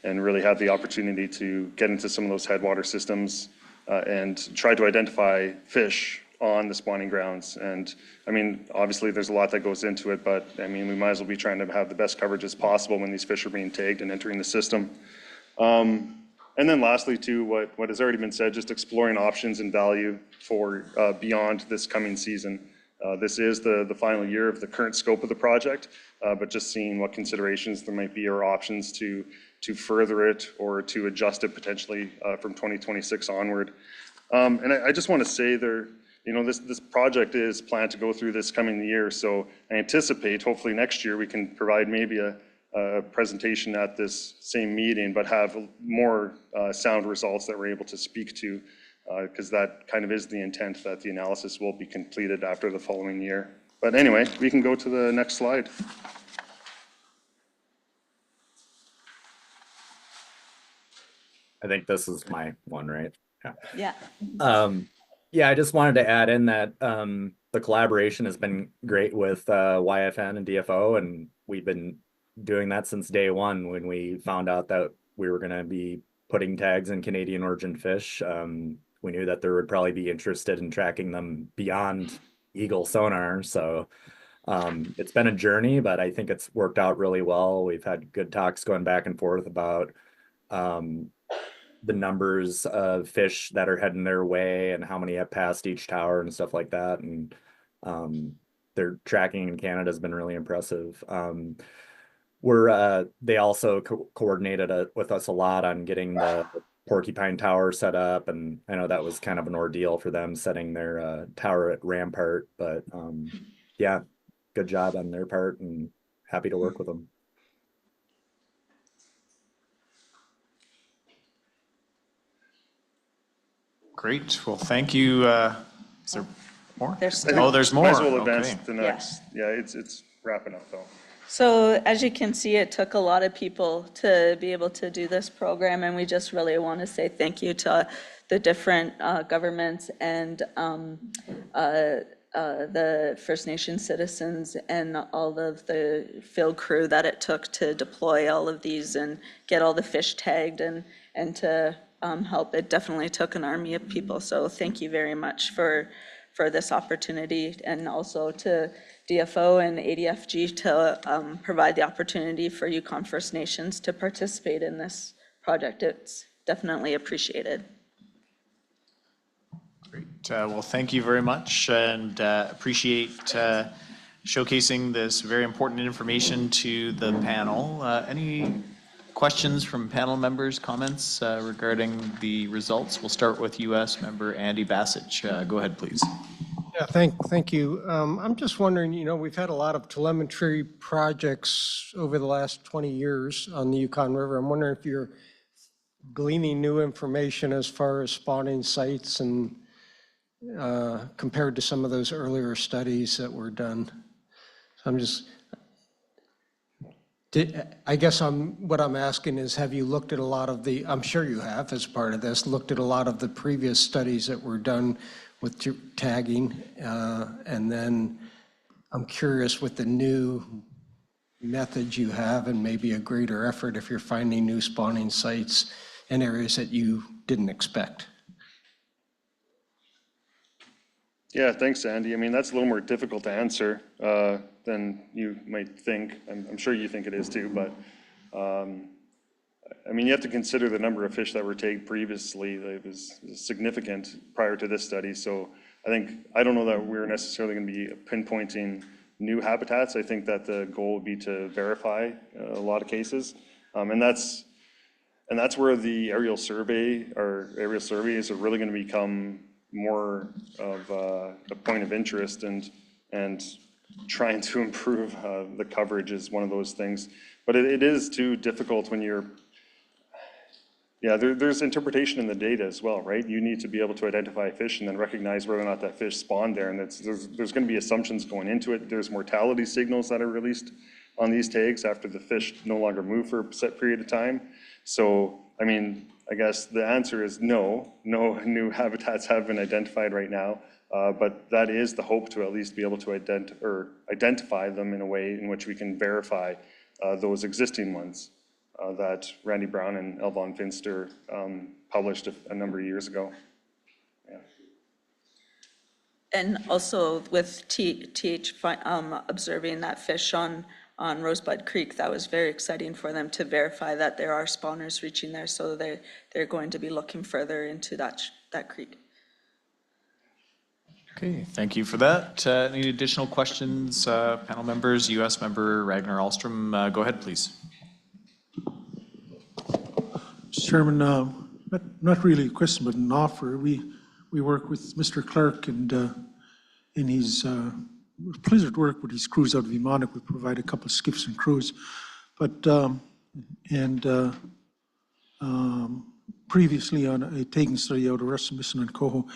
and really have the opportunity to get into some of those headwater systems and try to identify fish on the spawning grounds. And I mean, obviously there's a lot that goes into it, but I mean, we might as well be trying to have the best coverage as possible when these fish are being tagged and entering the system. And then lastly too, what has already been said, just exploring options and value for beyond this coming season. This is the final year of the current scope of the project, but just seeing what considerations there might be or options to further it or to adjust it potentially from 2026 onward. And I just want to say this project is planned to go through this coming year, so I anticipate hopefully next year we can provide maybe a presentation at this same meeting, but have more sound results that we're able to speak to, because that kind of is the intent, that the analysis will be completed after the following year. But anyway, we can go to the next slide. I think this is my one, right? Yeah. Yeah, I just wanted to add in that the collaboration has been great with YFN and DFO, and we've been doing that since day one when we found out that we were going to be putting tags in Canadian origin fish. We knew that there would probably be interested in tracking them beyond Eagle sonar. So it's been a journey, but I think it's worked out really well. We've had good talks going back and forth about the numbers of fish that are heading their way and how many have passed each tower and stuff like that. And their tracking in Canada has been really impressive. They also coordinated with us a lot on getting the Porcupine Tower set up, and I know that was kind of an ordeal for them setting their tower at Rampart, but yeah, good job on their part and happy to work with them. Great. Well, thank you. Is there more? There's Oh, there's more. Might as well advance Okay. the next. Yeah, it's wrapping up though. So as you can see, it took a lot of people to be able to do this program, and we just really want to say thank you to the different governments and the First Nation citizens and all of the field crew that it took to deploy all of these and get all the fish tagged and to help. It definitely took an army of people. So thank you very much for this opportunity, and also to DFO and ADFG to provide the opportunity for Yukon First Nations to participate in this project. It's definitely appreciated. Great. Well, thank you very much, and appreciate showcasing this very important information to the panel. Any questions from panel members, comments regarding the results? We'll start with US member Andy Bassich. Go ahead, please. Yeah, thank you. I'm just wondering, we've had a lot of telemetry projects over the last 20 years on the Yukon River. I'm wondering if you're gleaning new information as far as spawning sites and compared to some of those earlier studies that were done. So I guess what I'm asking is, have you looked at a lot of I'm sure you have as part of this, looked at a lot of the previous studies that were done with tagging, and then I'm curious with the new methods you have and maybe a greater effort if you're finding new spawning sites in areas that you didn't expect. Yeah, thanks, Andy. I mean, that's a little more difficult to answer than you might think. I'm sure you think it is too, but I mean, you have to consider the number of fish that were tagged previously. It was significant prior to this study. So I don't know that we're necessarily going to be pinpointing new habitats. I think that the goal would be to verify a lot of cases. And that's where the aerial surveys are really going to become more of a point of interest, and trying to improve the coverage is one of those things. But it is too difficult when there's interpretation in the data as well, right? You need to be able to identify fish and then recognize whether or not that fish spawned there. And there's going to be assumptions going into it. There's mortality signals that are released on these tags after the fish no longer move for a set period of time. So, I mean, I guess the answer is no new habitats have been identified right now. But that is the hope, to at least be able to identify them in a way in which we can verify those existing ones that Randy Brown and Elvon Finster published a number of years ago. Yeah. And also with TH observing that fish on Rosebud Creek, that was very exciting for them to verify that there are spawners reaching there. So they're going to be looking further into that creek. Okay, thank you for that. Any additional questions, panel members? US member Ragnar Ahlstrom, go ahead, please. Mr. Chairman, not really a question, but an offer. We work with Mr. Clark, and in his pleasant work with his crews out of Emonic, we provide a couple of skiffs and crews. But previously on a tagging study out of Rasmussen and Coho,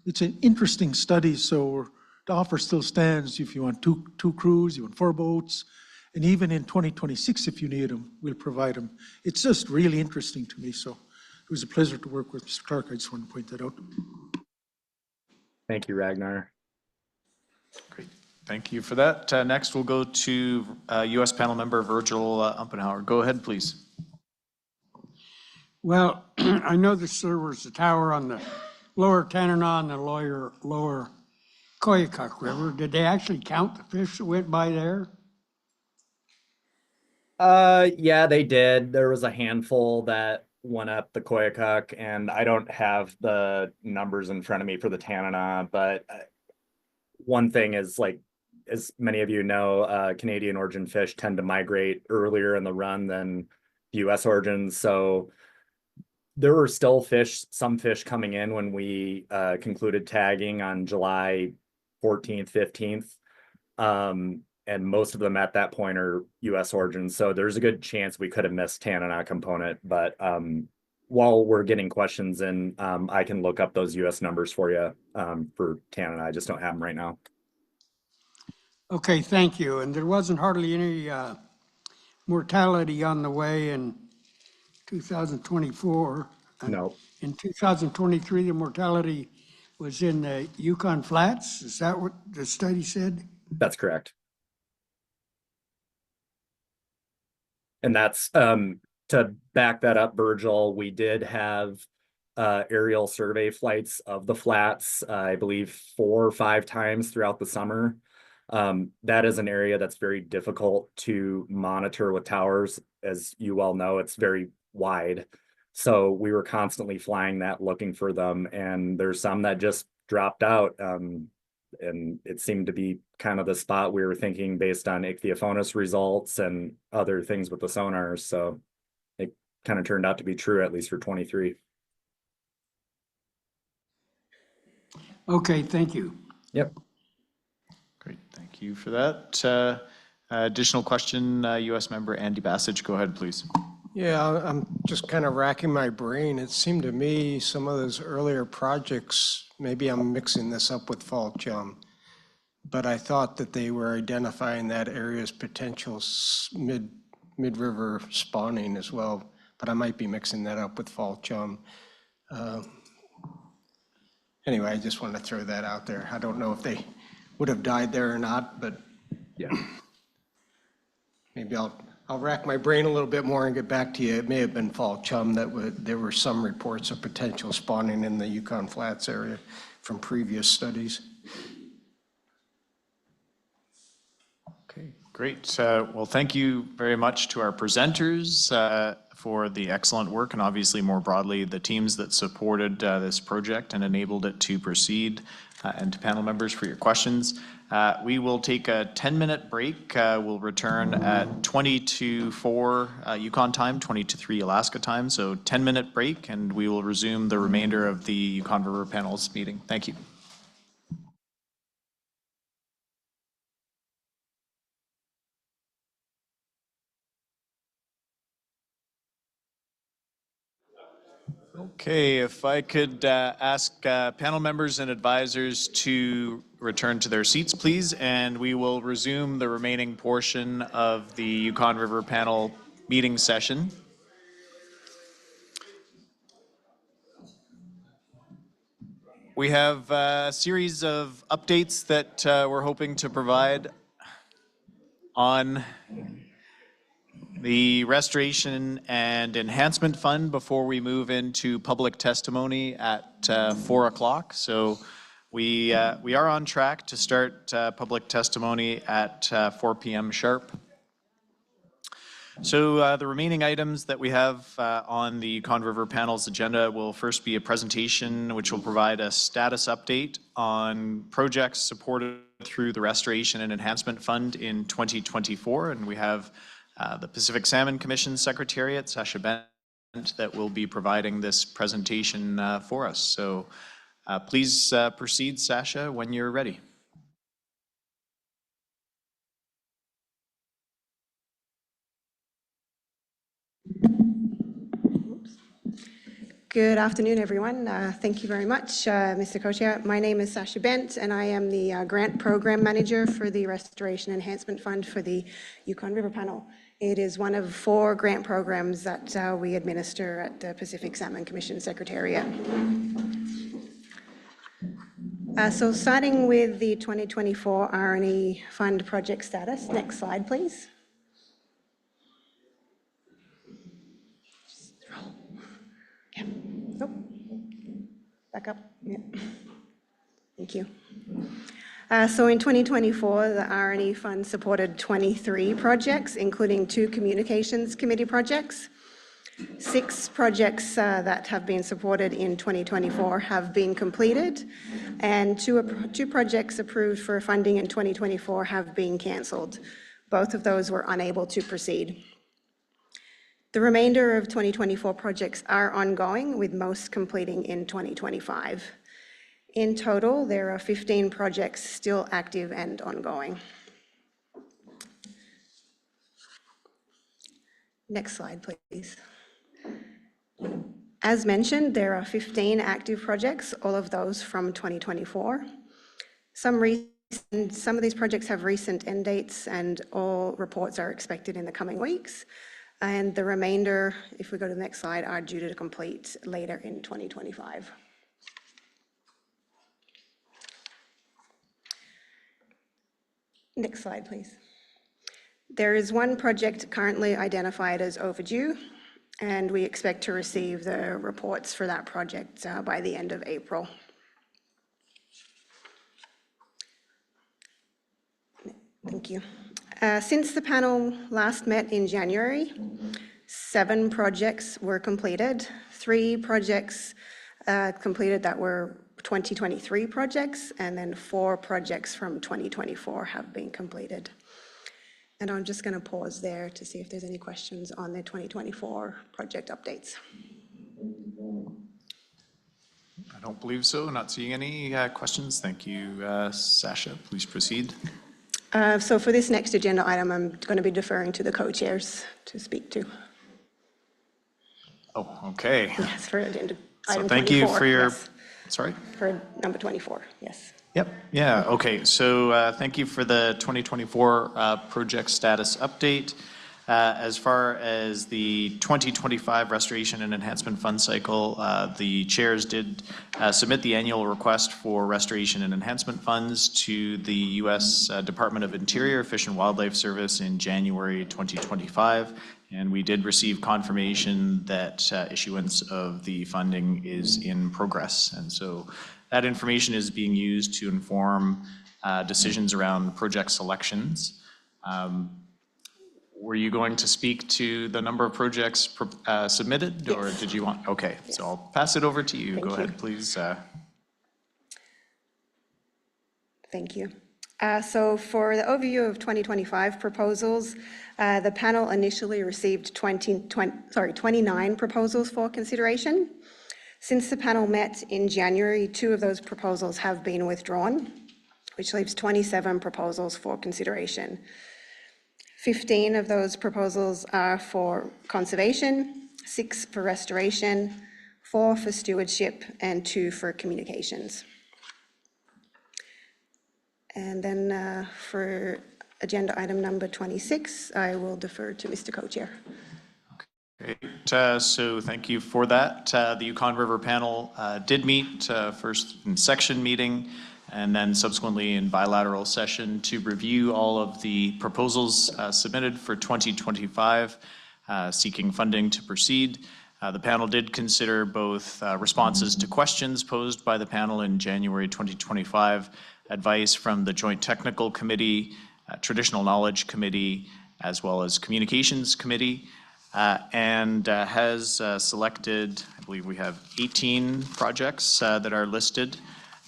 it's an interesting study. So the offer still stands. If you want two crews, you want 4 boats, And even in 2026, if you need them, we'll provide them. It's just really interesting to me. So it was a pleasure to work with Mr. Clark. I just want to point that out. Thank you, Ragnar. Great. Thank you for that. Next, we'll go to U.S. panel member Virgil Umpenhauer. Go ahead, please. Well, I know there was a tower on the lower Tanana and the lower Koyukuk River. Did they actually count the fish that went by there? Yeah, they did. There was a handful that went up the Koyukuk, and I don't have the numbers in front of me for the Tanana, but one thing is, like, as many of you know, Canadian origin fish tend to migrate earlier in the run than U.S. origins. So there were still some fish coming in when we concluded tagging on July 14th, 15th. And most of them at that point are U.S. origins. So there's a good chance we could have missed Tanana component. But while we're getting questions in, I can look up those U.S. numbers for you for Tanana. I just don't have them right now. Okay, thank you. And there wasn't hardly any mortality on the way in 2024. No. In 2023, the mortality was in the Yukon Flats. Is that what the study said? That's correct. And that's to back that up, Virgil, we did have aerial survey flights of the flats, I believe 4 or 5 times throughout the summer. That is an area that's very difficult to monitor with towers. As you well know, it's very wide. So we were constantly flying that, looking for them. And there's some that just dropped out. And it seemed to be kind of the spot we were thinking based on ichthyophonus results and other things with the sonars. So it kind of turned out to be true, at least for 23. Okay, thank you. Yep. Great, thank you for that. Additional question, U.S. member Andy Bassage, go ahead, please. Yeah, I'm just kind of racking my brain. It seemed to me some of those earlier projects, maybe I'm mixing this up with fall chum, but I thought that they were identifying that area's potential mid-river spawning as well, but I might be mixing that up with fall chum. Anyway, I just want to throw that out there. I don't know if they would have died there or not, but yeah, maybe I'll rack my brain a little bit more and get back to you. It may have been fall chum there were some reports of potential spawning in the Yukon Flats area from previous studies. Okay, great. Well, thank you very much to our presenters for the excellent work, and obviously more broadly the teams that supported this project and enabled it to proceed, and to panel members for your questions. We will take a 10-minute break. We'll return at 20 to 4 Yukon time, 20 to 3 Alaska time. So 10-minute break, and we will resume the remainder of the Yukon River Panel's meeting. Thank you. Okay, if I could ask panel members and advisors to return to their seats, please, and we will resume the remaining portion of the Yukon River Panel meeting session. We have a series of updates that we're hoping to provide on the Restoration and Enhancement Fund before we move into public testimony at 4 o'clock. So we are on track to start public testimony at 4 p.m. sharp. So the remaining items that we have on the Yukon River Panel's agenda will first be a presentation which will provide a status update on projects supported through the Restoration and Enhancement Fund in 2024. And we have the Pacific Salmon Commission Secretariat, Sasha Bent, that will be providing this presentation for us. So please proceed, Sasha, when you're ready. Good afternoon, everyone. Thank you very much, Mr. Co-Chair. My name is Sasha Bent, and I am the Grant Program Manager for the Restoration Enhancement Fund for the Yukon River Panel. It is one of 4 grant programs that we administer at the Pacific Salmon Commission Secretariat. So starting with the 2024 R&E Fund project status. Next slide, please. Oh, back up. Yeah. Thank you. So in 2024, the R&E Fund supported 23 projects, including 2 communications committee projects. 6 projects that have been supported in 2024 have been completed, and two projects approved for funding in 2024 have been cancelled. Both of those were unable to proceed. The remainder of 2024 projects are ongoing, with most completing in 2025. In total, there are 15 projects still active and ongoing. Next slide, please. As mentioned, there are 15 active projects, all of those from 2024. Some of these projects have recent end dates, and all reports are expected in the coming weeks. And the remainder, if we go to the next slide, are due to complete later in 2025. Next slide, please. There is one project currently identified as overdue, and we expect to receive the reports for that project by the end of April. Thank you. Since the panel last met in January, 7 projects were completed. 3 projects completed that were 2023 projects, and then 4 projects from 2024 have been completed. And I'm just going to pause there to see if there's any questions on the 2024 project updates. I don't believe so. Not seeing any questions. Thank you, Sasha. Please proceed. So for this next agenda item, I'm going to be deferring to the co-chairs to speak to. Oh, okay. Yes, for agenda item 24. So thank you for your, yes. Sorry? For number 24, yes. Yep, yeah, okay. So thank you for the 2024 project status update. As far as the 2025 Restoration and Enhancement Fund cycle, the chairs did submit the annual request for restoration and enhancement funds to the U.S. Department of Interior Fish and Wildlife Service in January 2025. And we did receive confirmation that issuance of the funding is in progress. And so that information is being used to inform decisions around project selections. Were you going to speak to the number of projects submitted, yes. Or did you want? Okay, yes. So I'll pass it over to you. Thank Go you. ahead, please. Thank you. So for the overview of 2025 proposals, the panel initially received 29 proposals for consideration. Since the panel met in January, 2 of those proposals have been withdrawn, which leaves 27 proposals for consideration. 15 of those proposals are for conservation, 6 for restoration, 4 for stewardship, and 2 for communications. And then for agenda item number 26, I will defer to Mr. Co-Chair. Great, so thank you for that. The Yukon River Panel did meet first in section meeting and then subsequently in bilateral session to review all of the proposals submitted for 2025, seeking funding to proceed. The panel did consider both responses to questions posed by the panel in January 2025, advice from the Joint Technical Committee, Traditional Knowledge Committee, as well as Communications Committee, and has selected, I believe we have 18 projects that are listed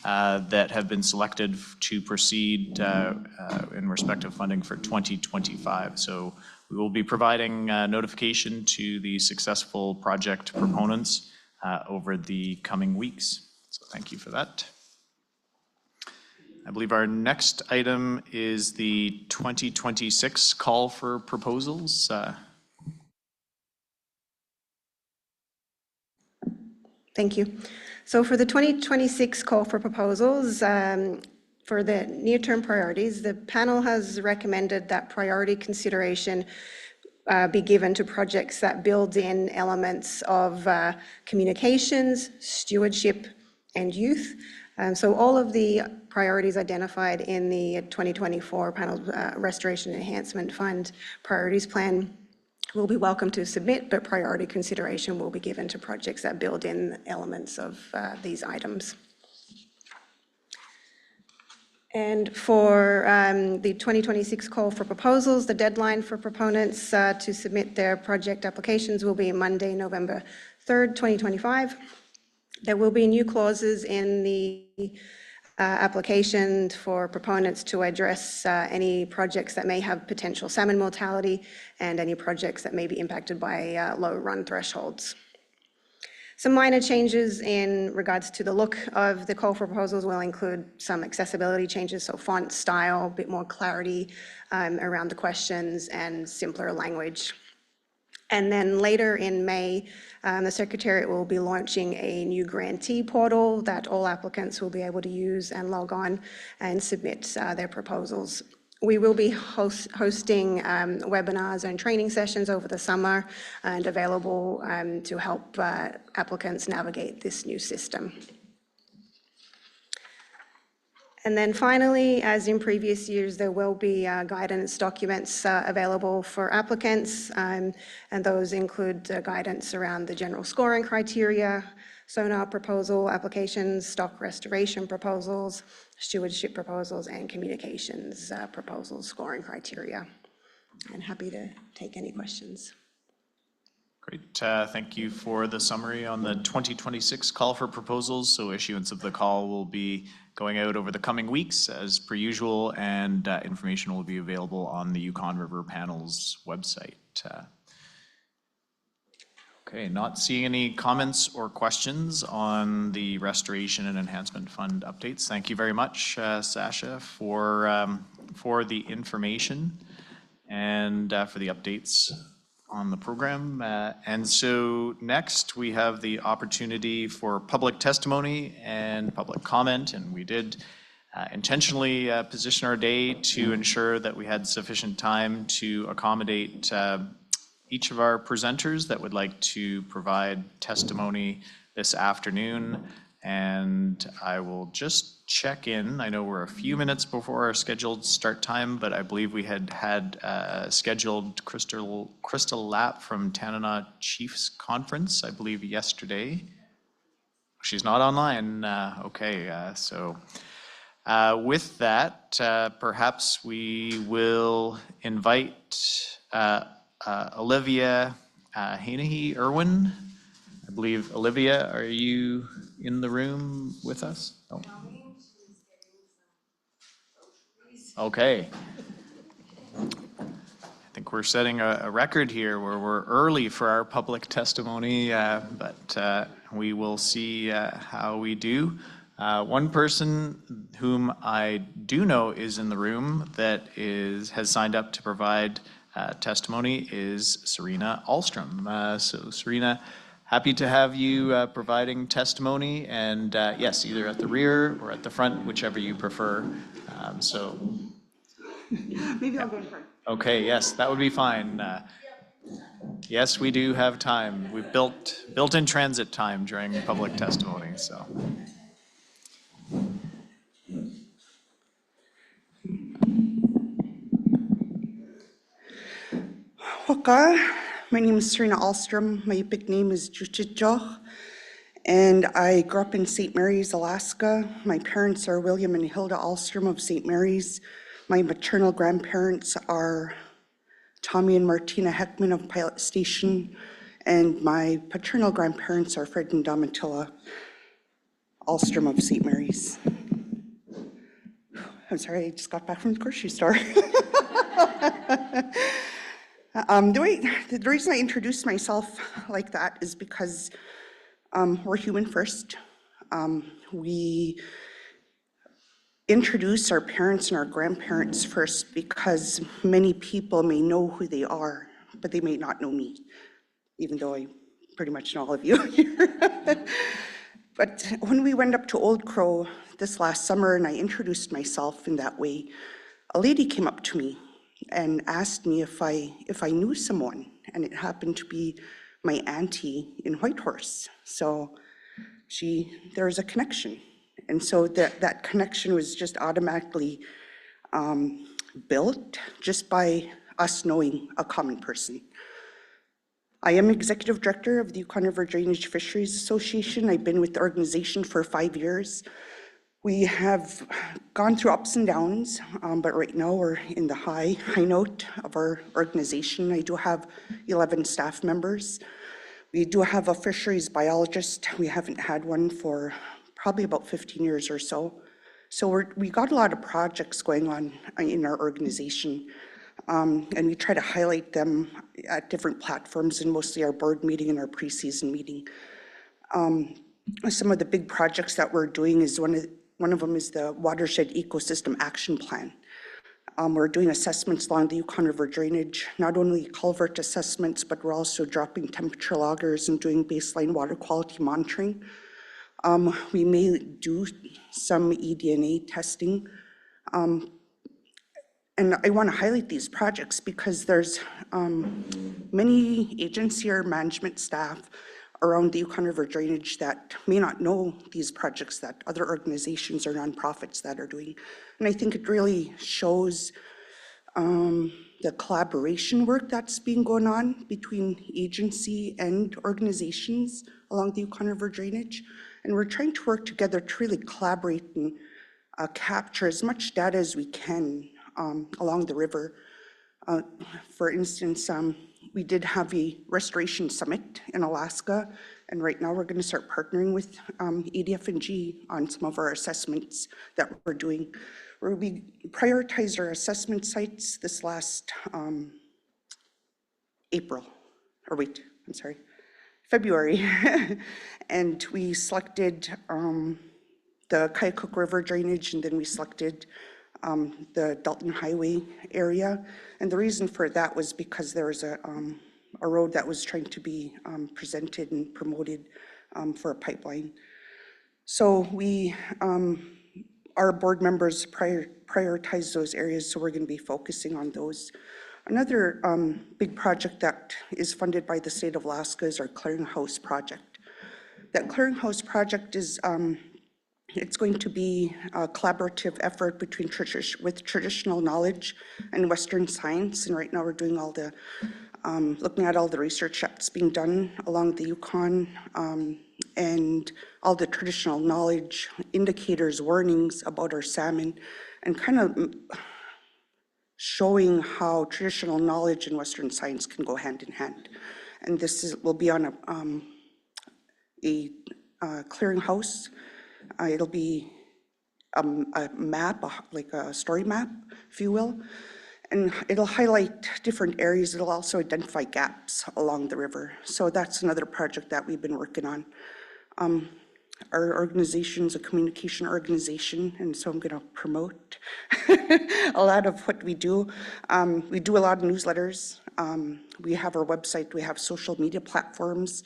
that have been selected to proceed in respect of funding for 2025. So we will be providing notification to the successful project proponents over the coming weeks. So thank you for that. I believe our next item is the 2026 call for proposals. Thank you. So for the 2026 call for proposals, for the near-term priorities, the panel has recommended that priority consideration be given to projects that build in elements of communications, stewardship, and youth. So all of the priorities identified in the 2024 panel Restoration Enhancement Fund Priorities Plan will be welcome to submit, but priority consideration will be given to projects that build in elements of these items. And for the 2026 call for proposals, the deadline for proponents to submit their project applications will be Monday, November 3rd, 2025. There will be new clauses in the application for proponents to address any projects that may have potential salmon mortality and any projects that may be impacted by low run thresholds. Some minor changes in regards to the look of the call for proposals will include some accessibility changes, so font style, a bit more clarity around the questions and simpler language. And then later in May, the Secretariat will be launching a new grantee portal that all applicants will be able to use and log on and submit their proposals. We will be hosting webinars and training sessions over the summer and available to help applicants navigate this new system. And then finally, as in previous years, there will be guidance documents available for applicants, and those include guidance around the general scoring criteria, sonar proposal applications, stock restoration proposals, stewardship proposals, and communications proposals scoring criteria. And happy to take any questions. Great. Thank you for the summary on the 2026 call for proposals. So issuance of the call will be going out over the coming weeks as per usual, and information will be available on the Yukon River Panel's website. Okay, not seeing any comments or questions on the Restoration and Enhancement Fund updates. Thank you very much, Sasha, for the information and for the updates on the program. And so next we have the opportunity for public testimony and public comment, and we did intentionally position our day to ensure that we had sufficient time to accommodate each of our presenters that would like to provide testimony this afternoon. And I will just check in. I know we're a few minutes before our scheduled start time, but I believe we had scheduled Crystal Lapp from Tanana Chiefs Conference, I believe yesterday. She's not online. Okay, so with that, perhaps we will invite Olivia Haney-Irwin. I believe, Olivia, are you in the room with us? Oh. Okay. I think we're setting a record here where we're early for our public testimony, but we will see how we do. One person whom I do know is in the room that has signed up to provide testimony is Serena Ahlstrom. So Serena, happy to have you providing testimony, and yes, either at the rear or at the front, whichever you prefer. So maybe I'll go in front. Okay, yes, that would be fine. Yes, we do have time. We've built-in transit time during public testimony, so. Hoka, my name is Serena Ahlstrom. My Yupik name is Juchicho, and I grew up in St. Mary's, Alaska. My parents are William and Hilda Ahlstrom of St. Mary's. My maternal grandparents are Tommy and Martina Heckman of Pilot Station, and my paternal grandparents are Fred and Domitilla Ahlstrom of St. Mary's. I'm sorry, I just got back from the grocery store. The reason I introduced myself like that is because we're human first. We introduce our parents and our grandparents first because many people may know who they are, but they may not know me, even though I pretty much know all of you here. But when we went up to Old Crow this last summer and I introduced myself in that way, a lady came up to me and asked me if I knew someone, and it happened to be my auntie in Whitehorse. So there's a connection. And so that connection was just automatically built just by us knowing a common person. I am executive director of the Yukon River Drainage Fisheries Association. I've been with the organization for 5 years. We have gone through ups and downs, but right now we're in the high note of our organization. I do have 11 staff members. We do have a fisheries biologist. We haven't had one for probably about 15 years or so. So we got a lot of projects going on in our organization, and we try to highlight them at different platforms, and mostly our board meeting and our pre-season meeting. Some of the big projects that we're doing is one of them is the Watershed Ecosystem Action Plan. We're doing assessments along the Yukon River drainage, not only culvert assessments, but we're also dropping temperature loggers and doing baseline water quality monitoring. We may do some eDNA testing. And I want to highlight these projects because there's many agency or management staff around the Yukon River drainage that may not know these projects that other organizations or nonprofits that are doing. And I think it really shows the collaboration work that's been going on between agency and organizations along the Yukon River drainage. And we're trying to work together to really collaborate and capture as much data as we can along the river. For instance, we did have a restoration summit in Alaska, and right now we're going to start partnering with ADF&G on some of our assessments that we're doing. Where we prioritized our assessment sites this last February, and we selected the Kayakuk River drainage, and then we selected the Dalton Highway area. And the reason for that was because there was a road that was trying to be presented and promoted for a pipeline. So our board members prioritize those areas, so we're going to be focusing on those. Another big project that is funded by the state of Alaska is our Clearinghouse project. That Clearinghouse project is it's going to be a collaborative effort between with traditional knowledge and Western science. And right now we're doing all the, looking at all the research that's being done along the Yukon and all the traditional knowledge indicators, warnings about our salmon, and kind of showing how traditional knowledge and Western science can go hand in hand. And this will be on a clearinghouse. It'll be a map, like a story map, if you will, and it'll highlight different areas. It'll also identify gaps along the river. So that's another project that we've been working on. Our organization's a communication organization, and so I'm going to promote a lot of what we do. We do a lot of newsletters. We have our website. We have social media platforms,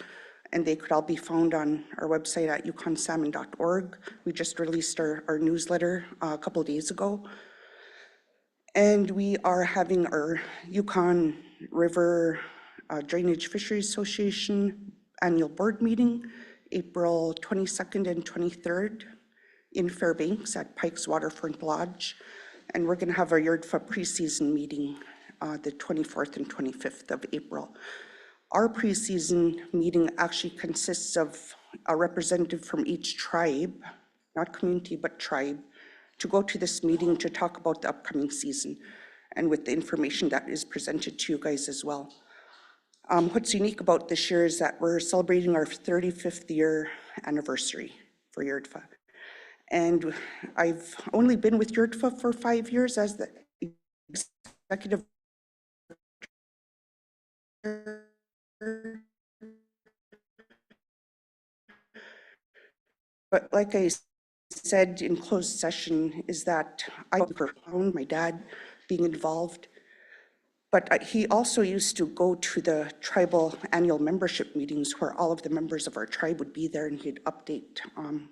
and they could all be found on our website at yukonsalmon.org. We just released our newsletter a couple of days ago. And we are having our Yukon River Drainage Fisheries Association annual board meeting, April 22nd and 23rd in Fairbanks at Pike's Waterfront Lodge. And we're going to have our YERDFA preseason meeting the 24th and 25th of April. Our preseason meeting actually consists of a representative from each tribe, not community, but tribe, to go to this meeting to talk about the upcoming season and with the information that is presented to you guys as well. What's unique about this year is that we're celebrating our 35th year anniversary for YERDFA. And I've only been with YERDFA for 5 years as the executive but like I said in closed session is that I found my dad being involved. But he also used to go to the tribal annual membership meetings where all of the members of our tribe would be there, and he'd update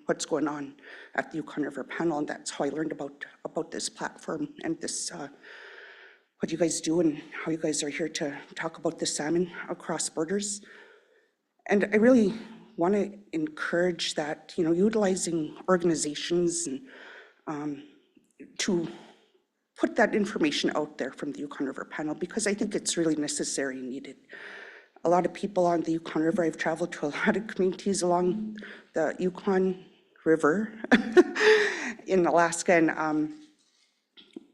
what's going on at the Yukon River Panel. And that's how I learned about this platform and this, what you guys do and how you guys are here to talk about the salmon across borders. And I really want to encourage that, you know, utilizing organizations and to put that information out there from the Yukon River Panel, because I think it's really necessary and needed. A lot of people on the Yukon River, I've traveled to a lot of communities along the Yukon River in Alaska, and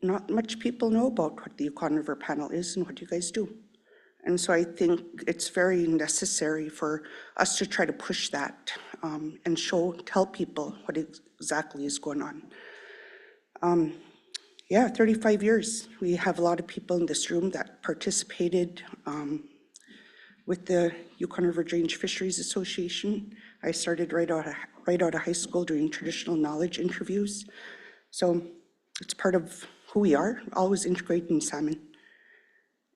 not much people know about what the Yukon River Panel is and what you guys do. And so I think it's very necessary for us to try to push that and tell people what exactly is going on. Yeah, 35 years. We have a lot of people in this room that participated with the Yukon River Drainage Fisheries Association. I started right out of high school doing traditional knowledge interviews. So it's part of who we are, always integrating salmon.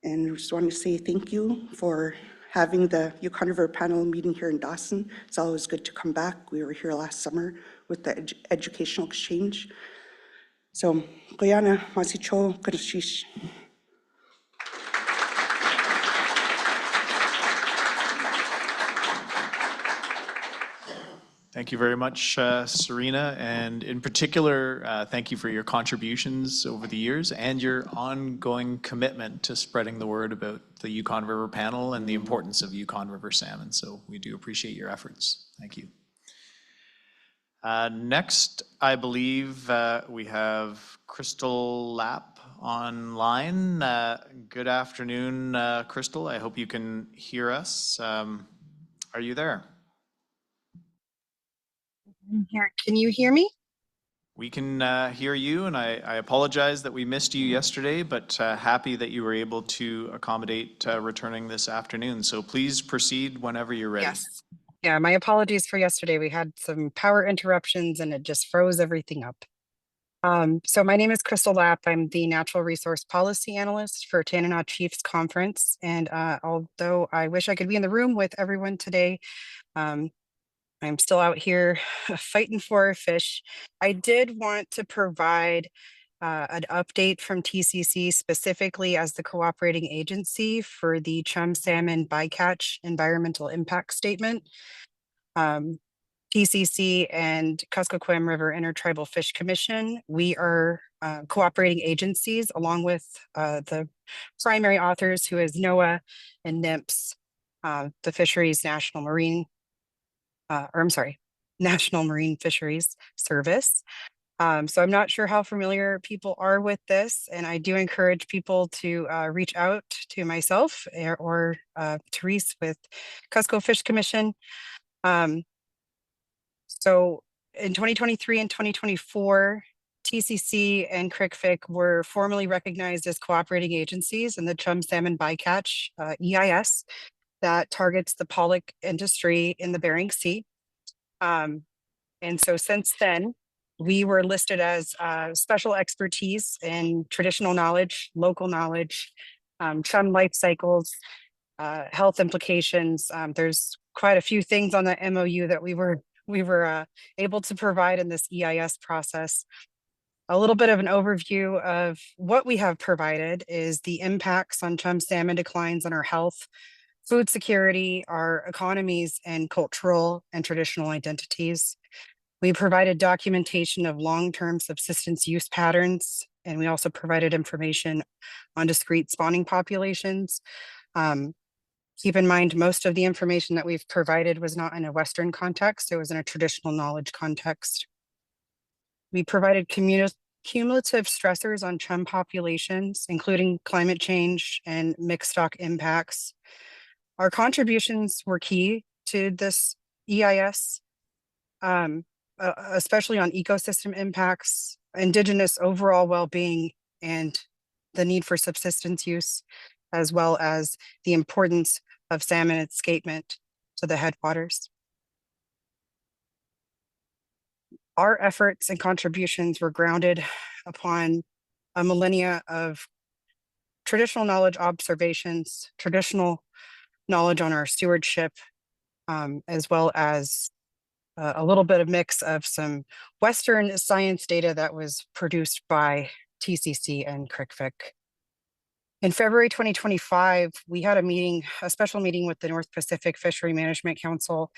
And I just want to say thank you for having the Yukon River Panel meeting here in Dawson. It's always good to come back. We were here last summer with the educational exchange. So, Goyana, Masicho, Kadashish. Thank you very much, Serena, and in particular, thank you for your contributions over the years and your ongoing commitment to spreading the word about the Yukon River Panel and the importance of Yukon River salmon. So we do appreciate your efforts. Thank you. Next, I believe we have Crystal Lapp online. Good afternoon, Crystal. I hope you can hear us. Are you there? Here, can you hear me? We can hear you, and I apologize that we missed you yesterday, but happy that you were able to accommodate returning this afternoon. So please proceed whenever you're ready. Yes. Yeah, my apologies for yesterday. We had some power interruptions and it just froze everything up. So my name is Crystal Lapp. I'm the Natural Resource Policy Analyst for Tanana Chiefs Conference. And although I wish I could be in the room with everyone today, I'm still out here fighting for a fish. I did want to provide an update from TCC specifically as the cooperating agency for the Chum Salmon Bycatch Environmental Impact Statement. TCC and Kuskokwim River Intertribal Fish Commission, we are cooperating agencies along with the primary authors, who is NOAA and NIMS, the Fisheries National Marine National Marine Fisheries Service. So I'm not sure how familiar people are with this, and I do encourage people to reach out to myself or Therese with Cusco Fish Commission. So in 2023 and 2024, TCC and CRICFIC were formally recognized as cooperating agencies in the Chum Salmon Bycatch EIS that targets the pollock industry in the Bering Sea. And so since then, we were listed as special expertise in traditional knowledge, local knowledge, chum life cycles, health implications. There's quite a few things on the MOU that we were able to provide in this EIS process. A little bit of an overview of what we have provided is the impacts on chum salmon declines on our health, food security, our economies, and cultural and traditional identities. We provided documentation of long-term subsistence use patterns, and we also provided information on discrete spawning populations. Keep in mind, most of the information that we've provided was not in a Western context, it was in a traditional knowledge context. We provided cumulative stressors on chum populations, including climate change and mixed stock impacts. Our contributions were key to this EIS, especially on ecosystem impacts, indigenous overall well-being, and the need for subsistence use, as well as the importance of salmon escapement to the headwaters. Our efforts and contributions were grounded upon a millennia of traditional knowledge observations, traditional knowledge on our stewardship, as well as a little bit of mix of some Western science data that was produced by TCC and CRICFIC. In February 2025, we had a special meeting with the North Pacific Fishery Management Council.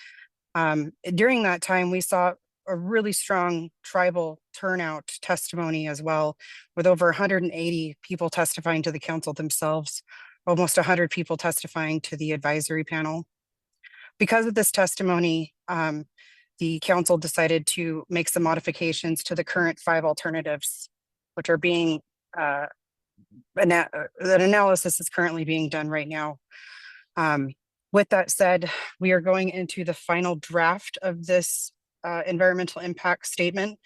During that time, we saw a really strong tribal turnout testimony as well, with over 180 people testifying to the council themselves, almost 100 people testifying to the advisory panel. Because of this testimony, the council decided to make some modifications to the current 5 alternatives, which are being, that analysis is currently being done right now. With that said, we are going into the final draft of this environmental impact statement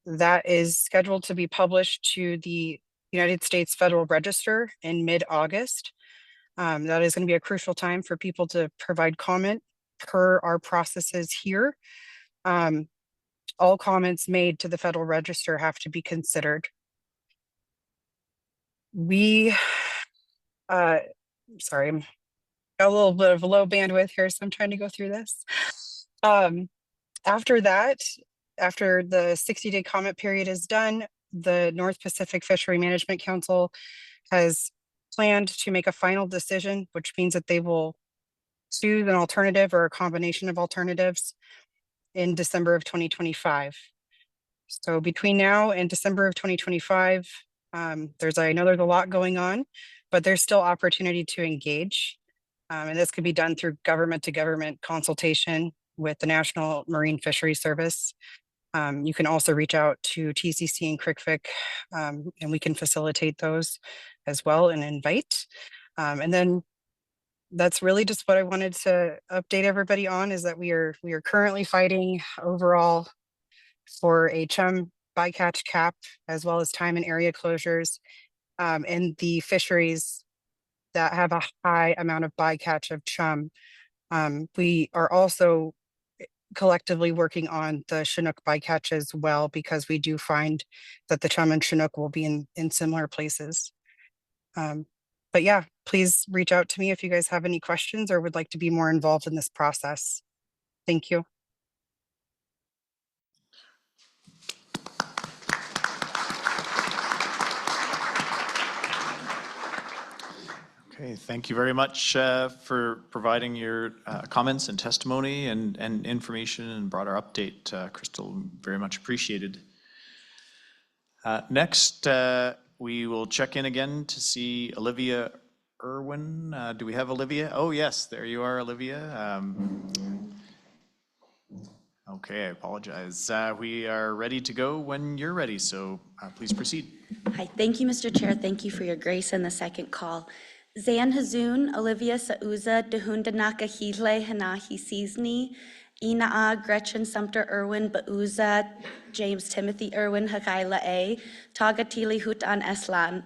that is scheduled to be published to the United States Federal Register in mid-August. That is going to be a crucial time for people to provide comment per our processes here. All comments made to the Federal Register have to be considered. We, sorry, I'm got a little bit of low bandwidth here, so I'm trying to go through this. After that, after the 60-day comment period is done, the North Pacific Fishery Management Council has planned to make a final decision, which means that they will choose an alternative or a combination of alternatives in December of 2025. So between now and December of 2025, I know there's a lot going on, but there's still opportunity to engage. And this could be done through government to government consultation with the National Marine Fisheries Service. You can also reach out to TCC and CRICFIC, and we can facilitate those as well and invite. And then that's really just what I wanted to update everybody on, is that we are currently fighting overall for a chum bycatch cap, as well as time and area closures in the fisheries that have a high amount of bycatch of chum. We are also collectively working on the Chinook bycatch as well, because we do find that the chum and Chinook will be in similar places. But yeah, please reach out to me if you guys have any questions or would like to be more involved in this process. Thank you. Okay, thank you very much for providing your comments and testimony and information and broader update, Crystal. Very much appreciated. Next, we will check in again to see Olivia Irwin. Do we have Olivia? Oh, yes, there you are, Olivia. Okay, I apologize. We are ready to go when you're ready, so please proceed. Hi, thank you, Mr. Chair. Thank you for your grace in the second call. Zan Hazoon, Olivia Sauza, Dehundanaka Hile, Hanahi Seasni, Inaa, Gretchen Sumter Irwin, Bauza, James Timothy Irwin, Hakaila A, Tagatili Hutan Eslan.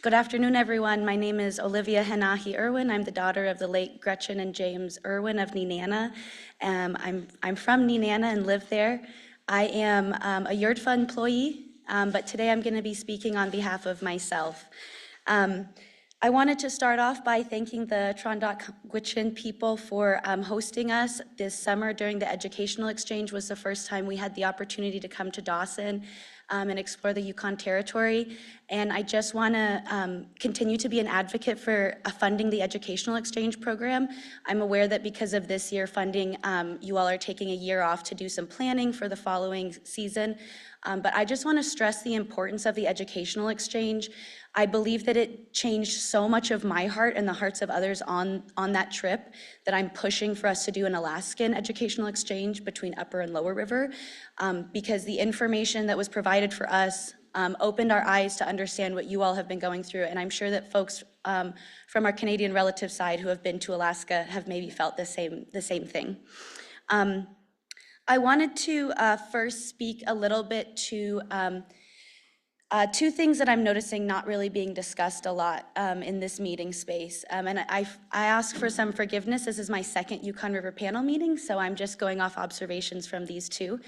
Good afternoon, everyone. My name is Olivia Hanahi Irwin. I'm the daughter of the late Gretchen and James Irwin of Nenana. I'm from Nenana and live there. I am a YURDFA employee, but today I'm going to be speaking on behalf of myself. I wanted to start off by thanking the Trondoc-Gwich'in people for hosting us this summer during the educational exchange. Was the first time we had the opportunity to come to Dawson and explore the Yukon Territory. And I just want to continue to be an advocate for funding the educational exchange program. I'm aware that because of this year funding, you all are taking a year off to do some planning for the following season. But I just want to stress the importance of the educational exchange. I believe that it changed so much of my heart and the hearts of others on that trip that I'm pushing for us to do an Alaskan educational exchange between Upper and Lower River, because the information that was provided for us opened our eyes to understand what you all have been going through. And I'm sure that folks from our Canadian relative side who have been to Alaska have maybe felt the same thing. I wanted to first speak a little bit to two things that I'm noticing not really being discussed a lot in this meeting space. And I ask for some forgiveness. This is my second Yukon River Panel meeting, so I'm just going off observations from these two.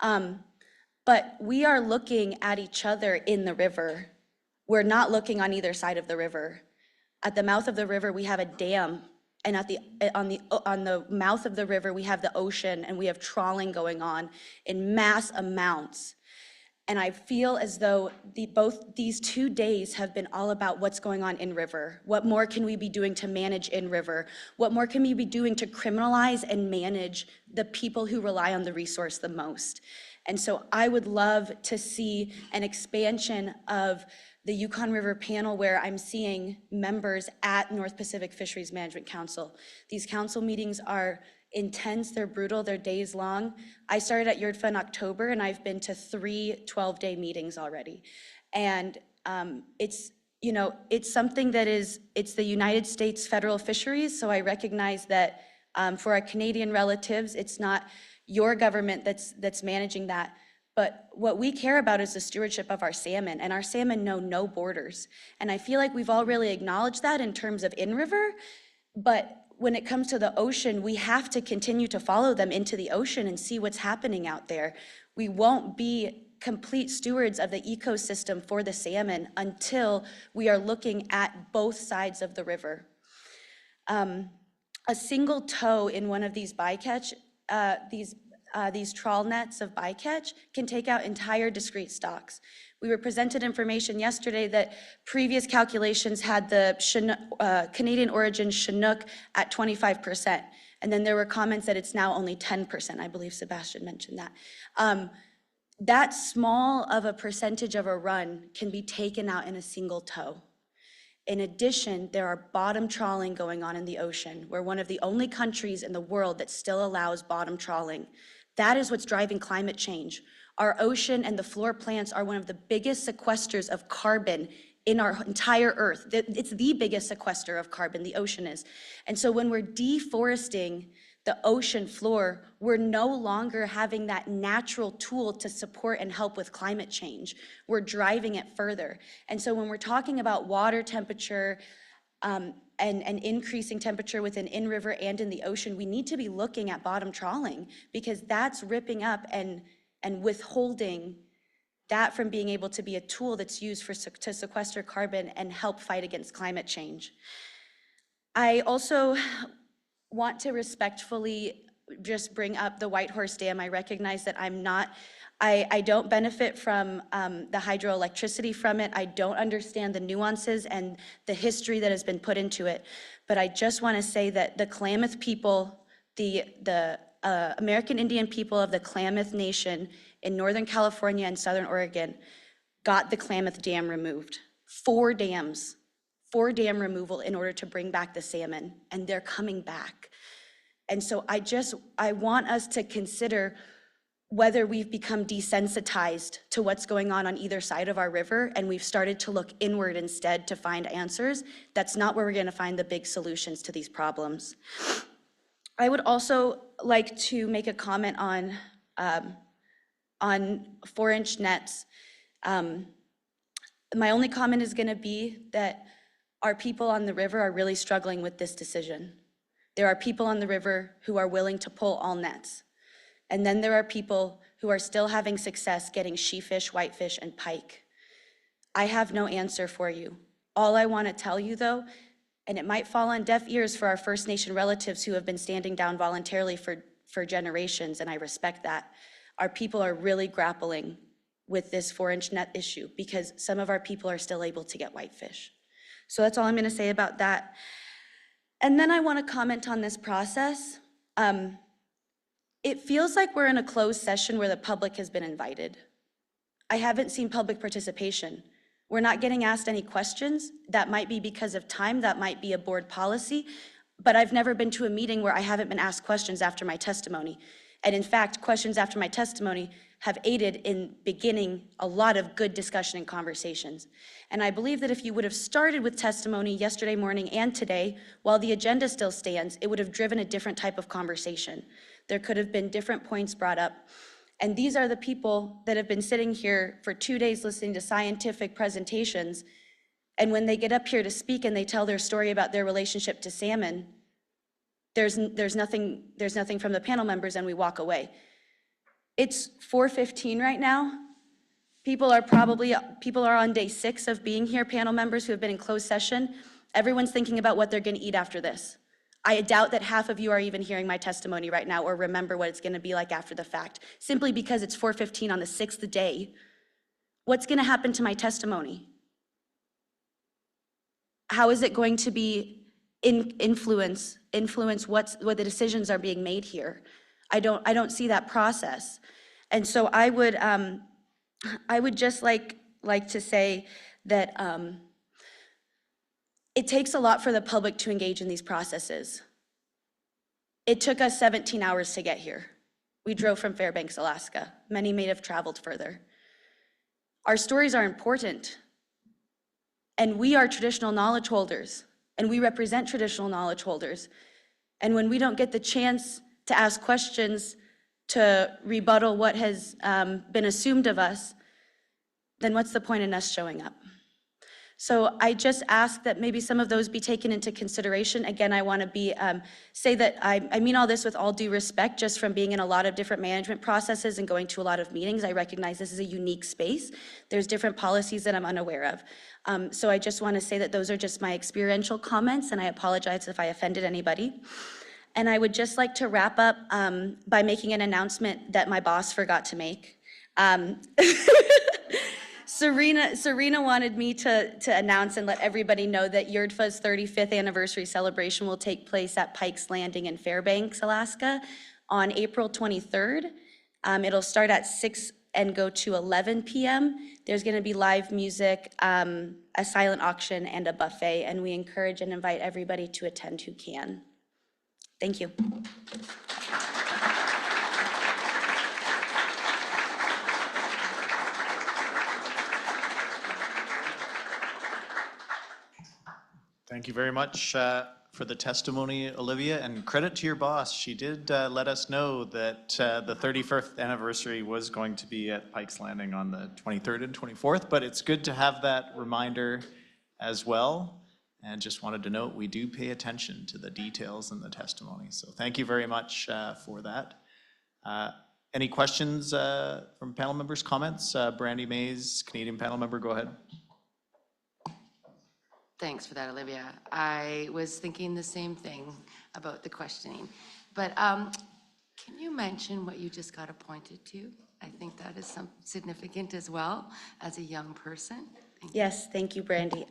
But we are looking at each other in the river we're not looking on either side of the river. At the mouth of the river, we have a dam, and on the mouth of the river, we have the ocean, and we have trawling going on in mass amounts. And I feel as though both these 2 days have been all about what's going on in river. What more can we be doing to manage in river? What more can we be doing to criminalize and manage the people who rely on the resource the most? And so I would love to see an expansion of the Yukon River Panel, where I'm seeing members at North Pacific Fisheries Management Council. These council meetings are intense, they're brutal, they're days long. I started at YRDFA in October, and I've been to 3 12-day meetings already. And it's something that it's the United States federal fisheries, so I recognize that for our Canadian relatives, it's not your government that's managing that. But what we care about is the stewardship of our salmon, and our salmon know no borders. And I feel like we've all really acknowledged that in terms of in-river, but when it comes to the ocean, we have to continue to follow them into the ocean and see what's happening out there. We won't be complete stewards of the ecosystem for the salmon until we are looking at both sides of the river. A single tow in one of these bycatch, these trawl nets of bycatch can take out entire discrete stocks. We were presented information yesterday that previous calculations had the Canadian origin Chinook at 25%. And then there were comments that it's now only 10%. I believe Sebastian mentioned that. That small of a percentage of a run can be taken out in a single tow. In addition, there are bottom trawling going on in the ocean. We're one of the only countries in the world that still allows bottom trawling. That is what's driving climate change. Our ocean and the floor plants are one of the biggest sequesters of carbon in our entire Earth. It's the biggest sequester of carbon, the ocean is. And so when we're deforesting the ocean floor, we're no longer having that natural tool to support and help with climate change. We're driving it further. And so when we're talking about water temperature and increasing temperature within in-river and in the ocean, we need to be looking at bottom trawling, because that's ripping up and withholding that from being able to be a tool that's used to sequester carbon and help fight against climate change. I also want to respectfully just bring up the Whitehorse Dam. I recognize that I don't benefit from the hydroelectricity from it. I don't understand the nuances and the history that has been put into it. But I just want to say that the Klamath people, the American Indian people of the Klamath Nation in Northern California and Southern Oregon got the Klamath Dam removed. 4 dam removal in order to bring back the salmon, and they're coming back. And so I want us to consider whether we've become desensitized to what's going on either side of our river, and we've started to look inward instead to find answers. That's not where we're going to find the big solutions to these problems. I would also like to make a comment on 4-inch nets. My only comment is going to be that our people on the river are really struggling with this decision. There are people on the river who are willing to pull all nets. And then there are people who are still having success getting sheefish, whitefish, and pike. I have no answer for you. All I want to tell you, though, and it might fall on deaf ears for our First Nation relatives who have been standing down voluntarily for generations, and I respect that, our people are really grappling with this 4-inch net issue because some of our people are still able to get whitefish. So that's all I'm going to say about that. And then I want to comment on this process. It feels like we're in a closed session where the public has been invited. I haven't seen public participation. We're not getting asked any questions. That might be because of time, that might be a board policy, but I've never been to a meeting where I haven't been asked questions after my testimony. And in fact, questions after my testimony have aided in beginning a lot of good discussion and conversations. And I believe that if you would have started with testimony yesterday morning and today, while the agenda still stands, it would have driven a different type of conversation. There could have been different points brought up. And these are the people that have been sitting here for 2 days listening to scientific presentations. And when they get up here to speak and they tell their story about their relationship to salmon, there's nothing from the panel members, and we walk away. It's 4:15 right now, People are on day 6 of being here, panel members who have been in closed session. Everyone's thinking about what they're gonna eat after this. I doubt that half of you are even hearing my testimony right now or remember what it's gonna be like after the fact, simply because it's 4:15 on the 6th day. What's gonna happen to my testimony? How is it going to be influence what the decisions are being made here? I don't see that process. And so I would just like to say that it takes a lot for the public to engage in these processes. It took us 17 hours to get here. We drove from Fairbanks, Alaska. Many may have traveled further. Our stories are important. And we are traditional knowledge holders, and we represent traditional knowledge holders. And when we don't get the chance to ask questions to rebuttal what has been assumed of us, then what's the point in us showing up? So I just ask that maybe some of those be taken into consideration. Again, I want to say that I mean all this with all due respect, just from being in a lot of different management processes and going to a lot of meetings. I recognize this is a unique space. There's different policies that I'm unaware of. So I just want to say that those are just my experiential comments, and I apologize if I offended anybody. And I would just like to wrap up by making an announcement that my boss forgot to make. Serena wanted me to announce and let everybody know that YRDFA's 35th anniversary celebration will take place at Pike's Landing in Fairbanks, Alaska on April 23rd. It'll start at 6 and go to 11 p.m. There's gonna be live music, a silent auction, and a buffet, and we encourage and invite everybody to attend who can. Thank you. Thank you very much for the testimony, Olivia, and credit to your boss. She did let us know that the 31st anniversary was going to be at Pike's Landing on the 23rd and 24th, but it's good to have that reminder as well. And just wanted to note, we do pay attention to the details in the testimony. So thank you very much for that. Any questions from panel members, comments? Brandy Mays, Canadian panel member, go ahead. Thanks for that, Olivia. I was thinking the same thing about the questioning. But can you mention what you just got appointed to? I think that is significant as well as a young person. Yes, thank you, Brandy.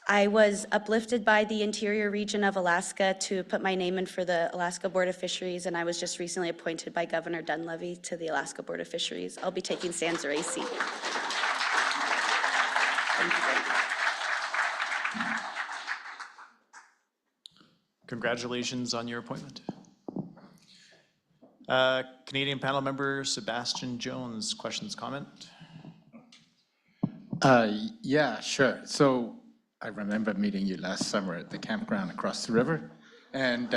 I was uplifted by the interior region of Alaska to put my name in for the Alaska Board of Fisheries, and I was just recently appointed by Governor Dunleavy to the Alaska Board of Fisheries. I'll be taking Sans Serif seat. Congratulations on your appointment. Canadian panel member Sebastian Jones, questions, comment? Yeah, sure. So I remember meeting you last summer at the campground across the river, and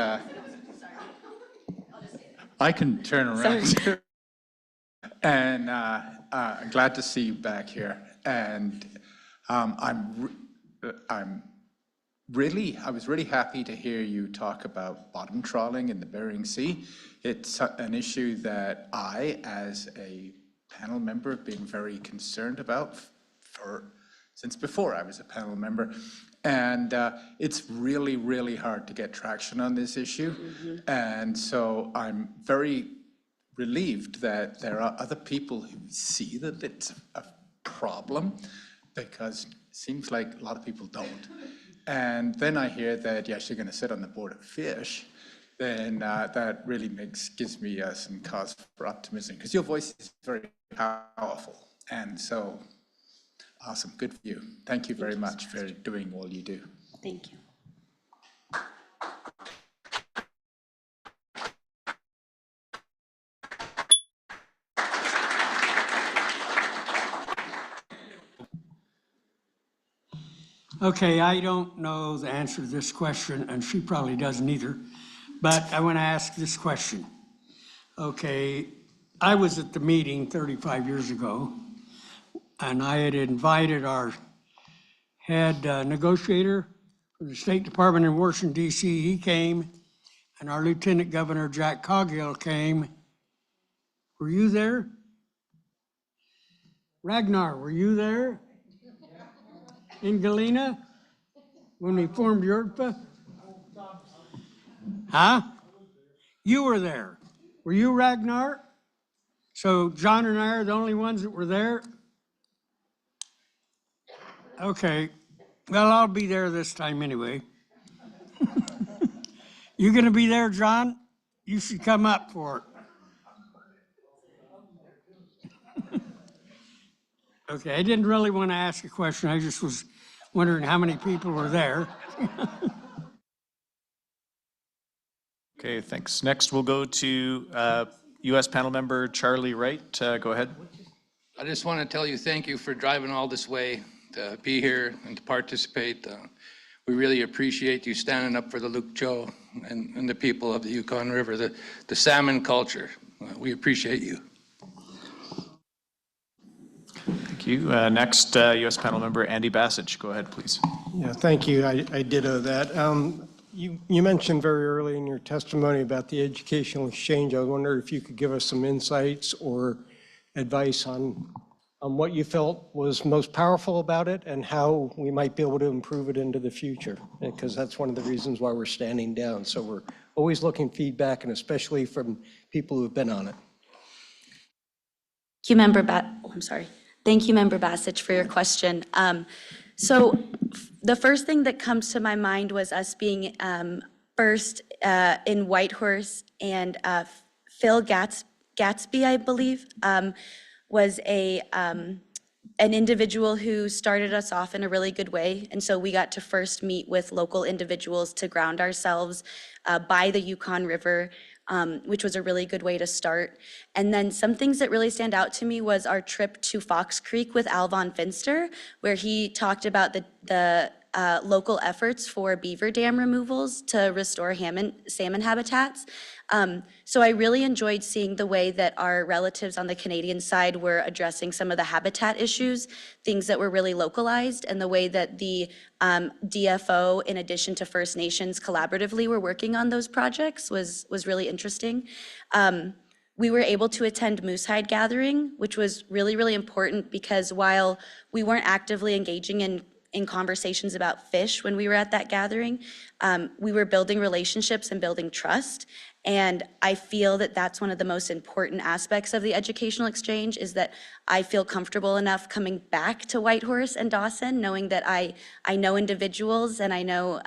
I can turn around. And I'm glad to see you back here. And I was really happy to hear you talk about bottom trawling in the Bering Sea. It's an issue that I, as a panel member, have been very concerned about since before I was a panel member. And it's really, really hard to get traction on this issue. Mm-hmm. And so I'm very relieved that there are other people who see that it's a problem, because it seems like a lot of people don't. And then I hear that, yes, you're going to sit on the Board of Fish, then that really gives me some cause for optimism, because your voice is very powerful. And so, awesome, good for you. Thank you very much for doing all you do. Thank you. Okay, I don't know the answer to this question, and she probably doesn't either, but I want to ask this question. Okay, I was at the meeting 35 years ago, and I had invited our head negotiator from the State Department in Washington, D.C. He came, and our Lieutenant Governor, Jack Coghill, came. Were you there? Ragnar, were you there? In Galena? When we formed YURPA? Huh? You were there. Were you Ragnar? So John and I are the only ones that were there? Okay. Well, I'll be there this time anyway. You gonna be there, John? You should come up for it. Okay, I didn't really want to ask a question. I just was wondering how many people were there. Okay, thanks. Next, we'll go to U.S. panel member Charlie Wright. Go ahead. I just want to tell you thank you for driving all this way to be here and to participate. We really appreciate you standing up for the Lukcho and the people of the Yukon River, the salmon culture. We appreciate you. Thank you. Next, U.S. panel member Andy Bassich. Go ahead, please. Yeah, thank you. I ditto that. You mentioned very early in your testimony about the educational exchange. I wonder if you could give us some insights or advice on what you felt was most powerful about it and how we might be able to improve it into the future, because that's one of the reasons why we're standing down. So we're always looking feedback, and especially from people who've been on it. Thank you, Thank you, Member Bassich, for your question. So the first thing that comes to my mind was us being first in Whitehorse, and Phil Gatsby, I believe, was an individual who started us off in a really good way. And so we got to first meet with local individuals to ground ourselves by the Yukon River, which was a really good way to start. And then some things that really stand out to me was our trip to Fox Creek with Al Von Finster, where he talked about the local efforts for beaver dam removals to restore salmon habitats. So I really enjoyed seeing the way that our relatives on the Canadian side were addressing some of the habitat issues, things that were really localized, and the way that the DFO, in addition to First Nations, collaboratively were working on those projects was really interesting. We were able to attend Moosehide Gathering, which was really, really important because while we weren't actively engaging in conversations about fish when we were at that gathering, we were building relationships and building trust. And I feel that that's one of the most important aspects of the educational exchange, is that I feel comfortable enough coming back to Whitehorse and Dawson, knowing that I know individuals and I know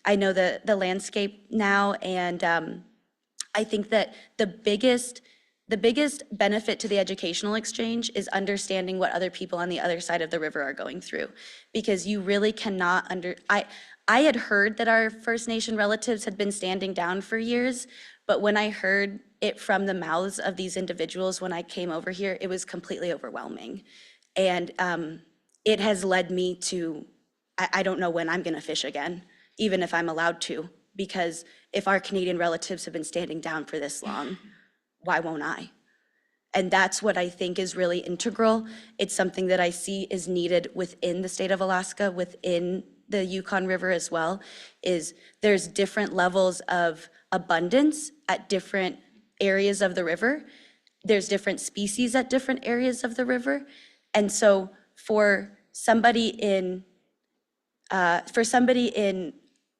the landscape now. And I think that the biggest benefit to the educational exchange is understanding what other people on the other side of the river are going through, because you really cannot I had heard that our First Nation relatives had been standing down for years, but when I heard it from the mouths of these individuals when I came over here, it was completely overwhelming. And it has led me to, I don't know when I'm gonna fish again, even if I'm allowed to, because if our Canadian relatives have been standing down for this long, why won't I? And that's what I think is really integral. It's something that I see is needed within the state of Alaska, within the Yukon River as well, is there's different levels of abundance at different areas of the river. There's different species at different areas of the river. And so for somebody in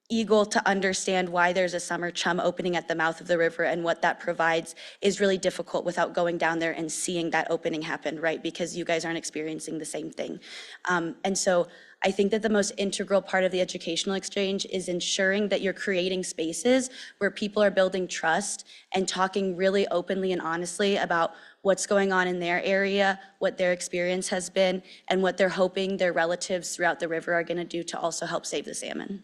Eagle to understand why there's a summer chum opening at the mouth of the river and what that provides is really difficult without going down there and seeing that opening happen, right? Because you guys aren't experiencing the same thing. And so I think that the most integral part of the educational exchange is ensuring that you're creating spaces where people are building trust and talking really openly and honestly about what's going on in their area, what their experience has been, and what they're hoping their relatives throughout the river are gonna do to also help save the salmon.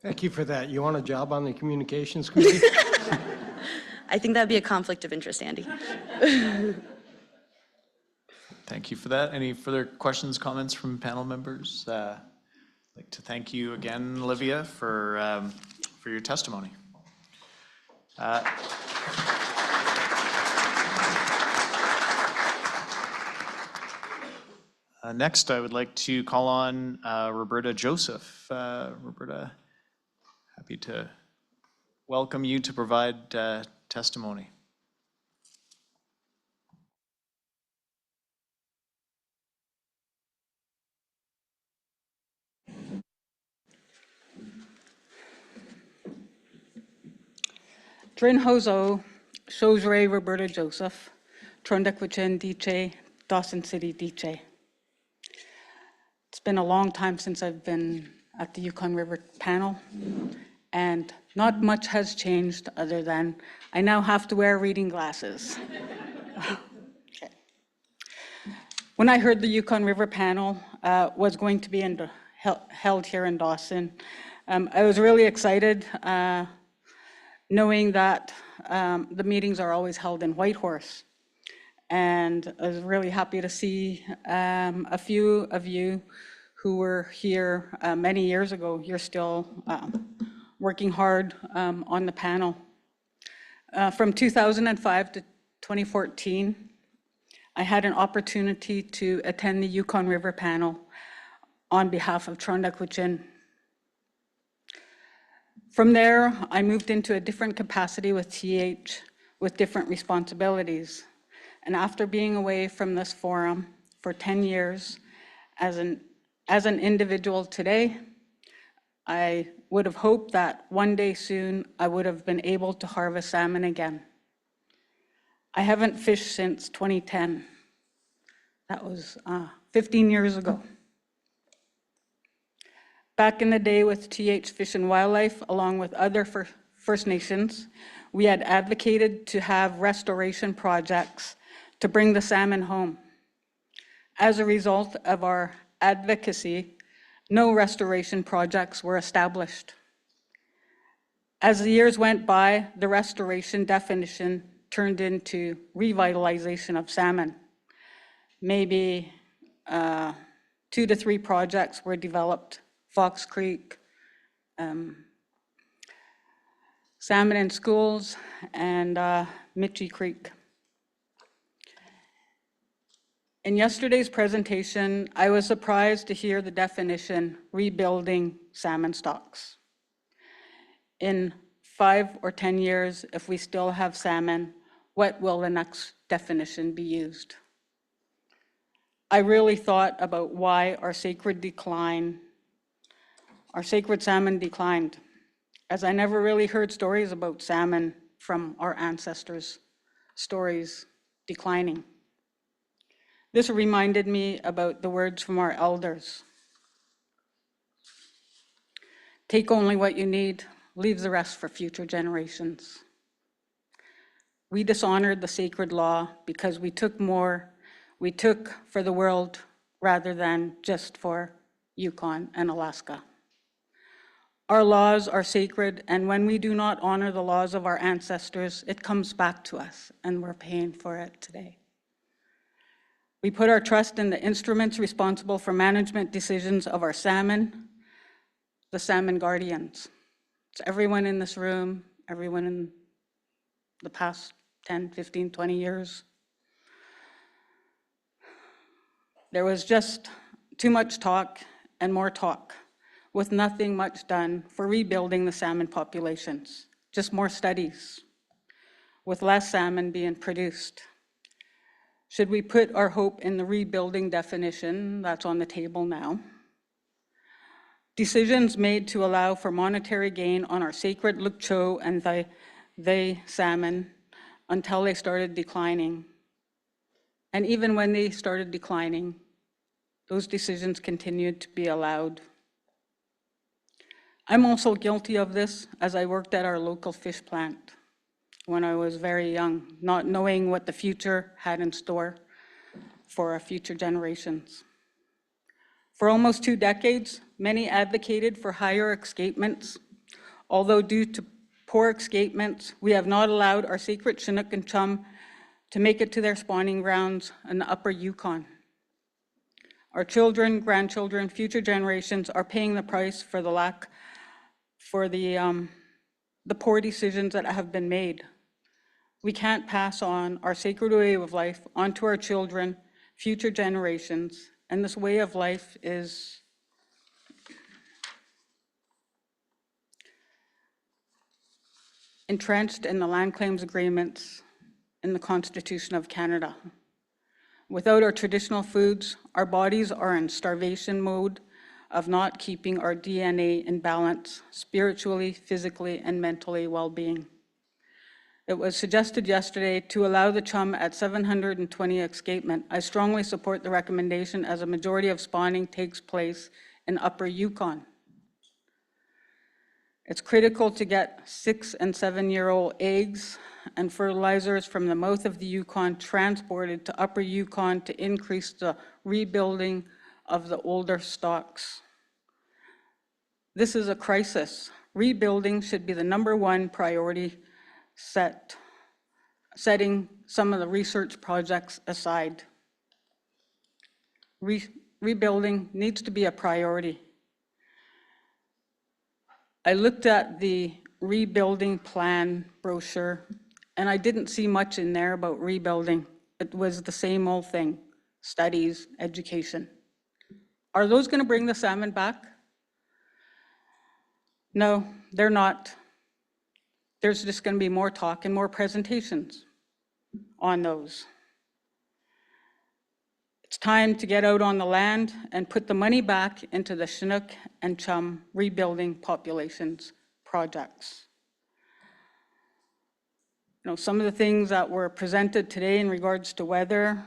Thank you for that. You want a job on the communications committee? I think that'd be a conflict of interest, Andy. Thank you for that. Any further questions, comments from panel members? I'd like to thank you again, Olivia, for your testimony. Next, I would like to call on Roberta Joseph. Roberta, happy to welcome you to provide testimony. Drin Hozo, Shosray Roberta Joseph, Trondequichin Diche, Dawson City Diche. It's been a long time since I've been at the Yukon River Panel, and not much has changed other than I now have to wear reading glasses. Okay. When I heard the Yukon River Panel was going to be held here in Dawson, I was really excited, knowing that the meetings are always held in Whitehorse. And I was really happy to see a few of you who were here many years ago. You're still working hard on the panel. From 2005 to 2014, I had an opportunity to attend the Yukon River Panel on behalf of Trondequichin. From there, I moved into a different capacity with TH with different responsibilities. And after being away from this forum for 10 years, as an individual today, I would have hoped that one day soon I would have been able to harvest salmon again. I haven't fished since 2010. That was 15 years ago. Back in the day with TH Fish and Wildlife, along with other First Nations, we had advocated to have restoration projects to bring the salmon home. As a result of our advocacy, no restoration projects were established. As the years went by, the restoration definition turned into revitalization of salmon. Maybe 2 to 3 projects were developed: Fox Creek, Salmon in Schools, and Mitchie Creek. In yesterday's presentation, I was surprised to hear the definition, rebuilding salmon stocks. In 5 or 10 years, if we still have salmon, what will the next definition be used? I really thought about why our sacred salmon declined, as I never really heard stories about salmon from our ancestors' stories declining. This reminded me about the words from our elders. Take only what you need, leave the rest for future generations. We dishonored the sacred law because we took for the world rather than just for Yukon and Alaska. Our laws are sacred, and when we do not honor the laws of our ancestors, it comes back to us, and we're paying for it today. We put our trust in the instruments responsible for management decisions of our salmon, the salmon guardians. It's everyone in this room, everyone in the past 10, 15, 20 years. There was just too much talk and more talk, with nothing much done for rebuilding the salmon populations, just more studies, with less salmon being produced. Should we put our hope in the rebuilding definition that's on the table now? Decisions made to allow for monetary gain on our sacred lukcho and they salmon until they started declining. And even when they started declining, those decisions continued to be allowed. I'm also guilty of this, as I worked at our local fish plant when I was very young, not knowing what the future had in store for our future generations. For almost 2 decades, many advocated for higher escapements. Although due to poor escapements, we have not allowed our sacred Chinook and chum to make it to their spawning grounds in the upper Yukon. Our children, grandchildren, future generations are paying the price for the poor decisions that have been made. We can't pass on our sacred way of life onto our children, future generations, and this way of life is entrenched in the land claims agreements in the Constitution of Canada. Without our traditional foods, our bodies are in starvation mode of not keeping our DNA in balance, spiritually, physically, and mentally well-being. It was suggested yesterday to allow the chum at 720 escapement. I strongly support the recommendation as a majority of spawning takes place in Upper Yukon. It's critical to get 6 and 7-year-old eggs and fertilizers from the mouth of the Yukon transported to Upper Yukon to increase the rebuilding of the older stocks. This is a crisis. Rebuilding should be the #1 priority, setting some of the research projects aside. Rebuilding needs to be a priority. I looked at the rebuilding plan brochure, and I didn't see much in there about rebuilding. It was the same old thing, studies, education. Are those going to bring the salmon back? No, they're not. There's just going to be more talk and more presentations on those. It's time to get out on the land and put the money back into the Chinook and chum rebuilding populations projects. You know, some of the things that were presented today in regards to weather,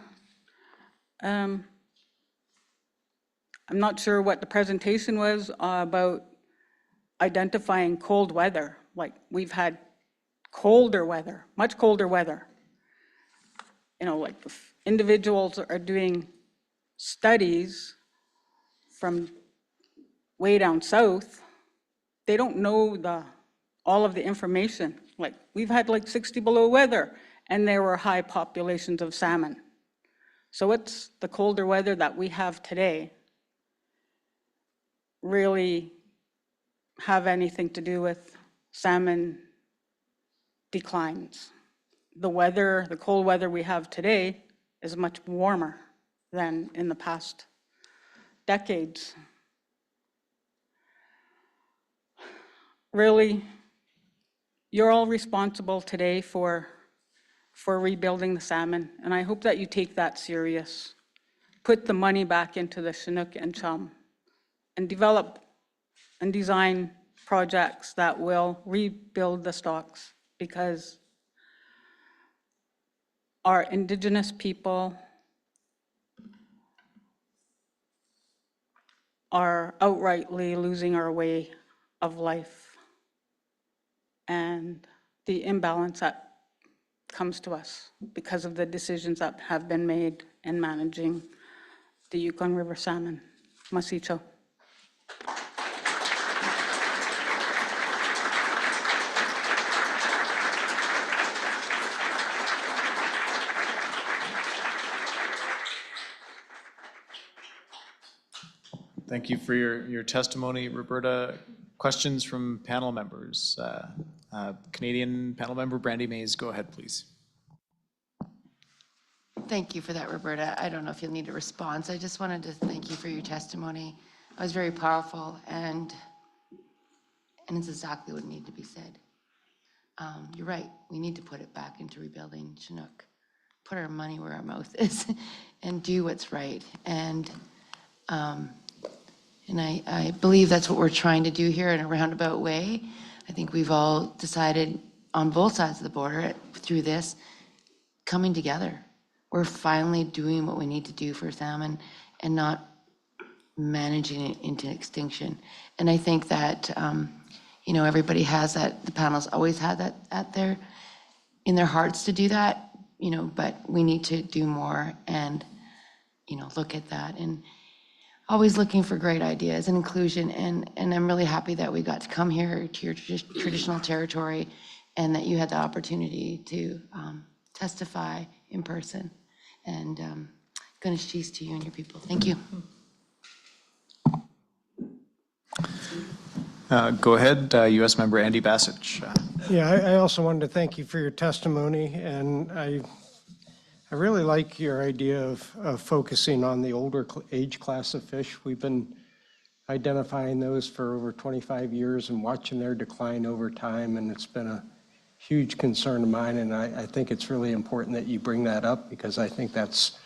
I'm not sure what the presentation was about identifying cold weather. Like, we've had colder weather, much colder weather. You know, like if individuals are doing studies from way down south, they don't know all of the information. Like, we've had like 60 below weather, and there were high populations of salmon. So it's the colder weather that we have today really have anything to do with salmon declines. The weather, the cold weather we have today is much warmer than in the past decades. Really, you're all responsible today for rebuilding the salmon, and I hope that you take that serious. Put the money back into the Chinook and chum and develop and design projects that will rebuild the stocks, because our Indigenous people are outrightly losing our way of life and the imbalance that comes to us because of the decisions that have been made in managing the Yukon River salmon. Masicho. Thank you for your testimony, Roberta. Questions from panel members? Canadian panel member Brandy Mays, go ahead, please. Thank you for that, Roberta. I don't know if you'll need a response. I just wanted to thank you for your testimony. It was very powerful, and it's exactly what needed to be said. You're right. We need to put it back into rebuilding Chinook, put our money where our mouth is, and do what's right. And I believe that's what we're trying to do here in a roundabout way. I think we've all decided on both sides of the border through this, coming together. We're finally doing what we need to do for salmon and not managing it into extinction. And I think that, everybody has that, the panel's always had that in their hearts to do that, but we need to do more and, look at that. And always looking for great ideas and inclusion. And I'm really happy that we got to come here to your traditional territory and that you had the opportunity to testify in person. And Ganesh cheese to you and your people. Thank you. Go ahead, U.S. Member Andy Bassich. Yeah, I also wanted to thank you for your testimony, and I really like your idea of focusing on the older age class of fish. We've been identifying those for over 25 years and watching their decline over time, and it's been a huge concern of mine, and I think it's really important that you bring that up because I think that's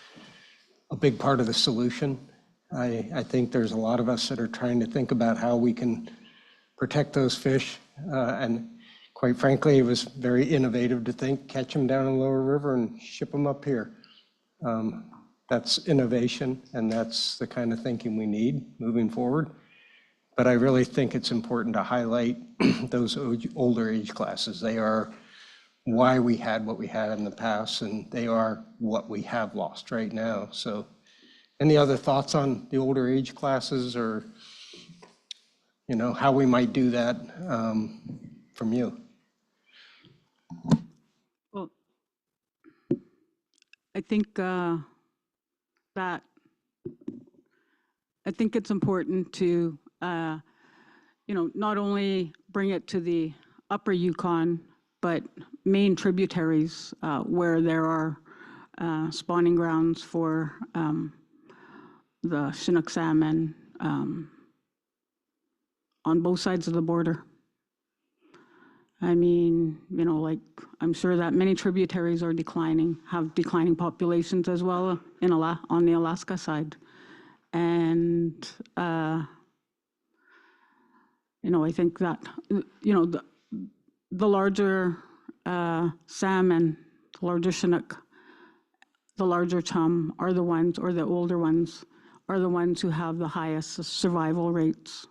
a big part of the solution. I think there's a lot of us that are trying to think about how we can protect those fish, and quite frankly, it was very innovative to think, catch them down in the lower river and ship them up here. That's innovation, and that's the kind of thinking we need moving forward. But I really think it's important to highlight those older age classes. They are why we had what we had in the past, and they are what we have lost right now. So any other thoughts on the older age classes, or how we might do that from you? Well, I think it's important to, not only bring it to the upper Yukon, but main tributaries where there are spawning grounds for the Chinook salmon on both sides of the border. I mean, I'm sure that many tributaries are declining, have declining populations as well on the Alaska side. And, I think that, the larger salmon, the larger Chinook, the larger chum are the ones, or the older ones, are the ones who have the highest survival rates.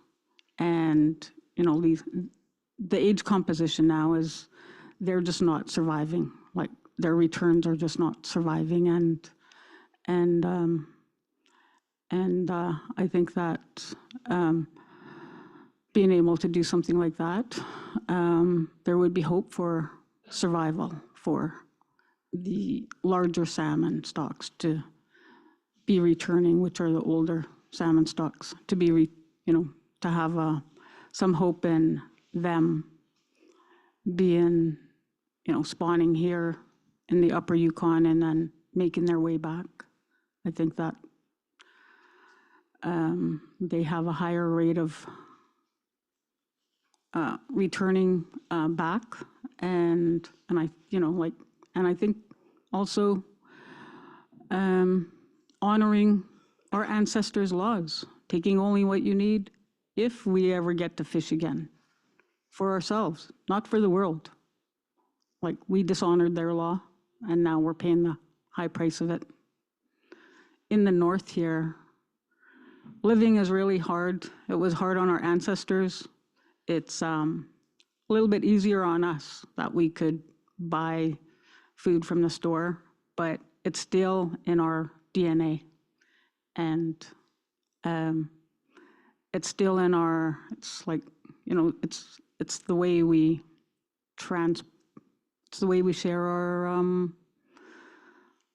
And, the age composition now is they're just not surviving. Like, their returns are just not surviving. And I think that being able to do something like that, there would be hope for survival for the larger salmon stocks to be returning, which are the older salmon stocks, to be, to have some hope in them being, spawning here in the upper Yukon and then making their way back. I think that they have a higher rate of returning back, and I think also honoring our ancestors' laws, taking only what you need if we ever get to fish again, for ourselves, not for the world. Like, we dishonored their law, and now we're paying the high price of it. In the north here, living is really hard. It was hard on our ancestors. It's a little bit easier on us that we could buy food from the store, but it's still in our DNA. And it's still in our, it's like, it's the way we it's the way we share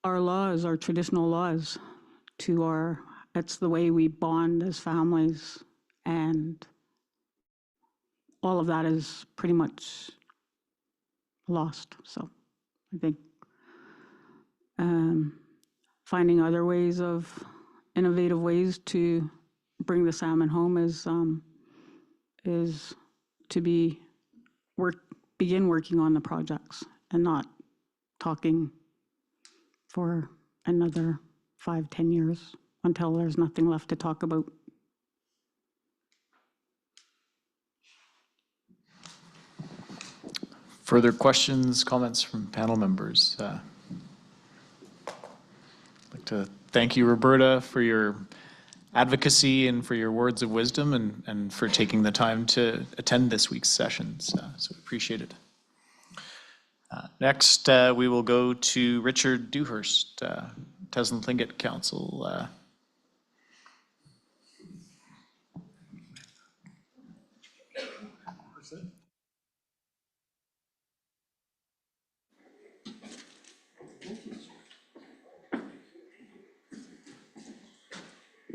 our laws, our traditional laws it's the way we bond as families, and all of that is pretty much lost. So I think finding other ways innovative ways to bring the salmon home is to begin working on the projects and not talking for another 5-10 years until there's nothing left to talk about. Further questions, comments from panel members? I'd like to thank you, Roberta, for your advocacy and for your words of wisdom, and for taking the time to attend this week's sessions. So appreciate it. Next, we will go to Richard Dewhurst, Teslin-Tlingit Council.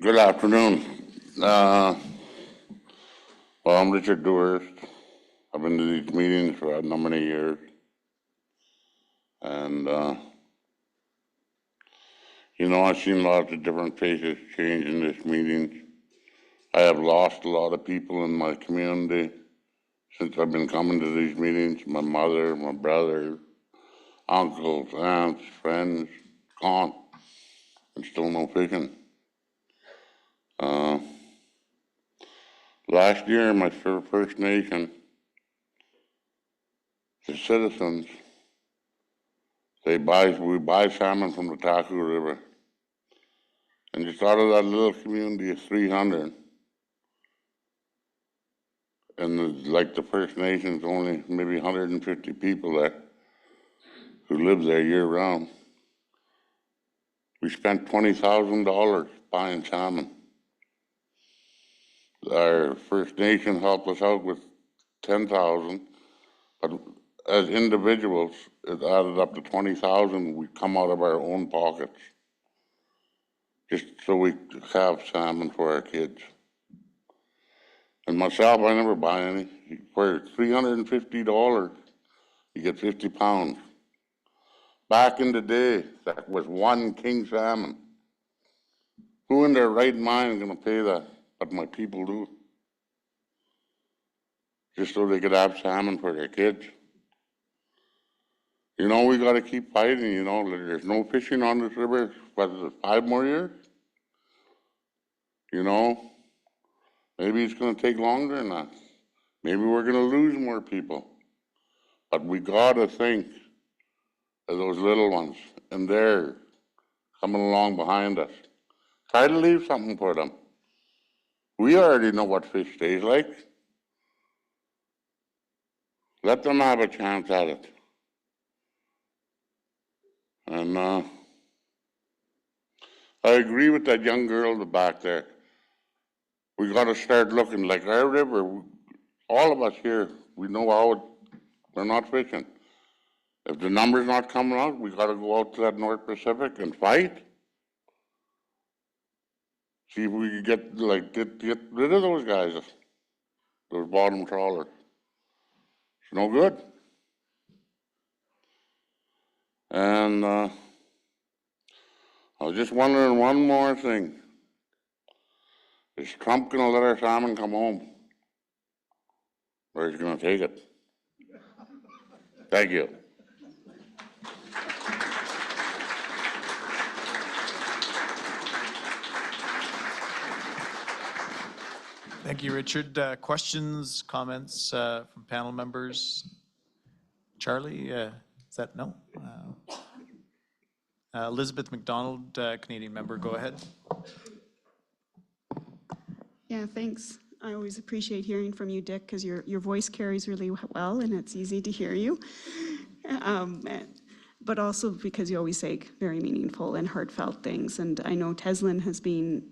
Good afternoon. Well, I'm Richard Dewhurst. I've been to these meetings for a number of years. And, I've seen lots of different faces change in this meeting. I have lost a lot of people in my community since I've been coming to these meetings. My mother, my brother, uncles, aunts, friends, gone, and still no fishing. Last year, my First Nation, the citizens, we buy salmon from the Taku River. And just out of that little community of 300, and like the First Nations, only maybe 150 people there who live there year round. We spent $20,000 buying salmon. Our First Nation helped us out with 10,000, but as individuals, it added up to 20,000. We come out of our own pockets, just so we have salmon for our kids. And myself, I never buy any. For $350, you get 50 pounds. Back in the day, that was one king salmon. Who in their right mind is going to pay that? But my people do. Just so they could have salmon for their kids. You know, we got to keep fighting. You know, there's no fishing on this river for 5 more years. You know, maybe it's going to take longer than that. Maybe we're going to lose more people. But we got to think of those little ones, and they're coming along behind us. Try to leave something for them. We already know what fish tastes like. Let them have a chance at it. And I agree with that young girl in the back there. We got to start looking like our river. All of us here, we know how we're not fishing. If the number's not coming out, we got to go out to that North Pacific and fight. See if we can get rid of those guys, those bottom trawlers. It's no good. And I was just wondering one more thing. Is Trump going to let our salmon come home? Or is he going to take it? Thank you. Thank you, Richard. Questions, comments from panel members? Charlie, is that no? Elizabeth McDonald, Canadian member, go ahead. Yeah, thanks. I always appreciate hearing from you, Dick, because your voice carries really well and it's easy to hear you. But also because you always say very meaningful and heartfelt things. And I know Teslin has been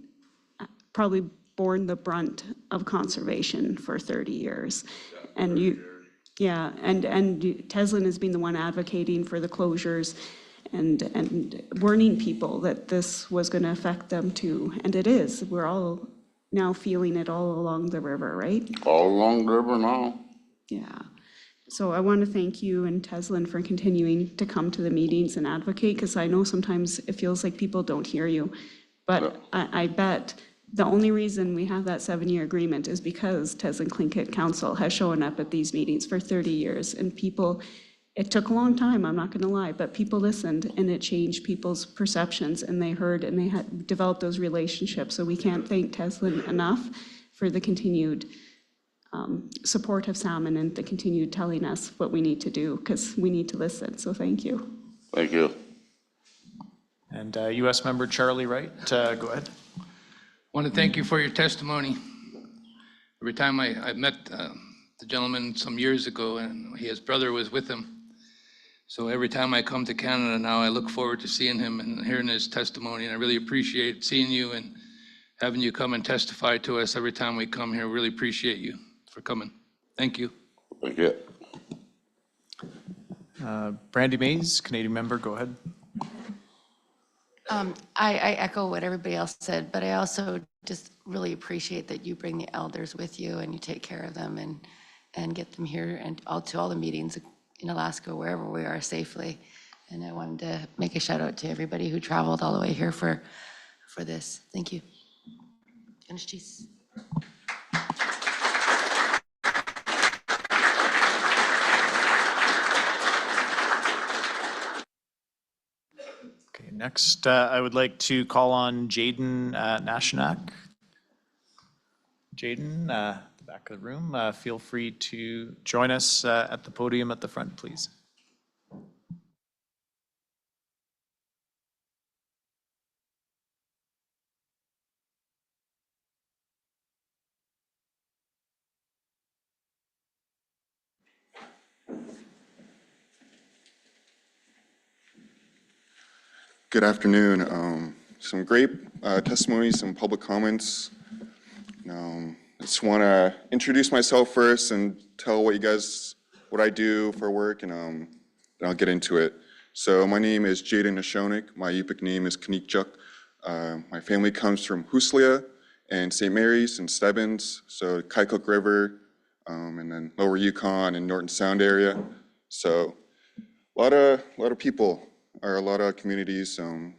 probably borne the brunt of conservation for 30 years. And Teslin has been the one advocating for the closures and warning people that this was going to affect them too. And it is. We're all now feeling it all along the river, right? All along the river now. Yeah. So I want to thank you and Teslin for continuing to come to the meetings and advocate, because I know sometimes it feels like people don't hear you. But I bet the only reason we have that 7-year agreement is because Teslin Tlingit Council has shown up at these meetings for 30 years. And people, it took a long time, I'm not going to lie, but people listened and it changed people's perceptions and they heard and they had developed those relationships. So we can't thank Teslin enough for the continued support of salmon and the continued telling us what we need to do, because we need to listen. So thank you. Thank you. And U.S. member Charlie Wright, go ahead. I want to thank you for your testimony. Every time I met the gentleman some years ago, and his brother was with him. So every time I come to Canada now, I look forward to seeing him and hearing his testimony. And I really appreciate seeing you and having you come and testify to us every time we come here. Really appreciate you for coming. Thank you. Thank you. Brandy Mays, Canadian member, go ahead. I echo what everybody else said, but I also just really appreciate that you bring the elders with you and you take care of them and get them here and to all the meetings in Alaska, wherever we are safely. And I wanted to make a shout out to everybody who traveled all the way here for this. Thank you. Cheese. Okay, next I would like to call on Jaden Nashanak. Jaden, back of the room, feel free to join us at the podium at the front, please. Good afternoon. Some great testimonies, some public comments. I just want to introduce myself first and tell what I do for work, and then I'll get into it. So my name is Jaden Nashonik. My Yupik name is Kanikjuk. My family comes from Huslia and St. Mary's and Stebbins, so Kaikuk River, and then Lower Yukon and Norton Sound area. So a lot of people, or a lot of communities. I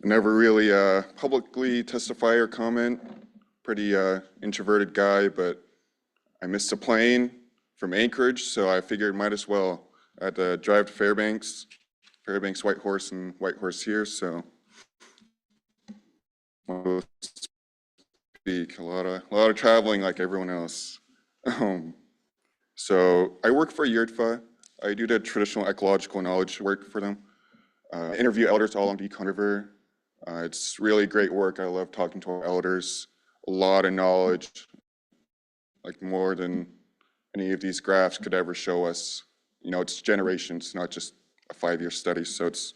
never really publicly testify or comment. Pretty introverted guy, but I missed a plane from Anchorage, so I figured might as well. I had to drive to Fairbanks, Whitehorse, and Whitehorse here, so I'll speak a lot of traveling like everyone else. So I work for YERDFA. I do the traditional ecological knowledge work for them. Interview elders all along the Yukon River. It's really great work. I love talking to our elders. A lot of knowledge, like more than any of these graphs could ever show us. You know, it's generations, not just a 5-year study. So it's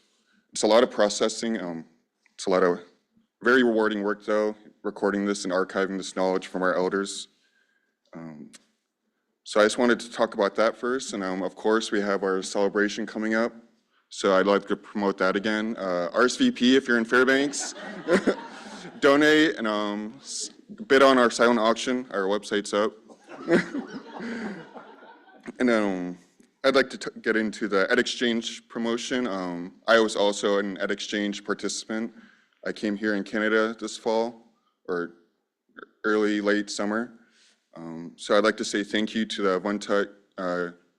a lot of processing. It's a lot of very rewarding work, though, recording this and archiving this knowledge from our elders. So I just wanted to talk about that first. And of course, we have our celebration coming up. So I'd like to promote that again. RSVP if you're in Fairbanks. Donate and bid on our silent auction. Our website's up. And I'd like to get into the EdXchange promotion. I was also an EdXchange participant. I came here in Canada this fall, or late summer. So I'd like to say thank you to the Vuntut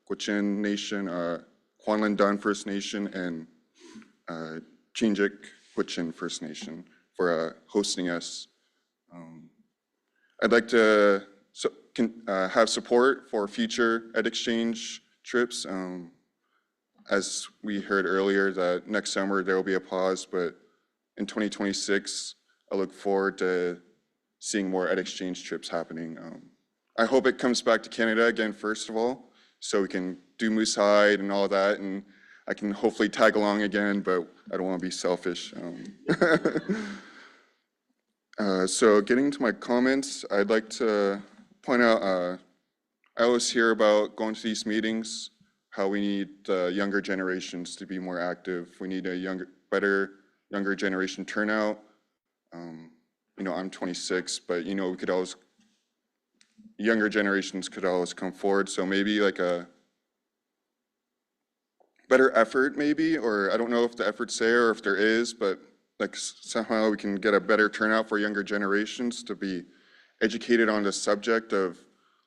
Gwich'in Nation, Kwanlin Dun First Nation, and Chinjik Gwich'in First Nation for hosting us. I'd like to have support for future EdXchange trips. As we heard earlier, that next summer there will be a pause, but in 2026, I look forward to seeing more EdXchange trips happening. I hope it comes back to Canada again, first of all, so we can do Moose Hide and all that, and I can hopefully tag along again, but I don't want to be selfish. So getting to my comments, I'd like to point out, I always hear about going to these meetings, how we need younger generations to be more active. We need a better younger generation turnout. You know, I'm 26, but you know, we could always, younger generations could always come forward. So maybe like a better effort maybe, or I don't know if the effort's there or if there is, but like somehow we can get a better turnout for younger generations to be educated on the subject of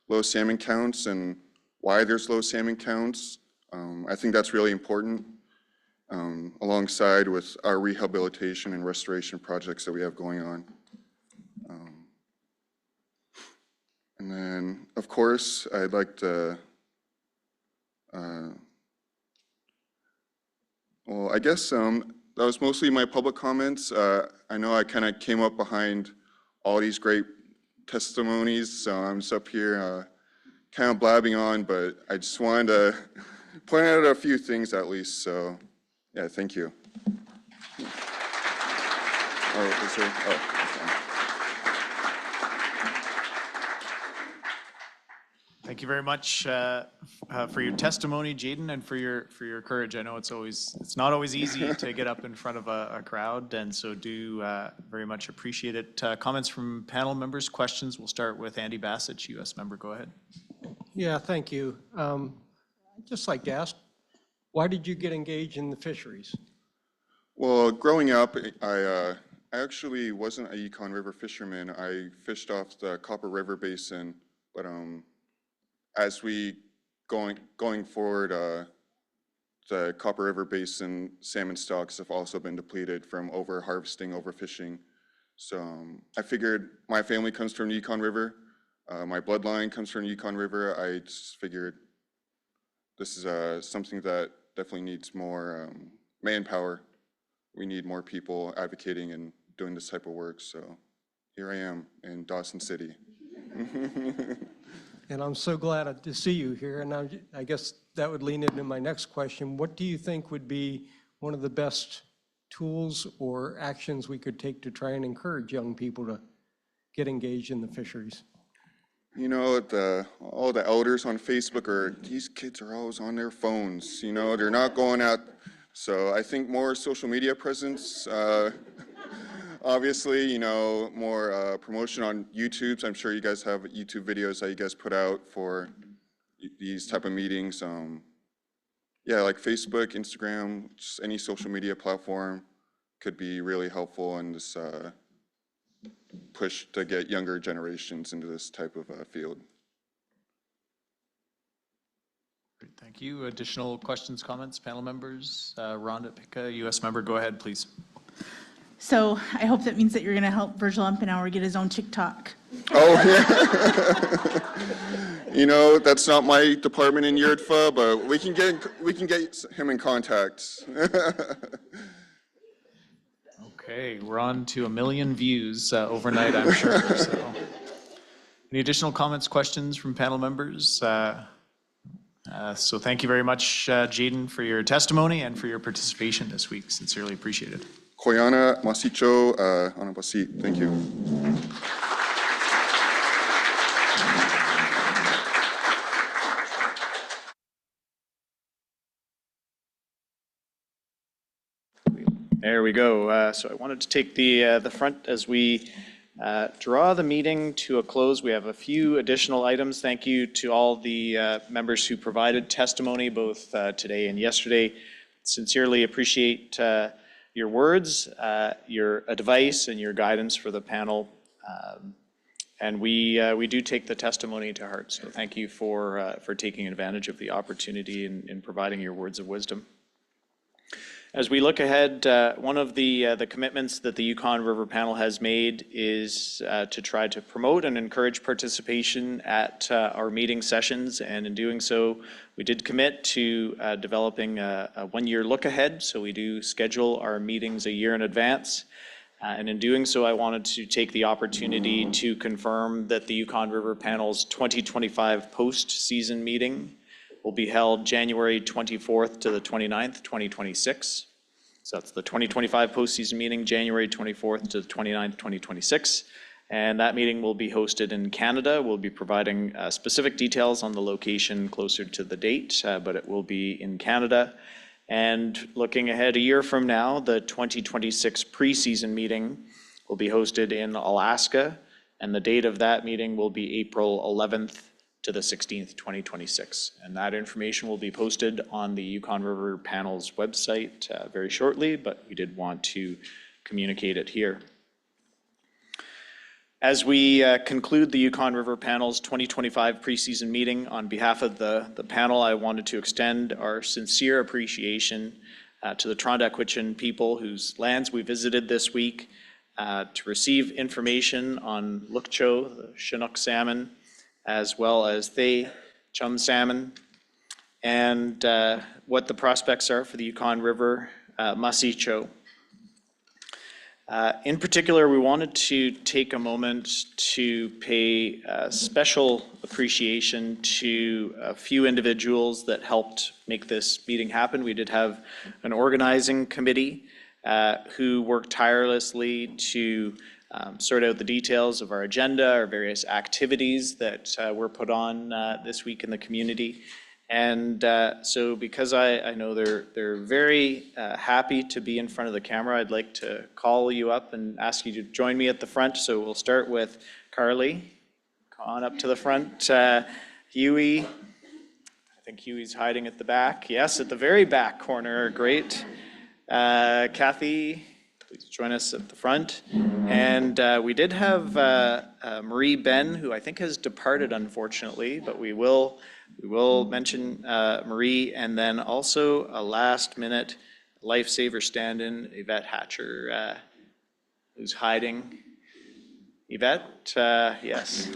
low salmon counts and why there's low salmon counts. I think that's really important, alongside with our rehabilitation and restoration projects that we have going on. And then, of course, I'd like to, well, I guess that was mostly my public comments. I know I kind of came up behind all these great testimonies, so I'm just up here kind of blabbing on, but I just wanted to point out a few things at least, so yeah, thank you. Oh, is there? Oh. Thank you very much for your testimony, Jaden, and for your courage. I know it's not always easy to get up in front of a crowd, and so do very much appreciate it. Comments from panel members, questions. We'll start with Andy Bassett, U.S. member. Go ahead. Yeah, thank you. I'd just like to ask, why did you get engaged in the fisheries? Well, growing up, I actually wasn't a Yukon River fisherman. I fished off the Copper River Basin, but as we going forward, the Copper River Basin salmon stocks have also been depleted from over-harvesting, overfishing. So I figured my family comes from Yukon River. My bloodline comes from Yukon River. I just figured this is something that definitely needs more manpower. We need more people advocating and doing this type of work. So here I am in Dawson City. And I'm so glad to see you here. And I guess that would lean into my next question. What do you think would be one of the best tools or actions we could take to try and encourage young people to get engaged in the fisheries? You know, all the elders on Facebook these kids are always on their phones, you know, they're not going out. So I think more social media presence, obviously, you know, more promotion on YouTube. I'm sure you guys have YouTube videos that you guys put out for these type of meetings. Yeah, like Facebook, Instagram, just any social media platform could be really helpful in this push to get younger generations into this type of field. Great, thank you. Additional questions, comments, panel members? Rhonda Pica, U.S. member, go ahead, please. So I hope that means that you're going to help Virgil Umpenauer get his own TikTok. Oh, yeah. You know, that's not my department in URDFA, but we can get him in contact. Okay, we're on to 1 million views overnight, I'm sure. So, any additional comments, questions from panel members? So thank you very much, Jaden, for your testimony and for your participation this week. Sincerely appreciated. Koyana Masicho Anabasi, thank you. There we go. So I wanted to take the front as we draw the meeting to a close. We have a few additional items. Thank you to all the members who provided testimony both today and yesterday. Sincerely appreciate your words, your advice, and your guidance for the panel. And we do take the testimony to heart. So thank you for taking advantage of the opportunity and providing your words of wisdom. As we look ahead, one of the commitments that the Yukon River Panel has made is to try to promote and encourage participation at our meeting sessions. And in doing so, we did commit to developing a one-year look ahead. So we do schedule our meetings a year in advance. And in doing so, I wanted to take the opportunity to confirm that the Yukon River Panel's 2025 post-season meeting will be held January 24th to the 29th, 2026. So that's the 2025 postseason meeting, January 24th to the 29th, 2026. And that meeting will be hosted in Canada. We'll be providing specific details on the location closer to the date, but it will be in Canada. And looking ahead a year from now, the 2026 preseason meeting will be hosted in Alaska. And the date of that meeting will be April 11th to the 16th, 2026. And that information will be posted on the Yukon River Panel's website very shortly, but we did want to communicate it here. As we conclude the Yukon River Panel's 2025 preseason meeting, on behalf of the panel, I wanted to extend our sincere appreciation to the Trondakwitchin people whose lands we visited this week to receive information on Lukcho, the Chinook salmon, as well as the chum salmon, and what the prospects are for the Yukon River Masicho. In particular, we wanted to take a moment to pay special appreciation to a few individuals that helped make this meeting happen. We did have an organizing committee who worked tirelessly to sort out the details of our agenda, our various activities that were put on this week in the community. And so because I know they're very happy to be in front of the camera, I'd like to call you up and ask you to join me at the front. So we'll start with Carly. Come on up to the front. Huey. I think Huey's hiding at the back. Yes, at the very back corner. Great. Kathy, please join us at the front. And we did have Marie Ben, who I think has departed, unfortunately, but we will mention Marie, and then also a last-minute lifesaver stand-in, Yvette Hatcher, who's hiding. Yvette, yes.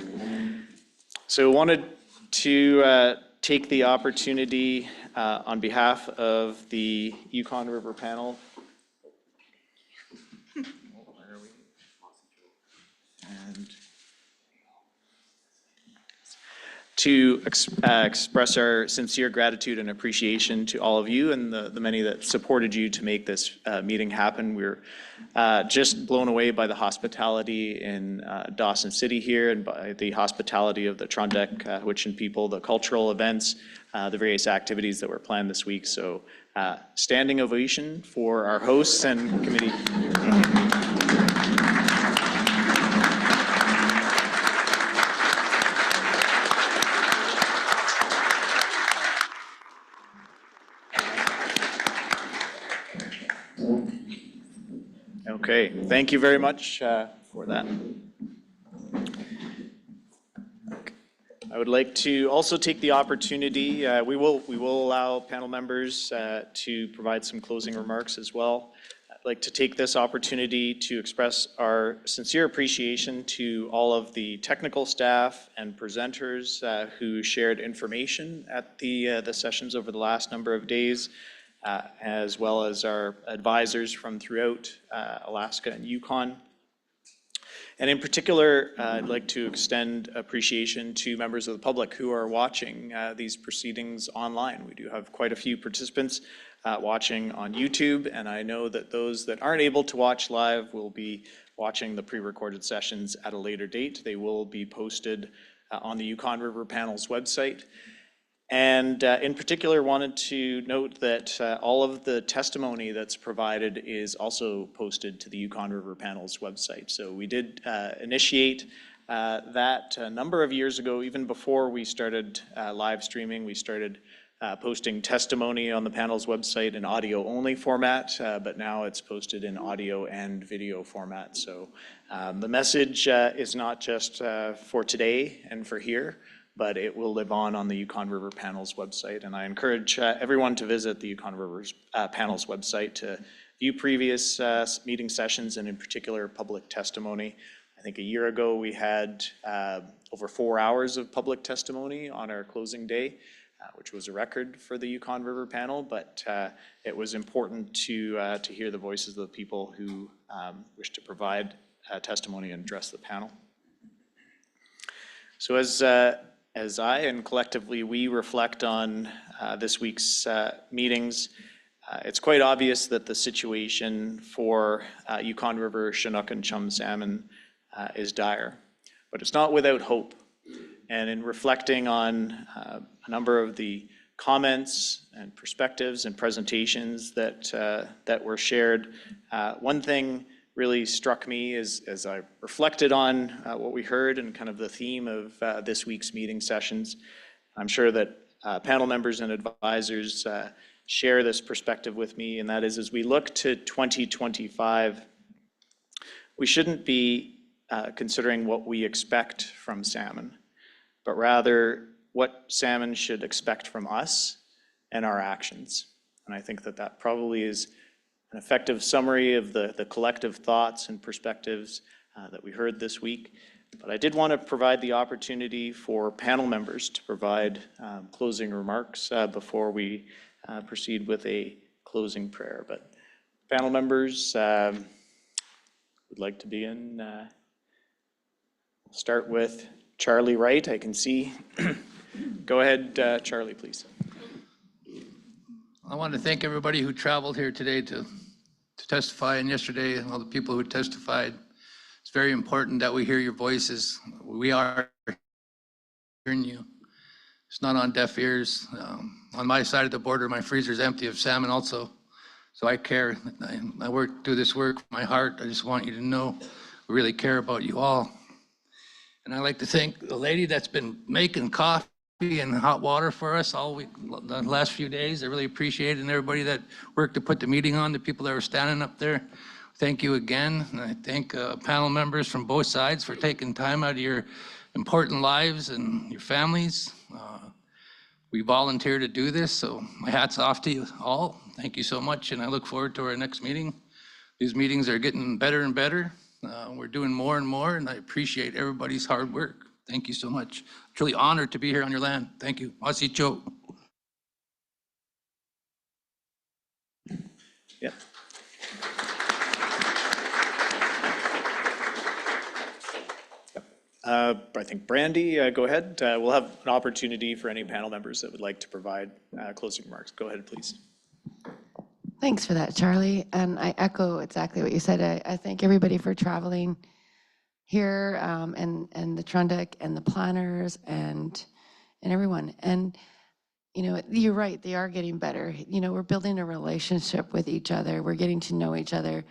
So wanted to take the opportunity on behalf of the Yukon River Panel. Where are we? And to express our sincere gratitude and appreciation to all of you and the many that supported you to make this meeting happen. We're just blown away by the hospitality in Dawson City here and by the hospitality of the Trondheim Wiccan people, the cultural events, the various activities that were planned this week. So standing ovation for our hosts and committee. Okay, thank you very much for that. I would like to also take the opportunity, we will allow panel members to provide some closing remarks as well. I'd like to take this opportunity to express our sincere appreciation to all of the technical staff and presenters who shared information at the sessions over the last number of days. As well as our advisors from throughout Alaska and Yukon. And in particular, I'd like to extend appreciation to members of the public who are watching these proceedings online. We do have quite a few participants watching on YouTube, and I know that those that aren't able to watch live will be watching the pre-recorded sessions at a later date. They will be posted on the Yukon River Panel's website. And in particular, wanted to note that all of the testimony that's provided is also posted to the Yukon River Panel's website. So we did initiate that a number of years ago, even before we started live streaming. We started posting testimony on the panel's website in audio-only format, but now it's posted in audio and video format. So the message is not just for today and for here, but it will live on the Yukon River Panel's website. And I encourage everyone to visit the Yukon River Panel's website to view previous meeting sessions and in particular public testimony. I think a year ago we had over 4 hours of public testimony on our closing day, which was a record for the Yukon River Panel, but it was important to hear the voices of the people who wish to provide testimony and address the panel. So as I and collectively we reflect on this week's meetings, it's quite obvious that the situation for Yukon River Chinook and chum salmon is dire, but it's not without hope. And in reflecting on a number of the comments and perspectives and presentations that were shared, one thing really struck me as I reflected on what we heard and kind of the theme of this week's meeting sessions. I'm sure that panel members and advisors share this perspective with me, and that is as we look to 2025, we shouldn't be considering what we expect from salmon, but rather what salmon should expect from us and our actions. And I think that that probably is an effective summary of the collective thoughts and perspectives that we heard this week. But I did want to provide the opportunity for panel members to provide closing remarks before we proceed with a closing prayer. But panel members would like to begin. We'll start with Charlie Wright, I can see. Go ahead, Charlie, please. I want to thank everybody who traveled here today to testify, and yesterday, and all the people who testified. It's very important that we hear your voices. We are hearing you. It's not on deaf ears. On my side of the border, my freezer's empty of salmon also, so I care. I do this work with my heart. I just want you to know we really care about you all. And I'd like to thank the lady that's been making coffee and hot water for us all week, the last few days. I really appreciate it, and everybody that worked to put the meeting on, the people that were standing up there. Thank you again. And I thank panel members from both sides for taking time out of your important lives and your families. We volunteer to do this, so my hat's off to you all. Thank you so much, and I look forward to our next meeting. These meetings are getting better and better. We're doing more and more, and I appreciate everybody's hard work. Thank you so much. Truly honored to be here on your land. Thank you. Masicho. Yep. I think Brandy, go ahead. We'll have an opportunity for any panel members that would like to provide closing remarks. Go ahead, please. Thanks for that, Charlie. And I echo exactly what you said. I thank everybody for traveling here, and the Trundek and the planners and everyone. And you know, you're right, they are getting better. You know, we're building a relationship with each other. We're getting to know each other.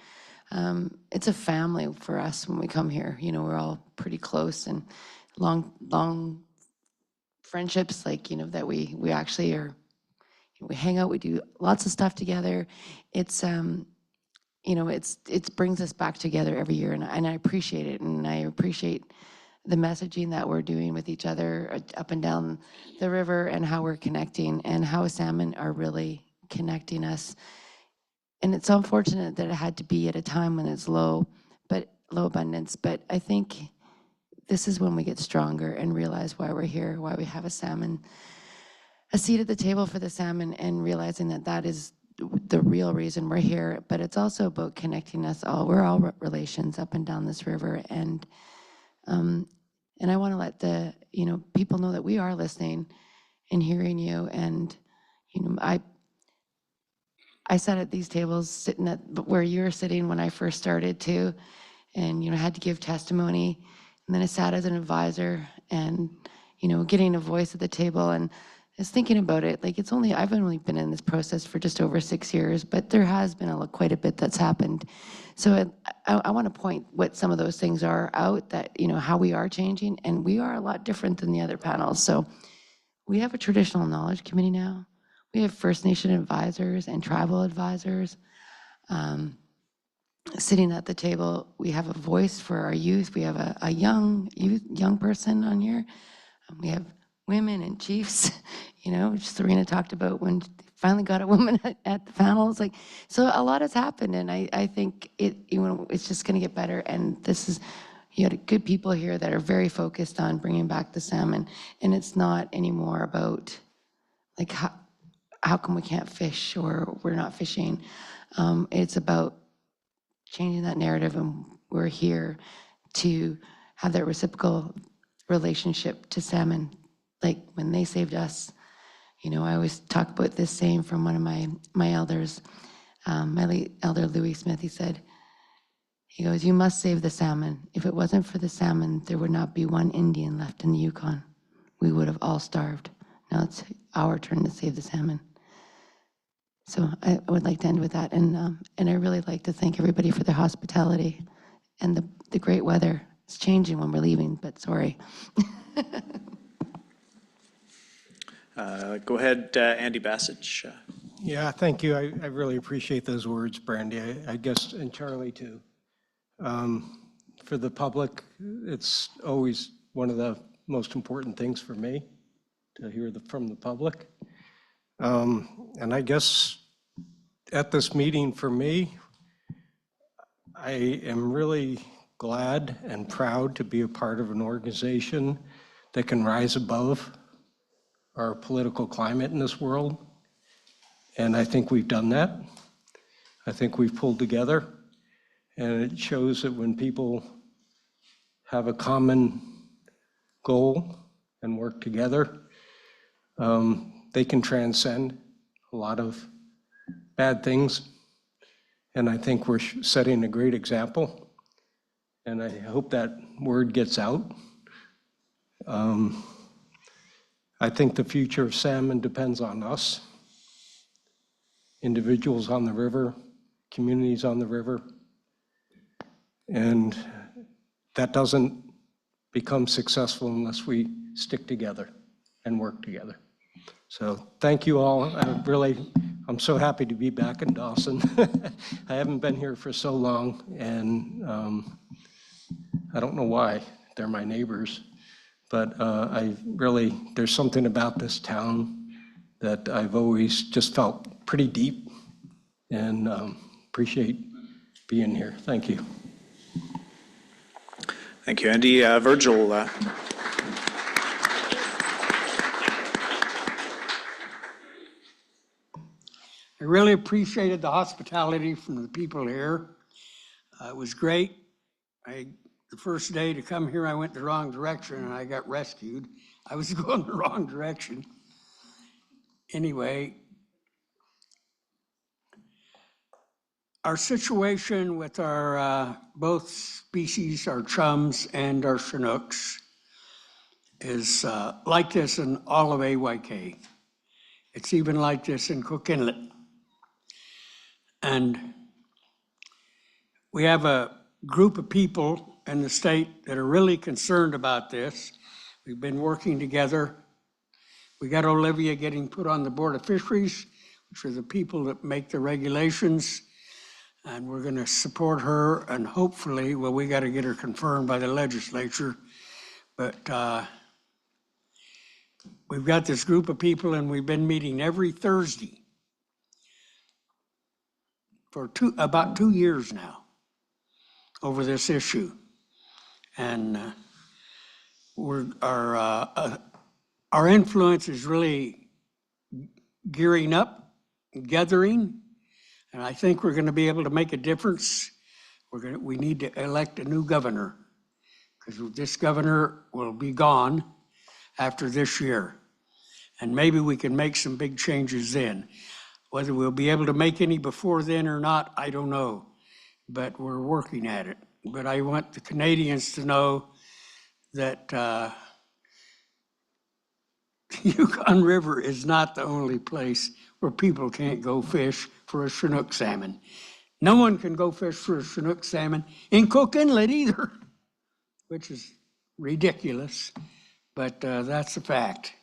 It's a family for us when we come here. You know, we're all pretty close and long friendships, like, you know, that we actually are, we hang out, we do lots of stuff together. It's, you know, it brings us back together every year, and I appreciate it, and I appreciate the messaging that we're doing with each other up and down the river, and how we're connecting, and how salmon are really connecting us. And it's unfortunate that it had to be at a time when it's low abundance, but I think this is when we get stronger and realize why we're here, why we have a seat at the table for the salmon, and realizing that that is the real reason we're here. But it's also about connecting us all. We're all relations up and down this river, and I want to let the, you know, people know that we are listening and hearing you. And you know, I sat at these tables sitting at where you were sitting when I first started too, and you know, had to give testimony, and then I sat as an advisor, and you know, getting a voice at the table. And I was thinking about it, like, I've only been in this process for just over 6 years, but there has been quite a bit that's happened. So I want to point what some of those things are out, that, you know, how we are changing, and we are a lot different than the other panels. So we have a traditional knowledge committee now. We have First Nation advisors and tribal advisors sitting at the table. We have a voice for our youth. We have a young person on here. We have women and chiefs, you know, which Serena talked about when finally got a woman at the panels. Like, so a lot has happened, and I think it's just going to get better. And you had good people here that are very focused on bringing back the salmon, and it's not anymore about like how come we can't fish or we're not fishing. It's about changing that narrative, and we're here to have that reciprocal relationship to salmon. Like when they saved us, you know, I always talk about this saying from one of my elders, my late elder Louis Smith. He goes, "You must save the salmon. If it wasn't for the salmon, there would not be one Indian left in the Yukon. We would have all starved. Now it's our turn to save the salmon." So I would like to end with that, and I really like to thank everybody for their hospitality and the great weather. It's changing when we're leaving, but sorry. Go ahead, Andy Bassich. Yeah, thank you. I really appreciate those words, Brandy. I guess, and Charlie too. For the public, it's always one of the most important things for me to hear from the public. And I guess at this meeting for me, I am really glad and proud to be a part of an organization that can rise above our political climate in this world. And I think we've done that. I think we've pulled together, and it shows that when people have a common goal and work together, they can transcend a lot of bad things. And I think we're setting a great example, and I hope that word gets out. I think the future of salmon depends on us, individuals on the river, communities on the river, and that doesn't become successful unless we stick together and work together. So thank you all. I'm so happy to be back in Dawson. I haven't been here for so long, and I don't know why. They're my neighbors. But there's something about this town that I've always just felt pretty deep, and appreciate being here. Thank you. Thank you, Andy. Virgil. really appreciated the hospitality from the people here. It was great. The first day to come here, I went the wrong direction and I got rescued. I was going the wrong direction. Anyway, our situation with our both species, our chums and our Chinooks, is like this in all of AYK. It's even like this in Cook Inlet. And we have a group of people in the state that are really concerned about this. We've been working together. We got Olivia getting put on the Board of Fisheries, which are the people that make the regulations. And we're going to support her and hopefully, well, we got to get her confirmed by the legislature. But we've got this group of people and we've been meeting every Thursday for about 2 years now over this issue. And our influence is really gearing up, gathering, and I think we're going to be able to make a difference. We need to elect a new governor because this governor will be gone after this year. And maybe we can make some big changes then. Whether we'll be able to make any before then or not, I don't know, but we're working at it. But I want the Canadians to know that Yukon River is not the only place where people can't go fish for a Chinook salmon. No one can go fish for a Chinook salmon in Cook Inlet either, which is ridiculous, but that's a fact.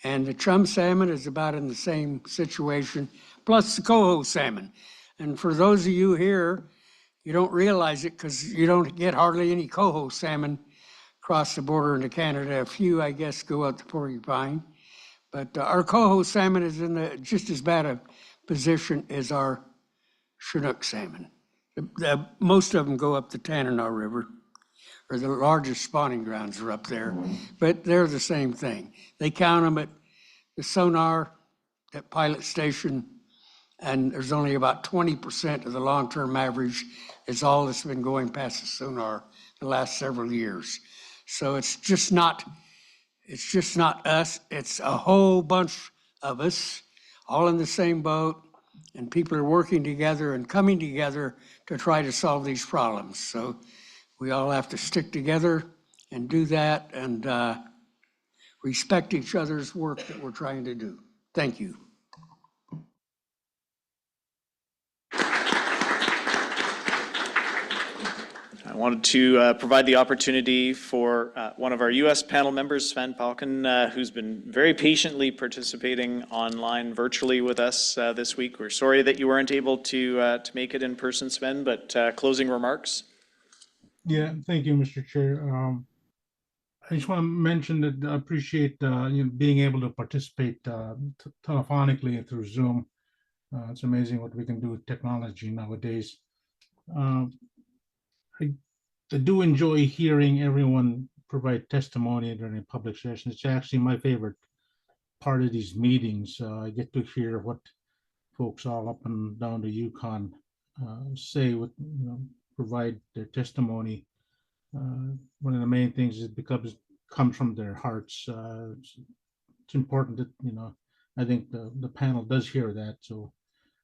And the chum salmon is about in the same situation, plus the coho salmon. And for those of you here, you don't realize it because you don't get hardly any coho salmon across the border into Canada. A few, I guess, go out to Porcupine. But our coho salmon is in just as bad a position as our Chinook salmon. Most of them go up the Tanana River, or the largest spawning grounds are up there, but they're the same thing. They count them at the sonar at Pilot Station, and there's only about 20% of the long-term average is all that's been going past the sonar the last several years. So it's just not us, it's a whole bunch of us, all in the same boat, and people are working together and coming together to try to solve these problems. So we all have to stick together and do that and respect each other's work that we're trying to do. Thank you. I wanted to provide the opportunity for one of our U.S. panel members, Sven Palkin, who's been very patiently participating online virtually with us this week. We're sorry that you weren't able to make it in person, Sven, but closing remarks? Yeah, thank you, Mr. Chair. I just want to mention that I appreciate being able to participate telephonically through Zoom. It's amazing what we can do with technology nowadays. I do enjoy hearing everyone provide testimony during a public session. It's actually my favorite part of these meetings. I get to hear what folks all up and down the Yukon say, provide their testimony. One of the main things is it comes from their hearts. It's important that, I think the panel does hear that. So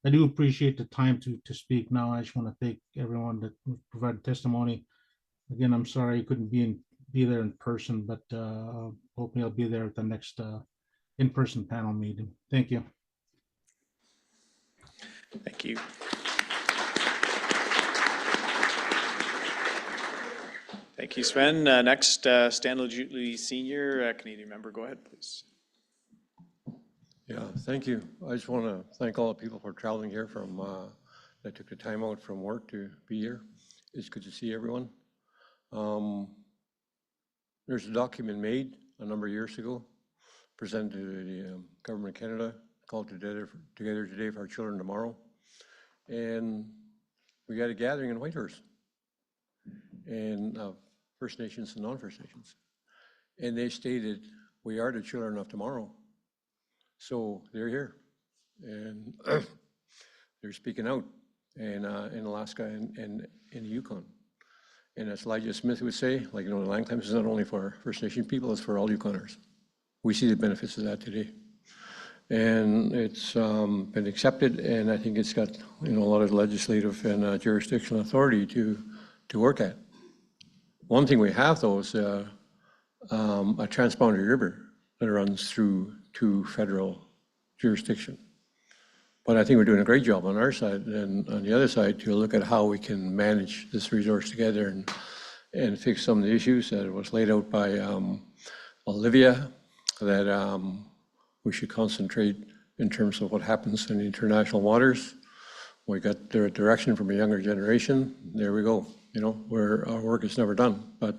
I do appreciate the time to speak now. I just want to thank everyone that provided testimony. Again, I'm sorry I couldn't be there in person, but hopefully I'll be there at the next in-person panel meeting. Thank you. Thank you. Thank you, Sven. Next, Stan Lejutli Sr., Canadian member. Go ahead, please. Yeah, thank you. I just want to thank all the people for traveling here that took the time out from work to be here. It's good to see everyone. There's a document made a number of years ago, presented to the Government of Canada, called Together Today for Our Children Tomorrow. And we had a gathering in Whitehorse, and First Nations and non-First Nations. And they stated, we are the children of tomorrow. So they're here. And they're speaking out in Alaska and in the Yukon. And as Elijah Smith would say, like, the land claims is not only for First Nation people, it's for all Yukoners. We see the benefits of that today. And it's been accepted, and I think it's got, a lot of legislative and jurisdictional authority to work at. One thing we have, though, is a transboundary river that runs through to federal jurisdiction. But I think we're doing a great job on our side, and on the other side, to look at how we can manage this resource together and fix some of the issues that was laid out by Olivia, that we should concentrate in terms of what happens in the international waters. We got the direction from a younger generation. There we go. Where our work is never done. But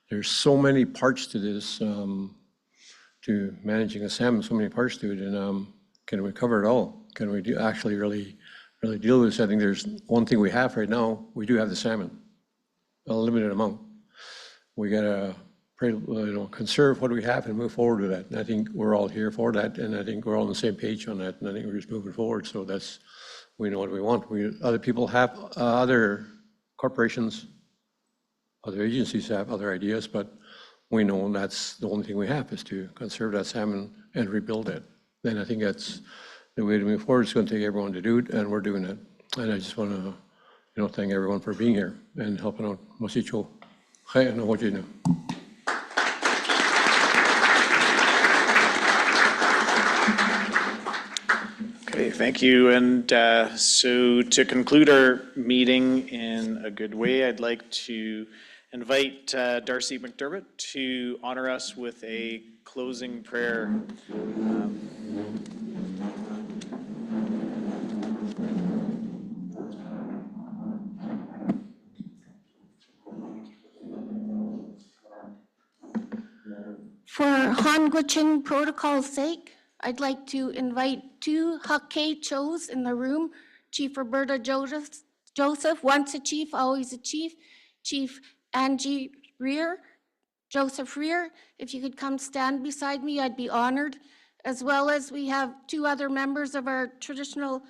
there's so many parts to this, to managing a salmon, so many parts to it, and can we cover it all? Can we actually really deal with this? I think there's one thing we have right now. We do have the salmon, a limited amount. We gotta conserve what we have and move forward with that. And I think we're all here for that, and I think we're all on the same page on that. And I think we're just moving forward. So we know what we want. Other people have other corporations, other agencies have other ideas, but we know that's the only thing we have is to conserve that salmon and rebuild it. Then I think that's the way to move forward. It's going to take everyone to do it, and we're doing it. And I just want to, thank everyone for being here and helping out. Masicho. Hey, I know what you do. Okay, thank you. And so to conclude our meeting in a good way, I'd like to invite Darcy McDermott to honor us with a closing prayer. For Hongwichin protocol's sake, I'd like to invite two Hakke Chos in the room, Chief Roberta Joseph, once a chief, always a chief, Chief Angie Rear, Joseph Rear. If you could come stand beside me, I'd be honored. As well as we have two other members of our traditional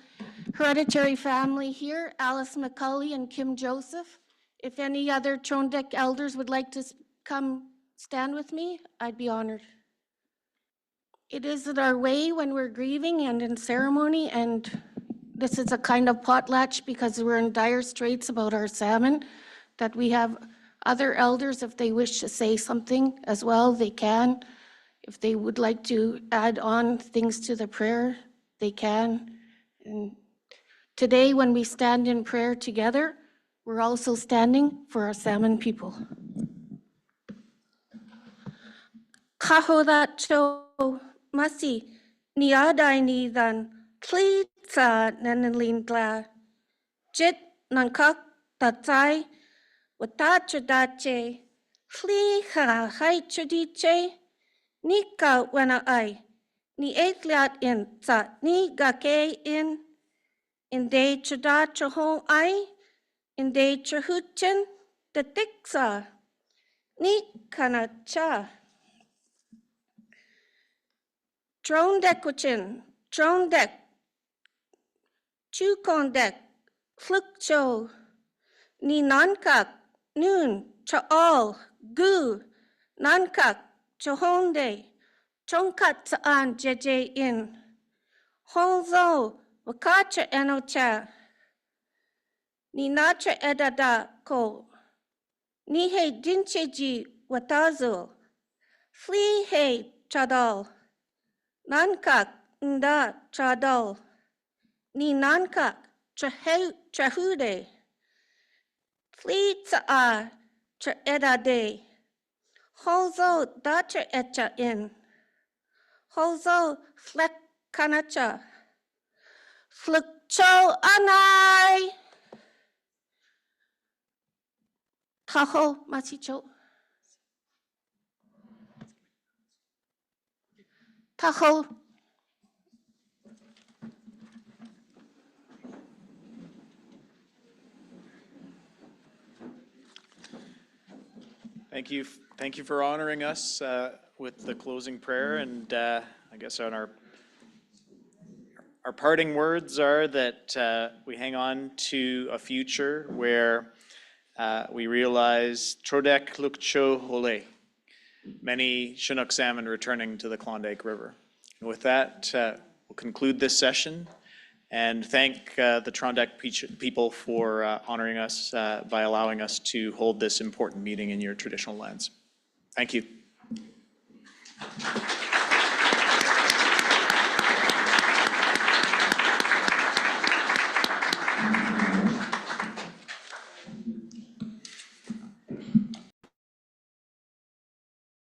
hereditary family here, Alice McCulley and Kim Joseph. If any other Trondek elders would like to come stand with me, I'd be honored. It isn't our way when we're grieving and in ceremony, and this is a kind of potlatch because we're in dire straits about our salmon, that we have other elders, if they wish to say something as well, they can. If they would like to add on things to the prayer, they can. And today, when we stand in prayer together, we're also standing for our salmon people. Kahodacho masi niadai ni dan tlitsa nanalingla jit nankak tatai watachadache fliha haichadiche nika wana ai ni etliat in sa ni gake in de chadacho ai in de chahuchen the tiksa ni kanacha. Trondekuchin, Trondek, Chukondek, Flukcho, Ni Nankak, Noon, Chaal, Gu, Nankak, Chahonde, Chonkat Saan Jeje In, Honzo, Wakacha Enocha, Ni Nacha Edada Ko, Ni He Dincheji Watazo, Flee He Chadal. Nankak nda chadal, ni nankak chahude, fleet a cha edade, hozo dacha echa in, hozo flek kanacha, flukcho anai, taho masicho, taho. Thank you for honoring us with the closing prayer, and I guess on our our parting words are that we hang on to a future where we realize Trodek Lukcho Hole, many Chinook salmon returning to the Klondike River. And with that, we'll conclude this session and thank the Trondeck people for honoring us by allowing us to hold this important meeting in your traditional lands. Thank you.